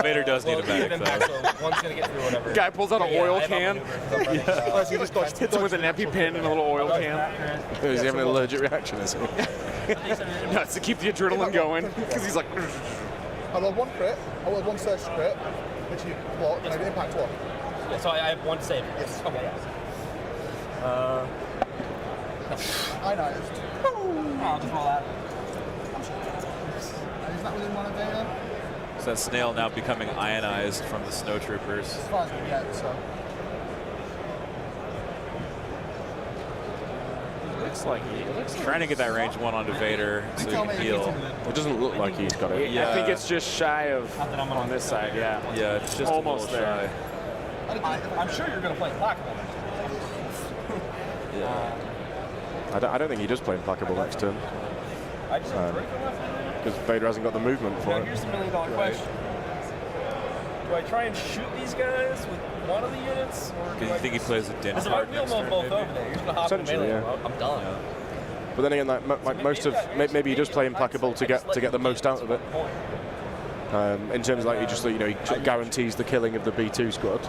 Vader does need a medic, though. So one's gonna get through whatever. Guy pulls out an oil can, Oh, so you just dodge. hits him with an EpiPen and a little oil can. Is he having an allergic reaction? Is he? No, it's to keep the adrenaline going because he's like. I rolled 1 crit. I rolled 1 search crit, which you block, and I did impact 1. Yeah, so I have 1 save. Yes. Okay. Ionized. I'll just roll that. Is that within 1 of Vader? So that snail now becoming ionized from the snowtroopers. As far as we get, so. Looks like Trying to get that range 1 onto Vader so he can heal. It doesn't look like he's got it. Yeah. I think it's just shy of on this side. Yeah. Yeah, it's just almost a little there. shy. I'm sure you're gonna play Implacable. Yeah. I don't think he does play Implacable next turn I just have Draco left. because Vader hasn't got the movement for Now it. here's the $1 million question. Do I try and shoot these guys with one of the units, or do Because you think he plays a din Because if I card wheel next them turn, both maybe? over there, you're just gonna hop in the Essentially, melee. yeah. I'm done. But then again, maybe he does play Implacable to get the most out of it. In terms of like he sort of guarantees the killing of the B2 squad.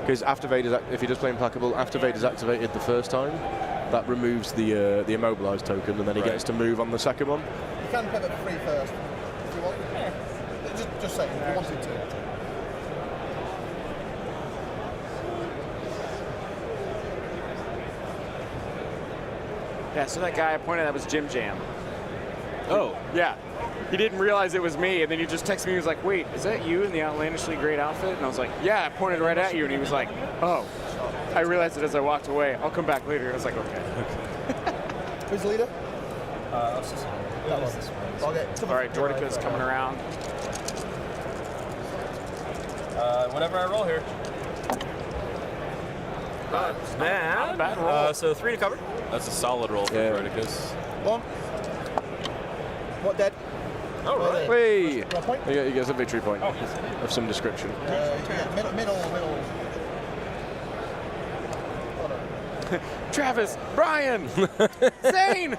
Because after if he does play Implacable, after Vader's activated the first time, that removes the immobilized token, and then he gets to move on the second one. You can pivot for free first, if you want. Just saying, if you wanted to. Yeah. So that guy I pointed at was Jim Jam. Oh. Yeah. He didn't realize it was me, and then he just texted me. He was like, "Wait, is that you in the outlandishly great outfit?" And I was like, "Yeah." I pointed right at you, and he was like, "Oh." I realized it as I walked away. I'll come back later. I was like, "Okay." Who's the leader? That one. Okay. All right, Jordica's coming around. Whatever I roll here. Not bad roll. So 3 to cover. That's a solid roll for Droidicus. 1. What dead? Oh, right. Hey! One point? He gets a victory point Oh, yes. of some description. Middle. Travis, Brian, Zane,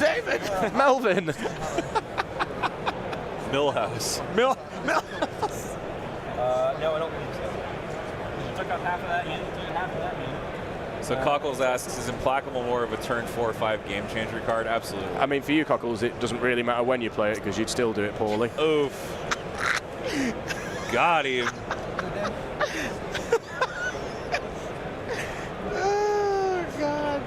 David, Melvin! Millhouse. Mill. No, I don't believe so. You took out half of that unit, took half of that unit. So Cockles asks, is Implacable more of a turn 4 or 5 game changer card? Absolutely. I mean, for you, Cockles, it doesn't really matter when you play it because you'd still do it poorly. Oof. Got him. Oh, God.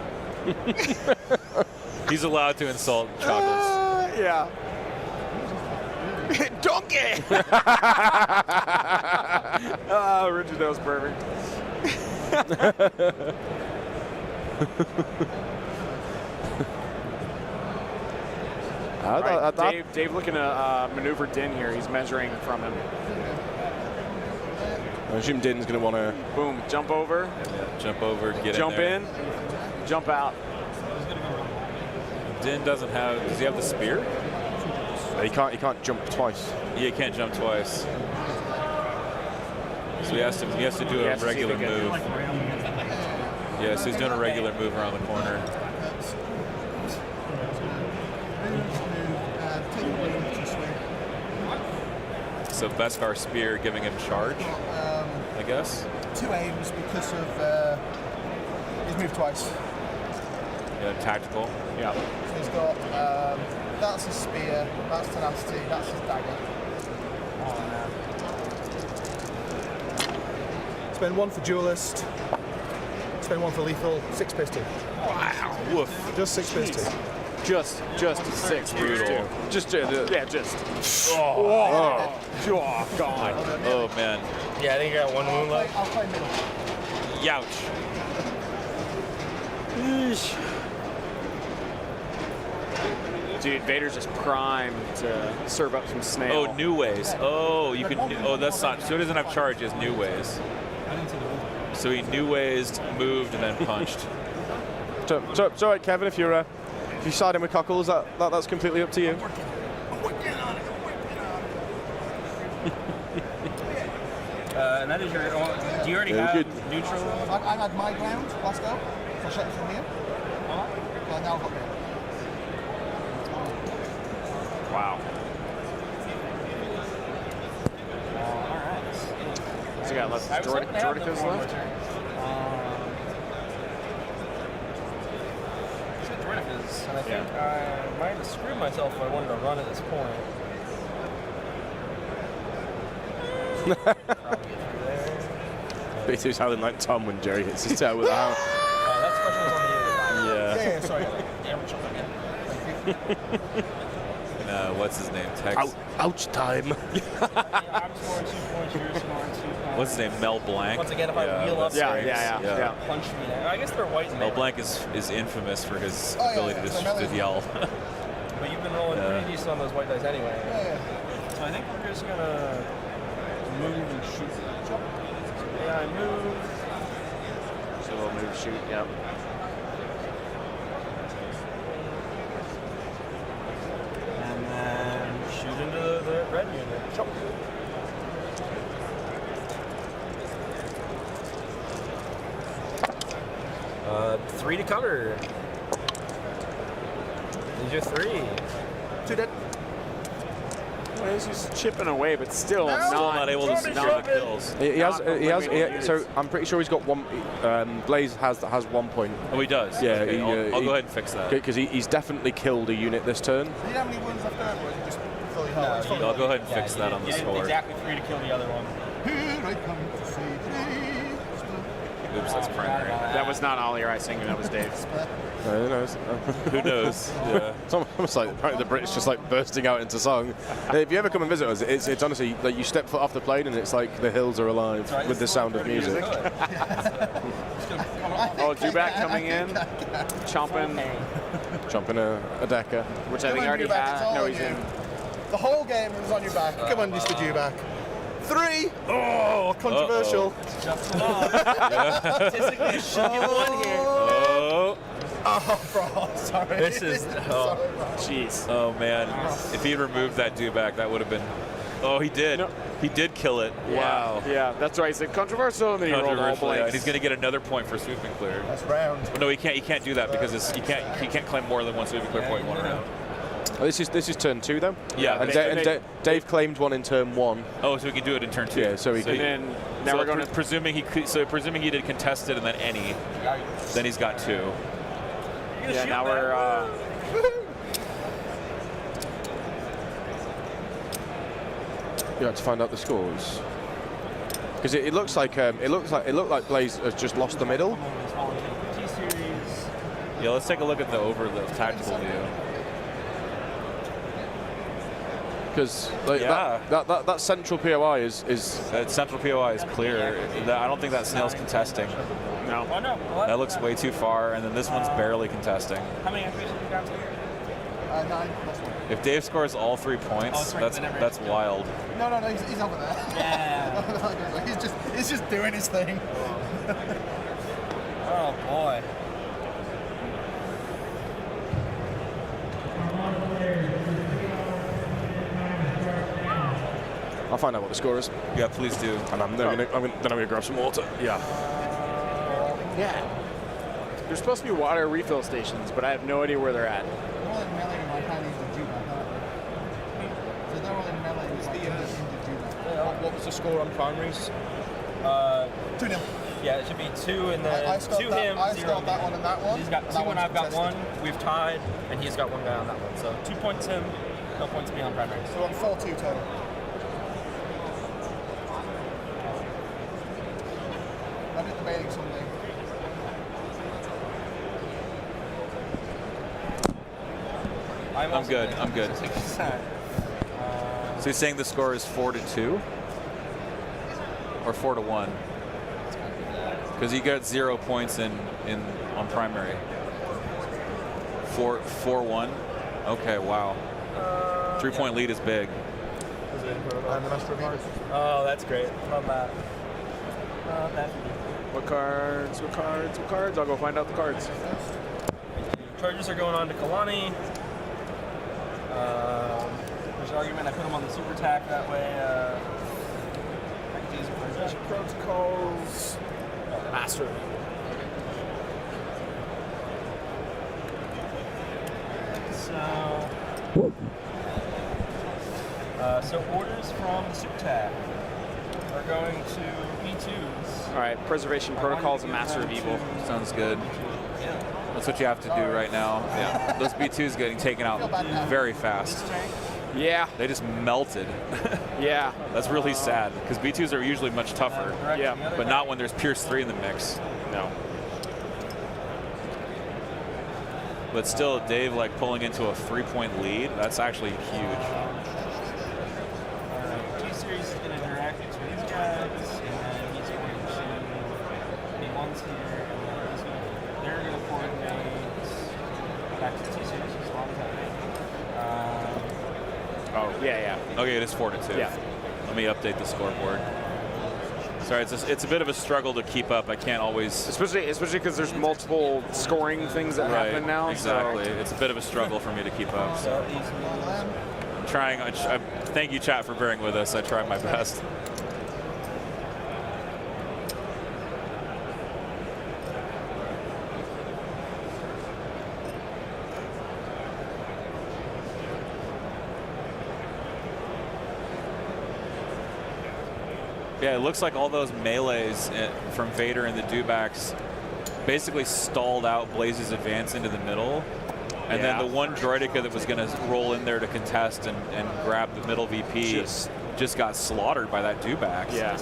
He's allowed to insult Cockles. Yeah. Donkey! Oh, Richard, that was perfect. Dave looking to maneuver Din here. He's measuring from him. I assume Din's going to want to... Boom, jump over. Yeah, jump over, get jump in. Jump out. Din doesn't have. Does he have the spear? He can't jump twice. Yeah, he can't jump twice. So he has to do a regular move. Yeah, so he's doing a regular move around the corner. So Beskar spear giving him charge, I guess. 2 aims because of he's moved twice. Yeah, tactical. Yeah. So he's got that's his spear, that's tenacity, that's his dagger. Spend 1 for duelist. Spend 1 for lethal. 6 pistol. Wow. Woof. Just 6 pistol. Just 6. Brutal. Just. Oh, God. Oh, man. Yeah, I think you got 1 wound left. I'll play middle. Youch. Dude, Vader's just primed to serve up some snail. Oh, new ways. Oh, you can. Oh, that's not. So he doesn't have charge. He has new ways. So he new ways, moved, and then punched. So it's all right, Kevin. If you side him with Cockles, that's completely up to you. And that is your. Do you already have neutral? I had my ground last go. So I shot it from here. Well, now I've got it. Wow. Alright. So you got left I was hoping to have them Droidicus for one left? more turn. So Droidicus, and I think I might have screwed myself if I wanted to run at this point. Probably get through there. B2's howling like Tom when Jerry hits his toe with a hammer. That special was on the Yeah. Yeah, sorry. damage again. What's his name? Tex. Ouch time. I'm scoring 2 points, you're scoring 2 points. What's his name? Mel Blanc. Once again, if I wheel up, Yeah. punch me there. I guess they're white and Mel red. Blanc is infamous for his Oh, yeah, ability yeah, so to yell. But you've been rolling pretty decent on those white dice anyway. Yeah. So I think we're just gonna move and shoot. Yeah, I move. So we'll move, shoot, yep. And then shoot into the red unit. Chop. 3 to cover. These are 3. 2 dead. Well, he's just chipping away, but still Not able to see the kills. He has. Not So I'm pretty sure he's got 1. Blaze has 1 point. Oh, he does. Yeah, Okay, he, I'll go ahead and fix that. Because he's definitely killed a unit this turn. Do you have any wounds left over, or is it just fully No, held? you- I'll go ahead and fix that on the you did score. exactly 3 to kill the other one. Here I come to see thee. Oops, that's primary. That was not Ollie or I singing, that was Dave. Who knows? Who knows? Yeah. It's almost like the Brits just like bursting out into song. If you ever come and visit us, it's honestly like you step foot off the plane and it's like the hills are alive with the sound of music. Oh, Dubak coming in, chomping, Chomping a decker. which I think already had. No, he's in. The whole game is on your back. Come on, Mr. Dewback. 3. Oh, controversial. Statistically, you should get 1 here. Oh. Oh, bro, sorry. This is. Oh. Jeez. Oh man, if he removed that dewback, that would have been. Oh, he did. No. He did kill it. Wow. Yeah, that's right. He said controversial, and then he rolled all Controversial, yeah, blanks. and he's going to get another point for sweeping clear. That's round. But no, he can't. He can't do that because he can't claim more than 1 sweeping clear point in 1 round. Oh, this is turn 2 though. Yeah. And Dave claimed 1 in turn 1. Oh, so he can do it in turn 2. Yeah, so he can. And then now we're going to. presuming he did contested and then any, then he's got 2. Yeah, now we're. You have to find out the scores. Because it looks like Blaze has just lost the middle. Yeah, let's take a look at the tactical view. Because Yeah. that central POI is That central POI is clear. I don't think that snail's contesting. No. Oh, no. That looks way too far, and then this one's barely contesting. How many entries have you got? 9 plus 1. If Dave scores all 3 points, that's wild. No, he's over there. Yeah. he's just doing his thing. Oh boy. I'll find out what the score is. Yeah, please do. And I'm gonna grab some water. Yeah. Yeah. There's supposed to be water refill stations, but I have no idea where they're at. They're all in melee in my Chinese and Juba. So they're all in melee in Juba. What was the score on primaries? 2-0. Yeah, it should be 2 and then I 2 scored that, him, I 0 scored me. that one and that one. He's got and 2 that and one's I've got contested. 1. We've tied, and he's got 1 guy on that one. So 2 points him, no points me on primary. So I'm 4-2 total. I'm just debating something. I'm good. I'm good. So you're saying the score is 4-2 or 4-1? Because you got 0 points in on primary. 4-1. Okay, wow. 3-point lead is big. I'm the master of cards. Oh, that's great. Love that. What cards? What cards? What cards? I'll go find out the cards. Charges are going on to Kalani. There's an argument I put him on the super attack that way. I could use it for his Protocols. Master. So orders from the super attack are going to B2s. All right. Preservation protocols and Master of Evil. Sounds good. That's what you have to do right now. Yeah. Those B2s getting taken out very fast. Yeah. They just melted. Yeah. That's really sad because B2s are usually much tougher. Yeah. But not when there's Pierce 3 in the mix. No. But still, Dave like pulling into a 3-point lead. That's actually huge. T-Series is going to direct to these guys, and then he's going to be ones here, and then he's going to, they're going to coordinate back to T-Series as long as Oh, yeah. Okay, it is 4-2. Yeah. Let me update the scoreboard. Sorry, it's a bit of a struggle to keep up. I can't always. Especially because there's multiple scoring things that happen now. Exactly. So. It's a bit of a struggle for me to keep up. So I'm trying. Thank you, chat, for bearing with us. I try my best. Yeah, it looks like all those melees from Vader and the Dewbacks basically stalled out Blaze's advance into the middle. And then the one droidica that was going to roll in there to contest and grab the middle VP just got slaughtered by that Dewbacks. Yeah.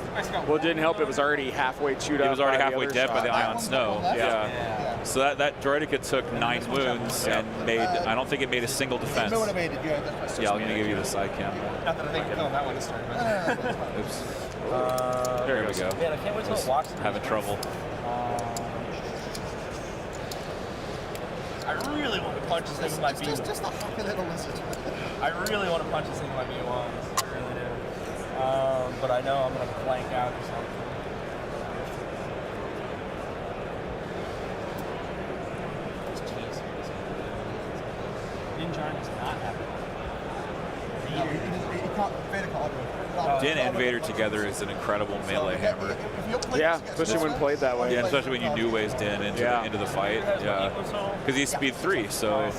Well, it didn't help. It was already halfway chewed up. It was already by halfway dead by the Ion Snow. Yeah. So that droidica took 9 wounds and made, I don't think it made a single defense. Yeah, I'm going to give you the side cam. Not that I think that one is started. Oops. There we go. Man, I can't wait till it walks. Having trouble. I really want to punch this thing with my B1s. Just a happy little lizard. I really want to punch this thing with my B1s. I really do. But I know I'm going to blank out or something. Ninja is not happening. Din and Vader together is an incredible melee hammer. Yeah, especially when played that way. Yeah, especially when you new ways Din into the fight. Yeah, because he's speed 3, so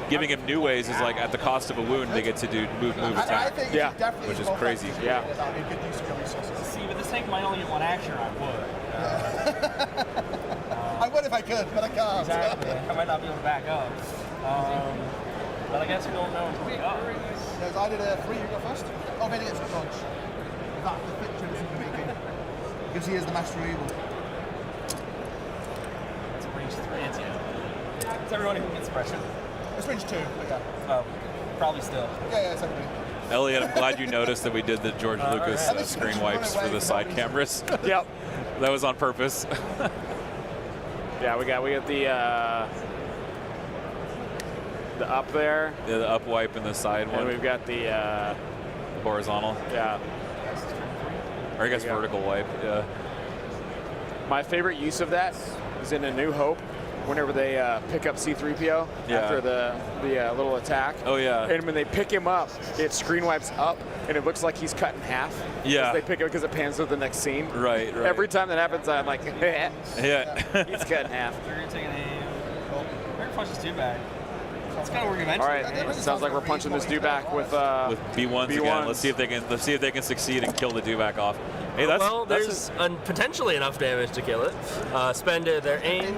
giving him new ways is like at the cost of a wound. They get to do move attack. Yeah, which is crazy. Yeah. See, but this tank might only get 1 action. I would. I would if I could, but I can't. Exactly. I might not be able to back up. But I guess we don't know until we go. Yes, I did a 3, you go first. Oh, Vader gets a dodge. That the picture is making. Because he is the master of evil. It's range 3. It's everyone who gets pressure. It's range 2, but yeah. Probably still. Yeah, it's everybody. Elliot, I'm glad you noticed that we did the George Lucas screen wipes for the side cameras. Yep. That was on purpose. Yeah, we got the the up there. Yeah, the up wipe and the side And one. we've got the, Horizontal. yeah. Or I guess There you go. vertical wipe. Yeah. My favorite use of that is in A New Hope, whenever they pick up C-3PO Yeah. after the little attack. Oh yeah. And when they pick him up, it screen wipes up, and it looks like he's cut in half. Yeah. As they pick him because it pans to the next scene. Right. Right. Every time that happens, I'm like, Yeah. he's cut in half. We're gonna take an aim. We're gonna punch this dude back. That's kind of where we All eventually. right, sounds like we're punching this dude back with With B1s again. B1s. Let's see if they can succeed and kill the dewback off. Hey, that's well, there's potentially enough damage to kill it. Spend their aim.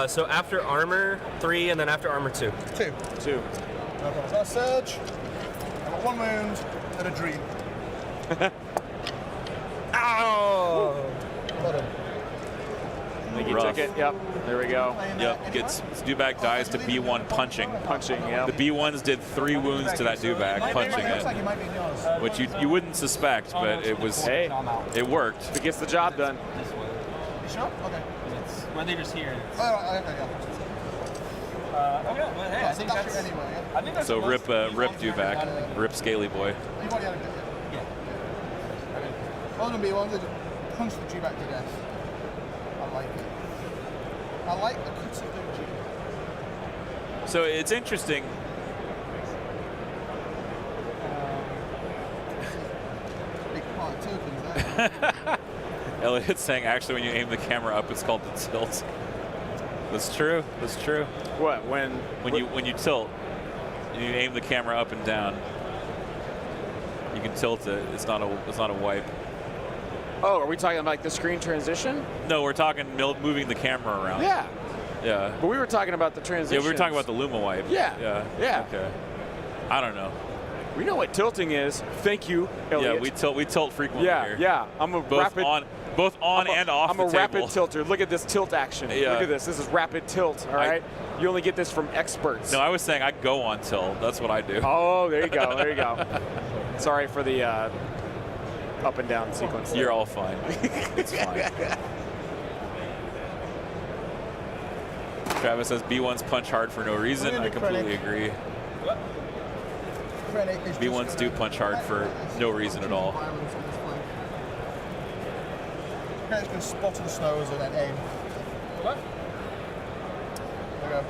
So after armor 3 and then after armor 2. 2. 2. No problem. So I surge. I've got 1 wound and a dream. Ow! Got him. I think he Rough. took it. Yep. There we go. Yep. Gets dewback dies to B1 punching. Punching. Yeah. The B1s did 3 wounds to that dewback punching Looks like it, he might be in yours. which you wouldn't suspect, but it was. Hey, It worked. if it gets the job done. This way. You sure? Okay. It's, well, they just here. Oh, right, okay, yeah. Okay, but hey, I think Dash that's. it anyway, yeah? I think that's So the rip most rip easy dewback, rip scaly boy. You've already had a good Yeah. Well done, B1. They just punch the G back to death. I like it. I like the cuts of the G. So it's interesting. Big part of tokens there. Elliot's saying actually when you aim the camera up, it's called the tilt. That's true. That's true. What? When When you tilt, you aim the camera up and down. You can tilt it. It's not a wipe. Oh, are we talking about like the screen transition? No, we're talking moving the camera around. Yeah. Yeah. But we were talking about the Yeah, transition. we were talking about the Luma wipe. Yeah. Yeah. Yeah. Okay. I don't know. We know what tilting is. Thank you, Elliot. Yeah, we tilt frequently Yeah, here. yeah. I'm a Both rapid. on and off I'm the a rapid table. tilter. Look at this tilt action. Yeah. Look at this. This is rapid tilt. All right. You only get this from experts. No, I was saying I go on tilt. That's what I do. Oh, there you go. There you go. Sorry for the up and down sequence. You're all fine. It's fine. Travis says B1s punch hard for no reason. I completely agree. B1s do punch hard for no reason at all. Krennic's going to spot the snows and then aim. What? There we go.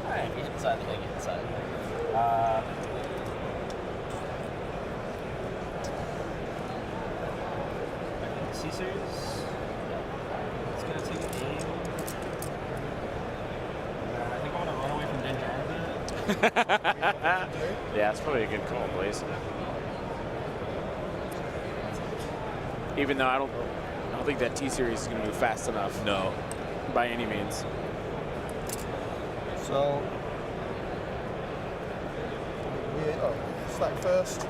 Alright, get inside the thing, get inside. C-Series. It's gonna take an aim. I think I want to run away from Din Djarin a bit. Yeah, it's probably a good call, Blaze. Even though I don't think that T-Series is going to move fast enough. No. By any means. So, stack first.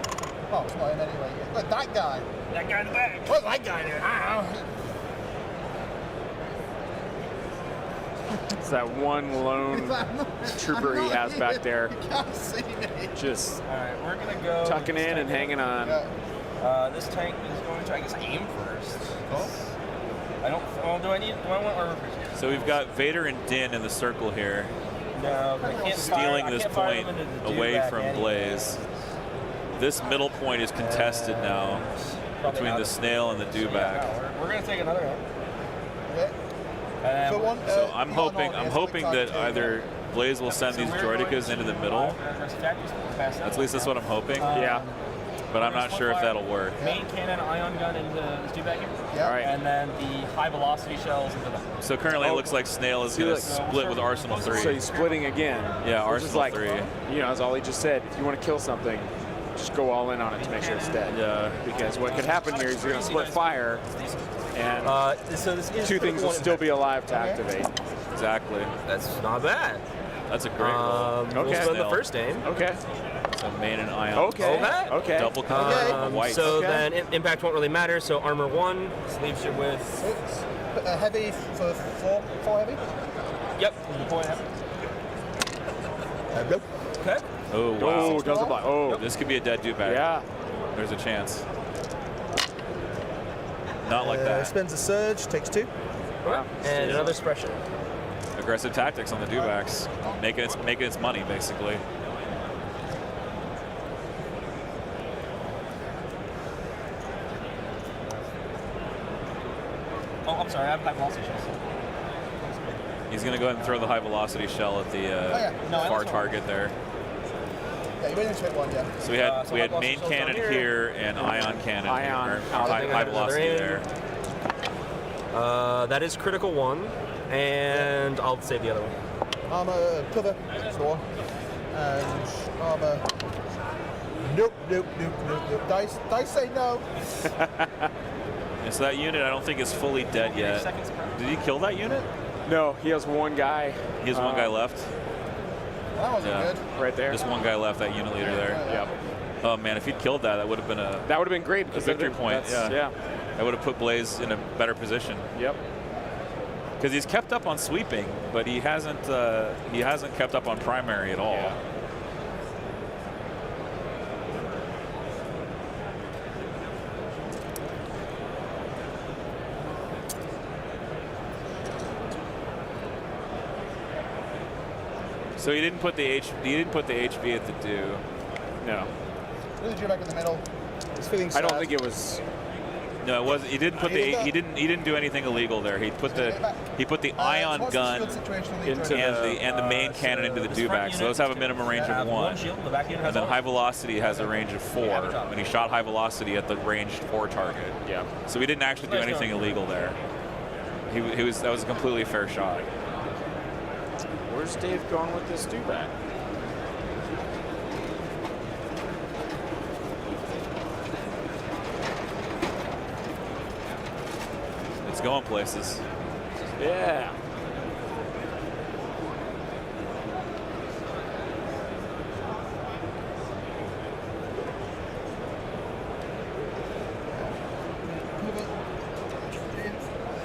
Oh, it's not him anyway. Look, that guy. That guy in the back. What's that guy doing? It's that one lone trooper he has back there. You can't see me. Just Alright, we're gonna go. tucking in and hanging on. This tank is going to, I guess, aim first. I don't. Well, do I want armor first? So we've got Vader and Din in the circle here, No, I can't stealing fire, this I can't fire point them into the away dewback from anyway. Blaze. This middle point is contested now Probably between not. the snail and the So, yeah, dewback. no, we're gonna take another one. Okay. And So one. So I'm hoping that either Blaze will send these Droidicas into the middle. At least that's what I'm hoping. Yeah. But I'm not sure if that'll work. Main cannon, ion gun into the dewback here. Yeah. All right. And then the high velocity shells into them. So currently it looks like Snail is going to look. split with Arsenal 3. So he's splitting again. Yeah, Which is Arsenal like, 3. You know, as Ollie just said, if you want to kill something, just go all in on it to make sure it's dead. Yeah. Because what could happen here is you're going to split fire, and So this is two things will still be alive to activate. Exactly. That's not bad. That's a great roll. We'll Okay. spend the first aim. Okay. So main and ion. Okay. Okay. Okay. Double cover on white. So Okay. then impact won't really matter. So armor 1 this leaves you with. Heavy for four heavy. Yep. Good point. Nope. Okay. Oh, wow. Oh, does a block. Oh, This could be a dead dewback. yeah. There's a chance. Not like that. Spends a surge, takes 2. Wow. And another suppression. Aggressive tactics on the dewbacks, making its money basically. Oh, I'm sorry. I have high velocity shells. He's going to go ahead and throw the high velocity shell at the No, I far understand. target there. Yeah, you went into it 1, yeah. So we had So we high had velocity main shells cannon down here and ion cannon Ion here, or out high, there. high velocity Another there. That is critical 1, and I'll save the other one. Armor, cover, that's the one. And armor. Nope, nope, nope, nope, nope. Dice say no. And so that unit I don't think is fully dead yet. Did he kill that unit? No, he has one guy. He has one guy left. That wasn't Yeah. good. Right there. Just one guy left, that unit leader there. Yep. Oh man, if he'd killed that, that would have been a That would have been great because victory that- point. that's- Yeah. That would have put Blaze in a better position. Yep. Because he's kept up on sweeping, but he hasn't kept up on primary at all. Yeah. So he didn't put the HV at the do. No. Really drew back in the middle. He's feeling I sad. don't think it was. No, it was. He didn't put He did the. that. He didn't do anything illegal there. He put the ion what's the gun shield situation on the into Droids? and the main cannon into the this front dewback. So those have a unit minimum range have of 1. shield, the back unit has And then all. high velocity has a range of 4. And he shot high velocity at the ranged 4 target. Yeah. So he didn't actually do Nice anything going. illegal there. He was that was a completely fair shot. Where's Dave going with this dewback? It's going places. Yeah.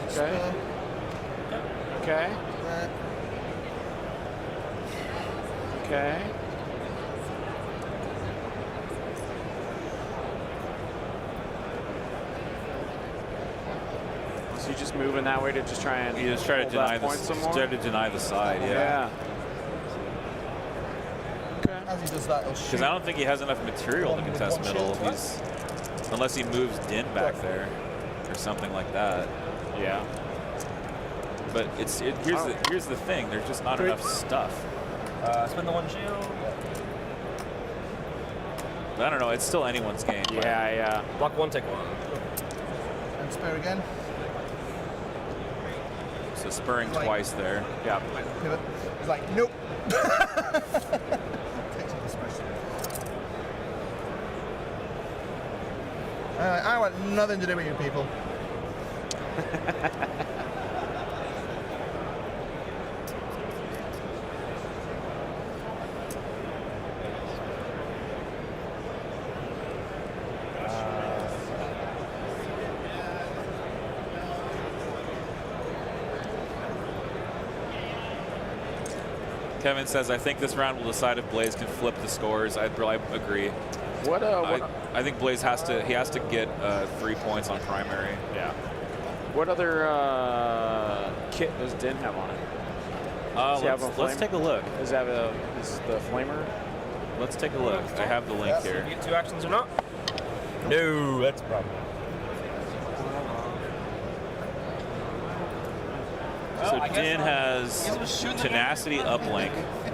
Okay. Okay. Okay. So you just moving that way to just try and You just try to hold deny that point some more? try to deny the side, yeah. Okay. As he does that, he'll shoot. Because I don't think he has enough material to One with contest one middle. shield. He's unless he moves Din back there or something like that. Yeah. But here's the thing. There's just not enough stuff. Spend the 1 shield. I don't know. It's still anyone's game. right? Yeah, yeah. Block 1, take 1. And spare again. So spurring Like- twice there. Yeah. Pivot. He's like, nope. Takes off the special. I want nothing to do with you people. Kevin says, I think this round will decide if Blaze can flip the scores. I agree. What I think Blaze has to get 3 points on primary. Yeah. What other kit does Din have on it? Does he have a Let's flame? take a look. Does it have is the flamer? Let's take a look. I have the link Do here. you get 2 actions or not? No, that's a problem. So I guess Din not. has He was shooting the tenacity uplink,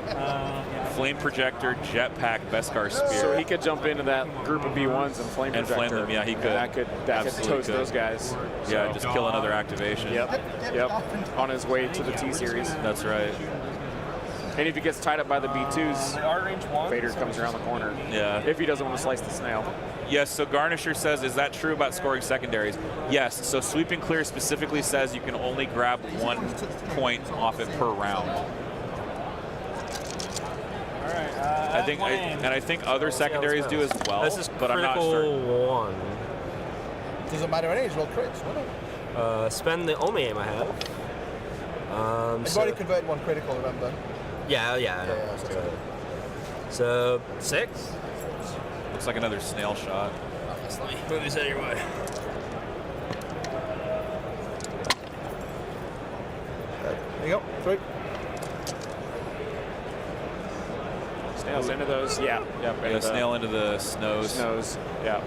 Yeah. flame projector, jetpack, Beskar spear. So he could jump into that group of B1s and flame And flame projector. them, yeah, he could. That could Absolutely toast could. those guys. Yeah, So- just kill another activation. Yep. Yep. On his way to the T series. That's right. And if he gets tied up by the B2s, They are range 1. Vader so comes around the corner. Yeah. If he doesn't want to slice the snail. Yes, so Garnisher says, is that true about scoring secondaries? Yes, so sweeping clear specifically says you can only grab 1 point off it per round. Alright, I think other secondaries do as well, This is but I'm not critical certain. 1. Doesn't matter any age, roll crits, won't it? Spend the only aim I have. You've already converted one critical, remember? Yeah. So 6. Looks like another snail shot. Let me move this out of your way. There you go. 3. Snails into those. Yeah. Yeah, snail into the snows. Snows. Yeah.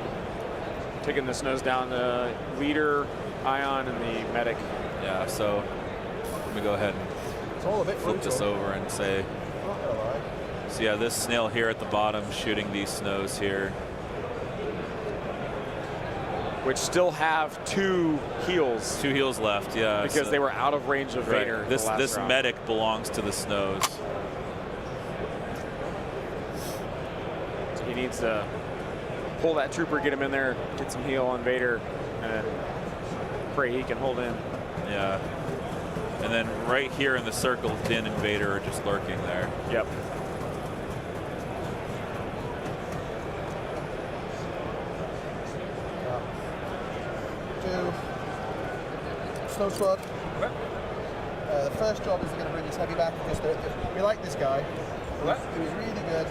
Taking the snows down, the leader, Ion, and the medic. Yeah, so let me go ahead and It's all a bit flip this over and say, I'm not gonna lie. so yeah, this snail here at the bottom shooting these snows here. Which still have 2 heals 2 heals left, yeah. because so- they were out of range of right. Vader. This the last this round. medic belongs to the snows. So he needs to pull that trooper, get him in there, get some heal on Vader, and then pray he can hold in. Yeah. And then right here in the circle, Din and Vader are just lurking there. Yep. Snow Squad. The first job is they're going to bring this heavy back because we like this guy. He was really good.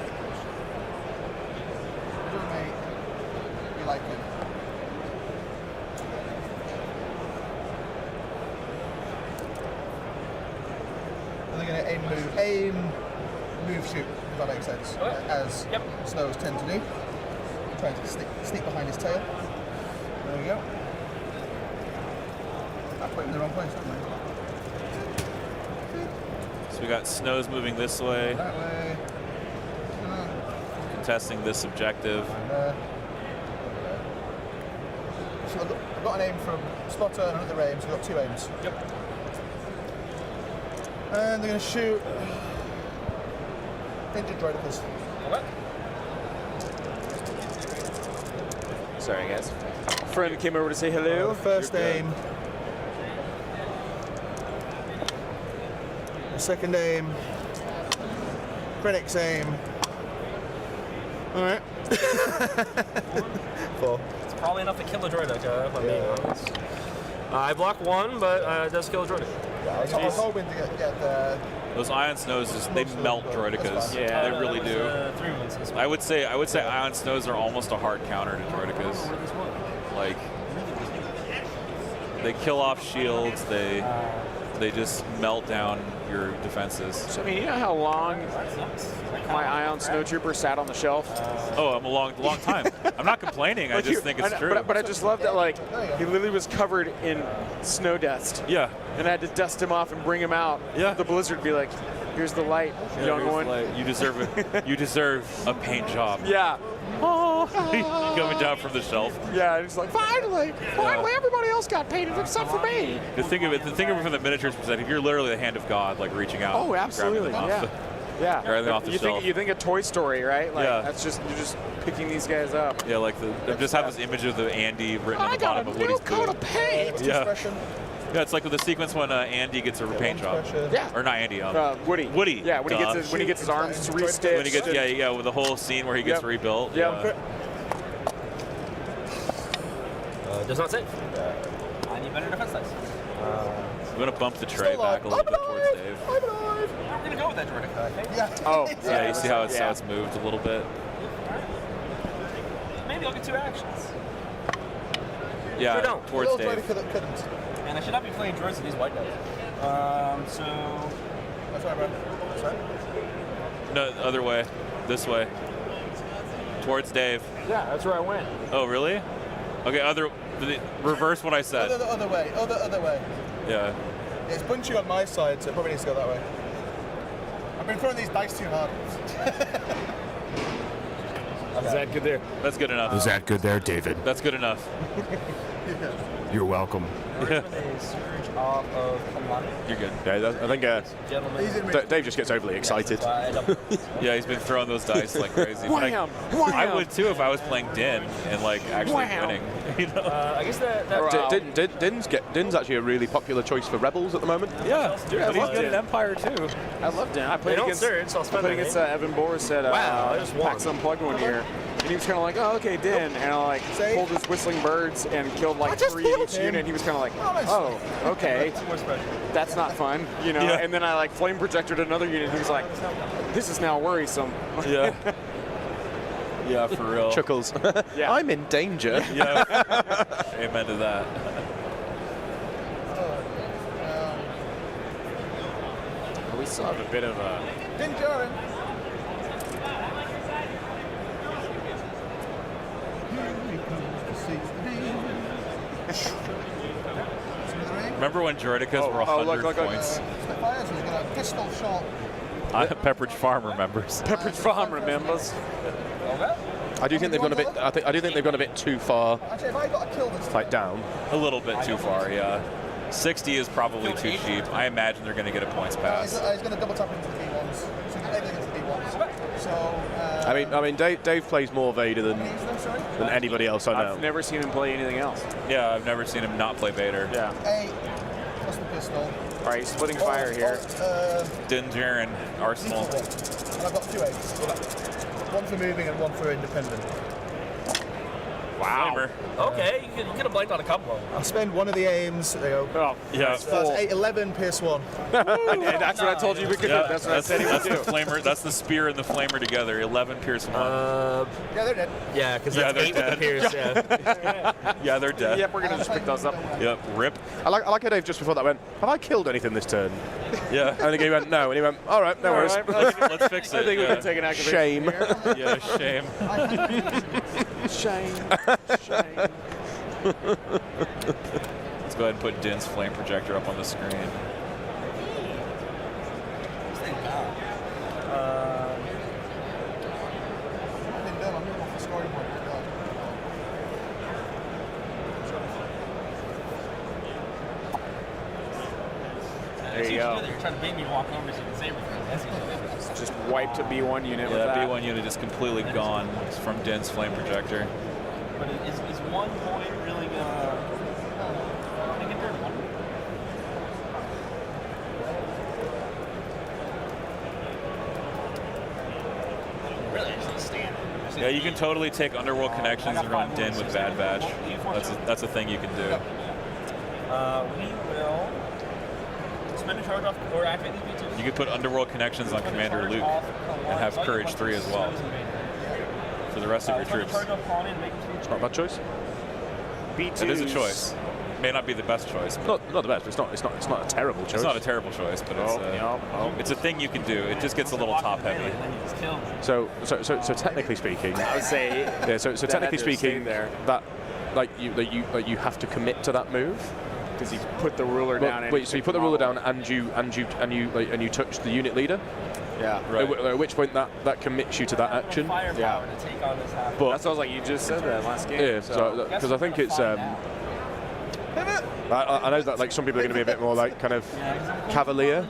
Good mate. We like him. And they're going to aim, move, shoot, if that makes sense. As Snows tend to do. Trying to sneak behind his tail. There we go. I put him in the wrong place, didn't I? So we got snows moving this way, That way. contesting this objective. So I've got an aim from spotter and another aim, so we've got 2 aims. Yep. And they're going to shoot injured droidicals. Okay. Sorry, guys. Friend came over to say hello. The first aim. The second aim. Critic's aim. Alright. 4. It's probably enough to kill a droid, if I'm being honest. I block 1, but it does kill a droid. Yeah, I was hoping to get the... Those ion snows, they melt droidicas. Yeah. They really do. 3 ones. This one. I would say ion snows are almost a hard counter to droidicas. Like, they kill off shields. They just melt down your defenses. So, I mean, you know how long my Ion Snowtrooper sat on the shelf? Oh, I'm a long time. I'm not complaining. I just think it's true. But I just love that, like, he literally was covered in snow dust. Yeah. And I had to dust him off and bring him out. Yeah. The blizzard would be like, here's the light, young one. Like, you deserve a paint job. Yeah. Oh. Coming down from the shelf. Yeah, and it's like, finally, everybody else got painted except for me. Think of it from the miniatures perspective. You're literally the hand of God, like reaching out. Oh, absolutely. grabbing them off Yeah. Grabbing them off the shelf. You think of Toy Story, right? Like, Yeah. that's just, you're just picking these guys up. Yeah, like they just have this image of the Andy written on the bottom of what he's doing. paint. Yeah. Yeah, it's like with the sequence when Andy gets a paint job. Yeah. Or not Andy. Woody. Woody. Yeah, when he gets his arms restitched. When he gets, yeah, with the whole scene where he gets rebuilt. Yep. Does not save. I need better defense dice. I'm gonna bump the tray back a little bit towards Dave. We're gonna go with that droid. Yeah. Oh. Yeah, you see how it's moved a little bit. Maybe I'll get 2 actions. Yeah, Sure don't. towards Little Dave. droid couldn't. And I should not be playing droids with these white dice. So That's right, bro. That's right. No, other way. This way. Towards Dave. Yeah, that's where I went. Oh, really? Okay, reverse what I said. Other way. Other way. Yeah. It's bunching on my side, so it probably needs to go that way. I've been throwing these dice too hard. Is that good there? That's good enough. Is that good there, David? That's good enough. You're welcome. a surge off of command. You're good. Yeah, I think Gentlemen. He's in Dave just gets overly excited. Side up. Yeah, he's been throwing those dice like crazy. But Wham! I would too if I was playing Din and like actually winning. You know? I guess that Din's actually a really popular choice for rebels at the moment. Yeah, Dude, but I he's love good at Din. Empire too. I love Dan. I they played don't against, search, so I'll I spend played the against name. Evan Boris at Wow, I just won. PAX Unplugged one year. And he was kind of like, oh, okay, Din. And I like See? pulled his whistling birds and killed like I just 3 healed each him. unit. And he was kind of like, Honestly. oh, okay, More special. that's not fun, you know. Yeah. And then I like flame projected another unit. And he was like, this is now worrisome. Yeah. Yeah, for real. Chuckles. Yeah. I'm in danger. Yeah. Amen to that. We still have a bit of a. Din Djarin. Remember when Droidicas were 100 look. points? Fires, he's got a pistol shot. Pepperidge Farm remembers. Pepperidge Farm remembers. I do think they've gone a bit. I do think they've gone a bit too far, Actually, if I got a kill this time, like down. A little bit too far, yeah. 60 is probably too cheap. I imagine they're going to get a points he's pass. going to double tap into the B1s. So everything into the B1s. So, I mean, Dave plays more Vader than anybody else I know. I've never seen him play anything else. Yeah, I've never seen him not play Vader. Yeah. A plus the pistol. All right, splitting fire here. Din Djarin, Arsenal. And I've got 2 eggs. One for moving and one for independent. Wow. Flamer. Okay, you could have blanked on a couple of them. I'll spend one of the aims. There you go. Oh, Yeah. So that's 8, 11, pierce 1. and that's what I told you we could Yeah, do. That's what I said he would that's the do. flamer. That's the spear and the flamer together. 11 pierce 1. Yeah, they're dead. Yeah, because Yeah, that's they're 8 with the dead. pierce, yeah. Yeah, they're dead. Yep, we're gonna just pick those up. Yep. Rip. I like how Dave just before that went, have I killed anything this turn? Yeah. And he went, no. And he went, all right, no worries. Let's fix it. I think we yeah. can take an activation. Shame. Yeah, shame. Shame. Let's go ahead and put Din's flame projector up on the screen. Been done. I'm going off the storyboard. There you go. You're trying to make me walk over so you can say everything. That's easy. Just wiped a B1 unit with Yeah, that. that B1 unit is completely gone from Din's flame projector. But is 1 point really gonna make a third one? Really, I just need to stand. Yeah, you can totally take Underworld Connections and run Din with Bad Batch. That's a thing you can do. We will spend a charge off or activate these B2s. You could put Underworld Connections on Commander Luke and have Courage 3 as well for the rest of your troops. It's not a bad choice. B2s. It is a choice. May not be the best choice, but Not the best, but it's not a terrible choice. it's not a terrible choice, but it's a thing you can do. It just gets a little top heavy. So technically speaking, I would say. yeah. So technically had to stay speaking, there. that you have to commit to that move. Because you put the ruler Well, down. And wait, so you put the ruler down and you touch the unit leader. Yeah. Right. At which point that commits you to that action. Firepower to take on this half. But That's what I was like. You just said that last game. yeah, so because I think it's I know that like some people are going to be a bit more like kind of cavalier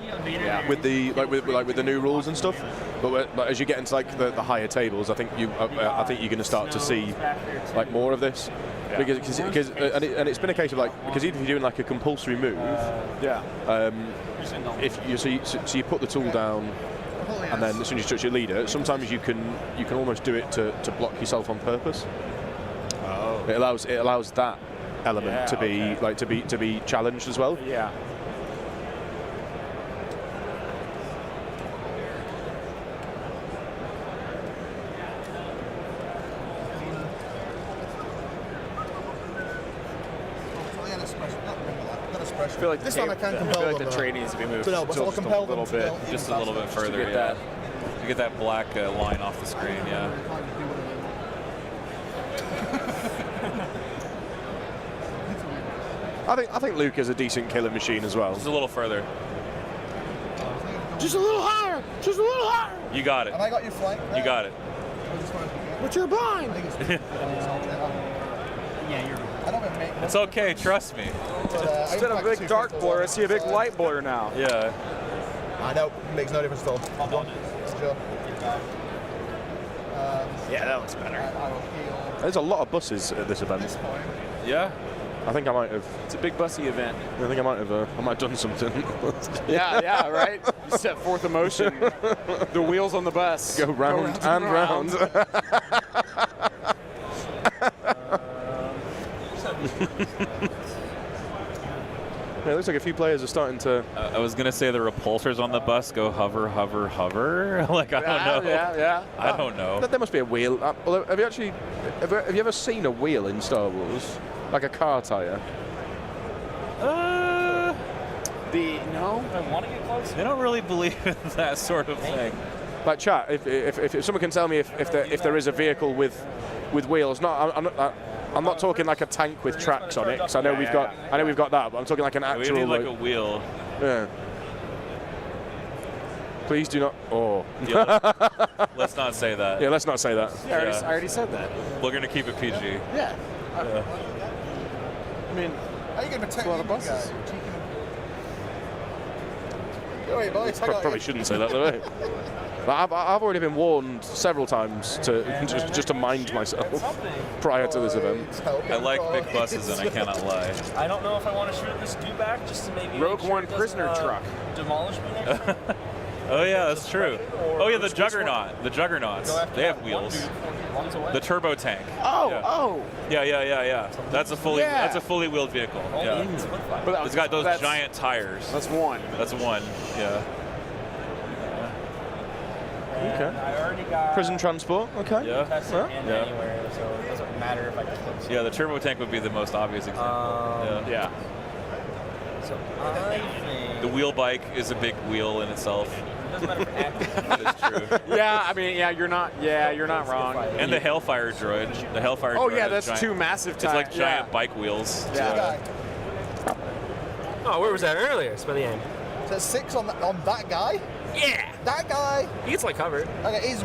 with the with the new rules and stuff. But as you get into like the higher tables, I think you're going to start to see like more of this. Yeah. Because and it's been a case of like, because even if you're doing like a compulsory move, if you so you put the tool down, and then as soon as you touch your leader, sometimes you can almost do it to block yourself on purpose. Oh. It allows that element Yeah, to be okay. like to be challenged as well. Yeah. I feel like This time I can compel them, the though. trade needs to be moved But no, but still I'll just a compel little them to bit. go Just a little bit further, get yeah. that. To get that black line off the screen, yeah. I think Luke is a decent killing machine as well. Just a little further. Just a little higher. Just a little higher. You got it. Have I got your flank? You got it. But you're blind. Yeah, you're. I don't even make. It's okay, trust me. Instead of a big dark blur, I see a big light blur now. Yeah. I know. Makes no difference at all. I'll do it. Sure. Yeah, that looks better. And I will heal There's a lot of buses at this event. this point. Yeah. I think I might have. It's a big bussy event. I think I might have done something. Yeah, right? You set forth emotion. The wheels on the bus. Go round and round. Yeah, it looks like a few players are starting to. I was gonna say the repulsors on the bus go hover, hover, hover. Like I don't know. Yeah. I don't know. There must be a wheel. Although, have you ever seen a wheel in Star Wars, like a car tire? Uh, No? I want to get close. I don't really believe in that sort of thing. Like chat, if someone can tell me if there is a vehicle with wheels, I'm not talking like a tank with tracks on it. Cause I know we've got that, but I'm talking like an We actual. need like a wheel. Yeah. Please do not. Oh. Yeah, let's not say that. Yeah, let's not say that. Yeah, Yeah. I already said that. We're gonna keep it PG. Yeah. I mean, How are you going to protect a lot of you buses. guys? Wait, boys, I got probably shouldn't say that though. Eh? But I've already been warned several times to just to mind myself prior to this event. I like big buses, and I cannot lie. I don't know if I want to shoot at this dewback just to maybe Rogue make sure One it doesn't, prisoner truck. demolish me next time. Oh yeah, that's true. Or Oh yeah, the which one? Juggernaut. The Juggernauts. Go after They have that wheels. one dude, one's away. The turbo tank. Oh, Yeah. Yeah. That's a fully wheeled vehicle. Yeah. But It's got those that's- giant tires. That's one. That's one. Yeah. Okay. I already got Prison transport. Okay. Yeah. tested in Yeah. anywhere, so it doesn't matter if I get close. Yeah, the turbo tank would be the most obvious example. Yeah. So I think The wheel bike is a big wheel in itself. it doesn't matter if active. That is true. Yeah, I mean, you're not wrong. And the Hellfire droid. The Hellfire Oh droid yeah, is that's giant. two massive It's tires. like giant bike wheels. Yeah. Oh, where was that earlier? Spend the aim. So 6 on that guy. Yeah. That guy. He gets like covered. Okay, he's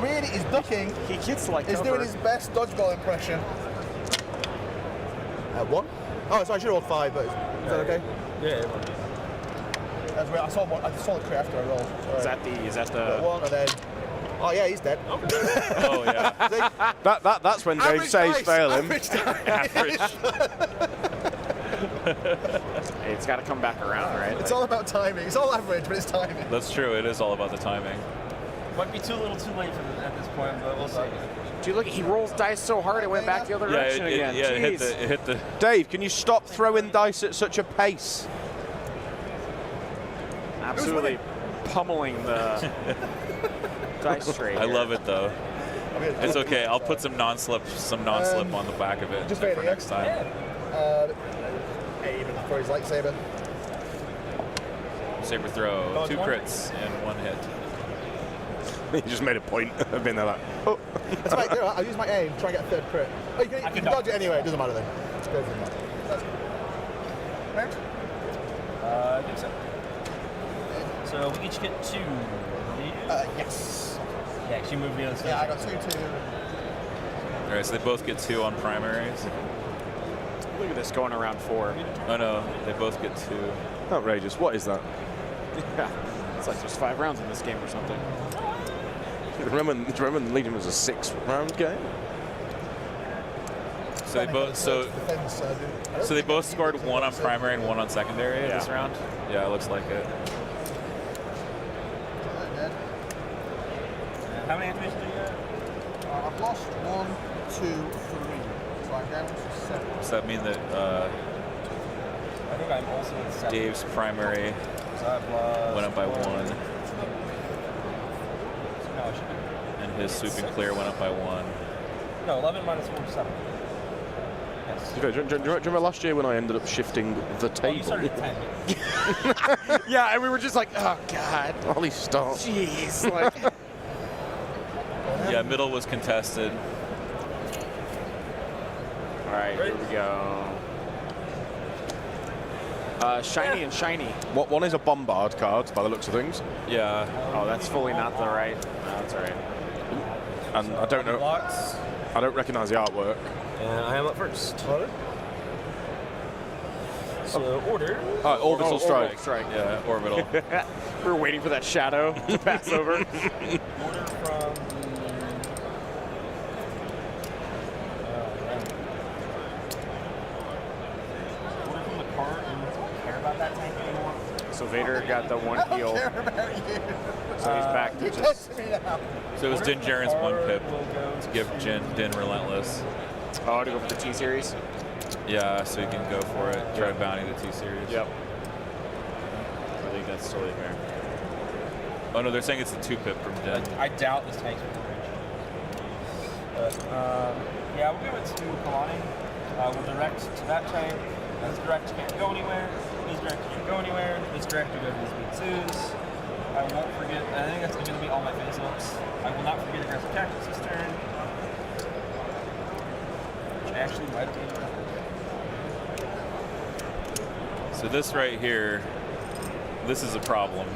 ducking. He gets like He's cover. doing his best dodgeball impression. 1. Oh, sorry, I should have rolled 5, but is that okay? Yeah. That's weird. I saw the crit after I rolled. Sorry. Is that Got the 1 and then. Oh yeah, he's dead. Oh yeah. See? That's when Dave Average says dice, fail him. average dice. Average. Hey, it's got to come back around, right? It's all about timing. It's all average, but it's timing. That's true. It is all about the timing. Might be too little too late at this point, but we'll see. Dude, look, he rolls dice so hard it went back the other direction again. it Jeez. hit the. Dave, can you stop throwing dice at such a pace? Absolutely pummeling the dice tray. I here. love it though. It's okay. I'll put some non-slip on the back of it just for wait, yeah. next time. Aim for his lightsaber. Saber throw, Oh, 2 it's one? crits and 1 hit. He just made a point of being there like, oh. That's what I do. I'll use my aim, try and get a 3rd crit. Oh, you can dodge it anyway. It doesn't matter then. It's good. That's good. Right? I think so. So we each get 2. Yes. Yeah, 'cause you moved me on the stage. Yeah, I got 2. All right, so they both get 2 on primaries. Look at this going around 4. Oh no, they both get 2. Outrageous. What is that? Yeah. It's like there's 5 rounds in this game or something. Remember when the Legion was a 6-round game? So they both they both scored 1 on primary and 1 on secondary this round. Yeah, it looks like it. How many activations do you get? I've lost 1, 2, 3. So I'm down to 7. Does that mean that I think I'm also at 7. Dave's primary So I've lost went up by 1, No, I should and his sweep and clear went up by 1. No, 11 minus 4 is 7. Yes. Do you remember last year when I ended up shifting the Oh, you table? started at 10. Yeah, and we were just like, oh god, Ollie, stop. jeez, like. Yeah, middle was contested. All right, here we go. Shiny and shiny. What one is a bombard card by the looks of things, Yeah. Oh, that's fully not the right. No, that's all right. and I don't know. Blocks. I don't recognise the artwork. And I am up first. So order. Orbital strike. Strike. Yeah, orbital. We were waiting for that shadow to pass over. Order from the cart and don't care about that tank anymore. So Vader got the one I don't heal, care about you. so he's back to You're just. testing me now. So it was Din Djarin's one pip Will go to give Din Relentless. Oh, to go for the T series. Yeah, so you can go for it. Try to bounty the T-Series. Yep. I think that's totally fair. Oh no, they're saying it's a 2-pip from Din. I doubt this tank's within range. But yeah, we'll give it to Kalani. We'll direct to that tank. This direct can't go anywhere. This direct can't go anywhere. This direct will go to these B2s. I won't forget. I think that's going to be all my face ups. I will not forget aggressive tactics this turn. Which actually might be. So this right here, this is a problem.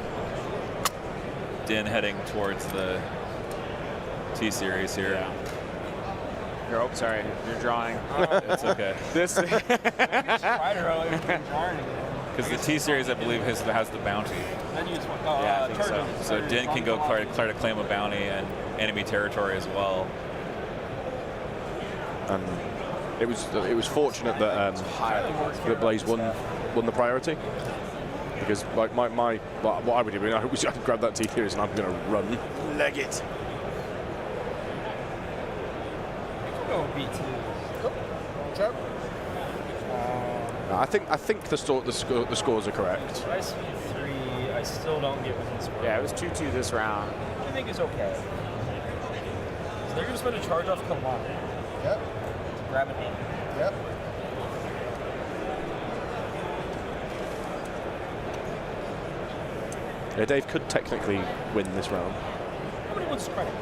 Din heading towards the T-Series here. Yeah. Oh, sorry, you're drawing. It's okay. This. Because the T-Series, I believe, has the bounty. Then you just want, Yeah, I think so. So Din can go try to claim a bounty and enemy territory as well. And it was fortunate that that Blaze won the priority, because like what I would do, I wish I could grab that T-Series and I'm going to run. Leg it. Go B2. Joe? I think the scores are correct. I see 3. I still don't get within score. Yeah, it was 2-2 this round. I think it's okay. So they're going to spend a charge off Kalani Yep. to grab an 8. Yep. Yeah, Dave could technically win this round. How many wins credit?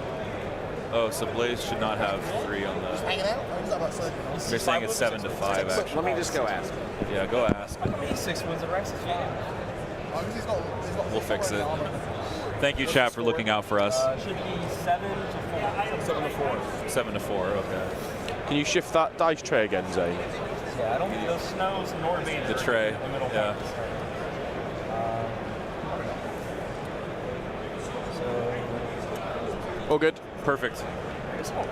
Oh, so Blaze should not have 3 on the. Hanging out? Or is that about circle? They're saying it's 7 to 5 actually. Let me just go ask. Yeah, go ask. How many 6 wins at Rex? He's got We'll fix it. Thank you, chat, for looking out for us. Should be 7 to 4. 7 to 4. 7 to 4. Okay. Can you shift that dice tray again, Zane? Yeah, I don't think those snows nor Vader. The tray, in the middle yeah. part. So All good. Perfect. I guess I'll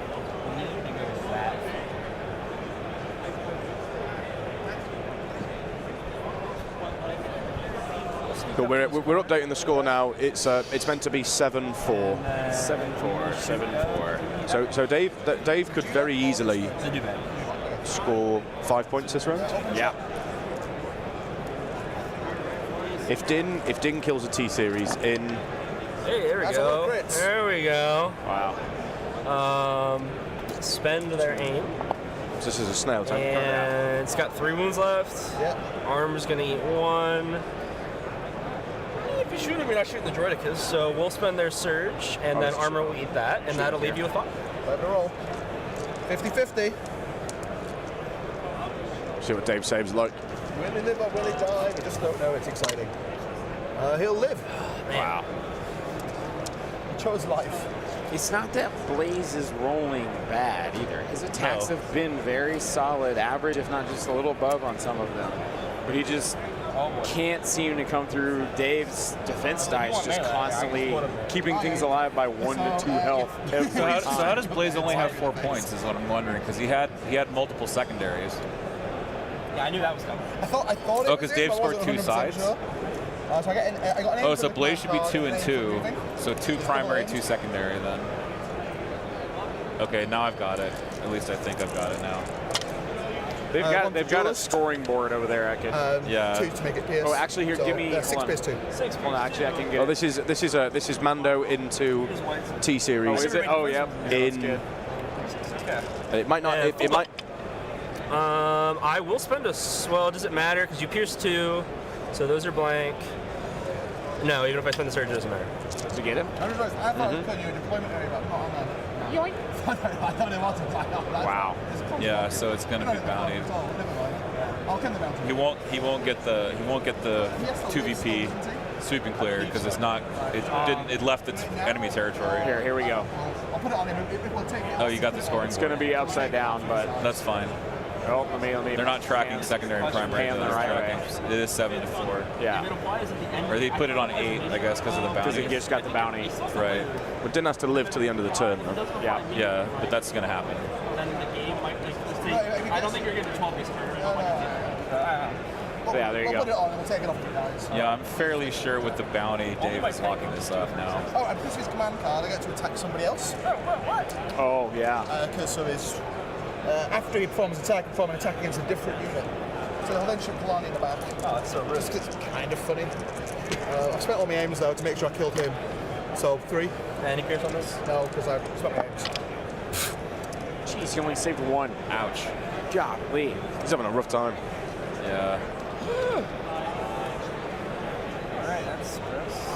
need to go with that. But we're updating the score now. It's meant to be 7-4. 7-4. 7-4. So Dave could very easily To do better. score 5 points this round. Yeah. If Din kills a T-Series in, Hey, there we That's a go. lot of crits. There we go. Wow. Spend their aim. so this is a snail tank. And it's got 3 wounds left. Yep. Armor's gonna eat 1. If you shoot him, you're not shooting the Droidicus, so we'll spend their surge, and then armor will eat that, and that'll leave you with 5. Let it roll. 50-50. See what Dave saves like. Will he live or will he die? We just don't know. It's exciting. He'll live. Wow. He chose life. It's not that Blaze is rolling bad either. His attacks have been very solid, average, if not just a little above on some of them. But he just can't seem to come through. Dave's defense dice just constantly keeping things alive by 1 to 2 health every time. So how does Blaze only have 4 points? Is what I'm wondering, because he had multiple secondaries. Yeah, I knew that was coming. I thought it Oh, was 'cause him, Dave but I scored wasn't 2 100% sides? Sure. So I got an Oh, aim so for the Blaze should be card, 2 and an aim 2. for the So 2 Just primary, double 2 aims. secondary then. Okay, now I've got it. At least I think I've got it now. They've one got for a duelist. scoring board over there. I can. Yeah. 2 to make it pierce. Oh, actually, here, So, give me 6 one. pierce 2. 6 Well, actually, I can get. Oh, this is Mando into Oh, T-Series. is it? Oh, yep. Yeah, that's In good. it might not. Yeah, It might. I will spend well, does it matter? Because you pierce 2, so those are blank. No, even if I spend the surge, it doesn't matter. To get him? I thought it was putting you in deployment area, but not on there. Yoink! I thought it was. Wow. Yeah, so it's gonna be bountied. I'll kill the bounty. He won't get the 2VP sweep and clear because it left its enemy territory. Here we go. I'll put it on him. It will take it. Oh, you got the scoring. It's going to be upside down, but That's fine. Oh, let me. They're not tracking secondary and primary. Pan the though, it's right tracking- It is 7 to 4. Yeah. Or they put it on 8, I guess, because of the Because bounty. he just got the bounty. Right. But didn't have to live to the end of the turn, though. Yeah. Yeah, but that's going to happen. Then the game might take this thing. I don't think you're getting 12 base turn. Yeah, there you We'll go. put it on and we'll take it off the guys. Yeah, I'm fairly sure with the bounty, Dave is locking this up now. Oh, and because of his command card, I get to attack somebody else. Oh, yeah. Because of his... after he performs an attack, perform an attack against a different unit. So he'll then shoot Kalani in the back. Oh, that's so Just 'cause it's kind of funny. I spent all my aims, though, to make sure I killed him. So, 3. Any pierce on this? No, because I spent my aims. Jeez, he only saved 1. Ouch. Golly. He's having a rough time. Yeah. Alright, that's gross.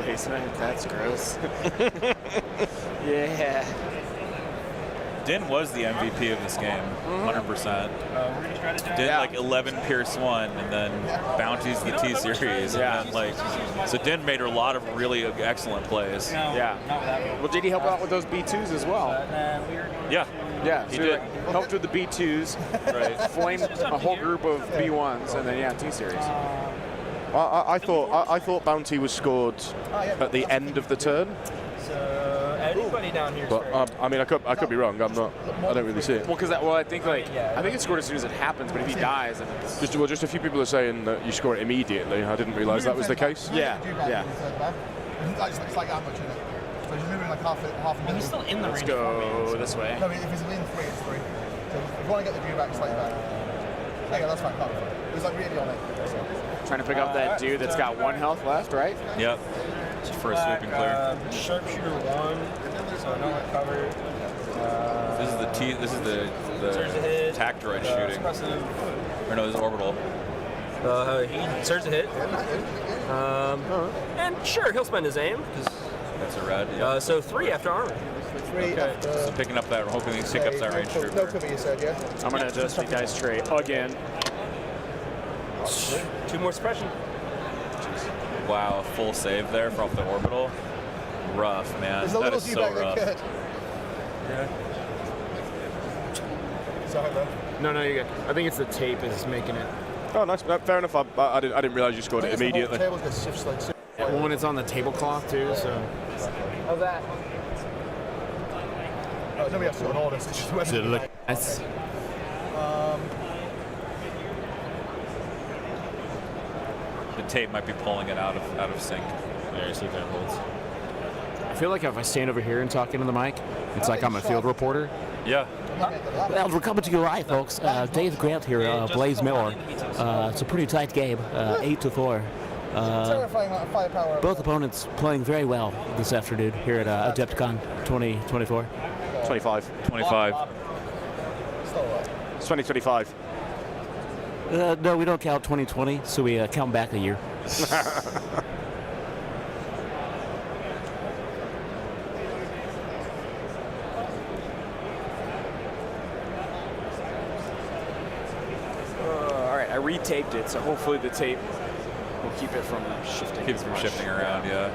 Basement, that's gross. Yeah. Din was the MVP of this game, 100%. We're gonna strategize. Din like 11 Pierce 1, and then bounties the T series, Yeah. and then like so Din made a lot of really excellent plays. No, Yeah. not with that. Well, did he help out with those B2s as well? We're going Yeah, Yeah, He so did. like, helped with the B2s, right. flamed a whole group of B1s, and then yeah, T-series. I thought bounty was scored at the end of the turn, So anybody down here? but I mean I could be wrong. I don't really see it. Well, because I think like I think it's scored as soon as it happens, but if he dies, then it's Just a few people are saying that you score it immediately. I didn't realise that was the case. Yeah. It's like that much in it. So he's moving like half a minute. He's still in the let's range. go this way. No, I mean, if he's within 3, it's 3. So if you want to get the view back, it's like that. Okay, that's fine. It was like really on it. Trying to pick up that dude that's got 1 health left, right? Yep. For a swoop and clear. Sharpshooter 1, so no one covered. This is the T. This is the attack droid shooting. Suppressive. Or no, this is orbital. He surge to hit. And sure, he'll spend his aim. That's a red. Yeah. So 3 after armor. 3 after... So picking up that, hoping he pick up that range No trooper. cover, you said, yeah? I'm gonna adjust the dice tray again. 2 more suppression. Wow, full save there from the orbital. Rough, man. There's a That little is view so back rough. that could. Yeah. Sorry, man. No, you're good. I think it's the tape is making it. Oh, nice. Fair enough. I didn't realise you scored it immediately. The table just shifts like... Well, when it's on the tablecloth too, so. How's that? Oh, nobody has to an order, so it's just whether... That's The tape might be pulling it out of sync. there. See if that holds. I feel like if I stand over here and talk into the mic, it's like I'm a field reporter. Yeah. Well, we're coming to you live, folks. Dave Grant here, Blaze Miller. It's a pretty tight game, 8-4. Terrifying amount of firepower. Both opponents playing very well this afternoon here at AdeptiCon 2024. 25. 25. It's 2025. No, we don't count 2020, so we count back a year. All right, I retaped it, so hopefully the tape will keep it from shifting. Keeps from shifting around, yeah.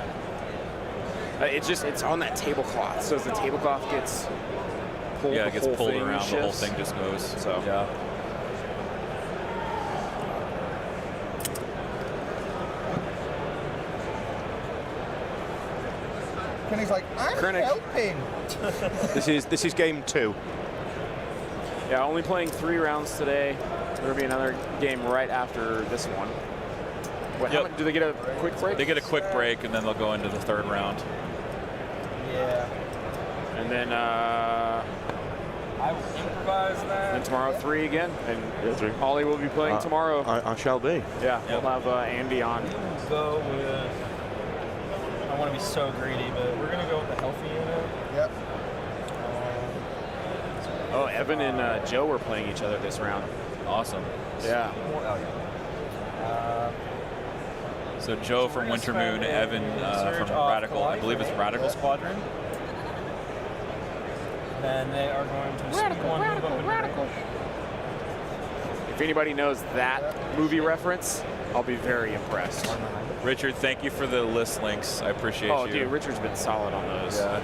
It's on that tablecloth, so as the tablecloth gets pulled, Yeah, it gets the whole pulled thing around, the whole shifts. thing just moves. So yeah. Kenny's like, I'm Krennic. helping. This is game 2. Yeah, only playing 3 rounds today. There'll be another game right after this one. What, how Yep. much, do they get a quick break? They get a quick break, and then they'll go into the 3rd round. Yeah. And then I will improvise that. and tomorrow 3 again. And Yeah, 3. Ollie will be playing tomorrow. I shall be. Yeah, Yep. we'll have Andy on. Go with. I want to be so greedy, but we're gonna go with the healthy unit. Yep. Oh, Evan and Joe were playing each other this round. Awesome. Yeah. So Joe from Wintermoon, Evan from Radical. I believe it's Radical Squadron. And they are going to radical. If anybody knows that movie reference, I'll be very impressed. Richard, thank you for the list links. I appreciate Oh, you. dude, Richard's been solid on those. Yeah.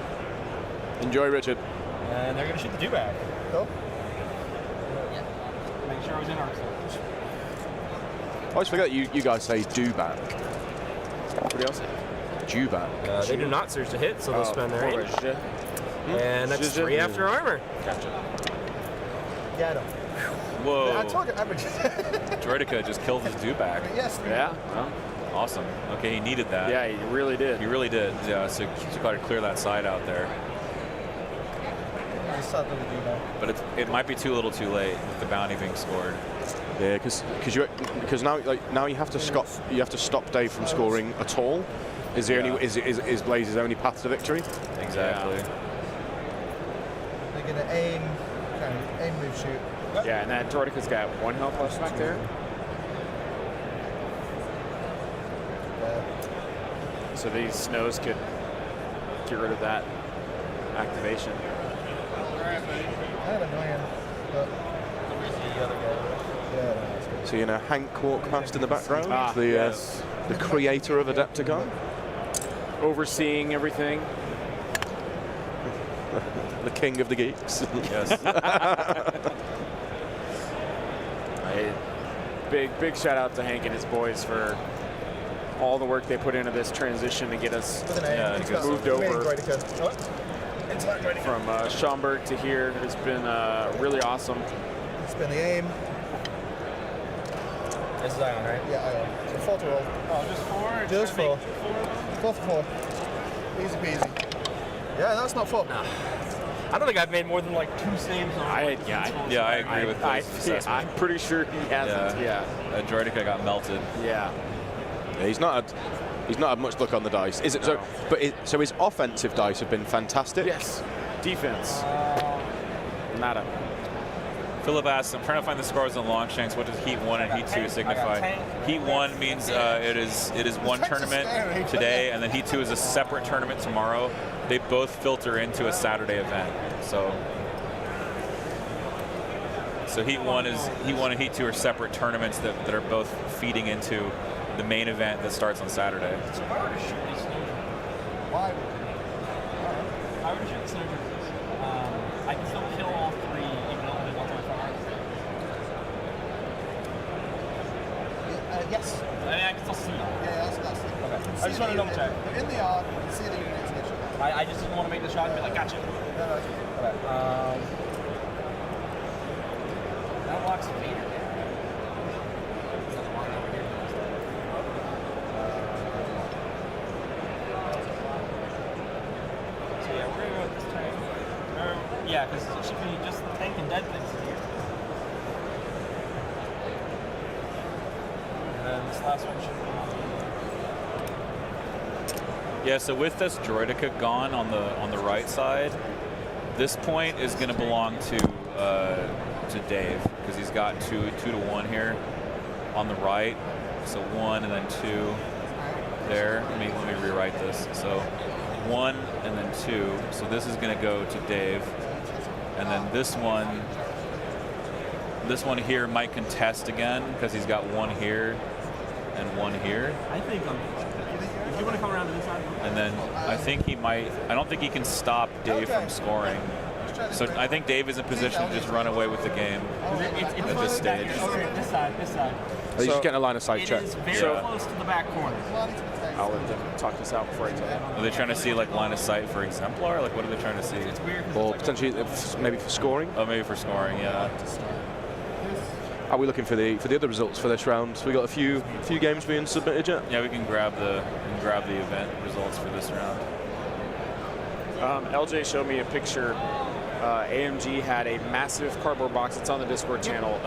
Enjoy, Richard. And they're going to shoot the dewback. Cool. Make sure I was in arc slot. I always forget you guys say do back. What else? Due back. They do not search to hit, so they'll spend their range. And that's Zhuzh. 3 after armor. Gotcha. Yeah, I know. Whoa. I target averages. Droidica just killed his dewback. Yes. Yeah. Well, Awesome. Okay, he needed that. yeah, he really did. He really did. Yeah, so he's got to clear that side out there. I saw that we do that. But it might be too little too late with the bounty being scored. Yeah, because now you have to stop Dave from scoring at all. Is the only is Blaze's only path to victory? Exactly. They're gonna aim move shoot. Yeah, and that Droidica's got 1 health left back there. So these snows could get rid of that activation. Kind of annoying, but the other guy. Yeah, that's good. So Hank walk past in the background, Yes. the creator of Adepticon, Overseeing everything. the king of the geeks. Yes. Big shout out to Hank and his boys for all the work they put into this transition to get us moved over from Schaumburg to here. It's been really awesome. Spin the aim. This is Ion, right? Yeah, I am. So 4 to roll. Oh, just 4? Just 4. 4 for 4. Easy peasy. Yeah, that's not 4. I don't think I've made more than like 2 saves on I agree with this assessment. I'm pretty sure he hasn't. Yeah. Droidica got melted. Yeah. Yeah, he's not had much luck on the dice. Is it No. so? His offensive dice have been fantastic. Yes. Defense. Nada. Philip asks, I'm trying to find the scores on Longshanks. What does Heat 1 and Heat 2 signify? Heat 1 means it is one tournament today, and then Heat 2 is a separate tournament tomorrow. They both filter into a Saturday event. So Heat 1 and Heat 2 are separate tournaments that are both feeding into the main event that starts on Saturday. So if I were to shoot these snow Why? if I were to shoot the snow I can still kill all 3 even though only one's on fire. Yes. I mean, I can still see them. Yeah, that's Okay. I I just want to double check. They're in the arc. You can see the units in each other. I just didn't want to make the shot and be like, gotcha. No. Okay. That locks Vader. So yeah, we're gonna go with this tank. Yeah, because it should be just tank and dead things in here. And then this last one should be. Yeah, so with this Droidica gone on the right side, this point is going to belong to Dave because he's got 2 to 1 here on the right. So 1 and then 2 there. Let me rewrite this. So 1 and then 2. So this is going to go to Dave, and then this one here might contest again because he's got 1 here and 1 here. I think if you want to come around to this side. And then I think he might. I don't think he can stop Dave from scoring. So I think Dave is in position to just run away with the game at this stage. Okay, this side. He's just getting a line of sight It check. is very So- close to the back corner. I'll let them talk this out before I tell you. Are they trying to see like line of sight for Exemplar? Like what are they trying to see? It's weird. 'Cause Or it's like potentially maybe for scoring. Oh, maybe for scoring. Yeah. Are we looking for the other results for this round? We got a few games being submitted yet. Yeah, we can grab the event results for this round. LJ showed me a picture. AMG had a massive cardboard box. It's on the Discord channel,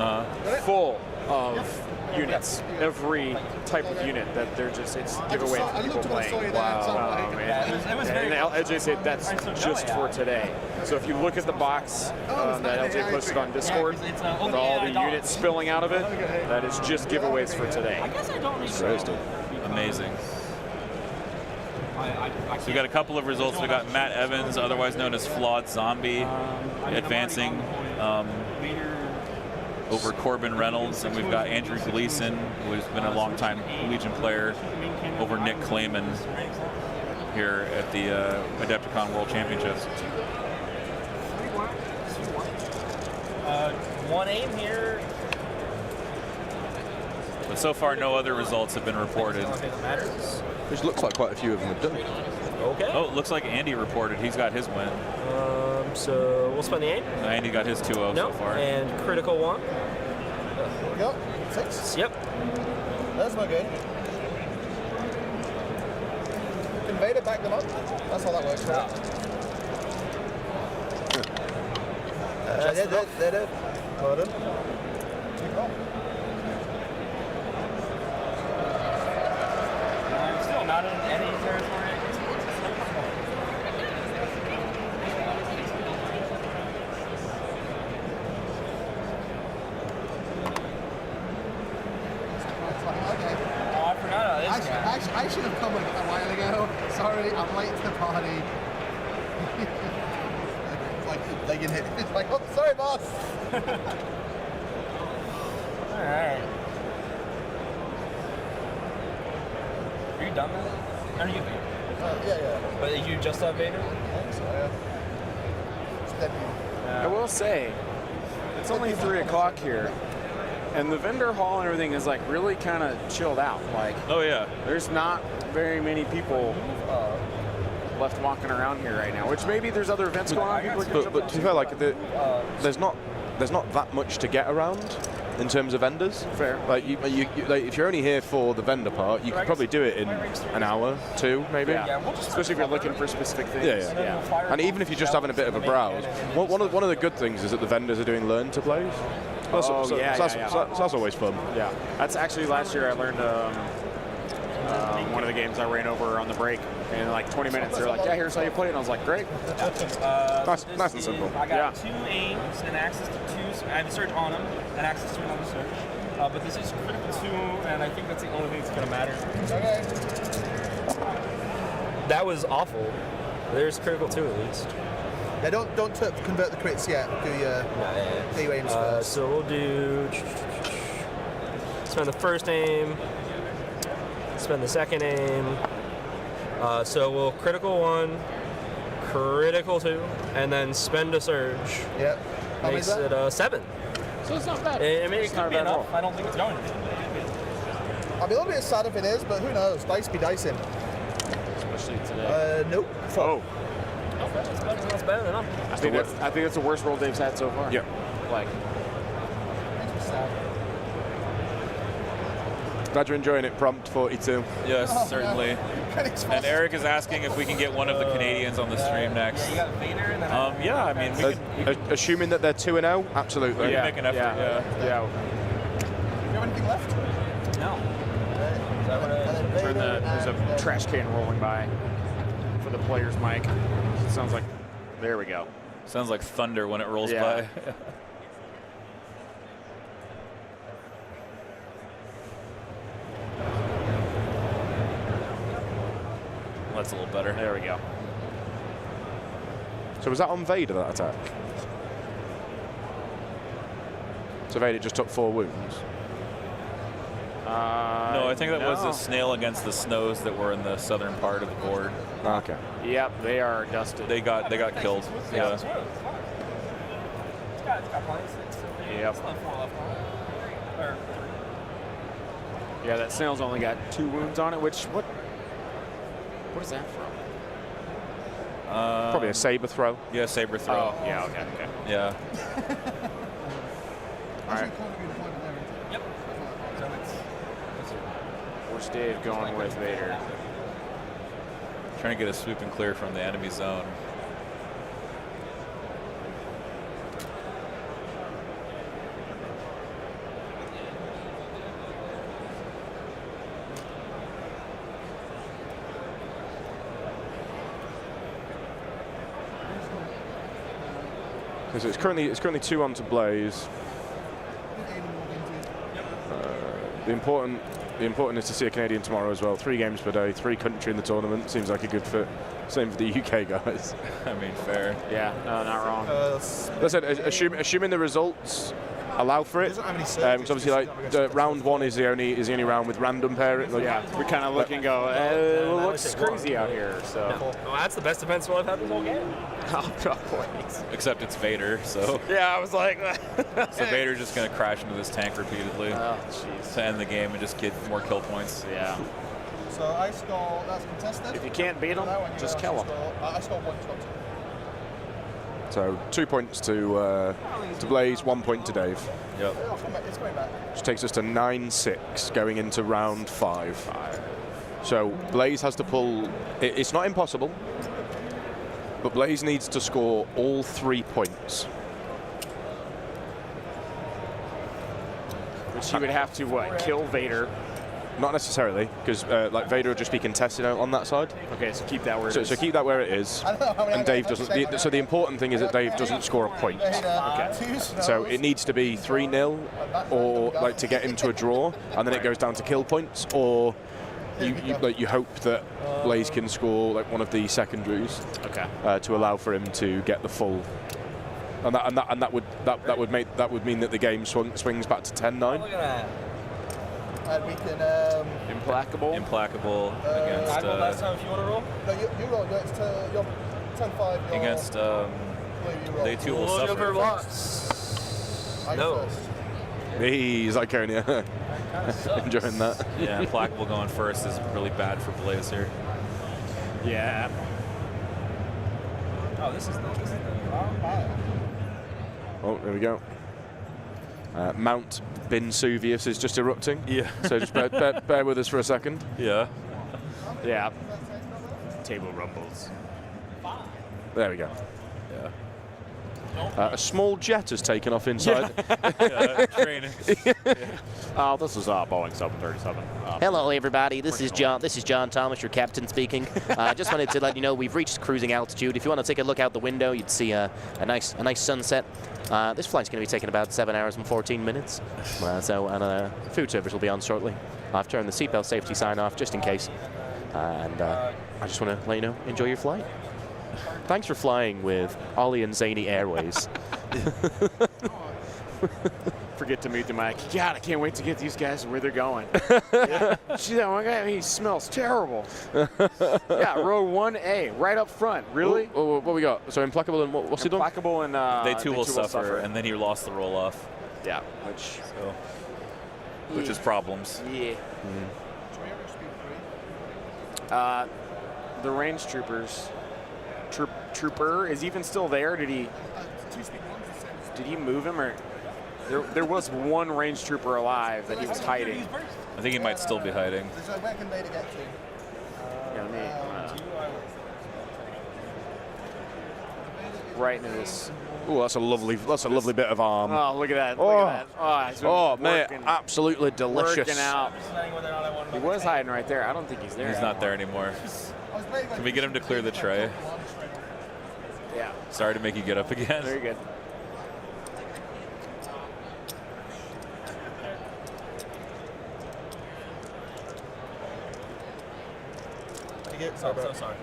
full of units. Every type of unit that they're just it's giveaway for people playing. Yeah, it was very And LJ said that's just for today. So if you look at the box that LJ posted on Discord, with all the units spilling out of it, that is just giveaways for today. I guess I don't need Amazing. So we got a couple of results. We got Matt Evans, otherwise known as Flawed Zombie, advancing over Corbin Reynolds, and we've got Andrew Gleason, who has been a longtime Legion player, over Nick Clayman here at the Adepticon World Championships. one aim here. But so far, no other results have been reported. The only thing that matters. Which looks like quite a few of them have done. Okay. Oh, it looks like Andy reported. He's got his win. So we'll spend the aim. Andy got his 2-0 No. so far. And critical 1. There we go. 6. Yep. That's no good. Can Vader back them up? That's how that works, right? They did. Pardon. I'm still not in any territory. Oh, I forgot about this guy. I should have come a while ago. Sorry, I'm late to the party. It's like they can hit. It's like, oh, sorry, boss. All right. Are you done with it? Are you? Yeah. But you just have Vader? I think so, yeah. It's dead new. I will say, it's only 3 o'clock here, and the vendor hall and everything is like really kind of chilled out. Like, Oh, yeah. there's not very many people left walking around here right now. Which maybe there's other events going on. People are gonna jump But to be fair, like there's not that much to get around in terms of vendors. Fair. Like, like if you're only here for the vendor part, you could probably do it in an hour, 2 maybe. Yeah. Especially if you're looking for specific things. Yeah. And even if you're just having a bit of a browse, one of the good things is that the vendors are doing learn to plays. That's always fun. Yeah. That's actually last year I learned one of the games I ran over on the break. In like 20 minutes, they're like, yeah, here's how you play it. And I was like, great. Nice and simple. I got 2 aims and access to 2. I have a search on them and access to another search. But this is critical 2, and I think that's the only thing that's going to matter. Okay. That was awful. There's critical 2 at least. Yeah, don't convert the crits yet. Do your aims first. So we'll do. Spend the first aim. Spend the second aim. So we'll critical 1, critical 2, and then spend a surge. Yep. How many is Makes that? it 7. So it's not bad. I mean, it It's could not a be bad enough. roll. I don't think it's going to be. I'll be a little bit sad if it is, but who knows? Dice be dicing. Especially today. Nope. Oh. That's better than enough. I think that's the worst roll Dave's had so far. Yep. Like, Makes me sad. Glad you're enjoying it. Prompt 42. Yes, certainly. Critics And Eric is asking if we can get one of the Canadians on the stream next. You got Vader and then. Yeah, I mean, we can Assuming that they're 2-0, absolutely. yeah. make an effort. Yeah. Do you have anything left? No. Is that what it is? There's a trash can rolling by for the player's mic. It sounds like, there we go. Sounds like thunder when it rolls Yeah. by. That's a little better. There we go. So was that on Vader, that attack? So Vader just took 4 wounds? No, I think that was no. a snail against the snows that were in the southern part of the board. Okay. Yep, they are dusted. They got killed. Yeah. It's got plenty. Yep. It's left 4 left. Or 3. Yeah, that snail's only got 2 wounds on it, which, what is that from? Probably a saber throw. Yeah, saber throw. Oh, yeah, okay. Yeah. All right. Yep. So Where's Dave going with Vader? Trying to get a swoop and clear from the enemy zone. So it's currently 2 on to Blaze. The important is to see a Canadian tomorrow as well. 3 games per day, 3 country in the tournament. Seems like a good fit. Same for the UK guys. I mean, fair. Yeah, no, not wrong. Listen, assuming the results allow for it. Because obviously, like round 1 is the only round with random pairing. Like, Yeah, we kind of look and go, it looks crazy out here. So well, that's the best defense roll I've had this whole game. Oh, please. Except it's Vader, so Yeah, I was like, so Vader's just gonna crash into this tank repeatedly oh, jeez. to end the game and just get more kill points. Yeah. So I score, that's contested. If you can't beat him, Now when you just actually kill him. score- I score 1, you got 2. So 2 points to Blaze, 1 point to Dave. Yep. It's coming back. Which takes us to 9-6 going into round 5. So Blaze has to pull. It's not impossible, but Blaze needs to score all 3 points. Which he would have to, what, kill Vader? Not necessarily, because like Vader will just be contested out on that side. Okay, so keep that where it is. So keep that where it is. I don't know how many And Dave doesn't. So the important thing is that Dave doesn't score a point. Okay. So it needs to be 3-0, or like to get into a draw, and then it goes down to kill points, or you hope that Blaze can score like one of the secondaries, Okay. to allow for him to get the full. And that would mean that the game swings back to 10-9. Look at that. And we can. Implacable. Implacable I against rolled last time if you want to roll. No, you roll. It's you're 10-5. You're against blue, you roll. they too will Look suffer. over lots. I go No. first. He's Iconia. Enjoying that. Yeah, Implacable going first is really bad for Blaze here. Yeah. Oh, this is the Oh, there we go. Mount Binsuvius is just erupting. Yeah. So just bear with us for a second. Yeah. Yeah. Table rumbles. There we go. Yeah. A small jet has taken off inside. Training. Oh, this is Boeing 737. Hello, everybody. This is John. This is John Thomas, your captain speaking. I just wanted to let you know we've reached cruising altitude. If you want to take a look out the window, you'd see a nice sunset. This flight's going to be taking about 7 hours and 14 minutes. Food service will be on shortly. I've turned the seatbelt safety sign off just in case. I just want to let you know, enjoy your flight. Thanks for flying with Ollie and Zany Airways. Forget to mute the mic. God, I can't wait to get these guys where they're going. See that one guy? He smells terrible. Yeah, row 1A, right up front. Really? Oh, what we got? So Implacable and what's he doing? Implacable and They too will suffer, and then he lost the roll off. Yeah, Which is problems. Yeah. The range troopers. Trooper is even still there? Did he move him, or there was one range trooper alive that he was hiding? I think he might still be hiding. So where can Vader get to? Right into this. Oh, that's a lovely bit of arm. Oh, look at that! Look at that! He's been man, working, absolutely delicious. working out. He was hiding right there. I don't think he's there. He's not there anymore. Can we get him to clear the tray? Yeah. Sorry to make you get up again. Very good. So sorry.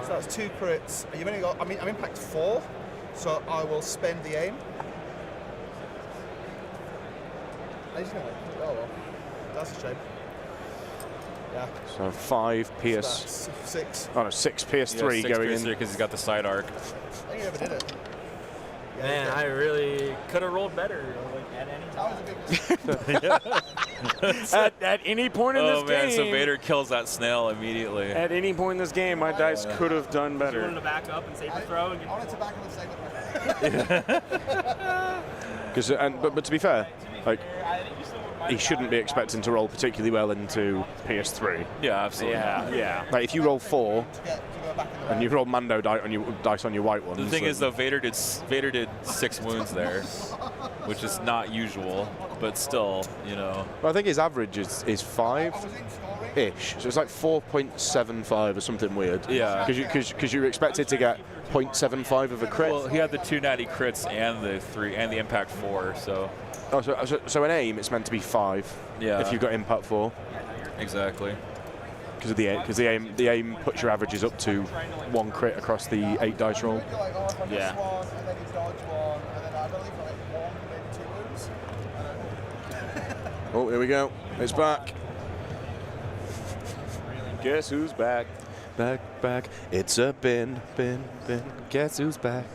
So that's 2 crits. You've only got. I'm impact 4, so I will spend the aim. Oh well, that's a shame. Yeah. So 5 Pierce. So that's 6. Oh no, 6 Pierce 3 going in. because he's got the side arc. I think you never did it. Man, I really could have rolled better. Like at any time. That was a big At any point in this Oh man, game. so Vader kills that snail immediately. At any point in this game, my dice could have done You better. wanted to back up and save the throw. And I wanted to back him and save it. But to be fair, like he shouldn't be expecting to roll particularly well into PS3. Yeah, absolutely. Yeah. Like if you roll 4 to go back in the and you roll Mando dice on your white ones. The thing is, though, Vader did 6 wounds there, which is not usual, but still, you know. Well, I think his average is 5-ish, so it's like 4.75 or something weird. Yeah. Because you're expected to get 0.75 of a crit. Well, he had the 2 natty crits and the impact 4, so. Oh, so an aim, it's meant to be 5. Yeah. If you've got impact 4. Exactly. Because the aim puts your averages up to 1 crit across the 8 dice roll. Yeah. One, and then he dodged one, and then I believe like 1, maybe 2 wounds. Oh, here we go. It's back. Guess who's back? back. It's a bin. Guess who's back?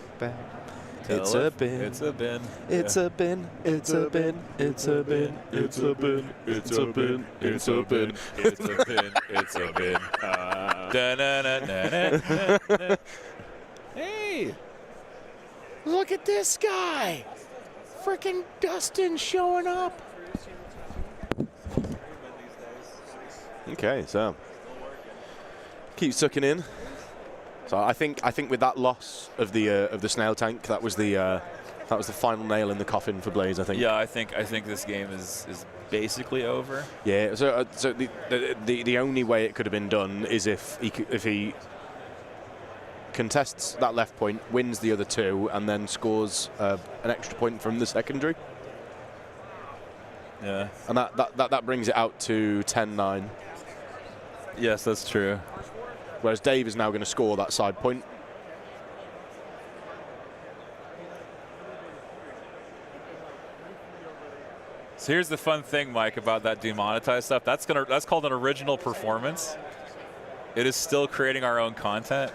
It's a bin. It's a bin. It's a bin. It's a bin. It's a bin. It's a bin. It's a bin. It's a bin. It's a bin. It's a bin. Da-na-na-na-na-na. Hey! Look at this guy! Frickin' Dustin showing up. Okay, so keep sucking in. So I think with that loss of the snail tank, that was the final nail in the coffin for Blaze. I think. Yeah, I think this game is basically over. Yeah. So the only way it could have been done is if he contests that left point, wins the other two, and then scores an extra point from the secondary. Yeah. And that brings it out to 10-9. Yes, that's true. Whereas Dave is now going to score that side point. So here's the fun thing, Mike, about that demonetized stuff. That's called an original performance. It is still creating our own content.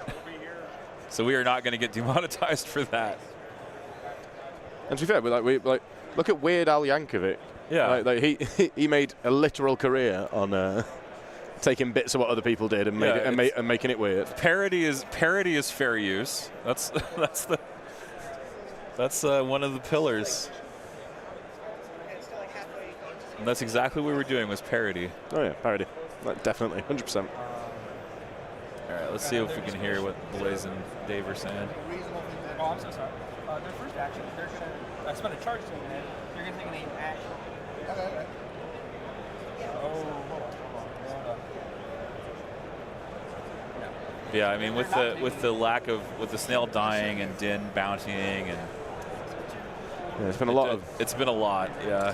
So we are not going to get demonetized for that. And to be fair, look at Weird Al Yankovic. Yeah. He made a literal career on taking bits of what other people did and making it weird. Parody is fair use. That's one of the pillars. And that's exactly what we were doing, was parody. Oh yeah, parody. Definitely, 100%. All right, let's see if we can hear what Blaze and Dave are saying. Oh, I'm so sorry. Their first action, they're gonna spend a charge to it. They're gonna take an 8 action. Okay. Oh, hold on. Yeah, I mean, with the snail dying and Din bountying and it's been a lot. It's been a lot, yeah.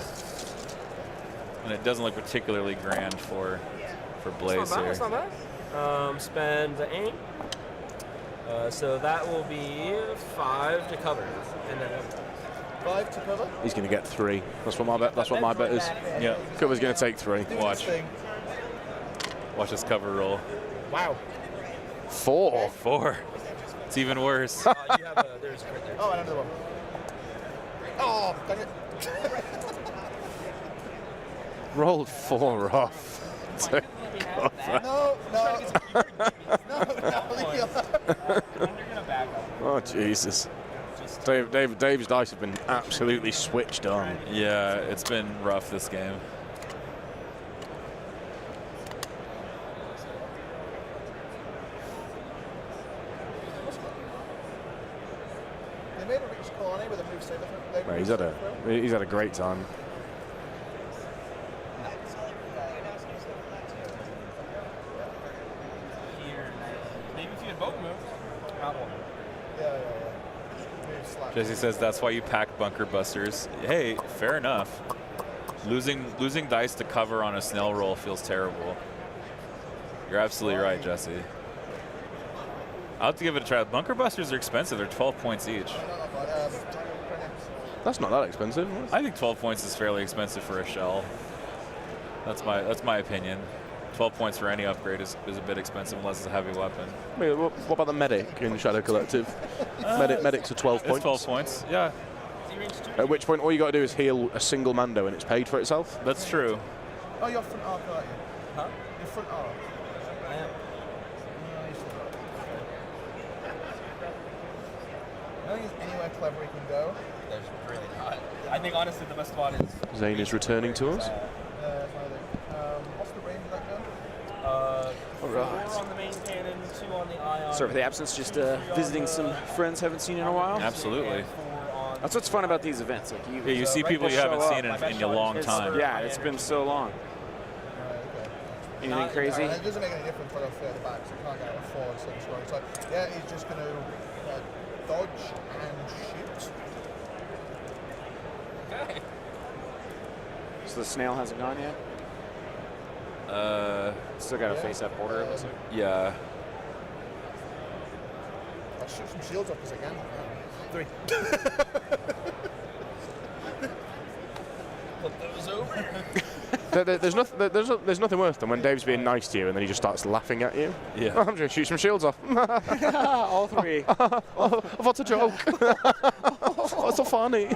And it doesn't look particularly grand for Blaze here. It's not bad. Spend the aim. So that will be 5 to cover, and then 5 to cover. He's going to get 3. That's what my bet. That's what my bet is. Yeah. Cover's going to take 3. Watch this cover roll. Wow. 4. It's even worse. you have there's a crit there. Oh, another one. Oh, dang it. Rolled 4 off. To cover. No. Oh Jesus. Dave's dice have been absolutely switched on. Yeah, it's been rough this game. They made a reach Kalani with a move saver. He's had a great time. Maybe if you had both moved, not one. Yeah. Move slap. Jesse says that's why you pack bunker busters. Hey, fair enough. Losing dice to cover on a snail roll feels terrible. You're absolutely right, Jesse. I'll have to give it a try. Bunker busters are expensive. They're 12 points each. That's not that expensive. I think 12 points is fairly expensive for a shell. That's my opinion. 12 points for any upgrade is a bit expensive unless it's a heavy weapon. Wait, what about the medic in Shadow Collective? Medics are 12 points. It's 12 points, yeah. At which point all you got to do is heal a single Mando and it's paid for itself. That's true. Oh, you're front arc, aren't you? Huh? You're front arc. I am. I don't think there's anywhere clever he can go. There's really not. I think honestly the best spot is. Zane is returning to us. What's the range of that gun? 4 on the main cannon, 2 on the ion. Sorry for the absence, just visiting some friends haven't seen in a while. Absolutely. That's what's fun about these events. Like You see people you haven't seen in a long time. Yeah, it's been so long. Anything crazy? It doesn't make any difference whether further back, so you can't get a forward sling strong. So yeah, he's just going to dodge and shoot. Okay. So the snail hasn't gone yet? Still got to face that border, it looks like. Yeah. I'll shoot some shields up as I can. 3. Flip those over. there's nothing worse than when Dave's being nice to you and then he just starts laughing at you. Yeah. I'm just going to shoot some shields off. All three. Oh, what's a joke? Oh, so funny.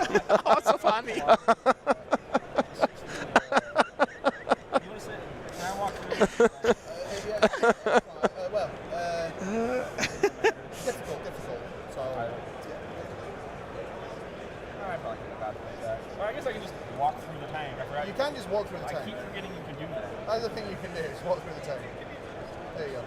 Oh, so funny. You want to sit? Can I walk through? Difficult. So, Well, I guess I can just walk through the tank. I forgot. you can just walk through the I tank. keep forgetting you can do that. That's the thing you can do, is walk through the tank. There you go.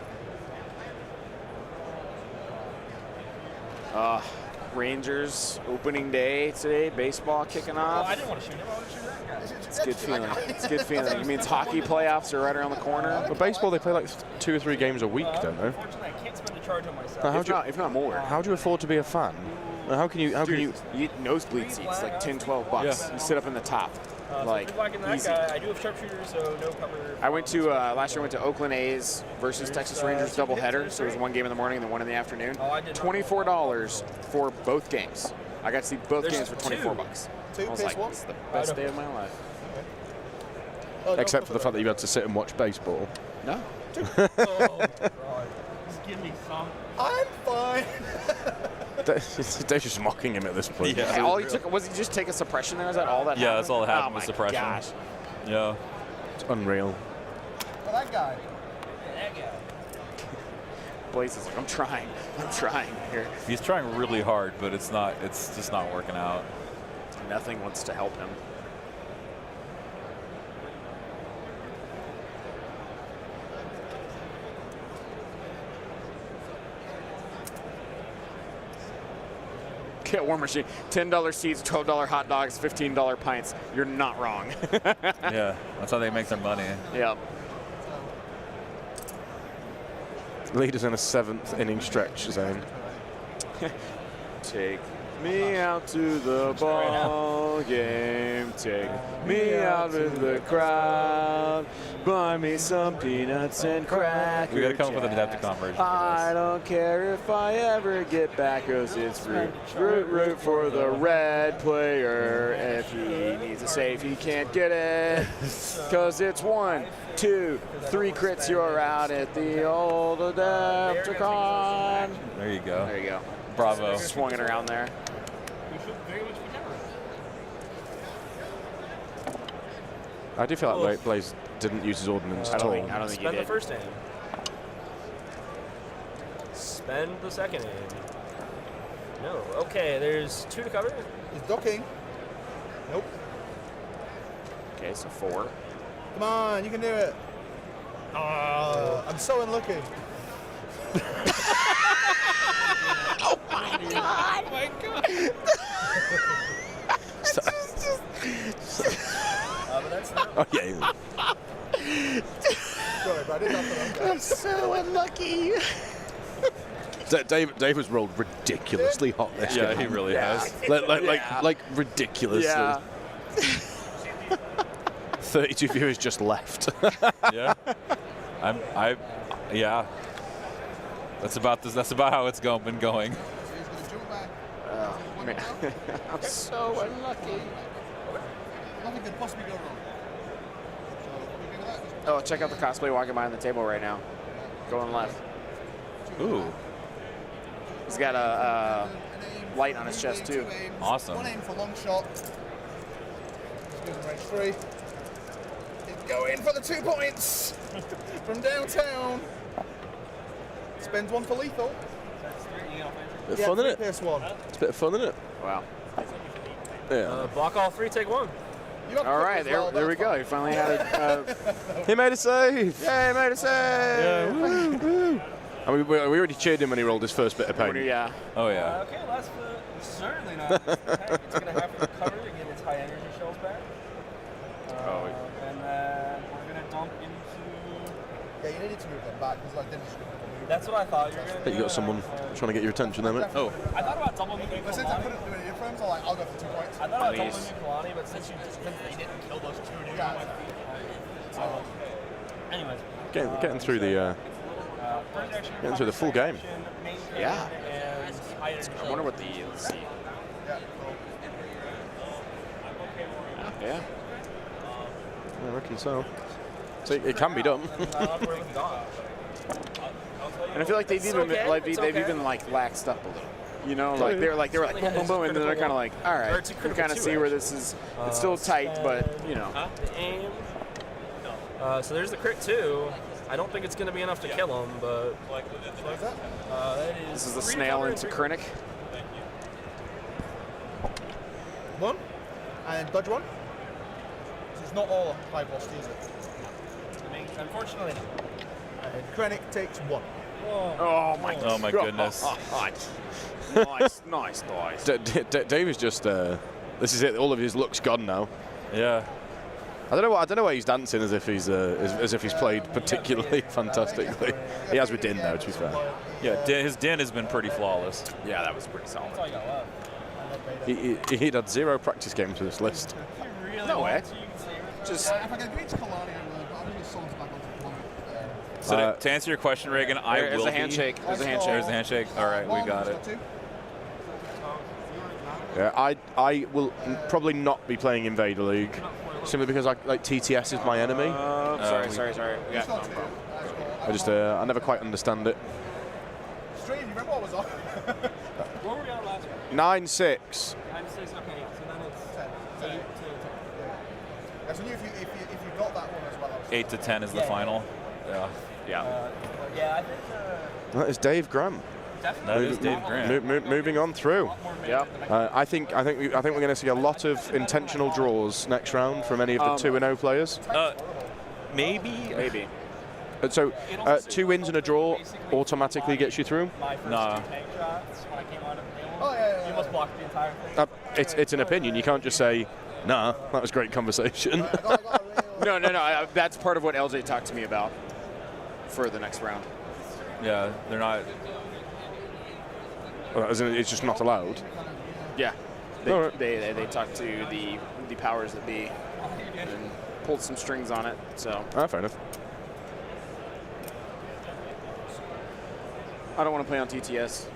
Rangers opening day today. Baseball kicking Well, off. I didn't want to shoot him. I want to shoot that guy. It's a good feeling. It's a good feeling. It means hockey playoffs are right around the corner. But baseball, they play like 2 or 3 games a week, don't they? Unfortunately, I can't spend a charge on myself. Now, If not more. how do you afford to be a fan? How can you? You get nosebleed seats, like 10, 12 bucks. Yeah. You sit up in the top. Like, if you're blocking that easy. guy, I do have sharpshooters, so no cover. I went to last year. I went to Oakland A's versus Texas Rangers doubleheader. So it was one game in the morning and then one in the afternoon. Oh, I did not. $24 for both games. I got to see both There's games for 24 bucks. Two I was piss like, one? this is the best day of my life. Except for the fact that you had to sit and watch baseball. No. Oh, God. Just give me some. I'm fine. Dave's just mocking him at this point. Yeah. All he took was he just take a suppression there? Is that all that Yeah, happened? that's all that happened Oh was my suppression. Gosh. Yeah. It's unreal. Well, that guy. That guy. Blaze is like, I'm trying here. He's trying really hard, but it's just not working out. Nothing wants to help him. Get War Machine. $10 seats, $12 hot dogs, $15 pints. You're not wrong. Yeah, that's how they make their money. Yep. Leaders in a 7th inning stretch zone. Take me out to the ball game. Take me out with the crowd. Buy me some peanuts and crackers. We gotta come up with an AdeptiCon version. I don't care if I ever get back, 'cause it's root for the red player. If he needs a save, he can't get it. 'Cause it's 1, 2, 3 crits, you're out at the old AdeptiCon. There you go. There you go. Bravo. Swung it around there. We should very much be down. I do feel like Blaze didn't use his ordnance I at don't all. think he Spend the did. first aim. Spend the second aim. No. Okay, there's 2 to cover. He's ducking. Nope. Okay, so 4. Come on, you can do it. Oh, I'm so unlucky. But that's not. Oh, yeah. Sorry, but I did that for them. I'm so unlucky. Dave has rolled ridiculously hot this Yeah, game. he really has. Like ridiculously. Yeah. 32 viewers just left. Yeah. Yeah. That's about how it's been going. He's going to jump back. Man. I'm so unlucky. Nothing could possibly go wrong. So, you agree with that? Oh, check out the cosplay walking behind the table right now. Going left. Ooh. He's got a light on his chest, too. 2 aims, Awesome. 1 aim for long shot. He's using range 3. He's going for the 2 points from downtown. Spends 1 for lethal. That's 3. You get off Bit of fun, isn't it? Pierce 1. It's a bit of fun, isn't it? Wow. Yeah. block all 3, take 1. You have All quick right, as well, there we that's go. fine. He finally had a. He made a save. Hey, made a save! Woo, woo. And we already cheered him when he rolled his first bit of pain. Yeah. Oh yeah. Okay, last for certainly not. It's going to have to recover to get its high energy shells back. And then we're going to dump into. Yeah, you needed to move them back because I didn't just That's what I thought you were going to do. You got someone trying to get your attention there, mate. Oh. I thought about double moving But since I Kalani. couldn't do any difference, I'm like, I'll go for 2 points. I thought about double Please. moving Kalani, but since they didn't kill those 2 dudes, Yeah. anyways. Getting through the First action, getting through the full game. main Yeah. and high energy I wonder what the. Let's see. Yeah, cool. Yeah. I reckon so. So it can be done. And I feel like they've even laxed up a little. You know, like they were like boom, boom, boom, and then they're kind of like, all right, we kind of see where this is. It's still tight, but you know. Aim. So there's the crit 2. I don't think it's going to be enough to kill him, but This is the snail into Krennic. One, and dodge one. So it's not all high velocity, is it? Unfortunately, And Krennic takes one. Oh my! Oh my goodness. nice. Dave is just. This is it. All of his look's gone now. Yeah. I don't know why he's dancing as if he's played particularly fantastically. He has with Din though, to be fair. Yeah, his din has been pretty flawless. Yeah, that was pretty solid. that's all you got left. He'd had 0 practice games for this list. If you really No way. want to, you can save it. Just If I get green to Kalani, I will, but I'm going to songs back onto the one. So to answer your question, Reagan, I there's will a handshake. There's a handshake. There's the handshake. All right, we got it. Yeah, I will probably not be playing Invader League simply because TTS is my enemy. Sorry. Yeah, no problem. I never quite understand it. Stream, you remember what was on? What were we on last round? 9-6. 9-6. Okay, so then it's 10. So if you got that one as well, 8 to 10 is the final. Yeah. Yeah, I think That is Dave Graham. That is Dave Grant. Moving on through. Yeah. I think we're going to see a lot of intentional draws next round from any of the 2-0 players. Maybe. So 2 wins and a draw automatically gets you through. my first Nah. 2 tank shots when I came out of the game. Oh, yeah. You must block the entire thing. It's an opinion. You can't just say, nah, that was great conversation. No. That's part of what LJ talked to me about for the next round. Yeah, they're not. As in, it's just not allowed. Yeah. Alright. They talked to the powers that be and pulled some strings on it. So Fair enough. I don't want to play on TTS.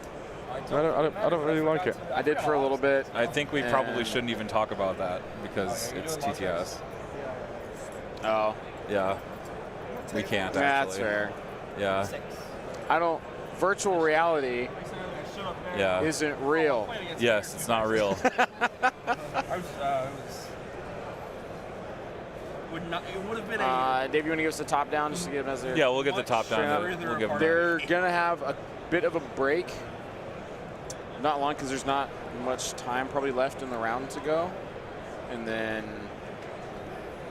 I don't really like it. I did for a little bit. I think we probably shouldn't even talk about that because it's TTS. Oh, Yeah. We can't actually. that's fair. Yeah. I don't. Virtual reality Yeah. isn't real. Yes, it's not real. It would have been a. Dave, you want to give us the top down just to give us a. Yeah, we'll get the top down. Yeah. We'll give them. They're gonna have a bit of a break. Not long because there's not much time probably left in the round to go, and then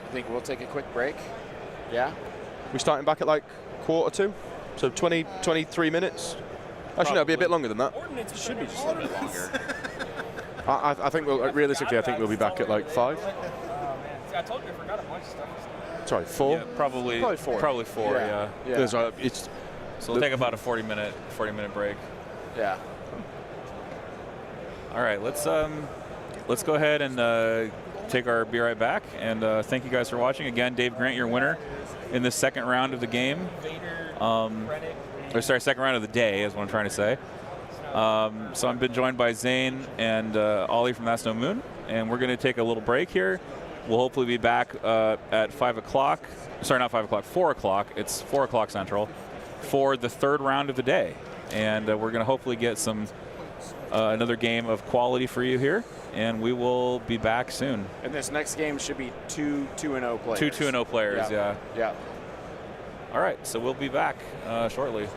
I think we'll take a quick break. Yeah. We're starting back at 1:45, so 23 minutes. Actually, no, it'll be a bit longer than that. It should be just a little bit longer. I think realistically, I think we'll be back at 5. Oh, man. See, I told you I forgot a bunch of stuff. Sorry, 4. Yeah, probably 4. Probably 4. Yeah. Yeah. There's, it's So we'll take about a 40-minute break. Yeah. All right, let's go ahead and take our be right back. And thank you guys for watching. Again, Dave Grant, your winner in the second round of the game. Second round of the day is what I'm trying to say. So I've been joined by Zane and Ollie from That's No Moon, and we're going to take a little break here. We'll hopefully be back at 5 o'clock. Sorry, not 5 o'clock, 4 o'clock. It's 4 o'clock Central for the third round of the day. And we're going to hopefully get some another game of quality for you here, and we will be back soon. And this next game should be 2-0 players. 2 2-0 players, yeah. Yeah. All right, so we'll be back shortly.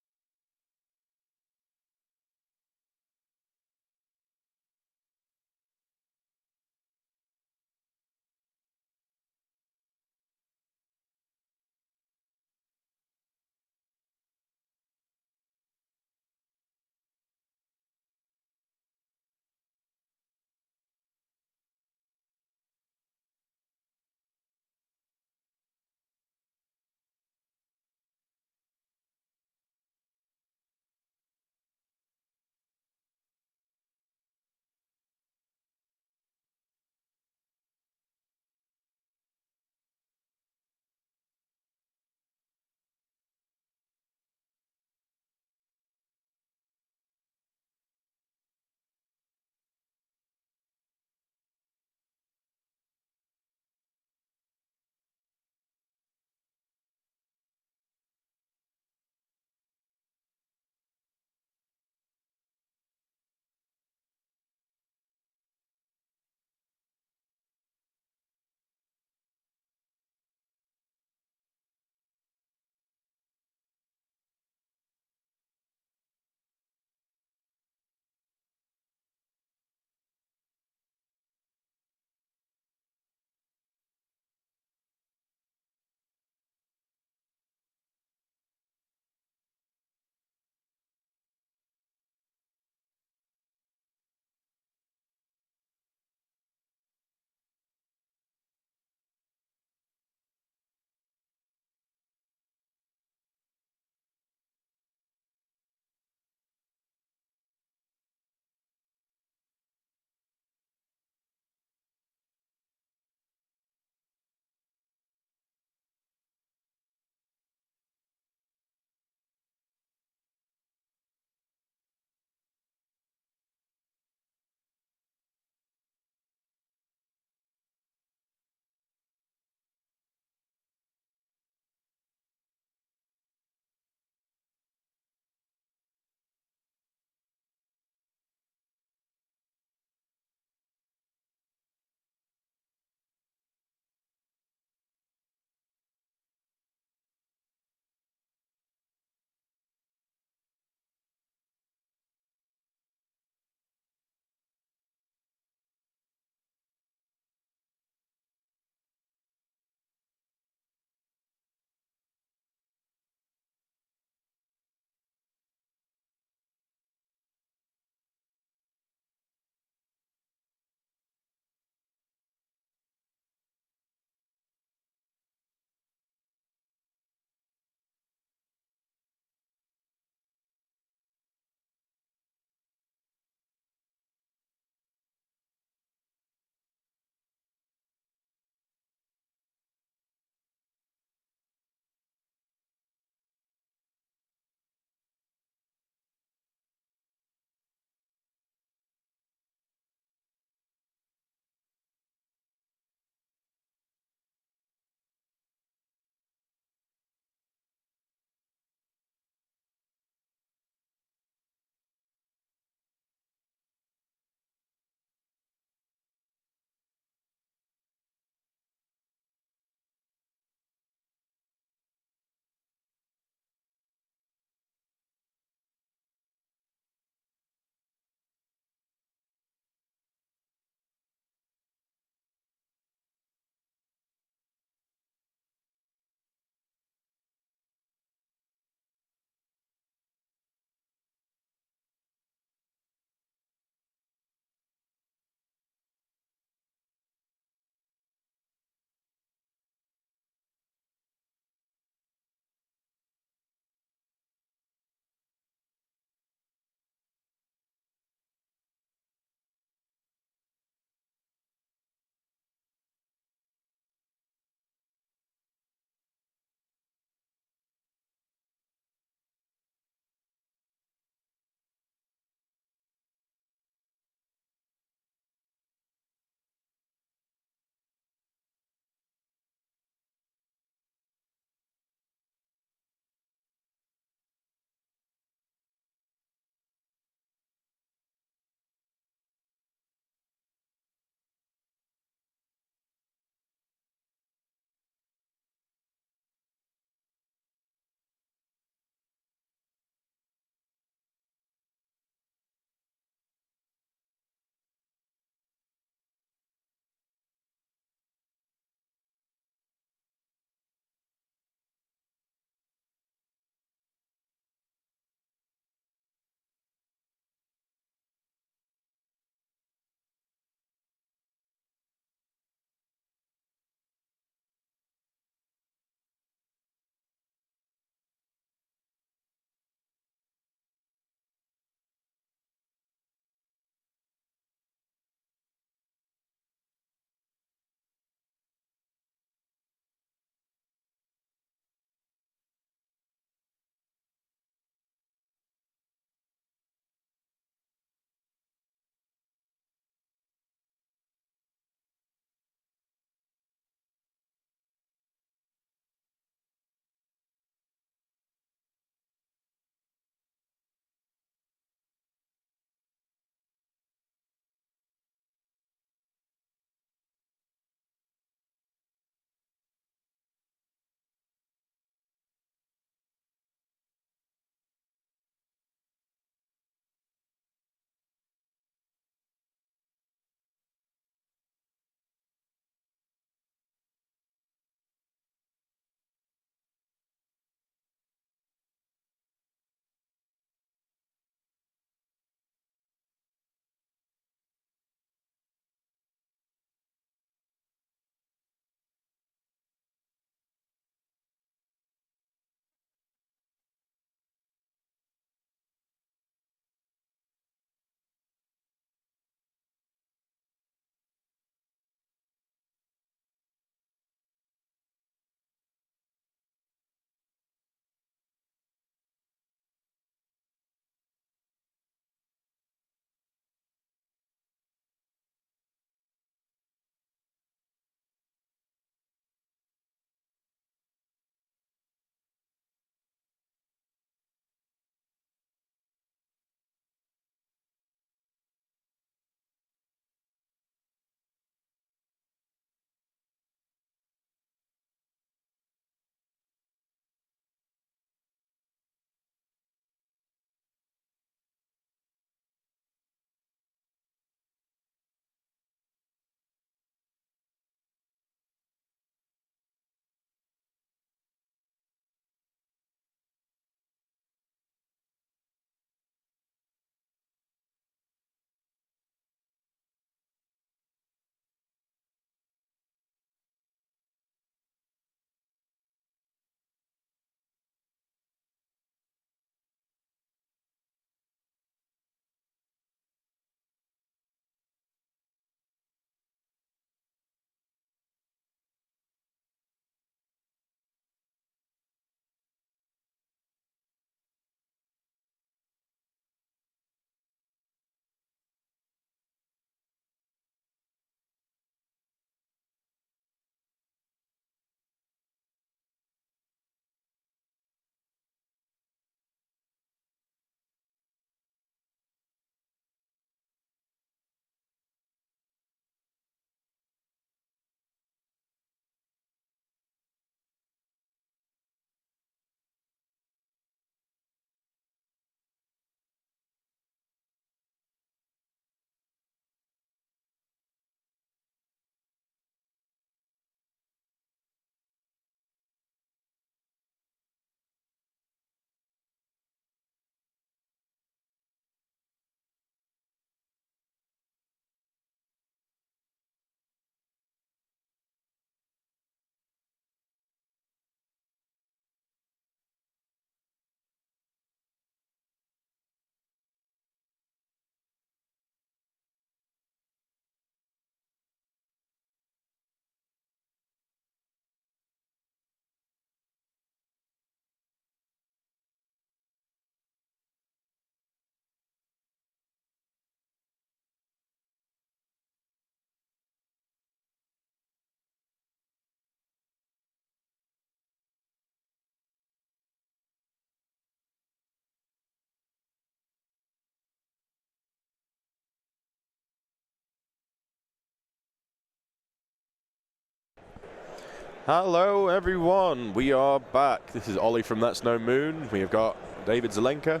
Hello, everyone. We are back. This is Ollie from That's No Moon. We have got David Zelenka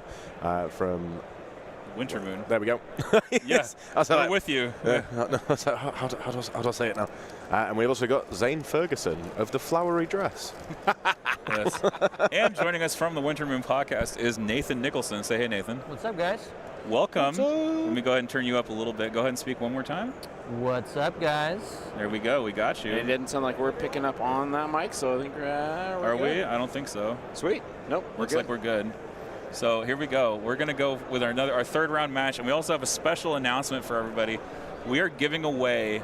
from Winter Moon. There we go. Yes, we're with you. How do I say it now? And we've also got Zane Ferguson of the Flowery Dress. Yes. And joining us from the Winter Moon podcast is Nathan Nicholson. Say hey, Nathan. What's up, guys? Welcome. Let me go ahead and turn you up a little bit. Go ahead and speak one more time. What's up, guys? There we go. We got you. And it didn't sound like we're picking up on that mic, so I think we're Are good. we? I don't think so. Sweet. Nope. Looks like we're good. So here we go. We're going to go with our third round match, and we also have a special announcement for everybody. We are giving away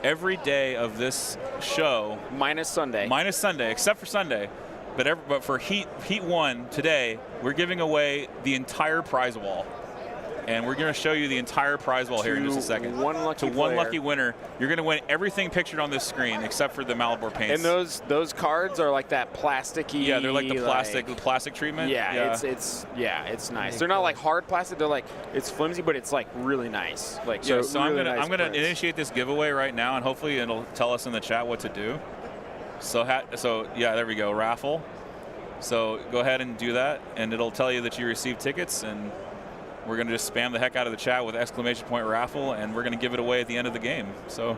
every day of this show. Minus Sunday. Minus Sunday, except for Sunday. But for Heat 1 today, we're giving away the entire prize wall. And we're going to show you the entire prize wall here in just a second. One lucky winner. You're going to win everything pictured on this screen except for the Malibor paints. And those cards are like that plasticky. Yeah, they're like the plastic treatment. Yeah, it's nice. They're not like hard plastic. They're like it's flimsy, but it's like really nice. Like so really I'm gonna initiate this giveaway right now, and hopefully it'll tell us in the chat what to do. So yeah, there we go. Raffle. So go ahead and do that, and it'll tell you that you received tickets, and we're going to just spam the heck out of the chat with ! Raffle, and we're going to give it away at the end of the game. So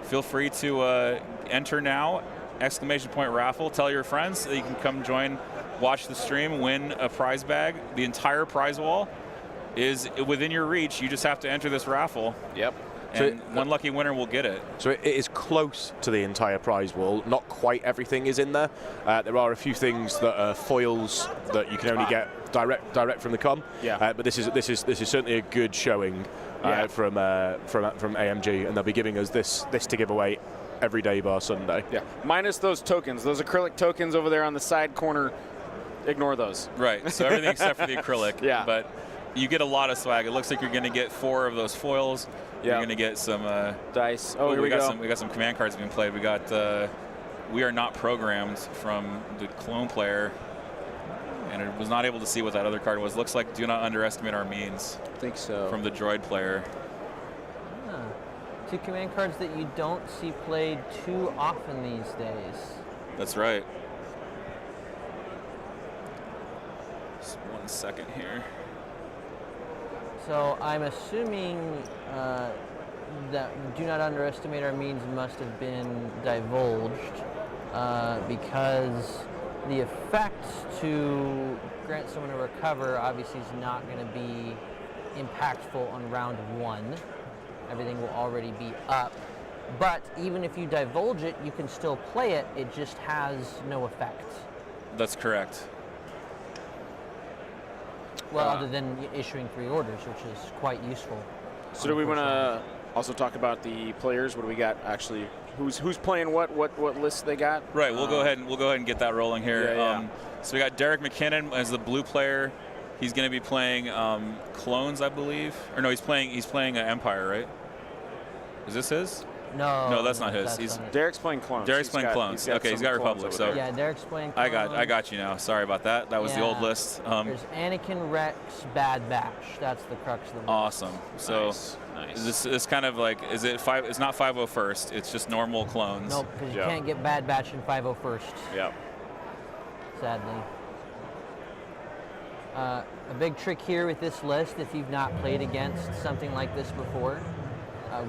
feel free to enter now, !Raffle. Tell your friends that you can come join, watch the stream, win a prize bag. The entire prize wall is within your reach. You just have to enter this raffle. Yep. And one lucky winner will get it. So it is close to the entire prize wall. Not quite everything is in there. There are a few things that are foils that you can only get direct from the com. Yeah. But this is certainly a good showing from AMG, and they'll be giving us this to give away every day bar Sunday. Yeah. Minus those tokens, those acrylic tokens over there on the side corner. Ignore those. Right. So everything except for the acrylic. Yeah. But you get a lot of swag. It looks like you're going to get 4 of those foils. You're going to get some dice. Oh, here we go. We got some command cards being played. We got We Are Not Programmed from the clone player, and it was not able to see what that other card was. Looks like Do Not Underestimate Our Means. I think so. From the droid player. Ah, 2 command cards that you don't see played too often these days. That's right. Just 1 second here. So I'm assuming that Do Not Underestimate Our Means must have been divulged because the effect to grant someone a recover obviously is not going to be impactful on round 1. Everything will already be up. But even if you divulge it, you can still play it. It just has no effect. That's correct. Well, other than issuing 3 orders, which is quite useful. So do we want to also talk about the players? What do we got actually? Who's playing what list they got? Right. We'll go ahead and get that rolling here. Yeah. So we got Derek McKinnon as the blue player. He's going to be playing clones, I believe. Or no, he's playing Empire, right? Is this his? No, that's not his. Derek's playing clones. Derek's playing clones. Okay, he's got Republic. So yeah, Derek's playing clones. I got you now. Sorry about that. That was the old list. There's Anakin, Rex, Bad Batch. That's the crux of the list. Awesome. So nice. This is kind of like, is it 5? It's not 501st. It's just normal clones. Nope, because you can't get Bad Batch in 501st. Yeah. Sadly. A big trick here with this list, if you've not played against something like this before,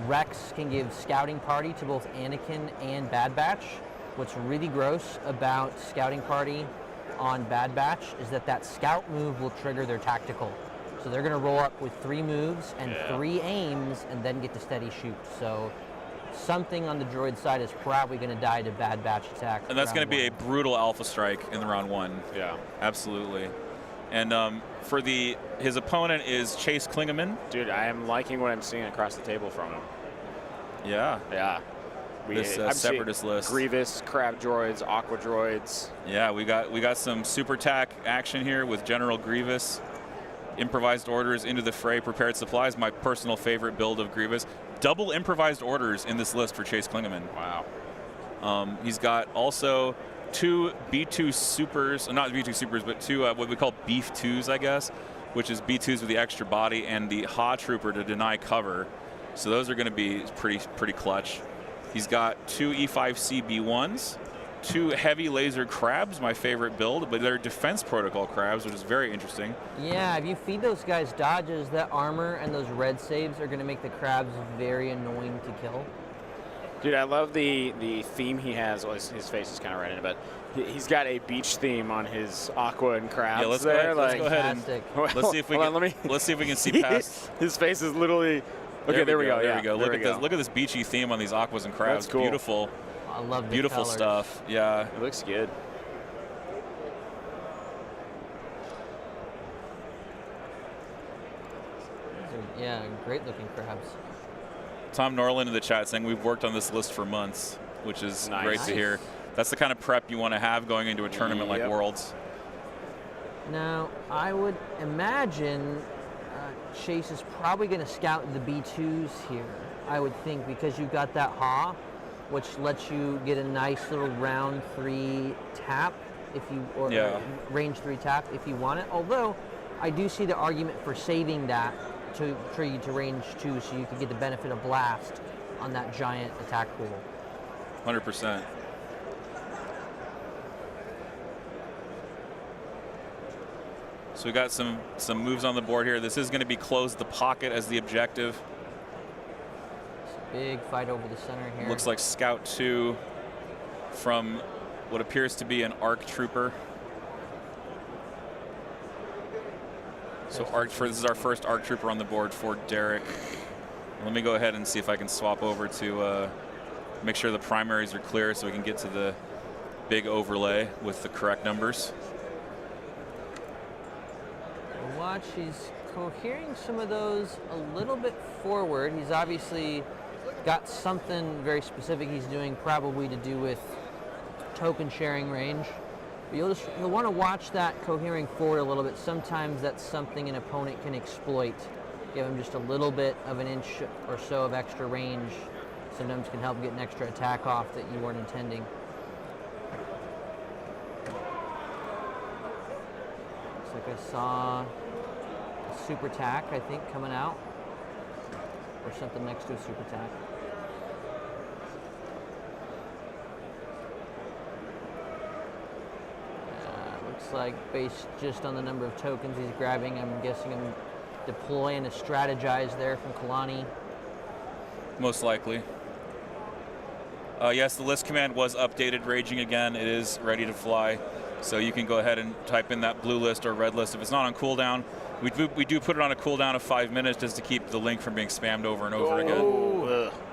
Rex can give Scouting Party to both Anakin and Bad Batch. What's really gross about Scouting Party on Bad Batch is that scout move will trigger their tactical. So they're going to roll up with 3 moves and 3 aims and then get to steady shoot. So something on the droid side is probably going to die to Bad Batch attack. And that's going to be a brutal alpha strike in the round 1. Yeah. Absolutely. And for his opponent is Chase Klingeman. Dude, I am liking what I'm seeing across the table from him. Yeah. Yeah. This separatist list. Grievous, Crab Droids, Aqua Droids. Yeah, we got some super tac action here with General Grievous. Improvised orders into the fray, prepared supplies. My personal favorite build of Grievous. Double improvised orders in this list for Chase Klingeman. Wow. He's got also 2 B2 supers, not B2 supers, but 2 what we call Beef 2s, I guess, which is B2s with the extra body and the Ha Trooper to deny cover. So those are going to be pretty clutch. He's got 2 E5C B1s, 2 heavy laser crabs, my favorite build, but they're defense protocol crabs, which is very interesting. Yeah, if you feed those guys dodges, that armor and those red saves are going to make the crabs very annoying to kill. Dude, I love the theme he has. Well, his face is kind of right in it, but he's got a beach theme on his aqua and crabs. Yeah, let's there. go ahead and let's see if we can, let's see if we can see past. His face is literally. Okay, there we go. There we go. Look at this. Look at this beachy theme on these aquas and crabs. That's cool. Beautiful. I love the beautiful colors. stuff. Yeah. It looks good. Yeah, great looking crabs. Tom Norland in the chat saying we've worked on this list for months, which is great to hear. That's the kind of prep you want to have going into a tournament like Worlds. Now, I would imagine Chase is probably going to scout the B2s here, I would think, because you've got that Ha, which lets you get a nice little round 3 tap if you, or range 3 tap if you want it. Although, I do see the argument for saving that for you to range 2 so you can get the benefit of blast on that giant attack pool. 100%. So we got some moves on the board here. This is going to be close the pocket as the objective. It's a big fight over the center here. Looks like Scout 2 from what appears to be an ARC trooper. So this is our first ARC trooper on the board for Derek. Let me go ahead and see if I can swap over to make sure the primaries are clear so we can get to the big overlay with the correct numbers. Watch, he's cohering some of those a little bit forward. He's obviously got something very specific he's doing, probably to do with token sharing range. But you'll want to watch that cohering forward a little bit. Sometimes that's something an opponent can exploit. Give him just a little bit of an inch or so of extra range. Sometimes can help get an extra attack off that you weren't intending. Looks like I saw a super tack, I think, coming out. Or something next to a super tack. Looks like based just on the number of tokens he's grabbing, I'm guessing I'm deploying a strategize there from Kalani. Most likely. Yes, the list command was updated, raging again. It is ready to fly. So you can go ahead and type in that blue list or red list. If it's not on cooldown, we do put it on a cooldown of 5 minutes just to keep the link from being spammed over and over again.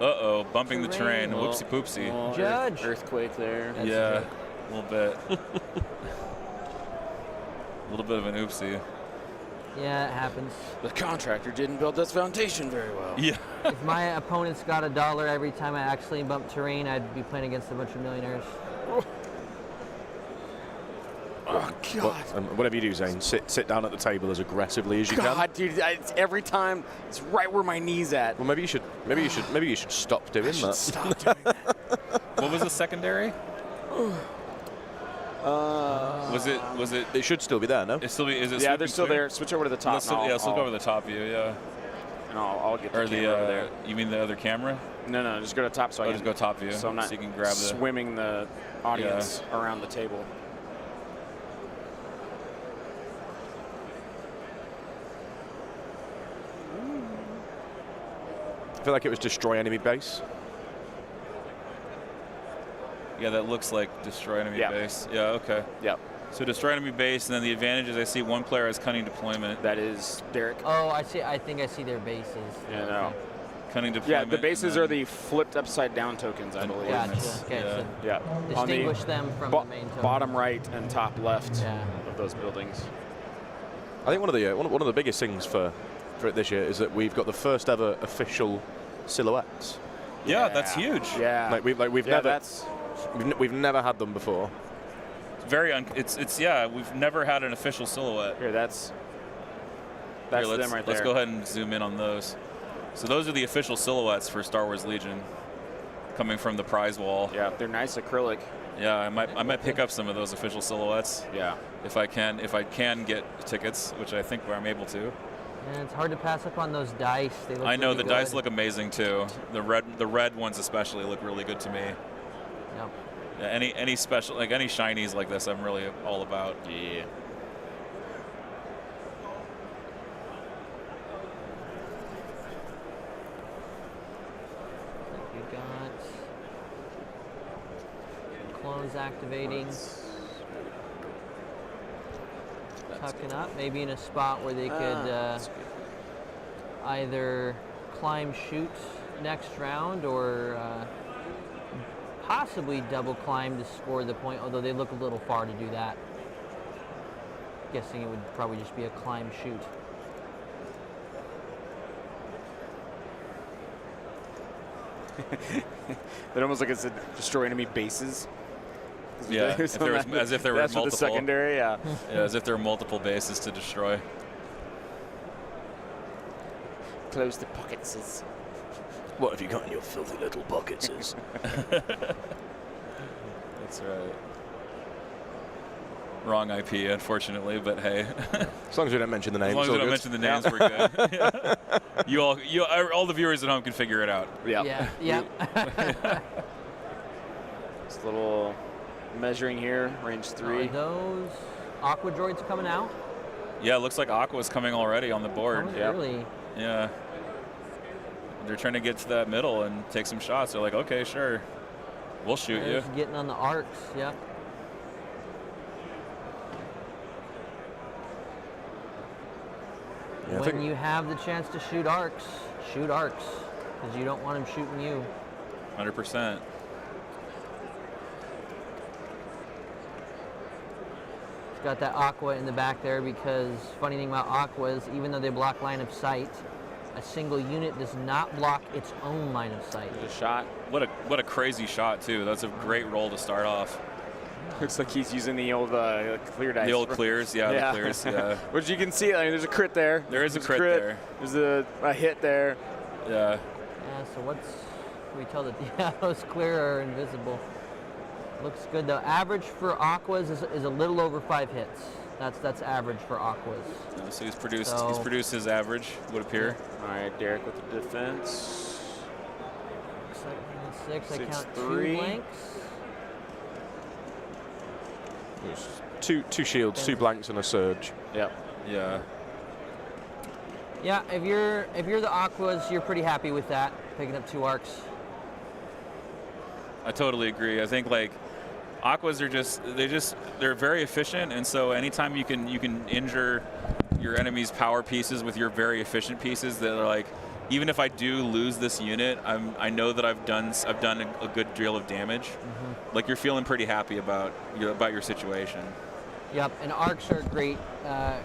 Uh-oh, bumping the terrain. Whoopsie poopsie. Judge. Earthquake there. That's a little bit. A little bit of an oopsie. Yeah, it happens. The contractor didn't build this foundation very well. Yeah. If my opponent's got $1 every time I actually bump terrain, I'd be playing against a bunch of millionaires. Oh, God. Whatever you do, Zane, sit down at the table as aggressively as you can. God, dude, every time it's right where my knee's at. Well, maybe you should stop doing that. Stop doing that. What was the secondary? Was it? It should still be there, no? It still be. Is it? Yeah, they're still there. Switch over to the top. Let's let's look over the top view. Yeah. And I'll get the or camera over there. You mean the other camera? No, just go to top. So I can just go top view. So I'm not so you can grab swimming the audience around the table. I feel like it was destroy enemy base. Yeah, that looks like destroy enemy base. Yeah, okay. Yep. So destroy enemy base, and then the advantage is I see one player has cunning deployment. That is Derek. Oh, I see. I think I see their bases. Yeah, no. Cunning deployment. Yeah, the bases are the flipped upside down tokens, I believe. Gotcha. Okay, so distinguish them from the main token. Bottom right and top left of those buildings. I think one of the biggest things for it this year is that we've got the first ever official silhouettes. Yeah, that's huge. Yeah. We've never had them before. We've never had an official silhouette. Here, that's them right there. Let's go ahead and zoom in on those. So those are the official silhouettes for Star Wars Legion, coming from the prize wall. Yeah, they're nice acrylic. Yeah, I might pick up some of those official silhouettes. Yeah. If I can get tickets, which I think I'm able to. And it's hard to pass up on those dice. They look I know really the good. dice look amazing too. The red ones especially look really good to me. Yep. Yeah, any special, like any shinies like this, I'm really all about. Yeah. You got clones activating. Tucking up, maybe in a spot where they could either climb shoot next round or possibly double climb to score the point, although they look a little far to do that. Guessing it would probably just be a climb shoot. They're almost like it's a destroy enemy bases. Yeah, if there was, as if there were that's multiple. the secondary, yeah. Yeah, as if there were multiple bases to destroy. Close the pockets. What have you got in your filthy little pockets? That's right. Wrong IP, unfortunately, but hey. As long as we don't mention the names. As long as we don't mention the names, we're good. Yeah. all the viewers at home can figure it out. Yeah. Yeah. This little measuring here, range 3. Are those Aqua Droids coming out? Yeah, it looks like Aqua's coming already on the board. Coming early. Yeah. They're trying to get to that middle and take some shots. They're like, okay, sure. We'll shoot you. Just getting on the arcs, yep. Yeah, when you have the chance to shoot arcs, because you don't want them shooting you. 100%. It's got that Aqua in the back there because funny thing about Aqua is even though they block line of sight, a single unit does not block its own line of sight. The shot. What a crazy shot too. That's a great roll to start off. Looks like he's using the old clear dice. The old clears, yeah, the clears, yeah. Which you can see, I mean, there's a crit there. There is a crit there. There's a hit there. Yeah. Yeah, so we tell that, yeah, those clear are invisible. Looks good though. Average for Aquas is a little over 5 hits. That's average for Aquas. So he's produced his average, would appear. All right, Derek with the defense. 6, I count 3. 2 blanks. Two shields, 2 blanks, and a surge. Yep. Yeah. Yeah, if you're the Aquas, you're pretty happy with that, picking up 2 arcs. I totally agree. I think like Aquas are they're very efficient, and so anytime you can injure your enemy's power pieces with your very efficient pieces, that are like, even if I do lose this unit, I know that I've done a good deal of damage. Mm-hmm. Like you're feeling pretty happy about your situation. Yep, and arcs are a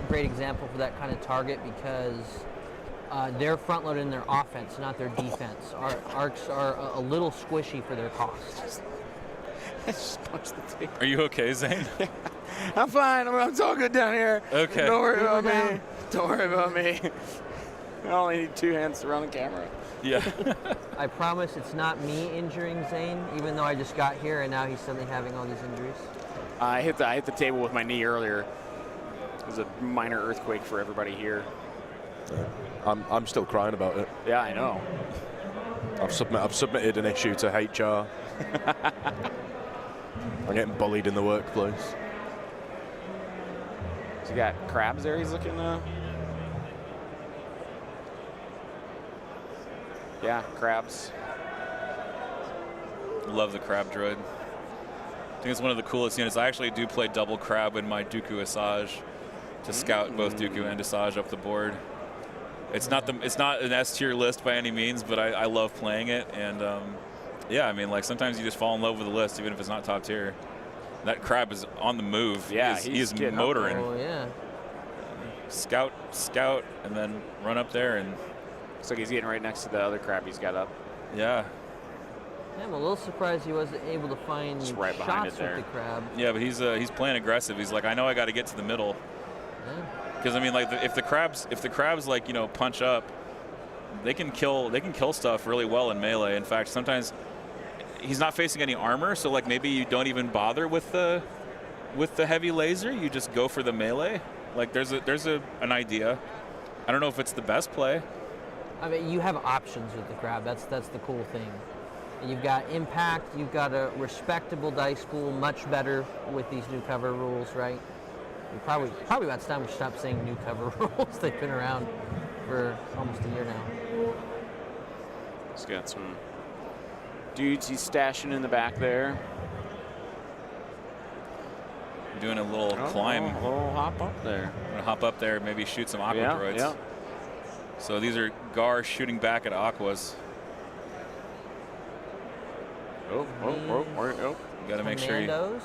great example for that kind of target because they're front-loaded in their offense, not their defense. Arcs are a little squishy for their cost. Just punch the table. Are you okay, Zane? I'm fine. I'm all good down here. Okay. Don't worry about me. Don't worry about me. I only need 2 hands to run the camera. Yeah. I promise it's not me injuring Zane, even though I just got here and now he's suddenly having all these injuries. I hit the table with my knee earlier. It was a minor earthquake for everybody here. I'm still crying about it. Yeah, I know. I've submitted an issue to HR. I'm getting bullied in the workplace. So you got crabs there. He's looking. Yeah, crabs. Love the crab droid. I think it's one of the coolest units. I actually do play double crab in my Dooku Asajj to scout both Dooku and Asajj up the board. It's not an S tier list by any means, but I love playing it, and yeah, I mean, like sometimes you just fall in love with the list, even if it's not top tier. That crab is on the move. Yeah, he's motoring. Oh yeah. Scout, and then run up there, and looks like he's getting right next to the other crab he's got up. yeah. Yeah, I'm a little surprised he wasn't able to find Just right behind shots it there. with the crab. Yeah, but he's playing aggressive. He's like, I know I got to get to the middle. Yeah. Because I mean, like if the crabs like punch up, they can kill stuff really well in melee. In fact, sometimes he's not facing any armor, so like maybe you don't even bother with the heavy laser. You just go for the melee. Like there's an idea. I don't know if it's the best play. I mean, you have options with the crab. That's the cool thing. You've got impact, you've got a respectable dice pool, much better with these new cover rules, right? Probably about time we stop saying new cover rules. They've been around for almost a year now. He's got some dudes he's stashing in the back there. Doing a little climb. A little hop up there. Gonna hop up there, maybe shoot some aqua droids. Yeah. So these are Gar shooting back at aquas. Oh. Got to make sure you. Commandos.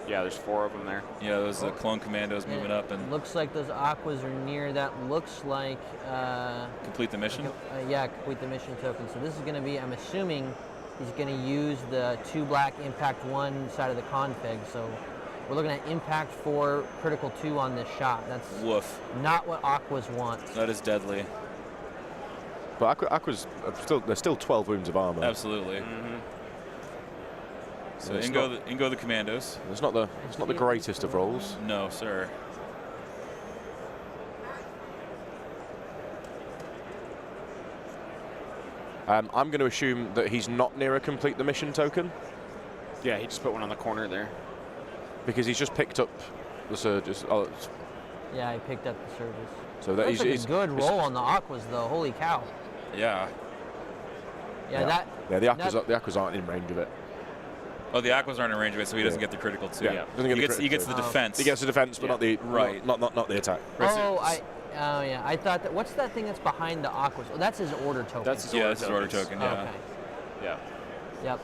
Yeah, there's 4 of them there. Yeah, those clone commandos moving up and Looks like those aquas are near. That looks like. complete the mission. Yeah, complete the mission token. So this is going to be. I'm assuming he's going to use the 2 black impact 1 side of the config. So we're looking at impact 4, critical 2 on this shot. That's Woof. not what aquas want. That is deadly. But Aqua's there's still 12 wounds of armor. Absolutely. So in go the commandos. It's not the greatest of rolls. No, sir. I'm going to assume that he's not near a complete the mission token. Yeah, he just put one on the corner there. Because he's just picked up the surges. Yeah, he picked up the surges. So that That's he's a good roll on the aquas, though. Holy cow. Yeah. Yeah, the aquas aren't in range of it. Oh, the aquas aren't in range of it, so he doesn't get the critical too. Yeah. He gets the defense. He gets the defense, but not the not the attack. Oh yeah, I thought that. What's that thing that's behind the aquas? Oh, that's his order token. That's his order token. Yeah. Okay. Yeah. Yep.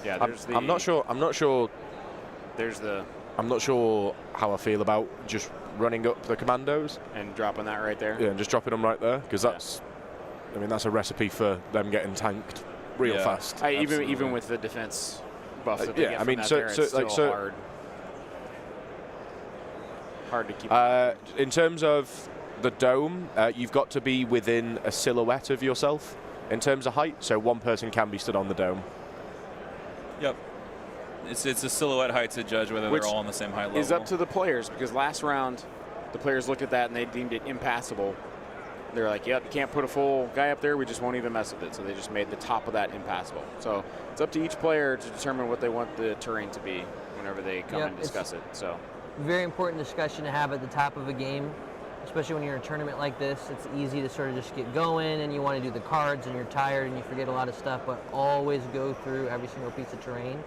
Yeah. There's I'm not sure. There's the. I'm not sure how I feel about just running up the commandos and dropping that right there. Yeah, and just dropping them right there because that's. I mean, that's a recipe for them getting tanked real fast. Even with the defense buff that they get from that it's still hard to keep. In terms of the dome, you've got to be within a silhouette of yourself in terms of height, so one person can be stood on the dome. Yep. It's a silhouette height to judge whether they're all on the same height level. Is up to the players because last round the players looked at that and they deemed it impassable. They're like, yep, you can't put a full guy up there. We just won't even mess with it. So they just made the top of that impassable. So it's up to each player to determine what they want the terrain to be whenever they come and discuss it. So very important discussion to have at the top of a game, especially when you're in a tournament like this. It's easy to sort of just get going and you want to do the cards and you're tired and you forget a lot of stuff, but always go through every single piece of terrain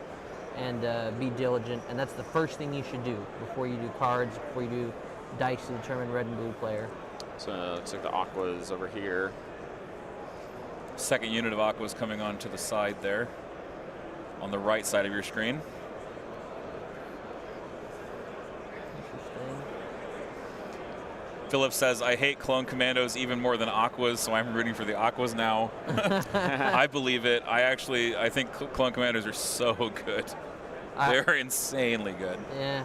and be diligent. And that's the first thing you should do before you do cards, before you do dice to determine red and blue player. So it looks like the aqua's over here. Second unit of aquas coming on to the side there, on the right side of your screen. Interesting. Philip says, I hate clone commandos even more than aquas, so I'm rooting for the aquas now. I believe it. I think clone commandos are so good. They're insanely good. Yeah.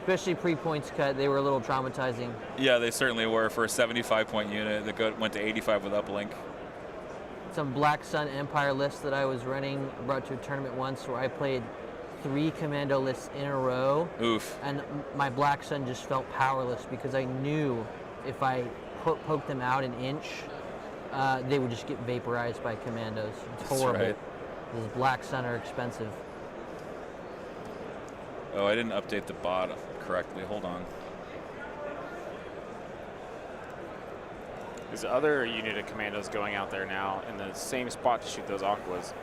Especially pre-points cut, they were a little traumatizing. Yeah, they certainly were for a 75-point unit that went to 85 with uplink. Some Black Sun Empire lists that I was running, I brought to a tournament once where I played 3 commando lists in a row. Oof. And my Black Sun just felt powerless because I knew if I poked them out an inch, they would just get vaporized by commandos. It's horrible. That's right. These Black Sun are expensive. Oh, I didn't update the bot correctly. Hold on. There's other unit of commandos going out there now in the same spot to shoot those aquas.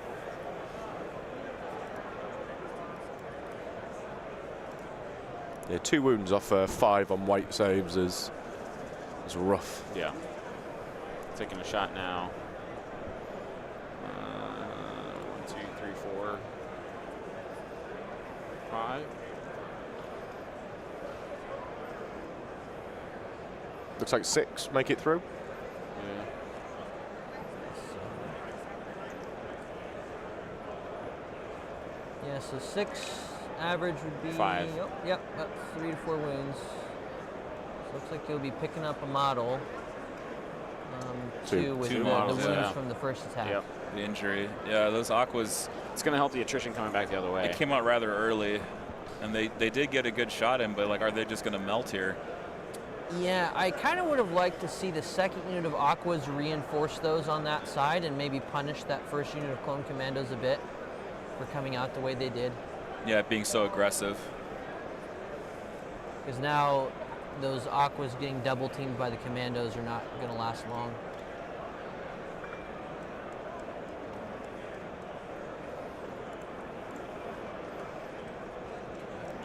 Yeah, 2 wounds off 5 on white saves is rough. Yeah. Taking a shot now. 1, 2, 3, 4, 5. Looks like 6 make it through. Yeah, so 6 average would be 5. Yep, about 3 to 4 wounds. So looks like you'll be picking up a model. 2 with the wounds from the first attack. Yep. The injury. Yeah, those aquas. It's going to help the attrition coming back the other way. It came out rather early, and they did get a good shot in, but like, are they just going to melt here? Yeah, I kind of would have liked to see the second unit of Aquas reinforce those on that side and maybe punish that first unit of Clone Commandos a bit for coming out the way they did. Yeah, being so aggressive. Because now those Aquas getting double teamed by the Commandos are not going to last long.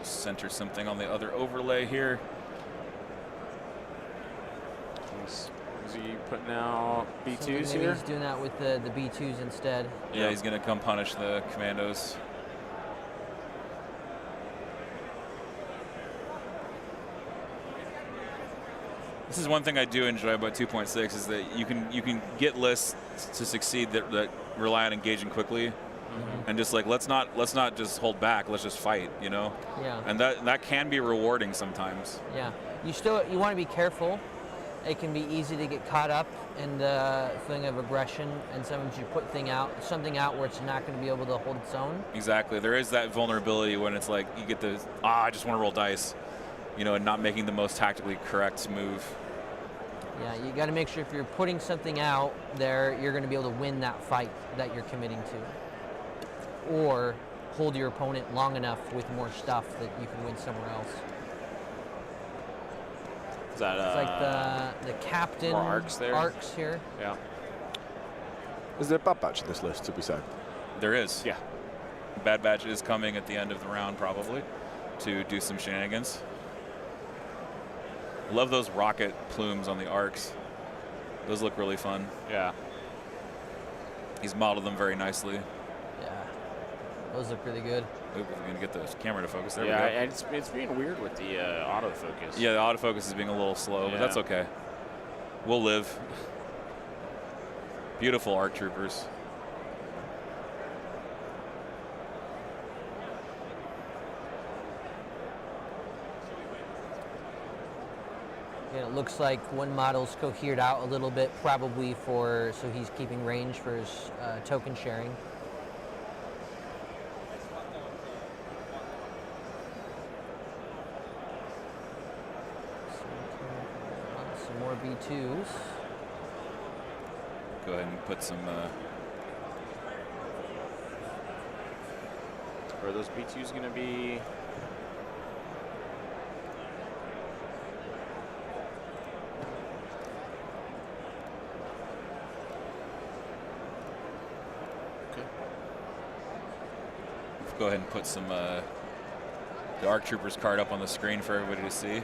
Just center something on the other overlay here. Is he putting out B2s Maybe here? he's doing that with the B2s instead. Yeah, he's going to come punish the Commandos. This is one thing I do enjoy about 2.6 is that you can get lists to succeed that rely on engaging quickly, and just like let's not just hold back. Let's just fight, you know. Yeah. And that can be rewarding sometimes. Yeah. You want to be careful. It can be easy to get caught up in the feeling of aggression, and sometimes you put something out where it's not going to be able to hold its own. Exactly. There is that vulnerability when it's like you get the I just want to roll dice, you know, and not making the most tactically correct move. Yeah, you got to make sure if you're putting something out there, you're going to be able to win that fight that you're committing to, or hold your opponent long enough with more stuff that you can win somewhere else. Is that It's like the captain more arcs there? Arcs here. Yeah. Is there a Bad Batch in this list, to be said? There is. Yeah. Bad Batch is coming at the end of the round probably to do some shenanigans. Love those rocket plumes on the arcs. Those look really fun. Yeah. He's modeled them very nicely. Yeah, those look really good. Oop, we're going to get the camera to focus. There Yeah, we go. and it's being weird with the autofocus. Yeah, the autofocus is being a little slow, but that's okay. We'll live. Beautiful ARC troopers. And it looks like one model's cohered out a little bit, probably so he's keeping range for his token sharing. Some more B2s. Go ahead and put some. Are those B2s going to be? Go ahead and put some the ARC Troopers card up on the screen for everybody to see.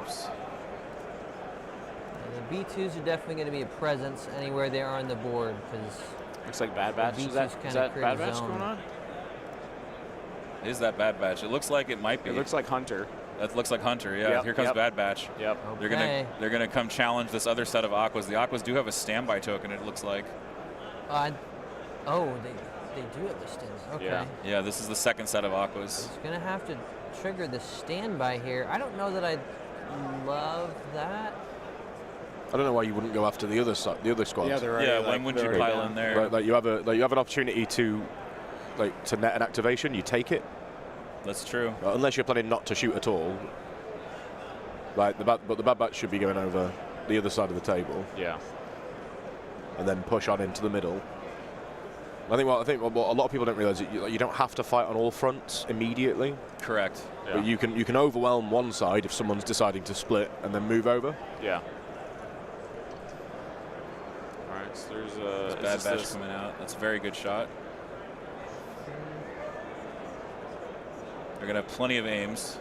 Oops. The B2s are definitely going to be a presence anywhere they are on the board because Looks like Bad Batch. Is that Bad Batch going on? Is that Bad Batch? It looks like it might be. It looks like Hunter. That looks like Hunter. Yeah. Yep, Here comes yep. Bad Batch. Yep. Okay. They're gonna come challenge this other set of Aquas. The Aquas do have a standby token. It looks like. Oh, they do have the stins. Okay. Yeah. Yeah. This is the second set of Aquas. It's going to have to trigger the standby here. I don't know that I love that. I don't know why you wouldn't go after the other squads. Yeah, they're Yeah. already, When would you pile in there? Like you have an opportunity to net an activation. You take it. That's true. Unless you're planning not to shoot at all. But the Bad Batch should be going over the other side of the table. Yeah. And then push on into the middle. I think what a lot of people don't realize is you don't have to fight on all fronts immediately. Correct. Yeah. But you can overwhelm one side if someone's deciding to split and then move over. Yeah. All right. So there's a Bad Batch coming out. That's a very good shot. They're gonna have plenty of aims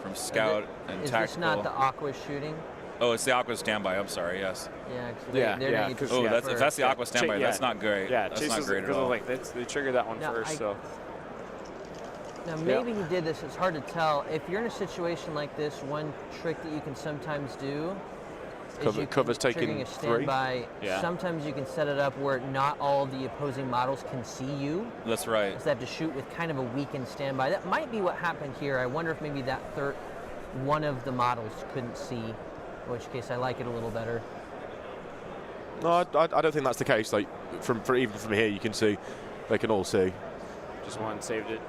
from Scout and Is Tactical. this not the Aqua shooting? Oh, it's the Aqua standby. I'm sorry. Yes. Yeah. 'Cause Yeah, they're yeah, gonna get to 'cause- Oh, shoot if that's the first. Aqua standby, yeah. that's not great. Yeah, That's Chase not was, great at because all. like they triggered that one Now, first. So Now maybe he did this. It's hard to tell. If you're in a situation like this, one trick that you can sometimes do is Cover's taking triggering a 3. standby. Yeah. Sometimes you can set it up where not all the opposing models can see you. That's right. So they have to shoot with kind of a weakened standby. That might be what happened here. I wonder if maybe that one of the models couldn't see, in which case I like it a little better. No, I don't think that's the case. Like even from here, you can see they can all see. Just one saved it.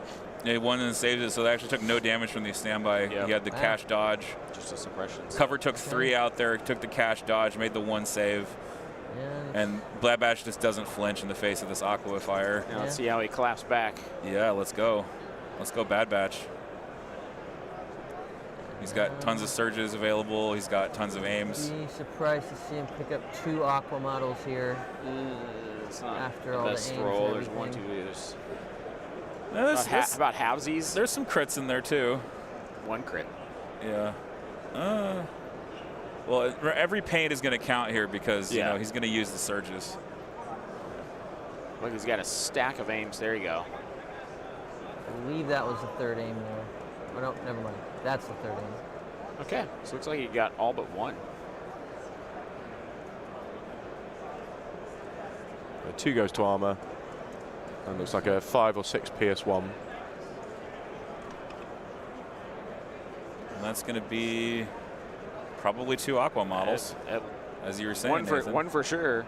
They won and saved it, so they actually took no damage from the standby. Yep. He had the cash dodge. Just a suppression. Cover took 3 out there, took the cash dodge, made the 1 save. Yeah. And Bad Batch just doesn't flinch in the face of this Aqua Fire. Now let's see how he claps back. Yeah, let's go. Let's go Bad Batch. He's got tons of surges available. He's got tons of aims. Be surprised to see him pick up 2 Aqua models here. It's not After all the best aims roll. and There's 1, 2, everything. there's about halvesies. There's some crits in there too. 1 crit. Yeah. Well, every paint is going to count here because you know he's going to use the surges. Look, he's got a stack of aims. There you go. I believe that was the 3rd aim there. Oh, no, never mind. That's the 3rd aim. Okay, so looks like he got all but 1. 2 goes to armor. And looks like a 5 or 6 PS1. And that's going to be probably 2 Aqua models, as you were saying. One for sure.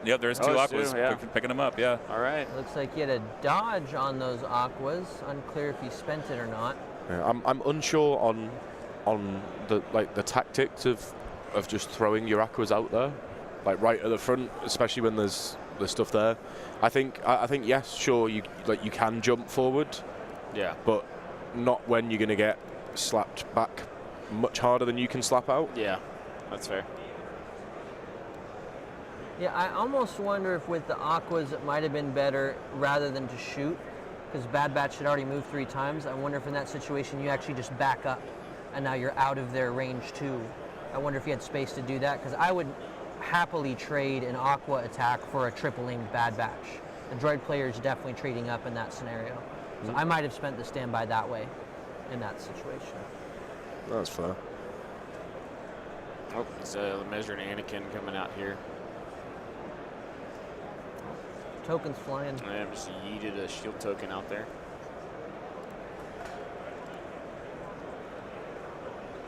Yep, there's 2 Aquas. 2, yeah. Picking them up, yeah. All right. Looks like he had a dodge on those Aquas. Unclear if he spent it or not. Yeah, I'm unsure on the tactics of just throwing your Aquas out there, like right at the front, especially when there's stuff there. I think yes, sure, you can jump forward. Yeah. But not when you're going to get slapped back much harder than you can slap out. Yeah, that's fair. Yeah, I almost wonder if with the Aquas it might have been better rather than to shoot, because Bad Batch had already moved 3 times. I wonder if in that situation you actually just back up and now you're out of their range too. I wonder if you had space to do that, because I would happily trade an Aqua attack for a triple aimed Bad Batch. The droid player is definitely trading up in that scenario. So I might have spent the standby that way in that situation. That's fair. Oh, he's measuring Anakin coming out here. Tokens flying. I just yeeted a shield token out there.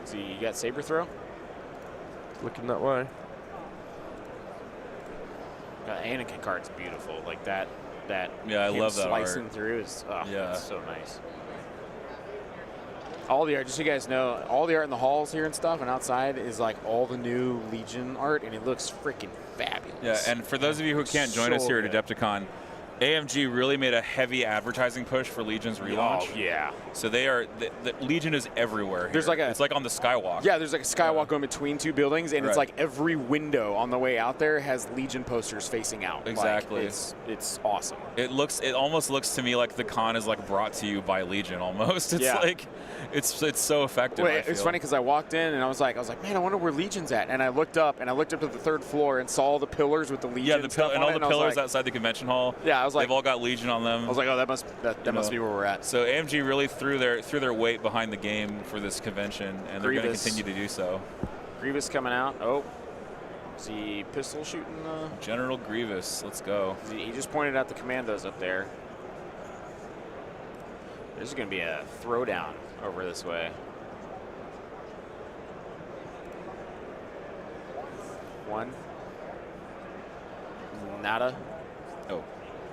So you got saber throw? Looking that way. Anakin card's beautiful. Like that. Yeah, I love that art. Slicing through is it's so nice. All the art, just so you guys know, all the art in the halls here and stuff and outside is like all the new Legion art, and it looks freaking fabulous. Yeah, and for those of you who can't join us here at AdeptiCon, AMG really made a heavy advertising push for Legion's relaunch. Oh, yeah. So they are, the Legion is everywhere here. There's like it's like on the skywalk. Yeah, there's like a skywalk going between 2 buildings, and it's like every window on the way out there has Legion posters facing out. Exactly. Like, it's awesome. It almost looks to me like the con is like brought to you by Legion almost. It's like, it's so effective. Well, it's funny because I walked in and I was like, man, I wonder where Legion's at. And I looked up to the 3rd floor and saw all the pillars with the Legion. Yeah, and all the pillars outside the convention hall. Yeah, I was like, they've all got Legion on them. I was like, oh, that must be where we're at. So AMG really threw their weight behind the game for this convention, and they're going to continue to do so. Grievous coming out. Oh, is he pistol shooting? General Grievous, let's go. He just pointed out the commandos up there. There's going to be a throwdown over this way. One. Nada. Oh.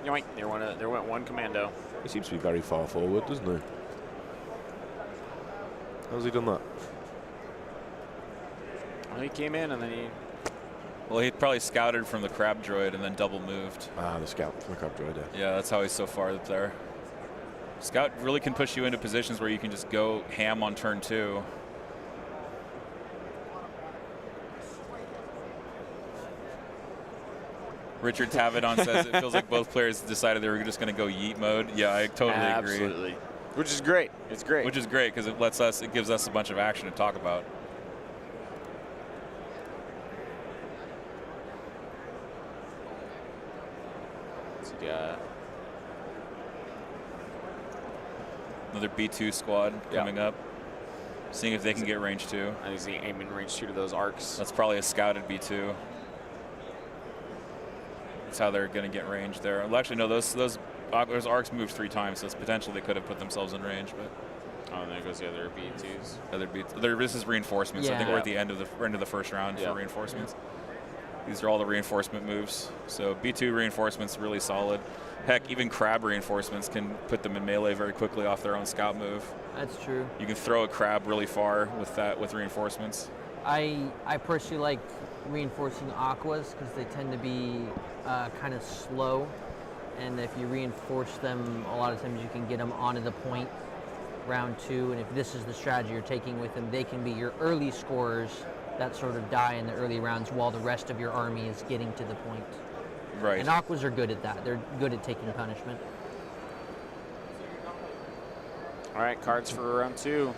Yoink. There went 1 commando. He seems to be very far forward, doesn't he? How's he done that? Well, he came in and then he... Well, he probably scouted from the crab droid and then double moved. Ah, the scout from the crab droid, Yeah, that's how he's so far up there. Scout really can push you into positions where you can just go ham on turn 2. Richard Tavedon says it feels like both players decided they were just going to go yeet mode. Yeah, I totally agree. Absolutely. Which is great. It's great. Which is great because it gives us a bunch of action to talk about. So you got another B2 squad coming up. Seeing if they can get range 2. I think he's aiming range 2 to those arcs. That's probably a scouted B2. That's how they're going to get range there. Well, actually, no, those arcs moved 3 times, so it's potentially they could have put themselves in range. But oh, and there goes the other B2s. This is reinforcements. Yeah. So I think we're at the end of the first round for reinforcements. These are all the reinforcement moves. So B2 reinforcements really solid. Heck, even crab reinforcements can put them in melee very quickly off their own scout move. That's true. You can throw a crab really far with reinforcements. I personally like reinforcing aquas because they tend to be kind of slow, and if you reinforce them, a lot of times you can get them onto the point round 2, and if this is the strategy you're taking with them, they can be your early scorers that sort of die in the early rounds while the rest of your army is getting to the point. Right. And aquas are good at that. They're good at taking punishment. All right, cards for round 2.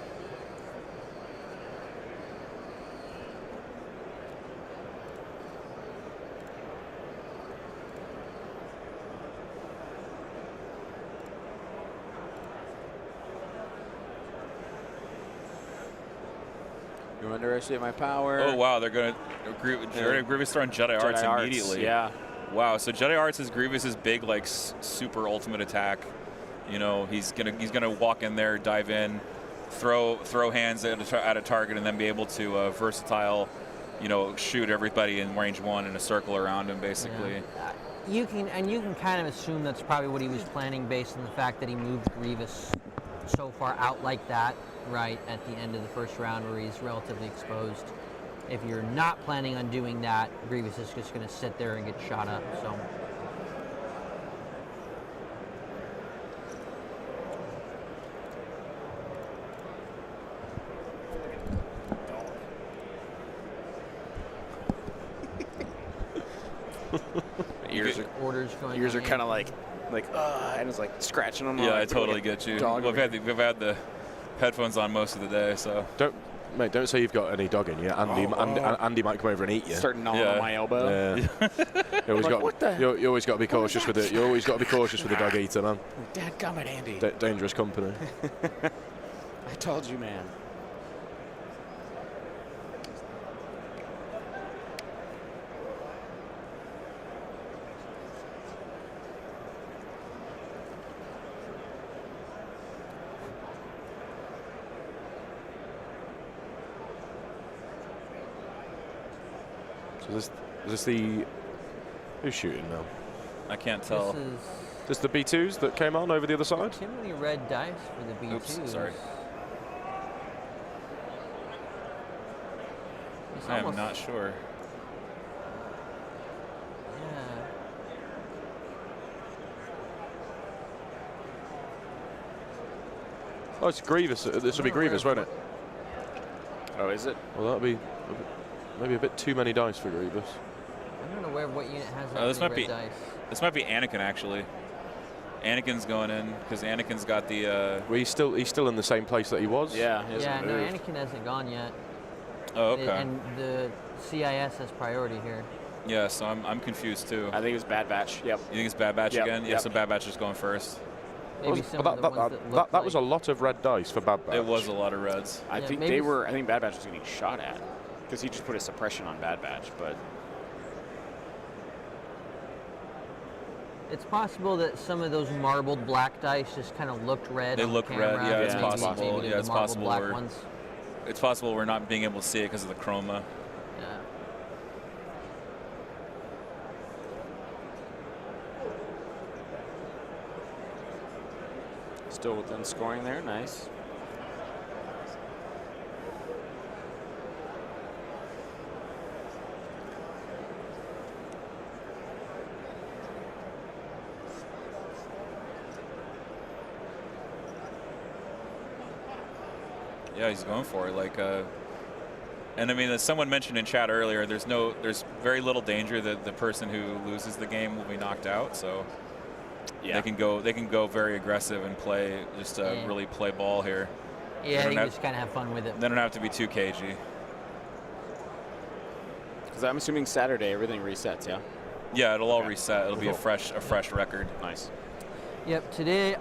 You underestimate my power. Oh wow, they're gonna Grievous throwing Jedi Arts immediately. Yeah. Wow. So Jedi Arts is Grievous's big like super ultimate attack. You know, he's gonna walk in there, dive in, throw hands at a target, and then be able to versatile, you know, shoot everybody in range 1 in a circle around him, basically. Yeah. You can kind of assume that's probably what he was planning based on the fact that he moved Grievous so far out like that, right at the end of the first round where he's relatively exposed. If you're not planning on doing that, Grievous is just going to sit there and get shot up. So. Ears are kind of like, and it's like scratching them. Yeah, I totally get you. We've had the headphones on most of the day, so. Don't say you've got any dog in you. Andy might come over and eat you. Start gnawing on my elbow. Yeah. You always got to be cautious with it. You always got to be cautious with the dog eater, man. Dadgummit, Andy. Dangerous company. I told you, man. So is this the... Who's shooting now? I can't tell. This the B2s that came on over the other side? Too many red dice for the B2s. Oops, sorry. I am not sure. Yeah. Oh, it's Grievous. This will be Grievous, won't it? Oh, is it? Well, that'll be maybe a bit too many dice for Grievous. I don't know what unit has This that might many be red dice. This might be Anakin actually. Anakin's going in because Anakin's got the. Well, he's still in the same place that he was. Yeah. No, Anakin hasn't gone yet. Oh, okay. And the CIS has priority here. Yeah, so I'm confused too. I think it was Bad Batch. Yep. You think it's Bad Batch again? Yeah, Yep. so Bad Batch is going first. Maybe some of the ones that was a lot of red dice for Bad Batch. It was a lot of reds. I think Bad Batch was getting shot at because he just put a suppression on Bad Batch, but. It's possible that some of those marbled black dice just kind of looked red. They on look camera. red. Yeah, it's Maybe possible. Yeah, it's possible. Black ones. It's possible we're not being able to see it because of the chroma. Yeah. Still within scoring there. Nice. Yeah, he's going for it. And I mean, as someone mentioned in chat earlier, there's very little danger that the person who loses the game will be knocked out. So yeah, they can go very aggressive and play really play ball here. Yeah, you just kind of have fun with it. They don't have to be too cagey. Because I'm assuming Saturday everything resets, yeah. Yeah, it'll all reset. It'll be a fresh record. Nice. Yep. Today,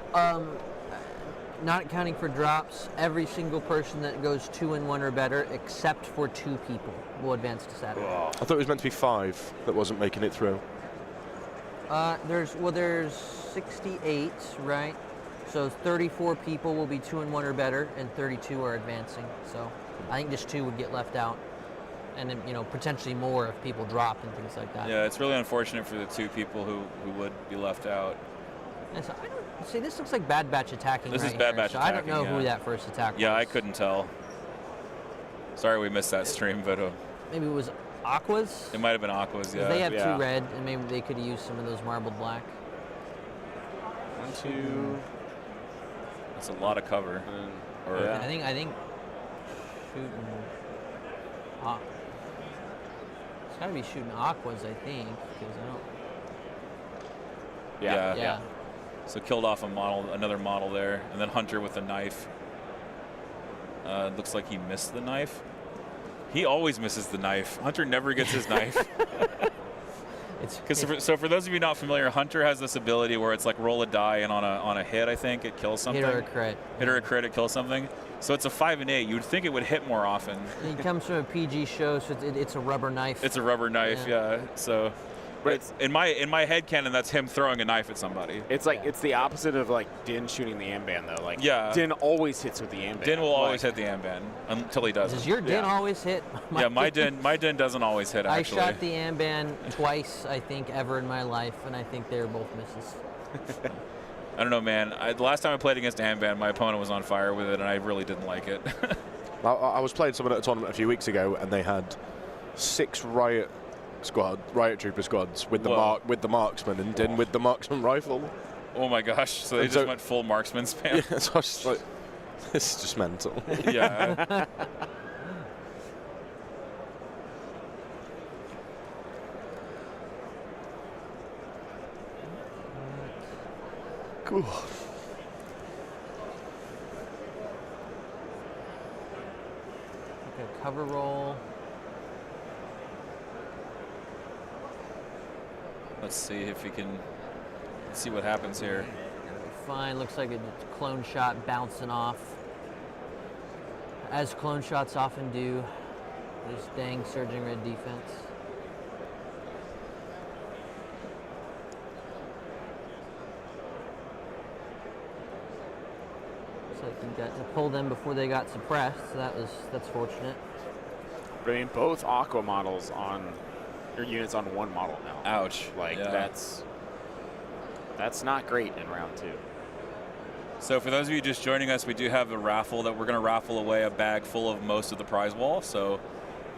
not counting for drops, every single person that goes 2-1 or better, except for 2 people, will advance to Saturday. I thought it was meant to be 5 that wasn't making it through. There's 68, right? So 34 people will be 2-1 or better, and 32 are advancing. So I think just 2 would get left out. and then, you know, potentially more if people drop and things like that. Yeah, it's really unfortunate for the 2 people who would be left out. And so I don't see. This looks like Bad Batch attacking. This right is Bad here, Batch so I don't attacking, know who yeah. that first attack was. Yeah, I couldn't tell. Sorry we missed that stream, but Maybe it was Aqua's. it might have been Aqua's. Yeah. They have Yeah. 2 red, and maybe they could have used some of those marbled black. 1, 2. That's a lot of cover. Or Yeah. I think shooting. It's got to be shooting Aqua's, I think, because I don't. Yeah. Yeah. So killed off another model there, and then Hunter with a knife. Looks like he missed the knife. He always misses the knife. Hunter never gets his knife. So for those of you not familiar, Hunter has this ability where it's like roll a die, and on a hit, I think it kills something. Hit or a crit. Hit or a crit, it kills something. So it's a 5 and 8. You would think it would hit more often. He comes from a PG show, so it's a rubber knife. It's a rubber knife, yeah. So, but it's in my head canon, that's him throwing a knife at somebody. It's like it's the opposite of like Din shooting the Amban though. Like Din always hits with the Amban. Din will always hit the Amban until he doesn't. Does your Din always hit? My Din doesn't always hit. Actually, I shot the Amban twice, I think, ever in my life, and I think they were both misses. I don't know, man. The last time I played against Amban, my opponent was on fire with it, and I really didn't like it. I was playing someone at a tournament a few weeks ago, and they had 6 riot trooper squads with the marksman, and Din with the marksman rifle. Oh my gosh! So they just went full marksman spam. Yeah, so I was just like, this is just mental. Yeah. Cool. Okay, cover roll. Let's see if we can see what happens here. Fine, looks like a clone shot bouncing off. As clone shots often do. This dang surging red defense. Looks like you got to pull them before they got suppressed, so that's fortunate. But I mean, both Aqua models your units on one model now. Ouch. Like yeah. that's not great in round 2. So for those of you just joining us, we do have a raffle that we're going to raffle away a bag full of most of the prize wall. So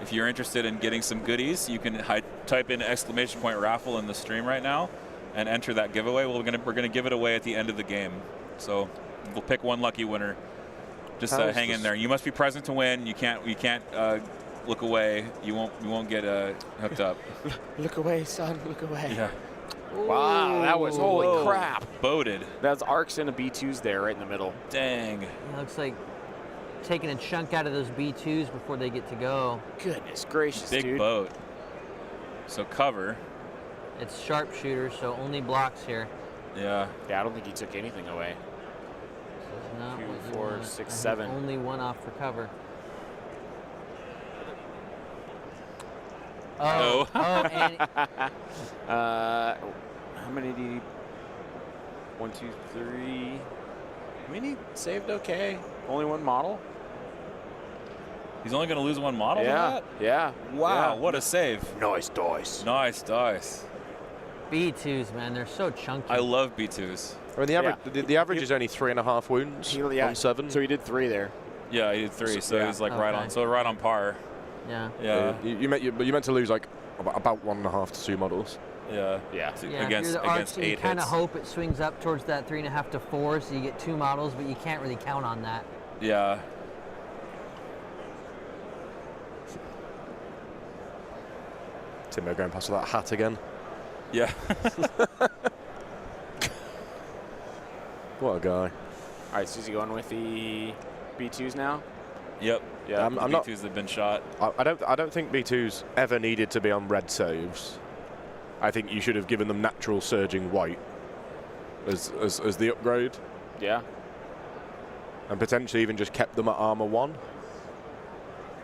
if you're interested in getting some goodies, you can type in !raffle in the stream right now and enter that giveaway. We're going to give it away at the end of the game. So we'll pick one lucky winner. Just hang in there. You must be present to win. You can't look away. You won't get hooked up. Look away, son. Look away. Yeah. Wow, that was holy crap. Boated. That's arcs and a B2s there right in the middle. Dang. It looks like taking a chunk out of those B2s before they get to go. Goodness gracious, Big dude. boat. So cover. It's sharpshooter, so only blocks here. Yeah. Yeah, I don't think he took anything away. This is not 2, what you 4, want. 6, I think 7. Only one off for cover. Oh. And How many did he? 1, 2, 3. I mean, he saved okay. Only one model. He's only going to lose one model Yeah. for that? Yeah. Wow, Yeah. what a save. Nice dice. Nice dice. B2s, man, they're so chunky. I love B2s. I mean, the average is only 3.5 wounds on 7. So he did 3 there. Yeah, he did 3, so yeah. he's like Okay. right on par. Yeah. Yeah. You meant to lose like about 1.5 to 2 models. Yeah. Yeah. Yeah, Against if you're the arch, 8 you kind of hits. hope it swings up towards that 3.5 to 4, so you get 2 models, but you can't really count on that. Yeah. Timbo going past with that hat again. Yeah. What a guy. All right, so is he going with the B2s now? Yep. Yeah. I'm The not. B2s have been shot. I don't think B2s ever needed to be on red saves. I think you should have given them natural surging white as the upgrade, Yeah. and potentially even just kept them at armor 1.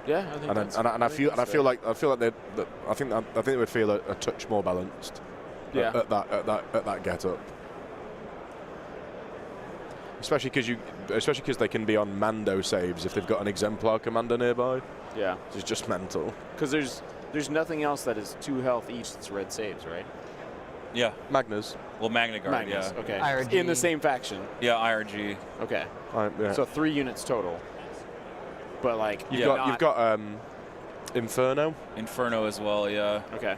Yeah. I think that's I feel like they would feel a touch more balanced. Yeah. At that get up. Especially because they can be on Mando saves if they've got an exemplar commander nearby. Yeah. It's just mental. Because there's nothing else that is 2 health each that's red saves, right? Yeah. Magnas. Well, Magna Guard, Magnus, yeah. okay. IRG. In the same faction. Yeah, IRG. Okay. Yeah. So 3 units total. But like You've got Inferno. Inferno as well, yeah. Okay.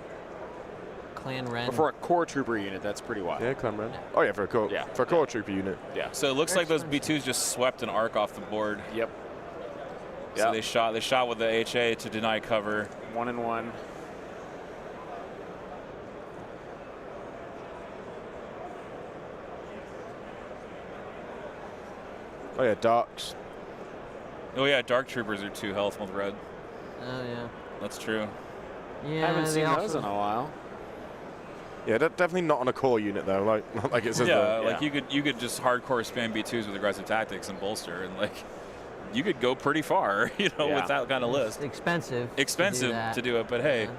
Clan Ren. But for a core trooper unit, that's pretty wild. Yeah, Clan Ren. Oh yeah, for a core trooper unit. Yeah. So it looks like those B2s just swept an arc off the board. Yep. So they shot with the HA to deny cover. 1 and 1. Oh yeah, Darks. Oh yeah, Dark Troopers are 2 health with red. Oh yeah. That's true. Yeah. I haven't they seen also- those in a while. Yeah, definitely not on a core unit though. Like it says. Yeah, there. like you could just hardcore spam B2s with aggressive tactics and bolster, and like you could go pretty far, with that kind of list. It's expensive. Expensive to do it, but hey,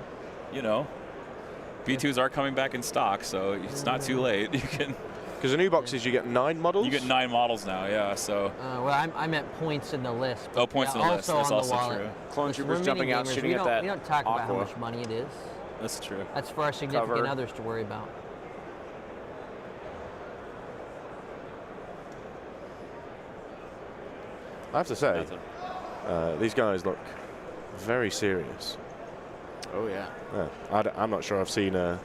B2s are coming back in stock, so it's not too late. You can. Because the new boxes, you get 9 models. You get 9 models now, yeah. So. Well, I meant points in the list. Oh, points in the list. That's on also the wallet. true. Clone Listen, troopers we're jumping mini out, gamers. shooting at that We don't talk about how aqua. much money it is. That's true. That's for our significant Cover. others to worry about. I have to say, these guys look very serious. Oh yeah. I'm not sure I've seen a.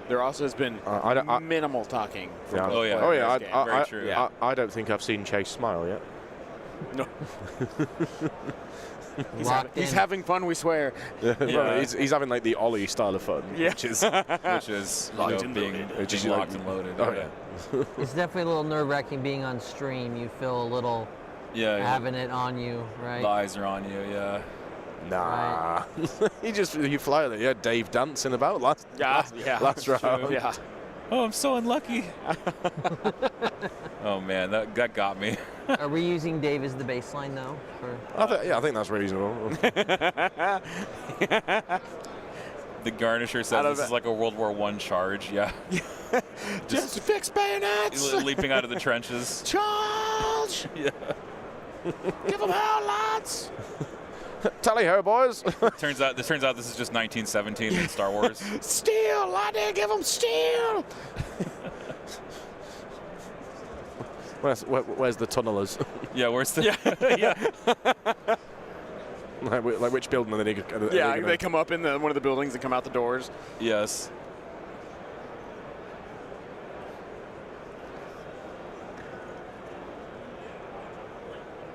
There also has been minimal talking. From both players in this game. Very true. I don't think I've seen Chase smile yet. No. He's having fun, we swear. Well, he's having like the Ollie style of fun, which is locked and loaded. Oh yeah. It's definitely a little nerve-wracking being on stream. You feel a little having it on you, right? The eyes are on you, yeah. Nah. You fly there. Yeah, Dave dancing about last round. Yeah. Oh, I'm so unlucky. Oh man, that got me. Are we using Dave as the baseline though? I think that's reasonable. The Garnisher says this is like a World War I charge. Yeah. Just fix bayonets. Leaping out of the trenches. Charge. Yeah. Give them hell, lads. Tally ho, boys. Turns out this is just 1917 in Star Wars. Steel, laddie, give them steel. Where's the tunnelers? Yeah, where's the yeah. like which building are they they come up in one of the buildings and come out the doors. Yes.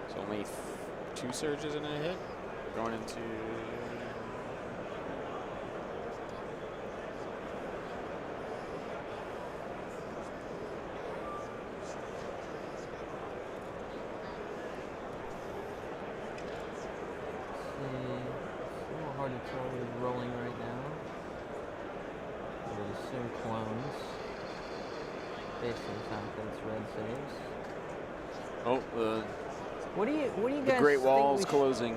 It's only 2 surges in a hit. Going into. It's a little hard to tell who's rolling right now. I would assume clones. Based on the fact that it's red saves. Oh, What do you guys the Great think Wall's closing.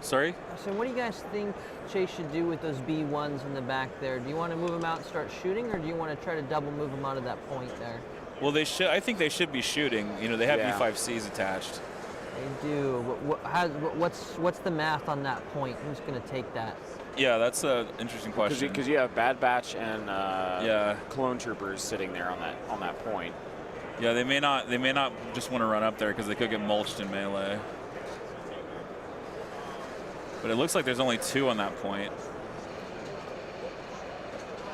Sorry? So what do you guys think Chase should do with those B1s in the back there? Do you want to move them out and start shooting, or do you want to try to double move them out of that point there? Well, they should. I think they should be shooting. They have B5Cs attached. They do. What's the math on that point? Who's going to take that? Yeah, that's an interesting question. Because you have Bad Batch and clone troopers sitting there on that point. Yeah, they may not just want to run up there because they could get mulched in melee. But it looks like there's only 2 on that point.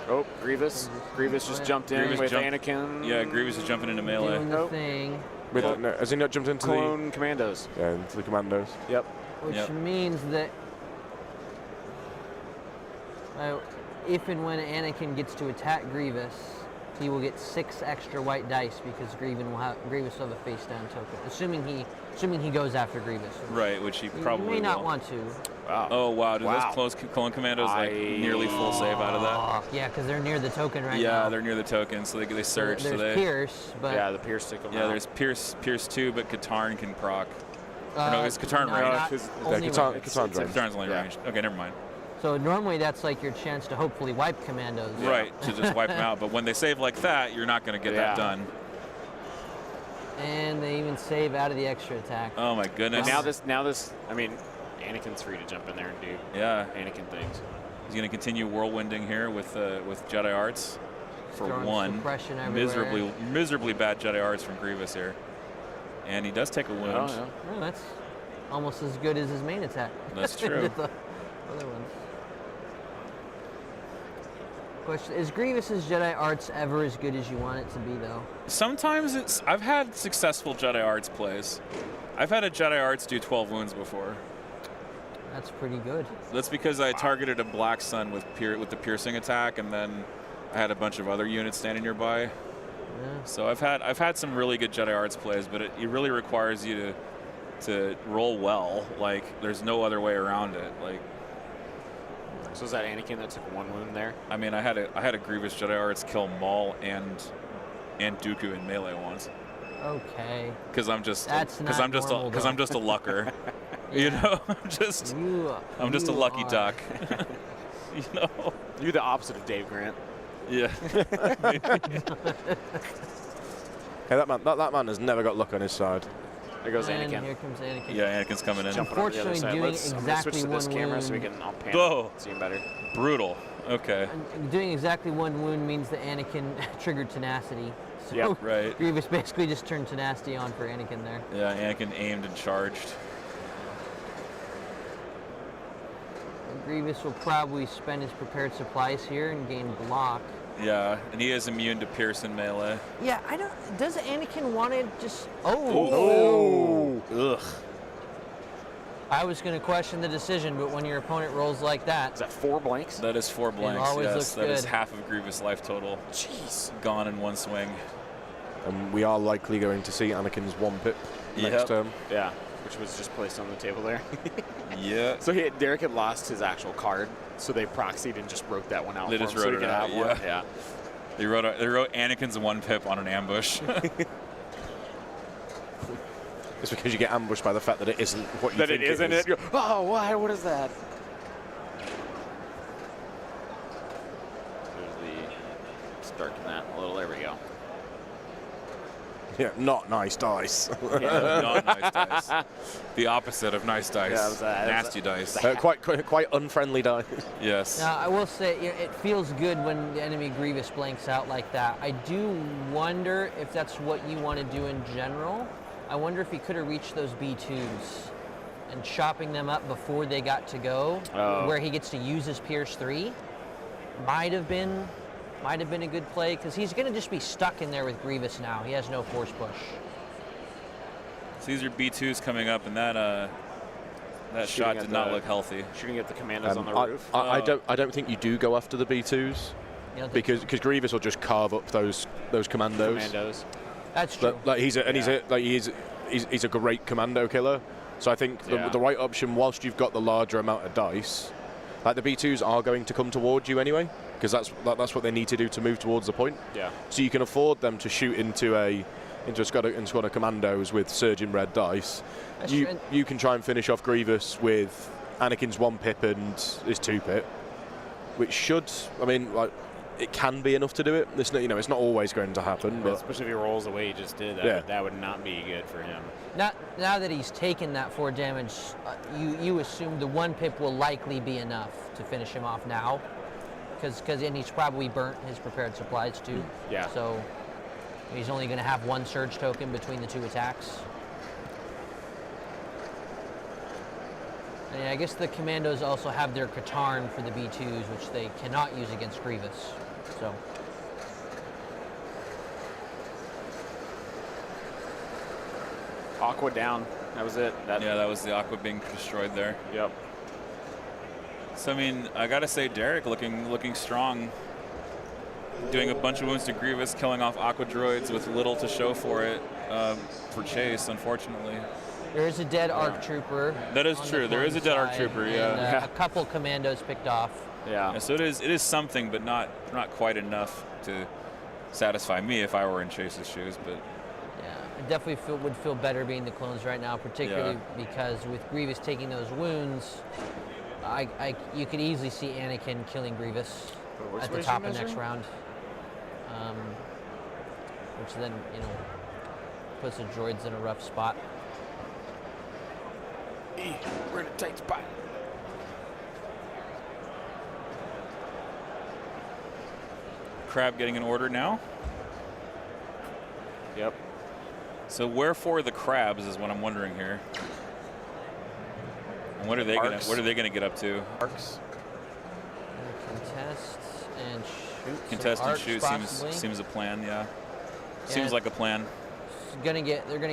Oh, Grievous. Grievous just jumped in with Anakin. Yeah, Grievous is jumping into melee. Doing the thing. Has he not jumped into Clone commandos? Yeah, into the commandos. Yep. Which means that if and when Anakin gets to attack Grievous, he will get 6 extra white dice because Grievous will have a face down token. Assuming he goes after Grievous. Right, which he probably may not will. want to. Wow. Oh wow, do those clone commandos nearly full save out of that? Yeah, because they're near the token right now. Yeah, they're near the token, so they surge. There's Pierce, but the Pierce stick them yeah, out. there's Pierce 2, but Katarn can proc. No, it's Katarn range. Katarn's only ranged. Okay, never mind. So normally that's like your chance to hopefully wipe commandos. Right, to just wipe them out. But when they save like that, you're not going to get that done. And they even save out of the extra attack. Oh my goodness. Now this. I mean, Anakin's free to jump in there and do Anakin things. He's going to continue whirlwinding here with Jedi Arts for Throwing one. suppression everywhere. Miserably bad Jedi Arts from Grievous here. And he does take a wound. Oh, yeah. Well, that's almost as good as his main attack. That's true. The other ones. Question: is Grievous's Jedi Arts ever as good as you want it to be, though? Sometimes I've had successful Jedi Arts plays. I've had a Jedi Arts do 12 wounds before. That's pretty good. That's because I targeted a Black Sun with the piercing attack, and then I had a bunch of other units standing nearby. Yeah. So I've had some really good Jedi Arts plays, but it really requires you to roll well. Like, there's no other way around it. Like, So is that Anakin that took one wound there? I mean, I had a Grievous Jedi Arts kill Maul and Dooku in melee once. Okay. Because I'm just normal, a lucker. You know, I'm just a lucky duck. You know, you're the opposite of Dave Grant. Yeah. Hey, that man has never got luck on his side. There goes And Anakin. here comes Anakin. Yeah, Anakin's coming in. Jumping over the other Unfortunately, side. doing I'm gonna exactly switch to this one camera so we wound. can all pan Whoa. see him better. Brutal. Okay. And doing exactly one wound means that Anakin triggered tenacity. So Yep, right. Grievous basically just turned tenacity on for Anakin there. Yeah, Anakin aimed and charged. And Grievous will probably spend his prepared supplies here and gain block. Yeah, and he is immune to pierce and melee. Yeah, I don't. Does Anakin want to just? Oh. Ugh. I was going to question the decision, but when your opponent rolls like that, Is that 4 blanks? That is 4 blanks. always Yes, looks that is good. half of Grievous life total. Jeez. Gone in one swing. And we are likely going to see Anakin's 1 pip Yep. next term. Yeah, which was just placed on the table there. Yeah. So Derek had lost his actual card, so they proxied and just wrote that one out. They for just him so wrote he it could out, have one. yeah. Yeah. They wrote Anakin's 1 pip on an ambush. It's because you get ambushed by the fact that it isn't what you That think it isn't is. it. Oh, why? What is that? Let's darken that a little. There we go. Yeah, not nice dice. Yeah, not nice dice. The opposite of nice dice. Yeah, it was Nasty dice. Quite unfriendly dice. Yes. now I will say it feels good when the enemy Grievous blanks out like that. I do wonder if that's what you want to do in general. I wonder if he could have reached those B2s and chopping them up before they got to go, where he gets to use his Pierce 3, might have been a good play, because he's going to just be stuck in there with Grievous now. He has no force push. So these are B2s coming up, and that shot did not look healthy. Shooting at the commandos on the roof. I don't think you do go after the B2s because Grievous will just carve up those commandos. That's true. But, like he's a great commando killer. So I think the right option, whilst you've got the larger amount of dice, like the B2s are going to come toward you anyway, because that's what they need to do to move towards the point. Yeah. So you can afford them to shoot into a squad of commandos with surging red dice. You can try and finish off Grievous with Anakin's 1 pip and his 2 pip, which should, I mean, like, it can be enough to do it. It's not always going to happen, but especially if he rolls the way he just did, that would not be good for him. Now that he's taken that 4 damage, you assume the 1 pip will likely be enough to finish him off now, because he's probably burnt his prepared supplies too. Yeah. So he's only going to have 1 surge token between the 2 attacks. And I guess the commandos also have their Katarn for the B2s, which they cannot use against Grievous. So. Aqua down. That was it. That was the Aqua being destroyed there. Yep. So I mean, I gotta say, Derek looking strong, doing a bunch of wounds to Grievous, killing off Aqua droids with little to show for it for Chase, unfortunately. There is a dead ARC trooper. That is true. There is a dead ARC side, trooper. and, Yeah. a couple commandos picked off. Yeah. So it is something, but not quite enough to satisfy me if I were in Chase's shoes. But Yeah, I definitely would feel better being the clones right now, particularly because with Grievous taking those wounds, you could easily see Anakin killing Grievous at the top of next round. Which then, puts the droids in a rough spot. We're in a tight spot. Crab getting an order now. Yep. So where for the crabs is what I'm wondering here. And what are they gonna get up to? Arcs. Contest and shoot. Contest and arcs shoot possibly. seems a plan. Yeah. Seems like a plan. They're gonna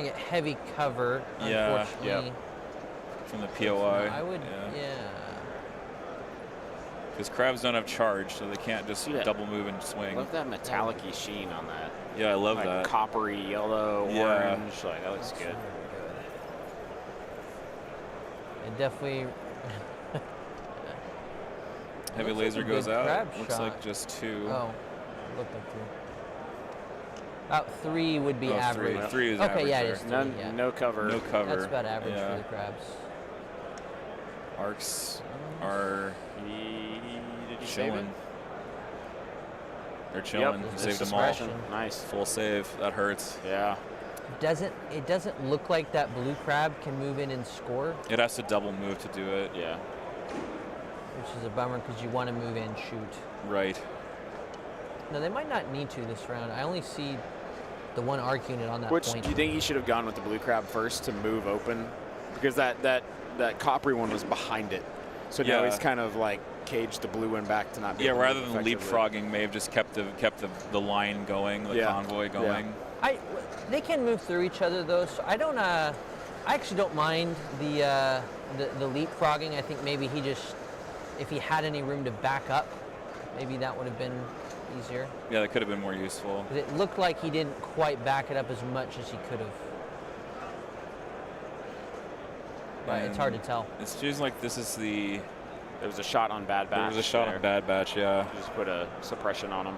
get heavy cover. Yeah. Unfortunately. From the POI. I would. Yeah. Because crabs don't have charge, so they can't just double move and I swing. love that metallic-y sheen on that. Yeah, I love like that. Coppery, yellow, Yeah. orange. Like, that looks good. It definitely. Heavy Looks like laser a goes good out. crab Looks shot. like just 2. Oh, looked like 3. About 3 would be Oh, average. 3 is okay, average yeah, it there. is 3, None, yeah. no cover. No cover. That's about average Yeah. for the crabs. Arcs are Did you save it? chilling. They're chilling. Yep. You saved them all. Suppression. Nice. Full save. That hurts. Yeah. It doesn't look like that blue crab can move in and score, It has to double move to do it. Yeah. which is a bummer because you want to move and shoot. Right. No, they might not need to this round. I only see the one arc unit on that Which point. do you think he should have gone with the blue crab first to move open? Because that coppery one was behind it. So now Yeah. he's kind of like caged the blue one back to not be Yeah, able to rather move than effectively. leapfrogging, may have just kept the line going, the Yeah. convoy going. They can move through each other though, so I don't. I actually don't mind the leapfrogging. I think maybe he just, if he had any room to back up, maybe that would have been easier. Yeah, that could have been more useful. But it looked like he didn't quite back it up as much as he could have. Right, it's hard to tell. It seems like this is the. There was a shot on Bad Batch. There was a shot there. on Bad Batch, yeah. Just put a suppression on him.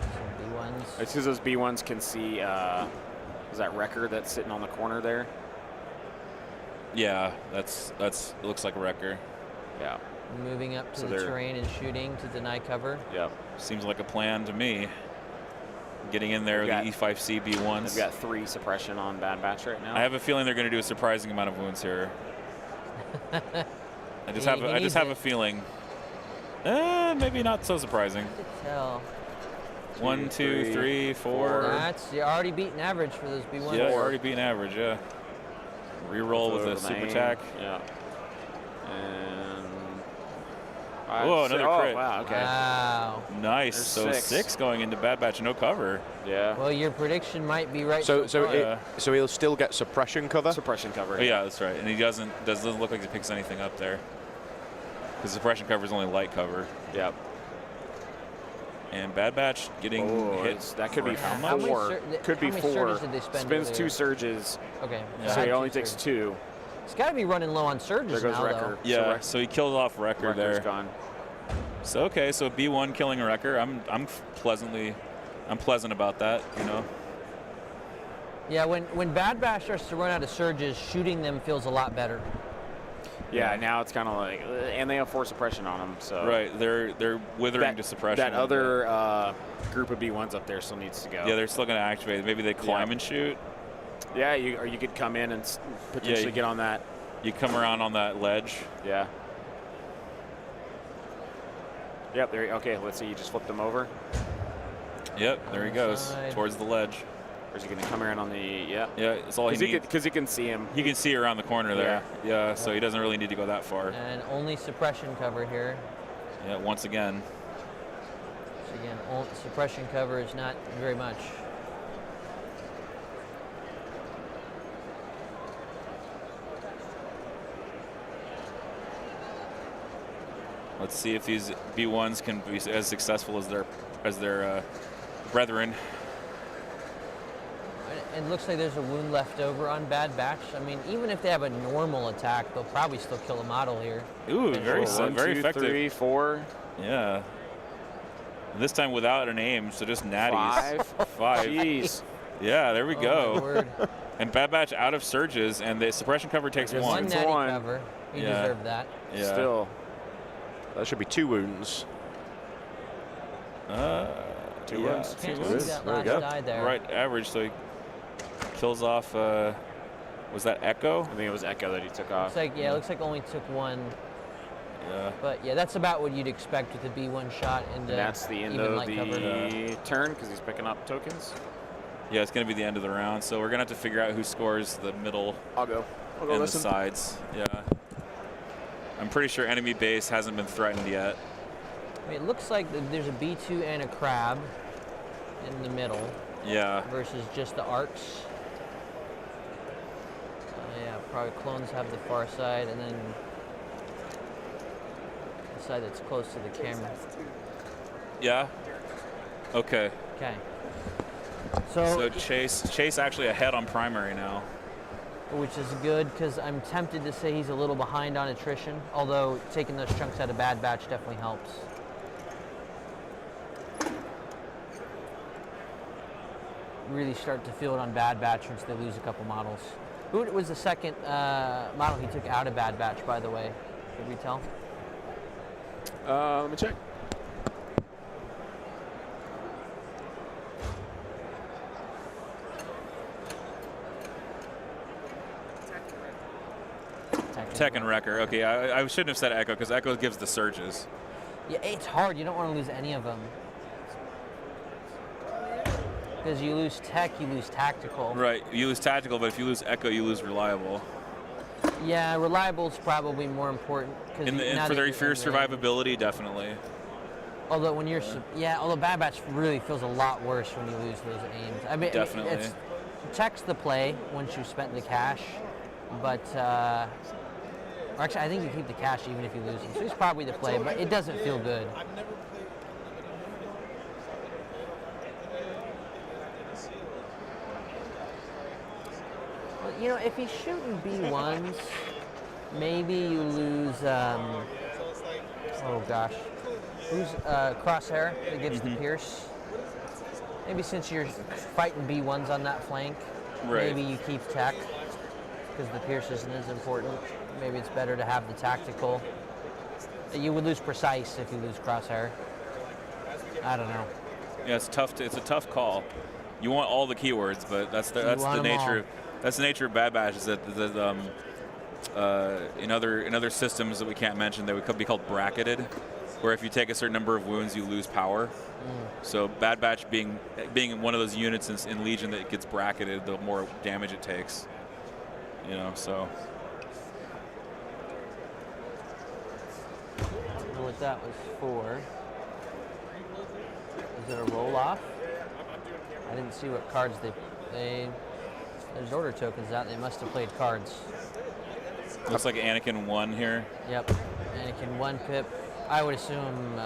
Some B1s. It's because those B1s can see, is that Wrecker that's sitting on the corner there? Yeah, that's looks like a wrecker. Yeah. Moving up to So the they're- terrain and shooting to deny cover. Yep. Seems like a plan to me. Getting in there with They've the got- E5C B1s. They've got 3 suppression on Bad Batch right now. I have a feeling they're going to do a surprising amount of wounds here. I just He have needs a it. feeling. Maybe not so surprising. Tell. 1, 2, 3, 4. You're already beating average for those B1s. Yeah, you're already beating average. Yeah. Reroll with a super attack. Yeah. And. Whoa, another oh, crit. wow, okay. Wow. Nice. There's So 6. 6 going into Bad Batch, no cover. Yeah. Well, your prediction might be right. So far. so he'll still get suppression cover. Suppression cover. Oh, yeah, that's right. And he doesn't look like he picks anything up there. Because suppression cover is only light cover. Yep. And Bad Batch getting hit. That could be for how How much? many 4. Could be how many 4. surges did they spend Spins earlier? 2 surges. Okay. Yeah. So he had only 2 takes surges. 2. It's got to be running low on surges There goes now, Wrecker. though. Yeah, so he killed off Wrecker Wrecker's there. gone. So okay, so B1 killing a Wrecker. I'm pleasant about that, you know. Yeah, when Bad Batch starts to run out of surges, shooting them feels a lot better. Yeah, now it's kind of like, and they have 4 suppression on them. So Right, they're withering to suppression. That other group of B1s up there still needs to go. Yeah, they're still going to activate. Maybe they climb and shoot. Yeah, or you could come in and potentially get on that. You come around on that ledge. Yeah. Yep. There. Okay. Let's see. You just flipped them over. Yep, there he goes Side. towards the ledge. Or is he going to come around on the? Yeah. Yeah, that's all he needs. Because he can see him. He can see around the corner there. Yeah, so he doesn't really need to go that far. And only suppression cover here. Yeah, once again. So again, suppression cover is not very much. Let's see if these B1s can be as successful as their brethren. It looks like there's a wound left over on Bad Batch. I mean, even if they have a normal attack, they'll probably still kill a model here. Ooh, very One, effective. 2, 3, 4. Yeah. And this time without an aim, so just natties. 5. Jeez. Yeah, there we Oh, go. my word. And Bad Batch out of surges, and the suppression cover takes Just One one. natty one. cover. You Yeah. deserve that. Yeah. Still. That should be 2 wounds. Two wounds. Can't There see is. that There we last go. die there. Right average, so he kills off, was that Echo? I think it was Echo that he took off. Looks like, yeah, it looks like only took one. Yeah. But yeah, that's about what you'd expect with the B1 shot into And that's the end even of light cover. the turn because he's picking up tokens. Yeah, it's going to be the end of the round, so we're going to have to figure out who scores the middle I'll go and the listen. sides. Yeah. I'm pretty sure enemy base hasn't been threatened yet. I mean, it looks like there's a B2 and a crab in the middle Yeah. versus just the arcs. Yeah, probably clones have the far side and then the side that's close to the camera. Yeah? Okay. Okay. So Chase actually ahead on primary now. Which is good because I'm tempted to say he's a little behind on attrition, although taking those chunks out of Bad Batch definitely helps. Really start to feel it on Bad Batch once they lose a couple models. Who was the second model he took out of Bad Batch, by the way? Could we tell? Let me check. Tech and Wrecker. Okay, I shouldn't have said Echo because Echo gives the surges. Yeah, it's hard. You don't want to lose any of them. Because you lose tech, you lose tactical. Right. You lose tactical, but if you lose Echo, you lose reliable. Yeah, reliable is probably more important. Cause For their survivability, definitely. Although when you're, although Bad Batch really feels a lot worse when you lose those aims. I mean, Definitely. Tech's the play once you've spent the cash, but or actually, I think you keep the cash even if you lose them. So it's probably the play, but it doesn't feel good. Well, you know, if he's shooting B1s, maybe you lose. Oh gosh, who's Crosshair that gives the Pierce? Maybe since you're fighting B1s on that flank, maybe you keep tech because the Pierce isn't as important. Maybe it's better to have the tactical. You would lose precise if you lose Crosshair. I don't know. Yeah, it's tough. It's a tough call. You want all the keywords, but that's the nature. That's the nature of Bad Batch. Is that in other systems that we can't mention, they would be called bracketed, where if you take a certain number of wounds, you lose power. So Bad Batch being one of those units in Legion that gets bracketed, the more damage it takes. You know, so. I don't know what that was for. Is it a roll-off? I didn't see what cards there's order tokens out. They must have played cards. Looks like Anakin 1 here. Yep. Anakin 1 pip. I would assume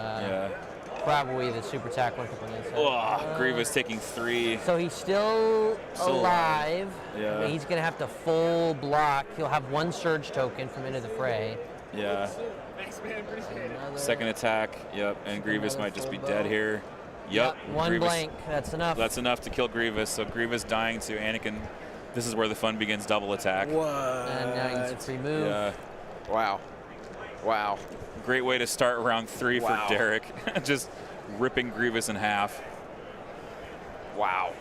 probably the super tack 1 pip on the inside. Grievous taking 3. So he's still alive. Yeah. He's going to have to full block. He'll have 1 surge token from Into the Fray. Yeah. Second attack. Yep. And Grievous might just be dead here. Yep. 1 Grievous, blank. That's enough. That's enough to kill Grievous. So Grievous dying to Anakin. This is where the fun begins. Double attack. And now he gets a free move. Yeah. Wow. Great way to start round 3 for Derek. Just ripping Grievous in half. Wow.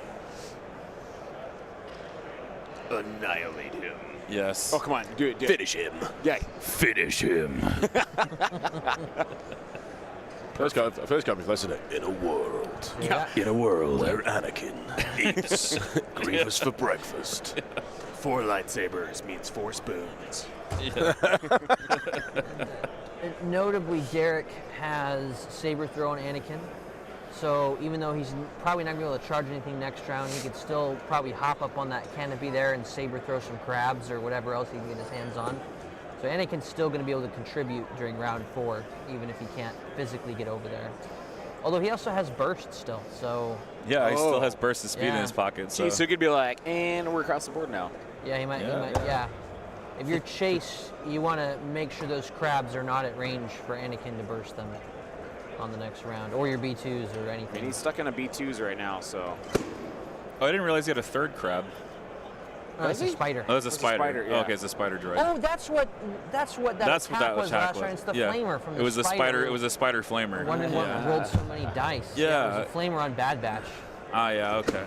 Annihilate him. Yes. Oh, come on. Do it. Finish him. Yeah. Finish him. First copy, lesson it. In a world. Yeah. In a world where Anakin eats Grievous for breakfast. 4 lightsabers means 4 spoons. Notably, Derek has saber throw on Anakin. So even though he's probably not going to be able to charge anything next round, he could still probably hop up on that canopy there and saber throw some crabs or whatever else he can get his hands on. So Anakin's still going to be able to contribute during round 4, even if he can't physically get over there. Although he also has burst still, so... Yeah, he still has burst of speed in his pocket. So he could be like, and we're across the board now. Yeah, he might, If you're Chase, you want to make sure those crabs are not at range for Anakin to burst them on the next round, or your B2s or anything. And he's stuck in a B2s right now, so... Oh, I didn't realize he had a 3rd crab. Oh, it's a spider. Oh, it's a spider. spider, yeah. Oh, okay, it's a spider droid. Oh, that's what that attack was last round. It's the flamer from the It was spider. It was a spider flamer. Wondering what rolled so many dice. Yeah. It was a flamer on Bad Batch. Ah, yeah, okay.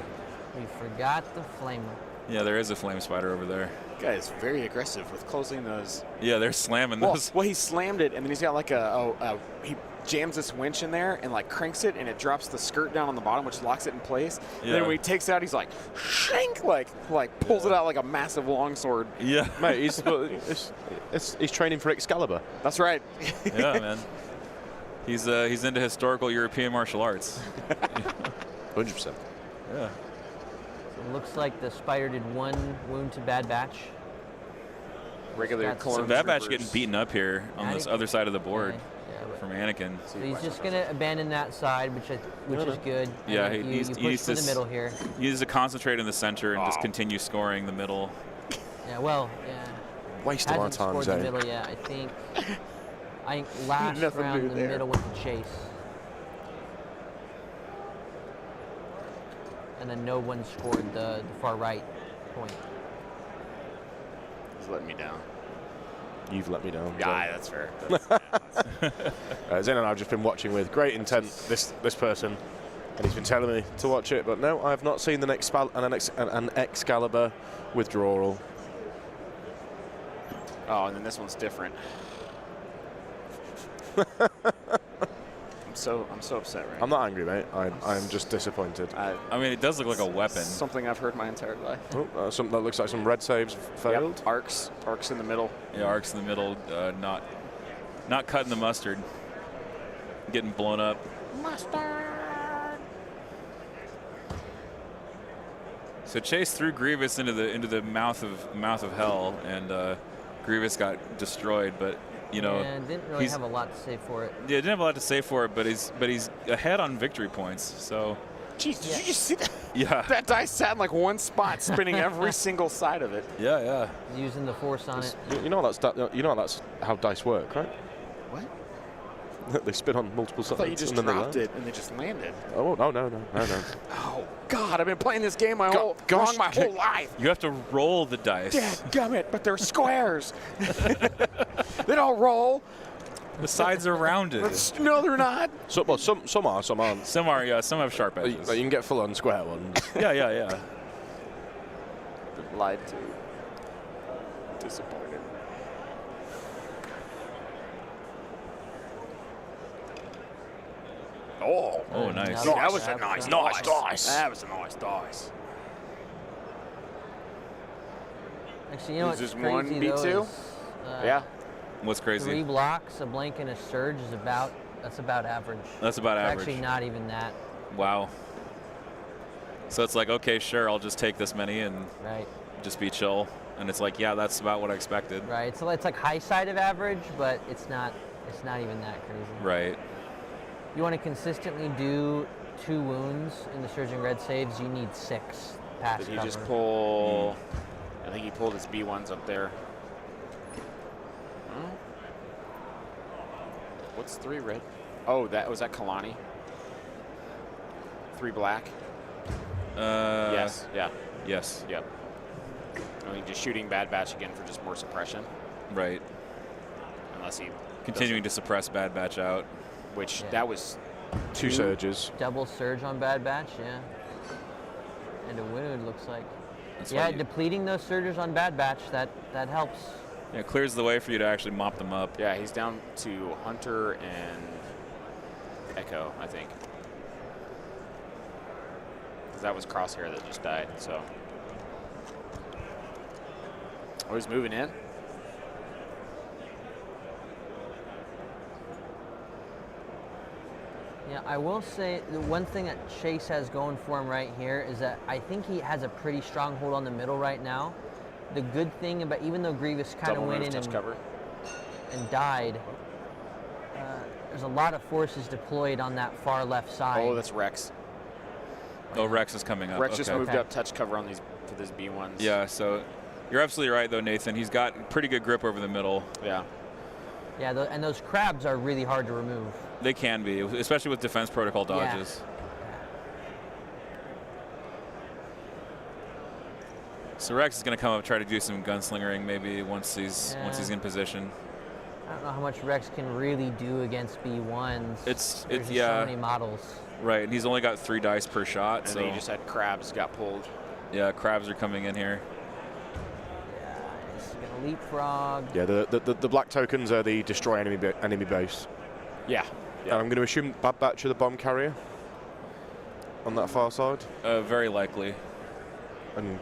We forgot the flamer. Yeah, there is a flame spider over there. Guy is very aggressive with closing those. Yeah, they're slamming those. Well, he slammed it, and then he's got like he jams this winch in there and like cranks it, and it drops the skirt down on the bottom, which locks it in place. Yeah. And then when he takes it out, he's like, shank, like pulls it out like a massive longsword. Yeah. Mate, he's training for Excalibur. That's right. Yeah, man. He's into historical European martial arts. 100%. Yeah. It looks like the spider did 1 wound to Bad Batch. Regular That's- clone So Bad Batch troopers. getting beaten up here on this Anakin. other side of the board Yeah, but from Anakin. so he's just gonna abandon that side, which is good. Yeah, And he you needs- push he needs for to the middle here. He needs to concentrate in the center and just continue scoring the middle. Yeah, well, yeah. Waste of our Hasn't time, scored the Zane. middle yet. I think last Nothing round new the there. middle with the chase. And then no one scored the far right point. He's letting me down. You've let me down. Yeah, that's fair. Zane and I have just been watching with great intent this person, and he's been telling me to watch it, but no, I have not seen an Excalibur withdrawal. Oh, and then this one's different. I'm so upset right I'm not angry, mate. I'm just disappointed. now. I mean, it does look like a weapon. Something I've heard my entire life. Oh, that looks like some red saves failed. Yep. Arcs in the middle. Yeah, arcs in the middle, not cutting the mustard, getting blown up. So Chase threw Grievous into the mouth of hell, and Grievous got destroyed. But Yeah, didn't really have a lot to say for it. Yeah, didn't have a lot to say for it, but he's ahead on victory points. So. Jeez, did you just see that? Yeah. That dice sat in like one spot, spinning every single side of it. Yeah, yeah. Using the force on it. You know that's how dice work, right? What? They spin on multiple I sides. thought you just and then they dropped land. it and they just landed. Oh no. Oh God, I've been playing this game my whole life. You have to roll the dice. Dadgummit, but they're squares. They don't roll. The sides are rounded. No, they're not. Some are, some aren't. Some are, yeah. Some have sharp edges. You can get full on square ones. Yeah. Been lied to. Disappointed. Oh, nice. Another That was a stab. nice dice. That was a nice dice. Actually, you know Is what's this crazy one though B2? is, Yeah. What's 3 crazy? blocks, a blink, and a surge is about average. That's about It's average. Actually, not even that. Wow. So it's like, okay, sure, I'll just take this many and Right. just be chill. And it's like, yeah, that's about what I expected. Right. So it's like high side of average, but it's not even that crazy. Right. You want to consistently do 2 wounds in the surging red saves. You need 6 pass Did he cover. just pull? I think he pulled his B1s up there. Hmm? What's 3 red? Oh, was that Kalani? 3 black? Yes. Yeah. Yes. Yep. I mean, just shooting Bad Batch again for just more suppression. Right. Unless he Continuing to suppress Bad Batch out. which Yeah. that was 2 surges. Double surge on Bad Batch, yeah. And a wound looks like. That's Yeah, why you- depleting those surges on Bad Batch, that helps. Yeah, it clears the way for you to actually mop them up. yeah. He's down to Hunter and Echo, I think. 'Cause that was Crosshair that just died. So. Oh, he's moving in. Yeah, I will say the one thing that Chase has going for him right here is that I think he has a pretty strong hold on the middle right now. The good thing about, even though Grievous kind of Double went move, in touch cover. and died, there's a lot of forces deployed on that far left side. Oh, that's Rex. Oh, Rex is coming up. Rex just Okay. moved up touch cover on these for these B1s. Yeah, so you're absolutely right, though, Nathan. He's got pretty good grip over the middle. Yeah. Yeah, and those crabs are really hard to remove. They can be, especially with defense protocol Yeah. dodges. So Rex is going to come up and try to do some gunslingering maybe once he's in position. I don't know how much Rex can really do against B1s. It's There's just yeah. so many models. Right, and he's only got 3 dice per shot. And so then you just had crabs got pulled. yeah, crabs are coming in here. Yeah, he's gonna leapfrog. Yeah, the black tokens are the destroy enemy base. Yeah. And I'm going to assume Bad Batch are the bomb carrier on that far side. Very likely. And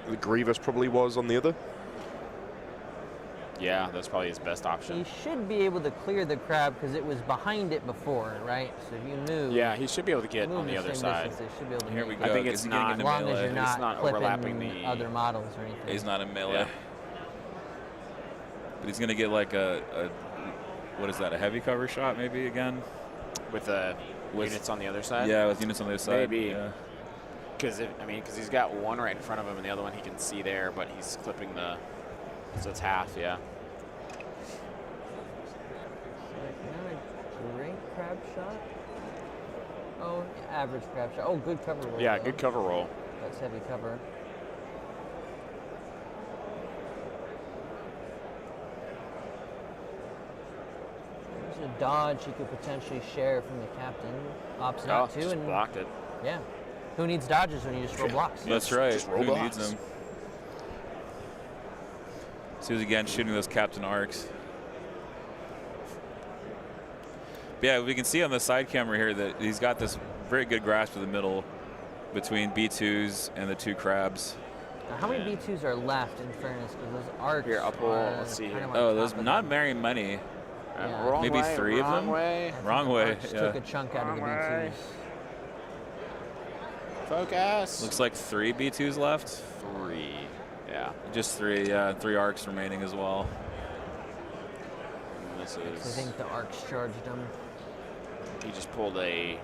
the Grievous probably was on the other. Yeah, that's probably his best option. He should be able to clear the crab because it was behind it before, right? So if you move. Yeah, he should be able to get move on the other same side. distance, it should be able to Here make we it. go. I think Is it's he gonna not- get As into long as melee? you're It's not, not clipping overlapping the- other models or anything. He's not in melee. Yeah. But he's going to get like a what is that? A heavy cover shot maybe again? With units on the other side? Yeah, with units on the other side. Maybe. Yeah. Because he's got one right in front of him and the other one he can see there, but he's clipping the, so it's half, yeah. Not a great crab shot. Oh, average crab shot. Oh, good cover roll. Yeah, though. good cover roll. That's heavy cover. There's a dodge you could potentially share from the captain. Opts not to, just and blocked it. yeah. Who needs dodges when you just roll blocks? That's right. just roll Who blocks. needs them? So he's again shooting those captain arcs. But yeah, we can see on the side camera here that he's got this very good grasp of the middle between B2s and the 2 crabs. Now, how many B2s are left, in fairness? Because those arcs Here, I'll pull- are let's see kinda here. like Oh, top those of not them. very many. Yeah. Wrong Maybe way, 3 of wrong them? way. I think Wrong the way, arcs yeah. took a chunk out of the Wrong way. B2s. Focus. Looks like 3 B2s left. 3. Yeah. Just 3, yeah. 3 arcs remaining as well. And this I is, think the arcs charged him. he just pulled I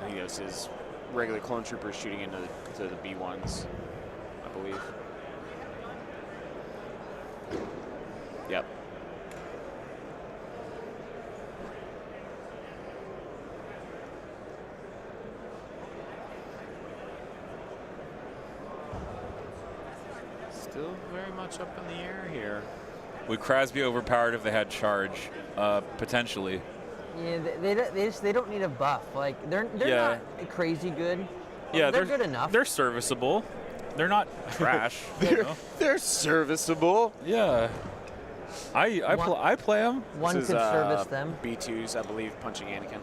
think it was his regular clone troopers shooting into the B1s, I believe. Yep. Still very much up in the air here. Would Crasby overpowered if they had charge? Potentially. Yeah, they don't need a buff. Like they're Yeah. not crazy good. Yeah, they're good enough. They're serviceable. They're not trash. They're serviceable. Yeah. I play them. One This could is, service them. B2s, I believe, punching Anakin.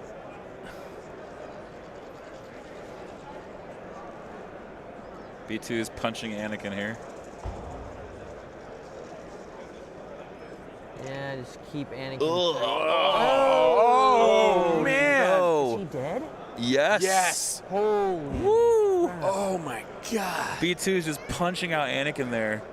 B2 is punching Anakin here. Yeah, just keep Anakin. Oh, man. Is he dead? Yes. Yes. Holy. Woo. crap. Oh my God. B2 is just punching out Anakin there.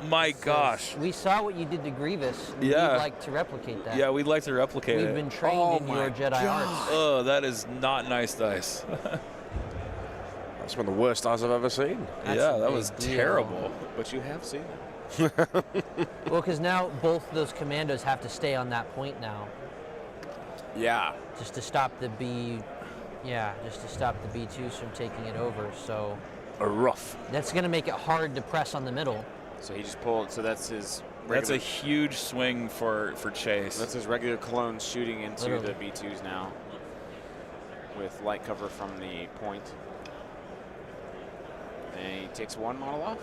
My gosh. We saw what you did to Grievous. Yeah. We'd like to replicate that. Yeah, we'd like to replicate We've it. been trained in your Jedi arts. Oh, that is not nice dice. That's one of the worst eyes I've ever seen. That's yeah, a that big was deal. terrible. But you have seen it. Well, because now both those commandos have to stay on that point now, Yeah. just to stop the just to stop the B2s from taking it over. So Rough. that's going to make it hard to press on the middle. So he just pulled. So that's his. That's a Regular, huge swing for Chase. That's his regular clone shooting into Literally. the B2s now, with light cover from the point. And he takes one model off.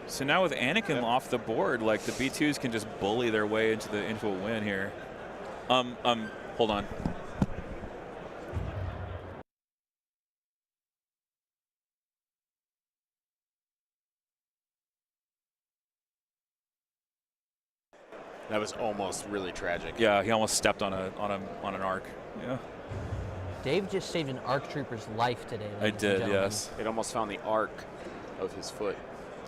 So now with Anakin off the board, like the B2s can just bully their way into a win here. Hold on. That was almost really tragic. Yeah, he almost stepped on an arc. Yeah. Dave just saved an ARC trooper's life today. I ladies and did, gentlemen. yes. It almost found the arc of his foot.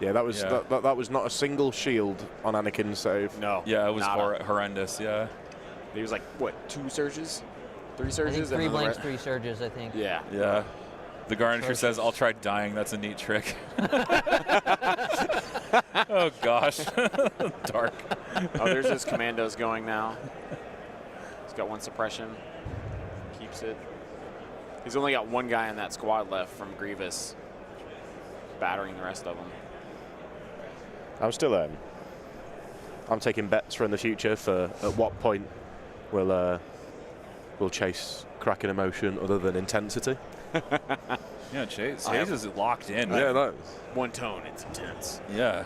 Yeah, that was Yeah. That was not a single shield on Anakin's save. No. Yeah, it was nada. horrendous. Yeah. He was like, what, 2 surges? 3 I surges? think 3 and then the blanks, re- 3 surges, I think. Yeah. Yeah. The Garnisher Atrocious. says, "I'll try dying. That's a neat trick." Oh gosh, dark. Oh, there's his commandos going now. He's got 1 suppression. Keeps it. He's only got 1 guy in that squad left from Grievous. battering the rest of them. I'm still I'm taking bets for in the future for at what point we'll chase Kraken emotion other than intensity. Yeah, Chase is locked in. Yeah, no. One tone, it's intense. Yeah.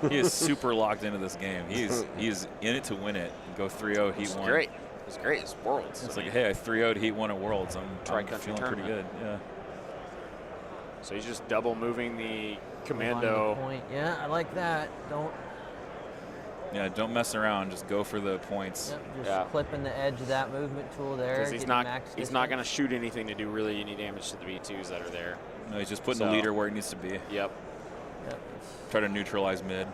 He is super locked into this game. He's in it to win it. Go 3-0 Heat 1. Great. It's great. It's Worlds. It's like, hey, I 3-0'd Heat 1 at Worlds. I'm Tri-country feeling pretty good. Yeah. So he's just double moving the On commando. the point. Yeah, I like that. Don't mess around. Just go for the points. Yep, just clipping the edge of that movement tool there. Because he's not going to shoot anything to do really any damage to the B2s that are there. No, he's just putting the leader where it needs to be. Yep. Try to neutralize mid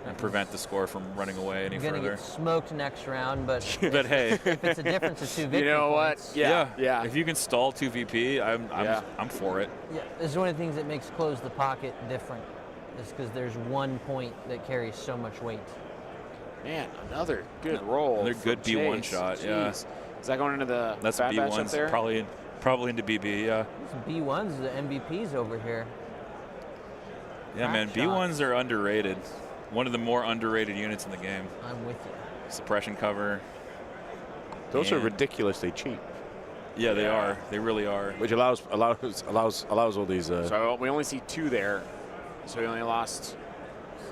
and prevent the score from running away any You're further. gonna get smoked next round, but but hey, if it's a difference of 2 victory you know points, what? Yeah. If you can stall 2 VP, I'm for it. Yeah, this is one of the things that makes close the pocket different, is because there's 1 point that carries so much weight. Man, another good roll. Another good B1 Chase. shot. Jeez. Yeah. Is that going into the That's Bad Batch up B1's there? probably into BB. Yeah. These B1s, the MVPs over here. Yeah, man, B1s are underrated. One of the more underrated units in the game. I'm with you. Suppression cover. They're also ridiculously cheap. Yeah, they are. They really are. Which allows all these. So we only see 2 there. So he only lost.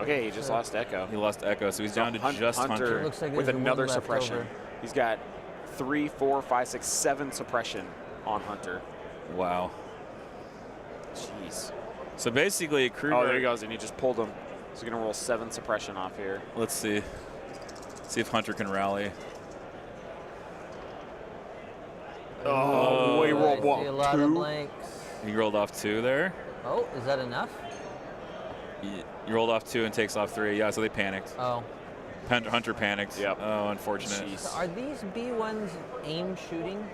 Okay, he just lost Echo. He lost Echo, so he's down to just Hunter. Looks like with there's another one left suppression. over. He's got 3, 4, 5, 6, 7 suppression on Hunter. Wow. Jeez. So basically, Kruger. Oh, there he goes, and he just pulled him. So he's going to roll 7 suppression off here. Let's see. See if Hunter can rally. Oh, he rolled I see a lot of 2. blanks. He rolled off 2 there. Oh, is that enough? He rolled off 2 and takes off 3. Yeah, so they panicked. Oh. Hunter panicked. Yep. Oh, unfortunate. So are these B1s aim shooting?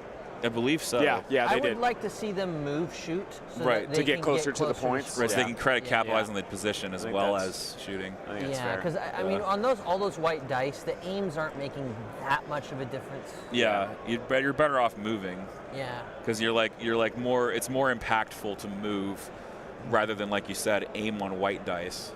I believe so. Yeah, I they would like to see them move shoot. So Right, that they to get can closer to the points. Right, so Yeah. they can capitalize Yeah. on the position as think well that's- as shooting. I think that's Yeah, fair. because I mean, on all those white dice, the aims aren't making that much of a difference. Yeah, you're better off moving Yeah. because you're like more. It's more impactful to move rather than, like you said, aim on white dice.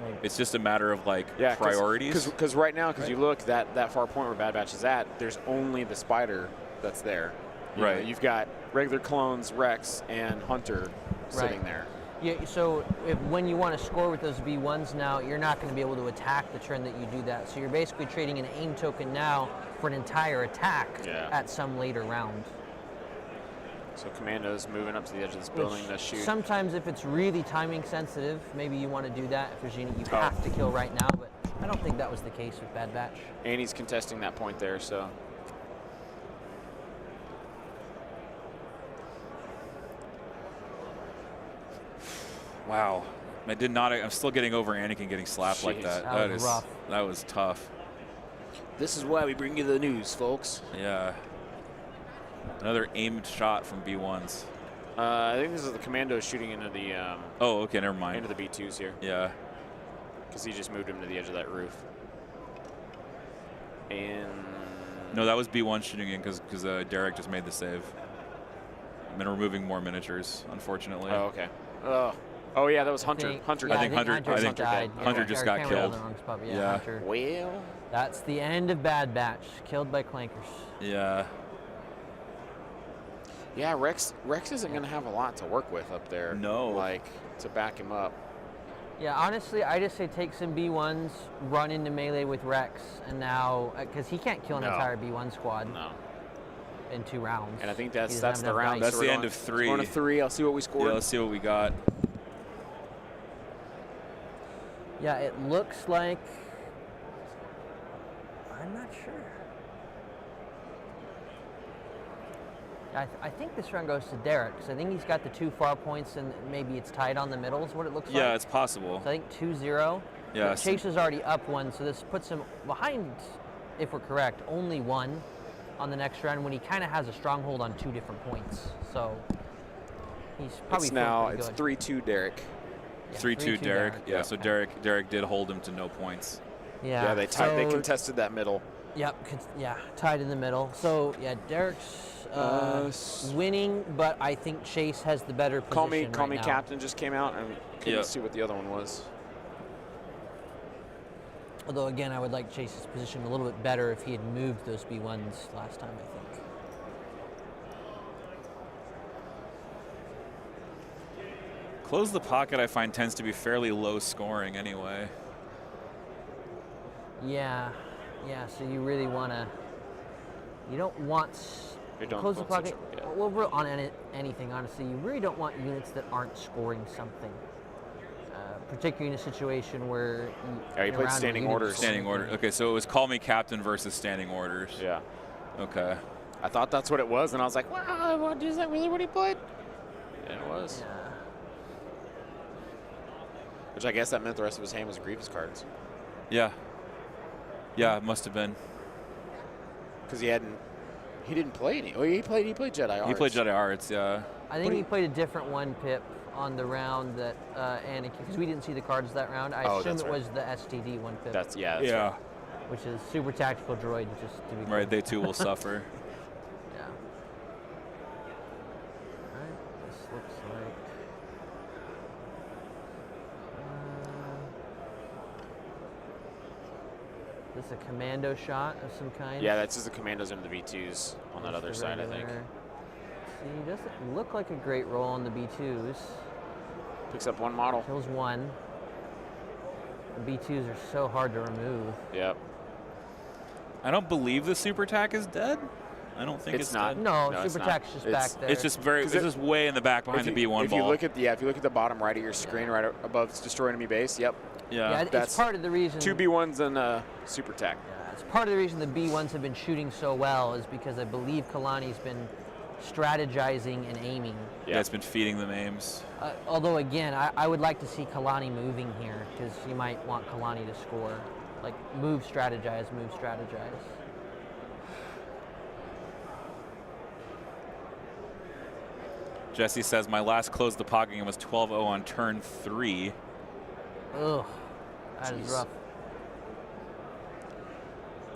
Right. It's just a matter of Yeah, priorities. Because right now, you look that far point where Bad Batch is at, there's only the Spider that's there. Right. You've got regular clones, Rex, and Hunter sitting there. Yeah. So when you want to score with those B1s now, you're not going to be able to attack the turn that you do that. So you're basically trading an aim token now for an entire attack at some later round. So Commando's moving up to the edge of this building to shoot. Sometimes if it's really timing sensitive, maybe you want to do that if there's a unit you have to kill right now, but I don't think that was the case with Bad Batch. And he's contesting that point there, so. Wow. I did not. I'm still getting over Anakin getting slapped like that. That was rough. That was tough. This is why we bring you the news, folks. Yeah. Another aimed shot from B1s. I think this is the Commando shooting into the. Oh, okay, never mind. Into the B2s here. Yeah. Because he just moved him to the edge of that roof. And. No, that was B1 shooting in because Derek just made the save. And then removing more miniatures, unfortunately. Oh, okay. Oh yeah, that was Hunter. Hunter. I think Hunter died. Hunter just got killed. Yeah. Hunter. Well. That's the end of Bad Batch. Killed by clankers. Yeah. Yeah, Rex isn't going to have a lot to work with up there. No. Like, to back him up. Yeah, honestly, I just say take some B1s, run into melee with Rex, and now, because he can't kill an entire B1 squad. No. In 2 rounds. And I think that's the round. That's the end of 3. Going to 3. I'll see what we scored. Yeah, let's see what we got. Yeah, it looks like. I'm not sure. I think this round goes to Derek, because I think he's got the 2 far points, and maybe it's tied on the middle is what it looks like. Yeah, it's possible. So I think 2-0. Yeah. Chase is already up 1, so this puts him behind, if we're correct, only 1 on the next round when he kind of has a stronghold on 2 different points. So he's probably it's 3-2 Derek. Yeah, 3-2 Derek. Yeah, so Derek did hold him to no points. Yeah, they tied. They contested that middle. Yep. Yeah, tied in the middle. So yeah, Derek's winning, but I think Chase has the better position. Call me now. Captain just came out, and couldn't see what the other one was. Although again, I would like Chase's position a little bit better if he had moved those B1s last time, I think. Close the pocket, I find, tends to be fairly low scoring anyway. Yeah, so you really want to, you don't want, close the pocket, well, on anything, honestly, you really don't want units that aren't scoring something. Particularly in a situation where you played standing orders. Standing order. Okay, so it was Call Me Captain versus standing orders. Yeah. Okay. I thought that's what it was, and I was like, wow, is that really what he played? And it was. Yeah. Which I guess that meant the rest of his hand was Grievous cards. Yeah. Yeah, it must have been. Because he didn't play any. Oh, he played Jedi Arts. He played Jedi Arts, yeah. I think he played a different one pip on the round that Anakin, because we didn't see the cards that round. I assume it was the STD one pip. That's yeah. Right. Which is super tactical droid, just to be clear. Right, they too will suffer. Yeah. Alright, this looks like this is a commando shot of some kind. Yeah, that's just the commandos into the B2s on that other side, I think. See, he doesn't look like a great roll on the B2s. Picks up one model. Kills one. The B2s are so hard to remove. Yep. I don't believe the super tack is dead. I don't think it's not. dead. No, super tack's just back there. It's just just way in the back behind the B1 ball. If you look at the bottom right of your screen, right above destroy enemy base, yep. Yeah, it's part of the reason. 2 B1s and super tack. Yeah, it's part of the reason the B1s have been shooting so well is because I believe Kalani's been strategizing and aiming. Yeah, it's been feeding them aims. Although again, I would like to see Kalani moving here because you might want Kalani to score. Like move, strategize. Jesse says, my last close the pocket game was 12-0 on turn 3. Ugh, that is rough.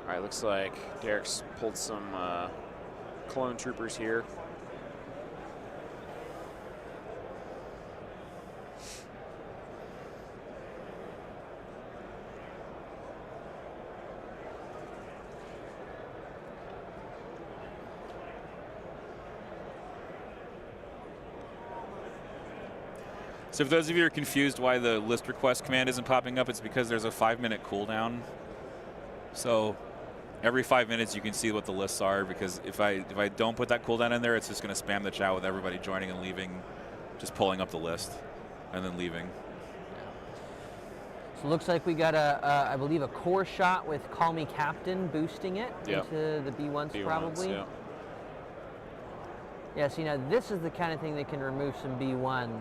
All right, looks like Derek's pulled some clone troopers here. So if those of you are confused why the list request command isn't popping up, it's because there's a 5-minute cooldown. So every 5 minutes you can see what the lists are, because if I don't put that cooldown in there, it's just going to spam the chat with everybody joining and leaving, just pulling up the list and then leaving. So it looks like we got I believe a core shot with Call Me Captain boosting it into the B1s probably. Yeah. Yeah, see now this is the kind of thing that can remove some B1s.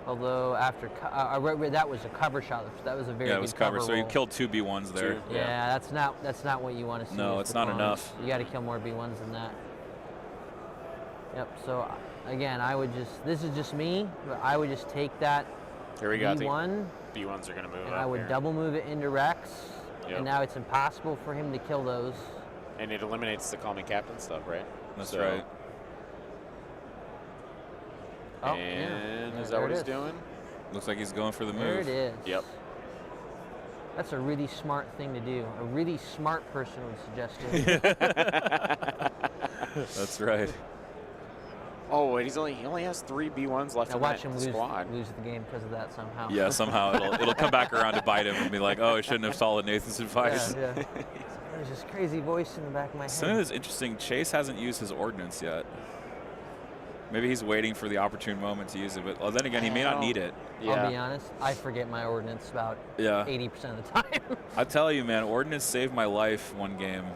Although after that was a cover shot. That was a very it was good cover. So you roll. killed 2 B1s there. Yeah, that's not what you want to see. No, it's not enough. You got to kill more B1s than that. Yep. So again, this is just me, but I would just take that Here we go. B1. B1s are going to move and up I would here. double move it into Rex. Yep. And now it's impossible for him to kill those. And it eliminates the Call Me Captain stuff, right? That's right. Oh, and yeah. is that what he's doing? Looks like he's going for the move. There it is. Yep. That's a really smart thing to do. A really smart person would suggest it. That's right. Oh, and he only has 3 B1s left in watch that him squad. lose the game because of that somehow. Yeah, somehow it'll come back around to bite him and be like, oh, I shouldn't have followed Nathan's advice. Yeah. There's this crazy voice in the back of my head. Something that's interesting, Chase hasn't used his ordnance yet. Maybe he's waiting for the opportune moment to use it, but then again, he may not need it. Yeah. I'll be honest, I forget my ordnance about 80% of the time. I tell you, man, ordnance saved my life one game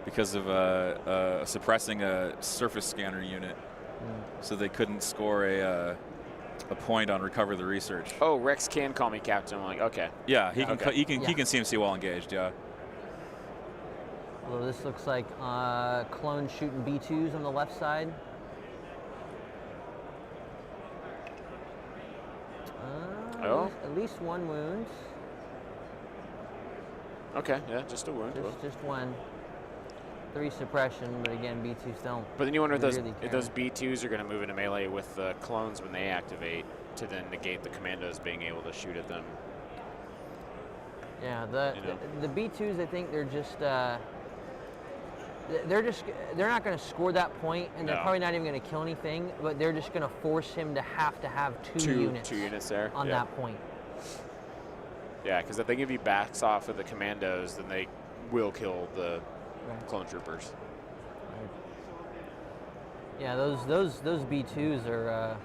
because of suppressing a surface scanner unit, so they couldn't score a point on recover the research. Oh, Rex can Call Me Captain. I'm like, okay. Yeah, he can he can CMC while engaged. Yeah. Well, this looks like clone shooting B2s on the left side. At least one wound. Okay, yeah, just a wound. Just one. 3 suppression, but again, B2s don't. But then you wonder really if those B2s are going to move into melee with the clones when they activate to then negate the commandos being able to shoot at them. Yeah, the B2s, I think they're just they're not going to score that point, and they're probably not even going to kill anything, but they're just going to force him to have two units there on that point. Yeah, because if they give you backs off of the commandos, then they will kill the clone troopers. Yeah, those B2s are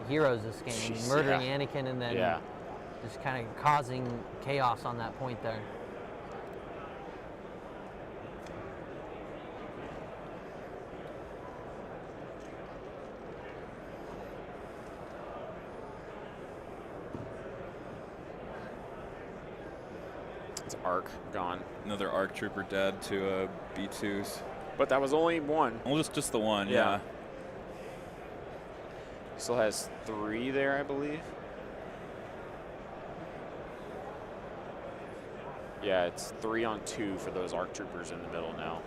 heroes this game. Jeez, murdering Anakin and then Yeah. just kind of causing chaos on that point there. It's ARC gone. Another ARC trooper dead to B2s. But that was only one. Well, just the one, yeah. Still has 3 there, I believe. Yeah, it's 3 on 2 for those ARC troopers in the middle now.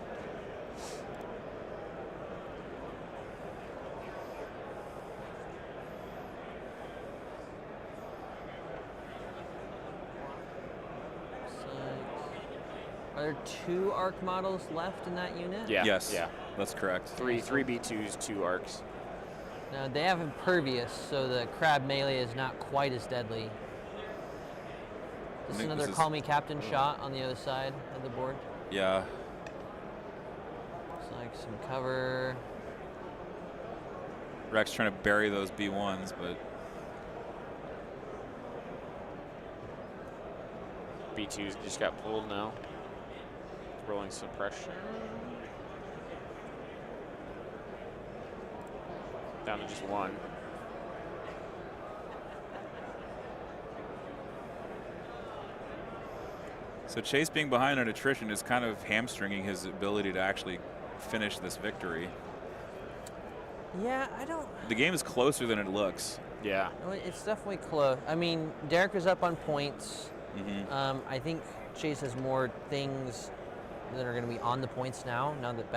Are there 2 ARC models left in that unit? Yeah. Yes. Yeah. That's correct. 3 B2s, 2 ARCs. No, they have impervious, so the crab melee is not quite as deadly. This is another call me captain shot on the other side of the board. Yeah. Looks like some cover. Rex trying to bury those B1s, but B2s just got pulled now. Rolling suppression. Down to just 1. So Chase being behind on attrition is kind of hamstringing his ability to actually finish this victory. Yeah, I don't. The game is closer than it looks. Yeah. No, it's definitely close. I mean, Derek is up on points. I think Chase has more things that are going to be on the points now. Now that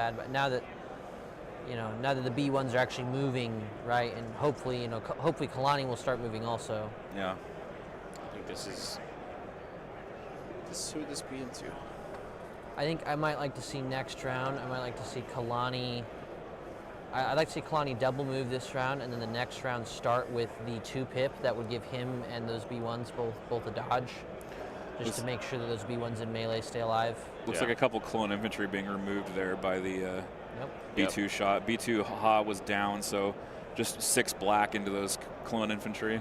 the B1s are actually moving, right, and hopefully Kalani will start moving also. Yeah. I think this is who this be into. I think I might like to see next round. I might like to see Kalani. I'd like to see Kalani double move this round, and then the next round start with the 2 pip. That would give him and those B1s both a dodge, just to make sure that those B1s in melee stay alive. Looks like a couple clone infantry being removed there by the B2 shot. B2 Ha was down, so just 6 black into those clone infantry.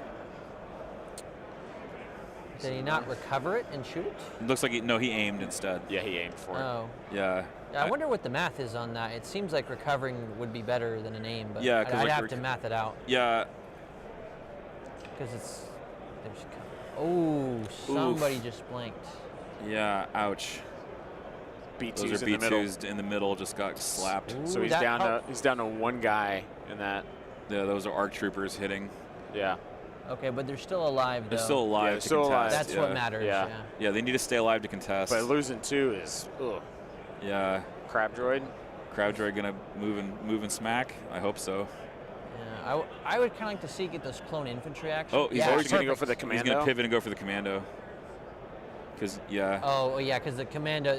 Did he not recover it and shoot it? It looks like he aimed instead. Yeah, he aimed for it. Oh. Yeah. I wonder what the math is on that. It seems like recovering would be better than an aim, but yeah, I'd have to math it out. Yeah. Because somebody just blinked. Yeah, ouch. B2s Those are in the middle. B2s in the middle just got slapped. Ooh, So he's down to 1 guy in that. Yeah, those are ARC troopers hitting. Yeah. Okay, but they're still alive, though. They're still alive. Yeah, to still alive. contest, That's what matters. Yeah. Yeah, they need to stay alive to contest. But losing 2 is Yeah. Crab Droid. Crab Droid gonna move and smack? I hope so. Yeah, I would kind of like to see get those clone infantry action. Oh, he's always going to go for the commando. He's gonna pivot and go for the commando. Because because the commando,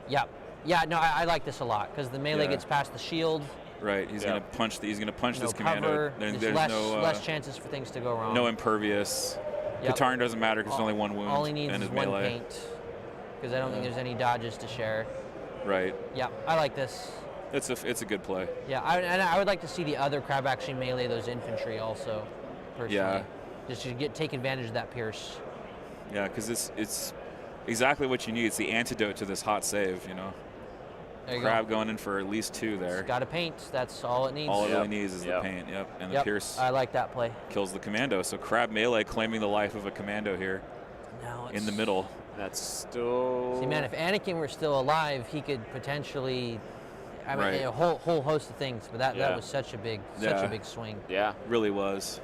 no, I like this a lot because the melee gets past the shield. Right, he's gonna punch. He's gonna punch this commando. Cover. There's less chances for things to go wrong. No impervious. Katarn doesn't matter because there's only 1 wound. All he needs and is his 1 melee. paint because I don't think there's any dodges to share. Right. Yeah, I like this. It's a good play. Yeah, I would like to see the other crab actually melee those infantry also. Personally. Yeah. Just to take advantage of that pierce. Yeah, because it's exactly what you need. It's the antidote to this hot save, There you Crab go. going in for at least 2 there. It's got to paint. That's all it needs. All it really needs is the paint. Yep. And the pierce I like that play. kills the commando. So Crab melee claiming the life of a commando here in the middle. That's still. See, man, if Anakin were still alive, he could potentially. I mean, a whole host of things, but that was such a big swing. Yeah, really was.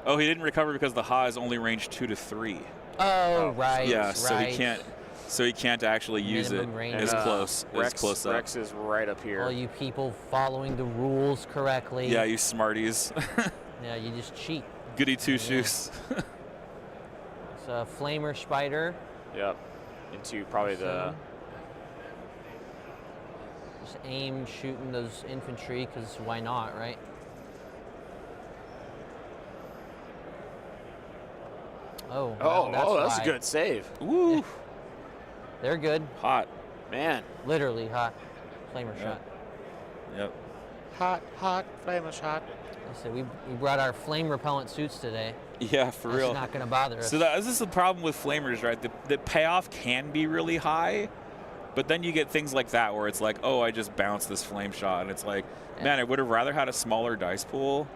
Oh, he didn't recover because the Ha is only range 2 to 3. Oh, right. Yeah, so he can't. So he can't actually use it Minimum range. as close up. Rex is right up here. All you people following the rules correctly. Yeah, you smarties. Yeah, you just cheat. Goody two-shoes. It's a flamer spider. Yep. Into probably the. Just aim shooting those infantry, because why not, right? Oh, well, that's why. a good save. Woo. They're good. Hot. Man. Literally hot. Flamer shot. Yep. Hot, flamer shot. So we brought our flame repellent suits today. Yeah, for That's real. not going to bother us. So this is the problem with flamers, right? The payoff can be really high, but then you get things like that where it's like, oh, I just bounced this flame shot, and it's like, man, I would have rather had a smaller dice pool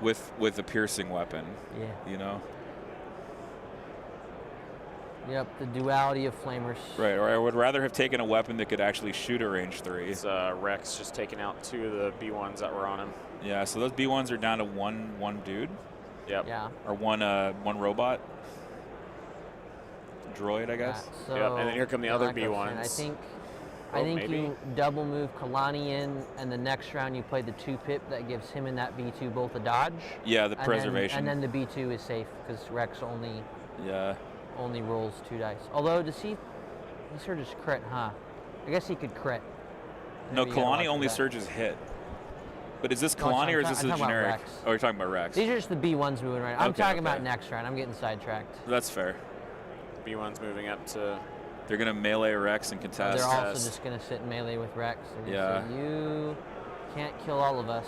with a piercing weapon. Yeah. You know. Yep, the duality of flamers. Right, or I would rather have taken a weapon that could actually shoot a range 3. It's Rex just taking out 2 of the B1s that were on him. Yeah, so those B1s are down to one dude. Yep. Yeah. Or one robot. Droid, I guess. Yeah, so Yep, and then here come the other that goes in. B1s. I think maybe. you double move Kalani in, and the next round you play the 2 pip that gives him and that B2 both a dodge. Yeah, the preservation. And then the B2 is safe because Rex only rolls 2 dice. Although does he sort of just crit, huh? I guess he could crit. No, Maybe you gotta watch Kalani for only that. surges hit. But is this No, Kalani or is I'm this a talking about generic? Rex. Oh, you're talking about Rex. These are just the B1s moving right. I'm Okay, talking okay. about next round. I'm getting sidetracked. That's fair. B1's moving up to. They're going to melee Rex and contest. They're also just going to sit in melee with Rex. They're gonna say, you can't kill all of us.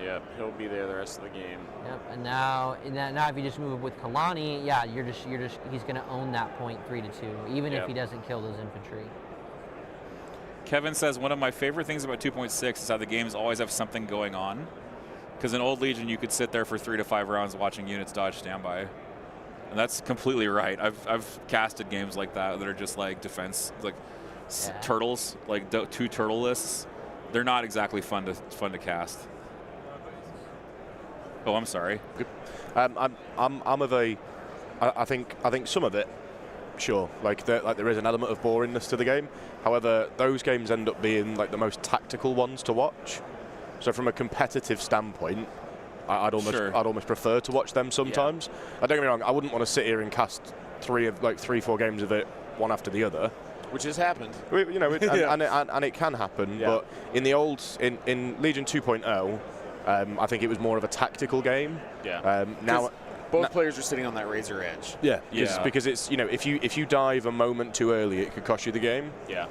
Yep, he'll be there the rest of the game. Yep, and now if you just move with Kalani, yeah, he's going to own that point 3-2, even if he doesn't kill those infantry. Kevin says, one of my favorite things about 2.6 is how the games always have something going on. Because in Old Legion, you could sit there for 3 to 5 rounds watching units dodge standby. And that's completely right. I've casted games like that are just like defense, like turtles, like 2 turtle lists. They're not exactly fun to cast. Oh, I'm sorry. I'm of a. I think some of it, sure. Like there is an element of boringness to the game. However, those games end up being like the most tactical ones to watch. So from a competitive standpoint, I'd almost prefer to watch them sometimes. Don't get me wrong. I wouldn't want to sit here and cast 3-4 games of it one after the other. Which has happened. You know, and it can happen. Yeah. But in the old in Legion 2.0. I think it was more of a tactical game. Yeah. Now, both players are sitting on that razor edge. Yeah. Because it's if you dive a moment too early, it could cost you the game. Yeah.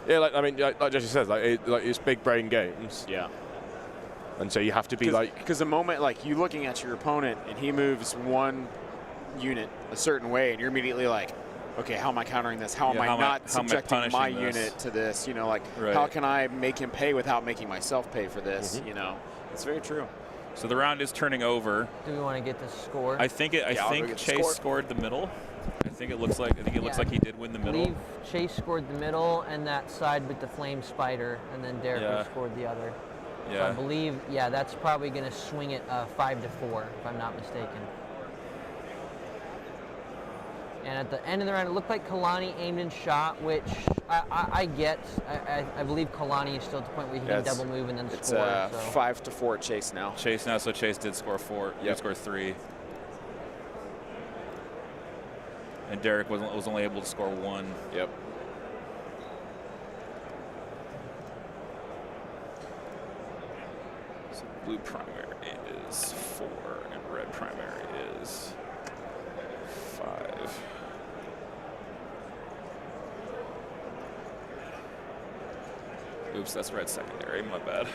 Yeah. Like Jesse says, it's big brain games. Yeah. And so you have to be because the moment you looking at your opponent and he moves one unit a certain way, and you're immediately like, okay, how am I countering this? How am I not subjecting my unit to this? How can I make him pay without making myself pay for this? It's very true. So the round is turning over. Do we want to get the score? I think Chase scored the middle. I think it looks like he did win the middle. I believe Chase scored the middle and that side with the flame spider, and then Derek scored the other. Yeah. So I believe, that's probably going to swing it 5-4, if I'm not mistaken. And at the end of the round, it looked like Kalani aimed and shot, which I get. I believe Kalani is still at the point where he can double move and then it's score. It's 5-4 Chase now. So Chase did score 4. He scored 3. And Derek was only able to score 1. Yep. So blue primary is 4, and red primary is 5. Oops, that's red secondary. My bad.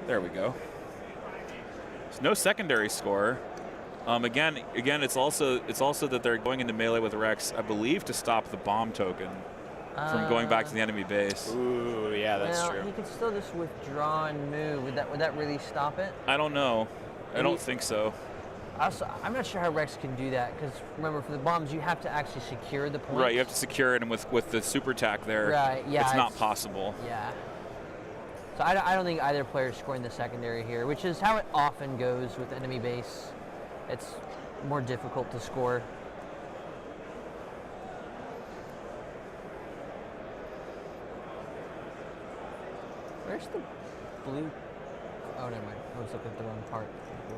There we go. There's no secondary score. Again, it's also that they're going into melee with Rex, I believe, to stop the bomb token from going back to the enemy base. Ooh, yeah, that's true. He could still just withdraw and move. Would that really stop it? I don't know. I don't think so. Also, I'm not sure how Rex can do that, because remember, for the bombs, you have to actually secure the point. Right, you have to secure it, and with the super attack there, it's not possible. Yeah. So I don't think either player is scoring the secondary here, which is how it often goes with enemy base. it's more difficult to score. Where's the blue? Oh, never mind. I was looking at the wrong part. So,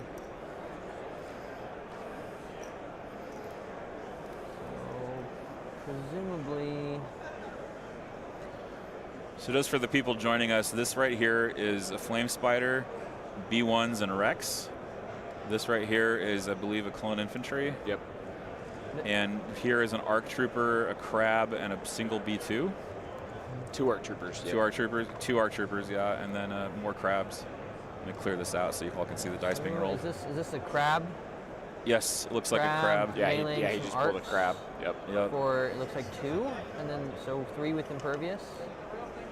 presumably. So just for the people joining us, this right here is a Flame Spider, B1s, and Rex. This right here is, I believe, a Clone Infantry. Yep. And here is an ARC Trooper, a Crab, and a single B2. 2 ARC Troopers. Two ARC Troopers, yeah, and then more Crabs. Let me clear this out so you all can see the dice being rolled. Is this a crab? Yes, it looks like a crab. Yeah, he just pulled a crab. Yep. For, it looks like 2, and then so 3 with Impervious.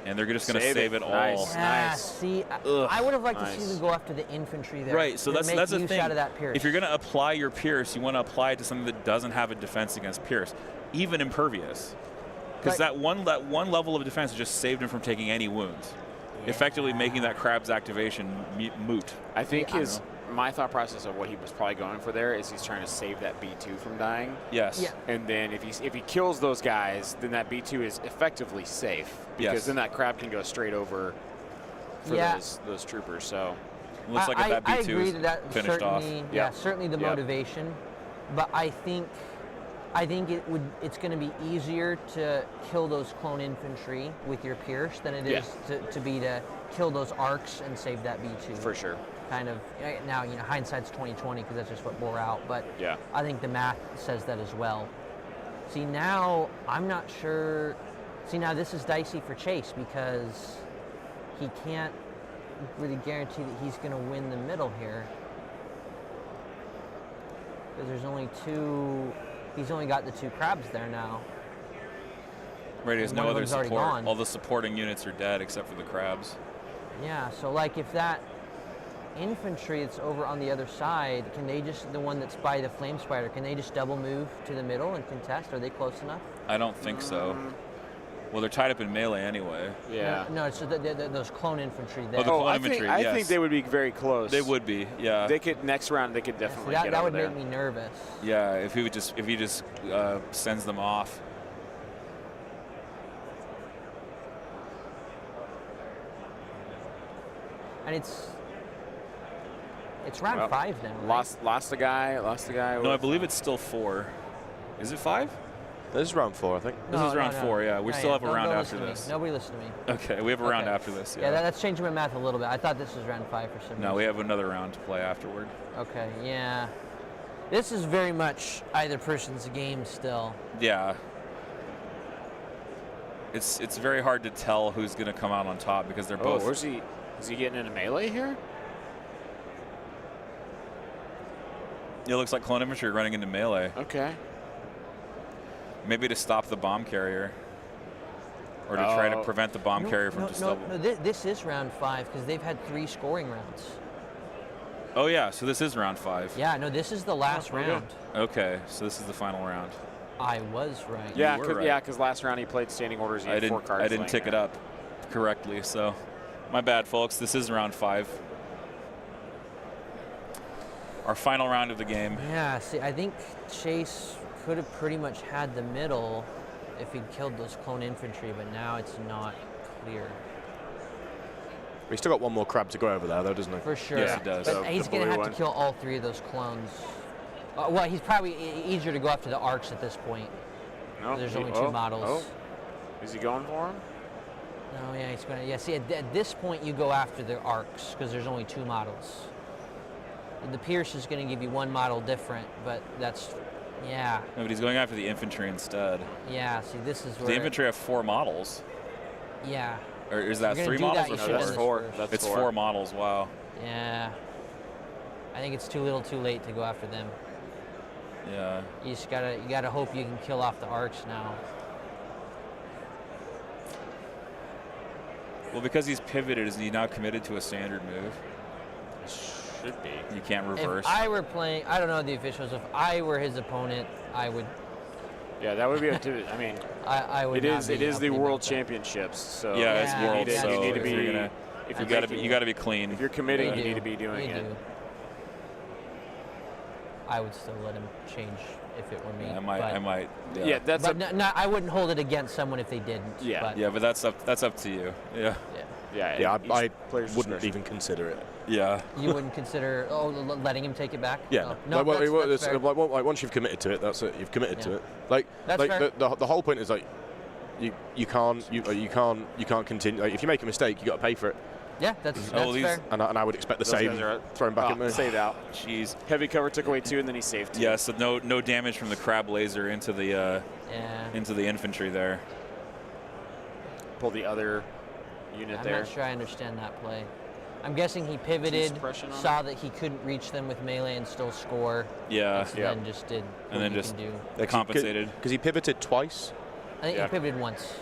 And they're just going to save it all. Nice. See, I would have liked to see them go after the infantry there. Right, so that's the thing. Out of that Pierce. If you're going to apply your Pierce, you want to apply it to something that doesn't have a defense against Pierce, even Impervious. Because that one level of defense just saved him from taking any wounds, effectively making that Crab's activation moot. I think my thought process of what he was probably going for there is he's trying to save that B2 from dying. Yes. Yeah. And then if he kills those guys, then that B2 is effectively safe because then that Crab can go straight over for those troopers. So looks like that B2 I agree is that finished off. Yeah, certainly the motivation, but I think it's going to be easier to kill those clone infantry with your Pierce than it is to kill those arcs and save that B2. For sure. Kind of now, hindsight's 20/20 because that's just what bore out. But I think the math says that as well. See, now I'm not sure. See, now this is dicey for Chase because he can't really guarantee that he's going to win the middle here because there's only 2. He's only got the 2 Crabs there now. Right, there's no other support. All the supporting units are dead except for the Crabs. Yeah, so like if that infantry that's over on the other side, can they just, the one that's by the Flame Spider, can they just double move to the middle and contest? Are they close enough? I don't think so. Well, they're tied up in melee anyway. Yeah. No, so those clone infantry there. Oh, the clone infantry, I think they would be very close. They would be, yeah. They could, next round, they could definitely get that over would there. make me nervous. Yeah, if he just sends them off. And it's round 5 now. Right? Lost a guy. No, I believe it's still 4. Is it 5? This is round 4, I think. This is round 4. Yeah, we still have a round after this. Nobody listen to me. Okay, we have a round after this. Yeah, that's changing my math a little bit. I thought this was round 5 for some reason. No, we have another round to play afterward. Okay, yeah. This is very much either person's game still. Yeah. It's very hard to tell who's going to come out on top because they're both. Where's he? Is he getting into melee here? It looks like clone infantry running into melee. Okay. Maybe to stop the bomb carrier, or to try to prevent the bomb carrier from just double. No, this is round 5 because they've had 3 scoring rounds. Oh yeah, so this is round 5. Yeah, no, this is the last round. Okay, so this is the final round. I was right. Yeah, because last round he played standing orders. He had 4 cards. I didn't tick it up correctly, so my bad, folks. This is round 5. Our final round of the game. Yeah, see, I think Chase could have pretty much had the middle if he'd killed those clone infantry, but now it's not clear. He's still got 1 more Crab to go over there, though, doesn't he? For sure. Yes, he does. But he's going to have to kill all 3 of those clones. Well, he's probably easier to go after the arcs at this point. No, there's only 2 models. Oh. Is he going for him? No, yeah, he's going to. Yeah, see, at this point you go after the arcs because there's only 2 models. The Pierce is going to give you 1 model different, but that's. Yeah. No, but he's going after the infantry instead. Yeah, see, this is where... The infantry have 4 models. Yeah. Or is that 3 models or 4? That's 4. It's 4 models, wow. Yeah. I think it's too little too late to go after them. Yeah. You just gotta hope you can kill off the arcs now. Well, because he's pivoted, is he now committed to a standard move? Should be. You can't reverse. If I were playing, I don't know the officials. If I were his opponent, I would. Yeah, that would be. I mean, I would. It is the World Championships, so yeah, it's World. So you need to be. You got to be clean. If you're committing, you need to be doing it. I would still let him change if it were me. I might. Yeah, Yeah, that's But I wouldn't hold it against someone if they didn't. Yeah. But yeah, but that's up to you. Yeah. yeah. I each player's wouldn't discretion. even consider it. Yeah. You wouldn't consider letting him take it back? Yeah. No, that's fair. Like once you've committed to it, that's it. You've committed to it. Like That's like fair. the whole point is like you can't continue. Like, if you make a mistake, you got to pay for it. Yeah, that's these- fair. And I would expect the Those same guys are thrown back at me. saved out. Jeez. Heavy cover took away 2, and then he saved 2. Yeah. So no damage from the crab laser into the infantry there. Pull the other unit I'm there. not sure I understand that play. I'm guessing he pivoted, suppression on saw that he couldn't reach them with melee and still score. Yeah. And so then just did And what then he just can do. they compensated. Because he pivoted twice. I think Yeah. he pivoted once.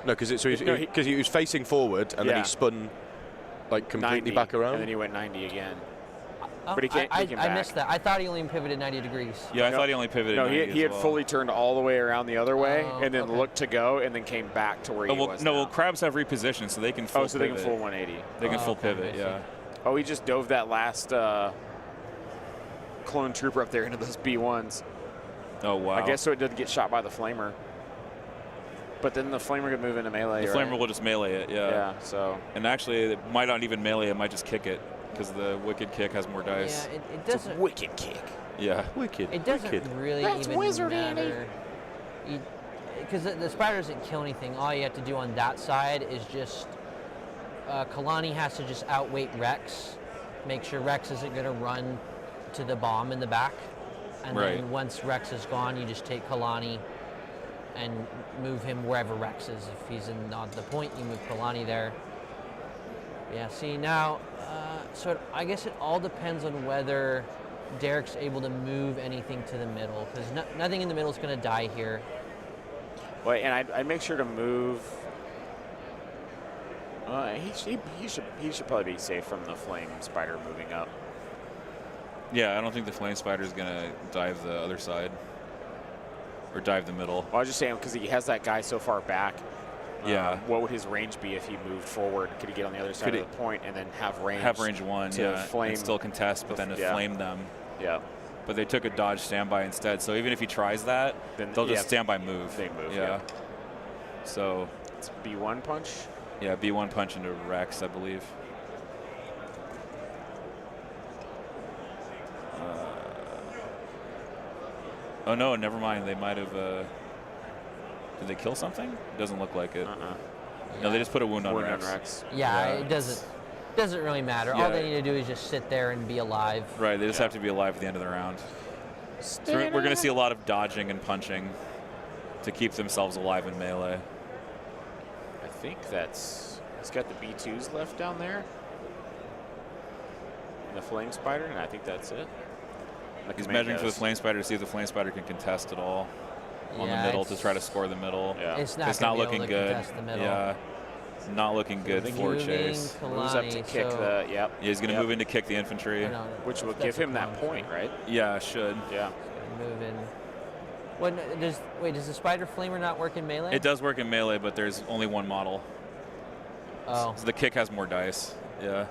No, because No, he was facing forward and then Yeah. he spun like completely 90, back around. and then he went 90 again. Oh, But he can't take him I back. missed that. I thought he only pivoted 90 degrees. Yeah, I thought he only pivoted. No, 90 he as had well. fully turned all the way around the other way, Oh, and then okay. looked to go, and then came back to where he was. No, now. well, crabs have repositioned, so they can full Oh, so they can pivot. full 180. They can Oh, full okay, pivot. I see. Yeah. Oh, he just dove that last clone trooper up there into those B1s. Oh wow. I guess so it didn't get shot by the flamer. But then the flamer could move into melee. The right? flamer will just melee it. Yeah. Yeah. So And actually, it might not even melee. It might just kick it because the wicked kick has more dice. Yeah, it it's a doesn't. wicked kick. Yeah. Wicked. It doesn't Wicked. really That's even wizard, Andy. matter. Because the spider doesn't kill anything. All you have to do on that side is just Kalani has to just outweight Rex, make sure Rex isn't going to run to the bomb in the back, and Right. then once Rex is gone, you just take Kalani and move him wherever Rex is. If he's on the point, you move Kalani there. Yeah. See now, so I guess it all depends on whether Derek's able to move anything to the middle, because nothing in the middle is going to die here. Well, and I'd make sure to move. He should probably be safe from the flame spider moving up. Yeah, I don't think the flame spider is gonna dive the other side or dive the middle. Well, I was just saying because he has that guy so far back. Yeah. What would his range be if he moved forward? Could he get on the other side Could of the point and then have range? Have range 1, to yeah, flame and still contest, but then to yeah. flame them. Yeah. But they took a dodge standby instead, so even if he tries that, Then they'll just yeah, standby move. they move, Yeah. yeah. So It's B1 punch. yeah, B1 punch into Rex, I believe. Oh no, never mind. They might have. Did they kill something? It doesn't look like it. No, they just put a wound on Wound on Rex. Rex. Yeah, it doesn't really matter. All Yeah. they need to do is just sit there and be alive. Right, they just have to be alive at the end of the round. So we're going to see a lot of dodging and punching to keep themselves alive in melee. I think that's. He's got the B2s left down there. And the flame spider, and I think that's it. The He's commandos. measuring for the flame spider to see if the flame spider can contest at all on the Yeah, middle to try to score the middle. Yeah. It's not It's gonna not be able looking to good. contest the middle. Yeah, not looking good Moving for Chase. Moves up to Kalani, kick so- the. Yep. Yeah, he's going to Yep. move in to kick the infantry. No, Which will that's give a him that clone. point, right? Yeah, should. Yeah. Move in. Does the spider flamer not work in melee? It does work in melee, but there's only one model. Oh. So the kick has more dice. Yeah.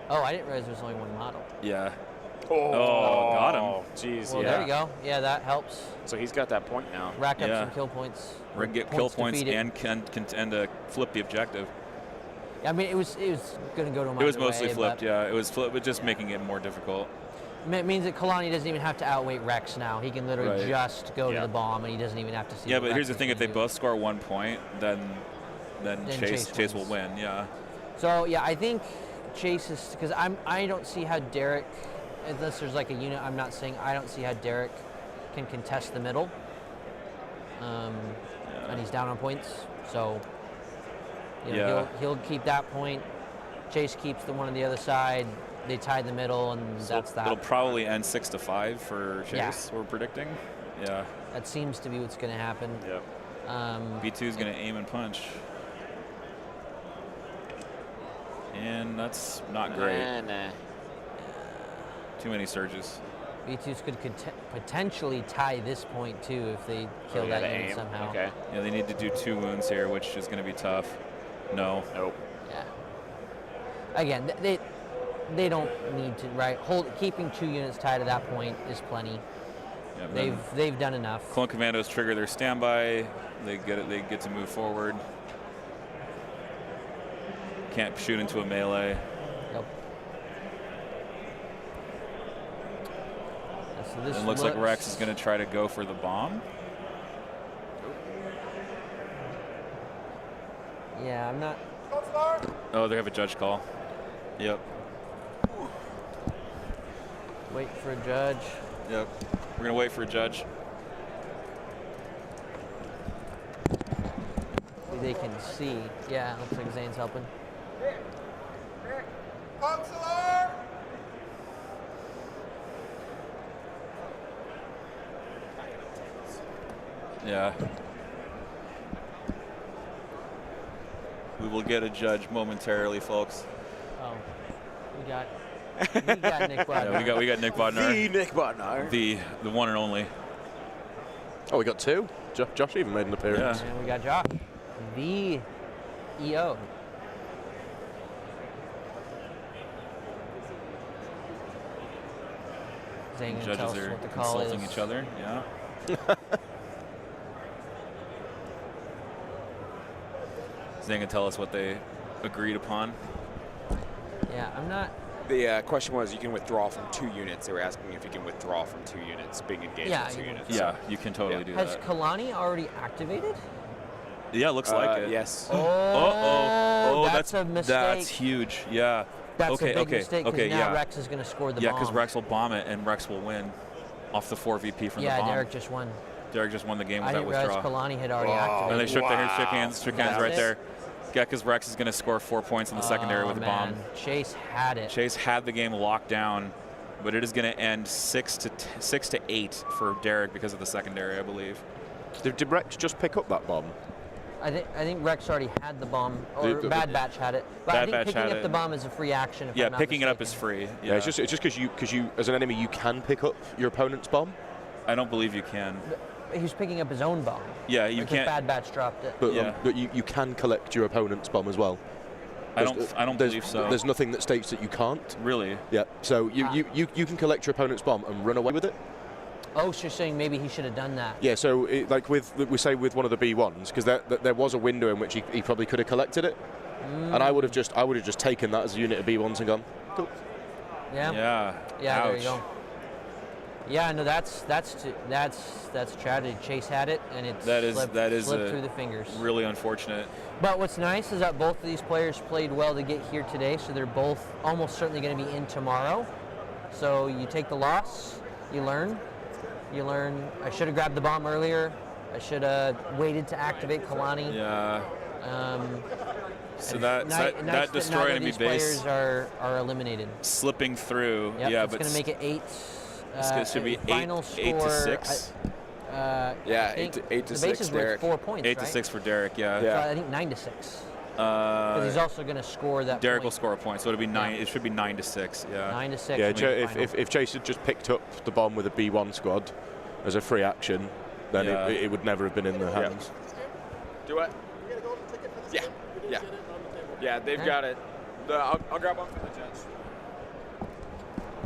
Oh, I didn't realize there was only one model. Yeah. Oh, got him. Jeez, Well, yeah. there you go. Yeah, that helps. So he's got that point now. Rack up Yeah. some kill points. Get kill points defeated. and can flip the objective. I mean, it was going to go to him It was either mostly way, flipped, but yeah. It was flipped, but just making it more difficult. It means that Kalani doesn't even have to outweight Rex now. He can literally Right. just go to Yeah. the bomb, and he doesn't even have to see. Yeah, what but here's Rex the is thing: if they gonna do. both score 1 point, then Chase Chase will wins. win. Yeah. So yeah, I think Chase is because I don't see how Derek, unless there's like a unit. I'm not saying I don't see how Derek can contest the middle. And he's down on points, so you know, Yeah. he'll keep that point. Chase keeps the one on the other side. They tie the middle, and So that's that. It'll probably end 6-5 for Yeah. Chase. We're predicting. Yeah. That seems to be what's going to happen. Yep. B2 is going to aim and punch. And that's not great. Nah. Too many surges. B2s could potentially tie this point too if they kill yeah, that to unit aim. somehow. Okay. Yeah, they need to do 2 wounds here, which is going to be tough. No. Nope. Yeah. Again, they don't need to keeping 2 units tied to that point is plenty. Yeah, they've done enough. Clone Commandos trigger their standby. They get to move forward. Can't shoot into a melee. Yep. So this It looks like Rex is going to try to go for the bomb. Yeah, I'm not. Oh, they have a judge call. Yep. Wait for a judge. Yep. We're going to wait for a judge. They can see. Yeah, looks like Zane's helping. Counselor! Yeah. We will get a judge momentarily, folks. Oh, we got Nick Bodnar. Yeah, we got Nick Bodnar. The Nick Bodnar. The one and only. Oh, we got two. Josh even made an appearance. And we got Josh, the EO. Zane The gonna tell judges us are what the call consulting is. each other. Yeah. Zane can tell us what they agreed upon. Yeah, I'm not. The question was, you can withdraw from 2 units. They were asking if you can withdraw from 2 units, being engaged Yeah, with 2 you- units. Yeah, you can totally do Has that. Kalani already activated? Yeah, looks like it. Yes. Oh, that's a mistake. That's huge. Yeah. That's okay, a big okay, mistake because okay, now yeah. Rex is going to score the Yeah, bomb. because Rex will bomb it and Rex will win off the 4 VP from the bomb. Derek just won. Derek just won the game with I that didn't realize withdraw. Kalani had already activated. And they shook hands That's right it? there. Yeah, because Rex is going to score 4 points in the secondary with the bomb. Chase had it. Chase had the game locked down, but it is going to end 6 to 8 for Derek because of the secondary, I believe. Did Rex just pick up that bomb? I think Rex already had the bomb, or Bad Batch had it. But Bad I think Batch picking had up it. the bomb is a free action. If Yeah, I'm not picking it up mistaken. is free. Yeah, it's just because you as an enemy you can pick up your opponent's bomb. I don't believe you can. He's picking up his own bomb. Yeah, you because can't. Bad Batch dropped it. But, Yeah. but you can collect your opponent's bomb as well. I don't believe so. There's nothing that states that you can't. Really? Yeah. So you can collect your opponent's bomb and run away with it. Oh, so you're saying maybe he should have done that. Yeah. So like with one of the B1s, because there was a window in which he probably could have collected it, and I would have just taken that as a unit of B1s and gone. Cool. Yeah. Yeah. Yeah. There you Ouch. go. Yeah. No, that's tragedy. Chase had it, and it slipped through the fingers. Really unfortunate. But what's nice is that both of these players played well to get here today, so they're both almost certainly going to be in tomorrow. So you take the loss, you learn. You learn, I should have grabbed the bomb earlier. I should have waited to activate Kalani. Yeah. So that nice destroy that enemy these base players are eliminated. slipping through. Yep, yeah, it's but going to make it 8. it should be final 8 to score, 6. Yeah, 8 to the base 6, is Derek. worth 4 points, 8 right? to 6 for Derek. Yeah. Yeah. So I think 9 to 6. Because he's also going to score that. Derek point. will score a point, so it'll be 9. Yeah. It should be 9 to 6. Yeah. 9 to 6. Yeah. will make the final. If Chase had just picked up the bomb with a B1 squad as a free action, then Yeah. it would never have been in their hands. Do what? Yeah. Yeah. Yeah, they've got it. I'll grab one for the judge.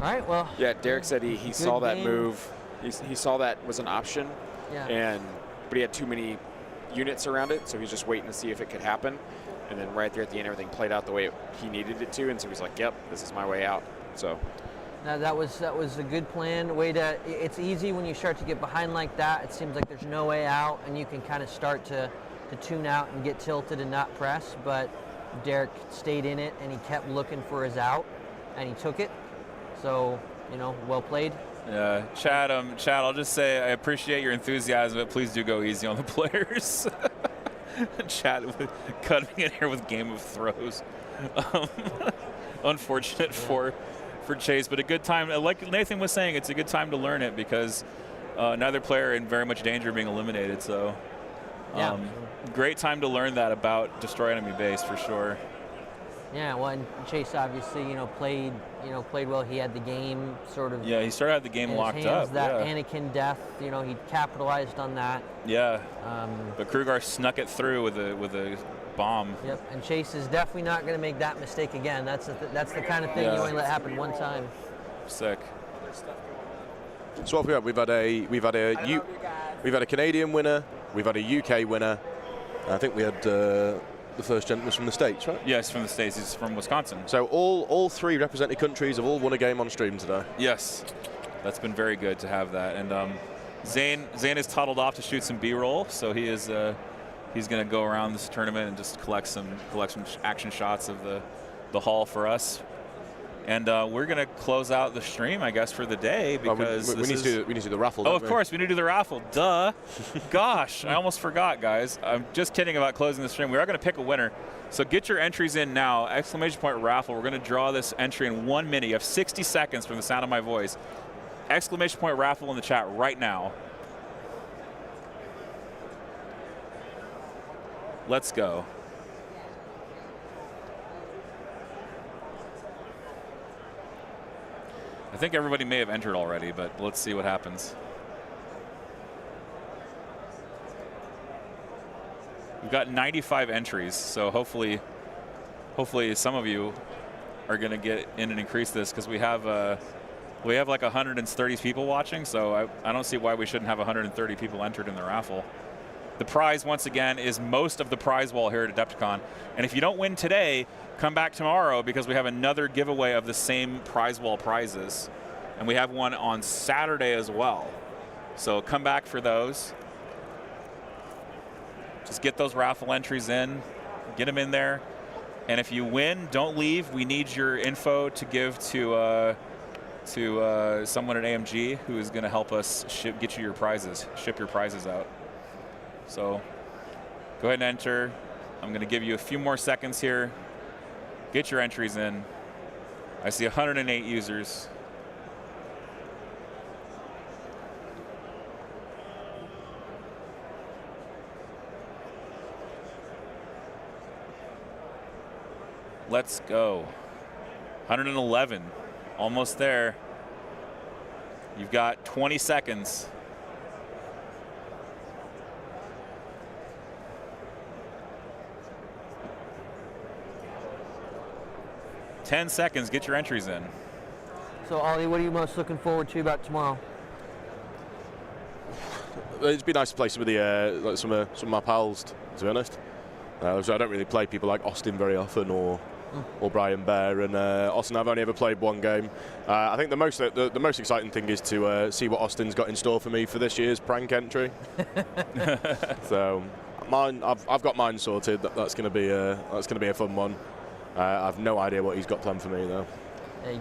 All right. Well. Yeah, Derek said he saw that game. move. He saw that was an option, Yeah. but he had too many units around it, so he was just waiting to see if it could happen. And then right there at the end, everything played out the way he needed it to, and so he's like, "Yep, this is my way out." So. Now that was a good plan. It's easy when you start to get behind like that. It seems like there's no way out, and you can kind of start to tune out and get tilted and not press. But Derek stayed in it, and he kept looking for his out, and he took it. So well played. Yeah, Chad, I'll just say I appreciate your enthusiasm, but please do go easy on the players. Chad cutting in here with Game of Throws. Unfortunate for Chase, but a good time. Like Nathan was saying, it's a good time to learn it because neither player in very much danger of being eliminated. So, great time to learn that about destroy enemy base for sure. Yeah, well, and Chase obviously, played well. He had the game sort of. Yeah, he started out the game in locked his hands. up. That Yeah. Anakin death, he capitalized on that. Yeah. But Krugar snuck it through with a bomb. Yep, and Chase is definitely not going to make that mistake again. That's the kind of thing you only let happen one time. Sick. So what have we had? We've had a Canadian winner, we've had a UK winner. I think we had the first gentleman from the States, right? Yes, from the States. He's from Wisconsin. So all three represented countries have all won a game on stream today. Yes, that's been very good to have that. And Zane is toddled off to shoot some B-roll, so he is he's going to go around this tournament and just collect some action shots of the hall for us. And we're going to close out the stream, I guess, for the day because we need to do the raffle. Oh, of course, we need to do the raffle. Duh. Gosh, I almost forgot, guys. I'm just kidding about closing the stream. We are going to pick a winner. So get your entries in now. Exclamation point raffle. We're going to draw this entry in 1 minute. You have 60 seconds from the sound of my voice. Exclamation point raffle in the chat right now. Let's go. I think everybody may have entered already, but let's see what happens. We've got 95 entries, so hopefully some of you are going to get in and increase this because we have like 130 people watching, so I don't see why we shouldn't have 130 people entered in the raffle. The prize, once again, is most of the prize wall here at AdeptiCon. And if you don't win today, come back tomorrow because we have another giveaway of the same prize wall prizes. And we have one on Saturday as well. So come back for those. Just get those raffle entries in, get them in there. And if you win, don't leave. We need your info to give to someone at AMG who is going to help us get you your prizes, ship your prizes out. So go ahead and enter. I'm going to give you a few more seconds here. Get your entries in. I see 108 users. Let's go. 111. Almost there. You've got 20 seconds. $10 seconds, get your entries in. So, Ollie, what are you most looking forward to about tomorrow? It'd be nice to play some of the like some of my pals, to be honest. So I don't really play people like Austin very often, or Brian Bear, and Austin I've only ever played one game. I think the most exciting thing is to see what Austin's got in store for me for this year's prank entry. So I've got mine sorted. That's going to be a fun one. I have no idea what he's got planned for me though.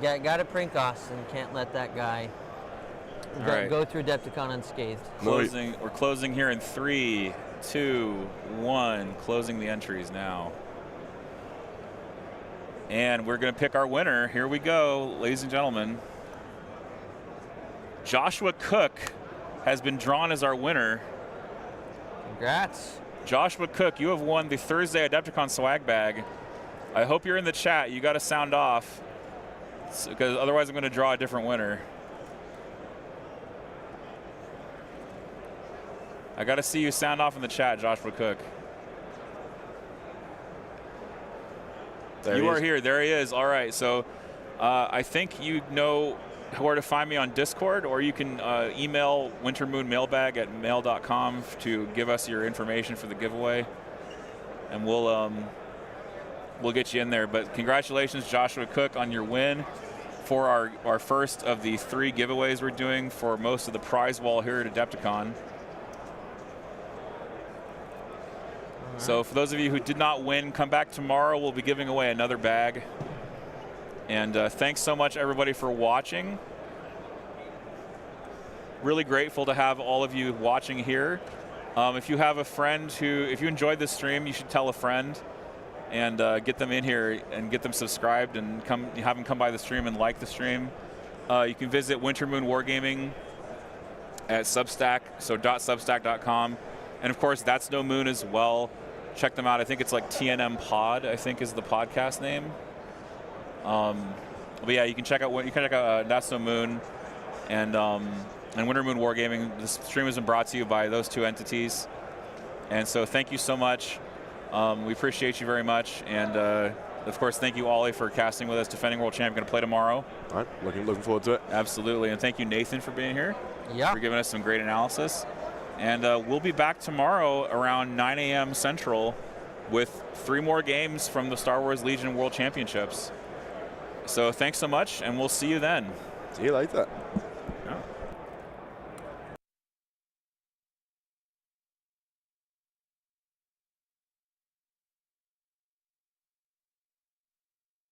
Yeah, you got to prank Austin. Can't let that guy go through AdeptiCon unscathed. We're closing here in 3, 2, 1. Closing the entries now. And we're going to pick our winner. Here we go, ladies and gentlemen. Joshua Cook has been drawn as our winner. Congrats. Joshua Cook, you have won the Thursday AdeptiCon swag bag. I hope you're in the chat. You got to sound off, because otherwise I'm going to draw a different winner. I got to see you sound off in the chat, Joshua Cook. You are here. There he is. All right. So I think you know where to find me on Discord, or you can email wintermoonmailbag@mail.com to give us your information for the giveaway, and we'll get you in there. But congratulations, Joshua Cook, on your win for our first of the 3 giveaways we're doing for most of the prize wall here at AdeptiCon. So for those of you who did not win, come back tomorrow. We'll be giving away another bag. And thanks so much, everybody, for watching. Really grateful to have all of you watching here. If you have a friend if you enjoyed this stream, you should tell a friend and get them in here and get them subscribed and have them come by the stream and like the stream. You can visit Winter Moon Wargaming at Substack, so .substack.com. And of course, That's No Moon as well. Check them out. I think it's like TNM Pod, I think is the podcast name. But yeah, you can check out That's No Moon and Winter Moon Wargaming. This stream has been brought to you by those 2 entities. And so thank you so much. We appreciate you very much. And of course, thank you, Ollie, for casting with us. Defending world champion, going to play tomorrow. All right, looking forward to it. Absolutely, and thank you, Nathan, for being here. Yeah. For giving us some great analysis. And we'll be back tomorrow around 9 a.m. Central with 3 more games from the Star Wars Legion World Championships. So thanks so much, and we'll see you then. See you later.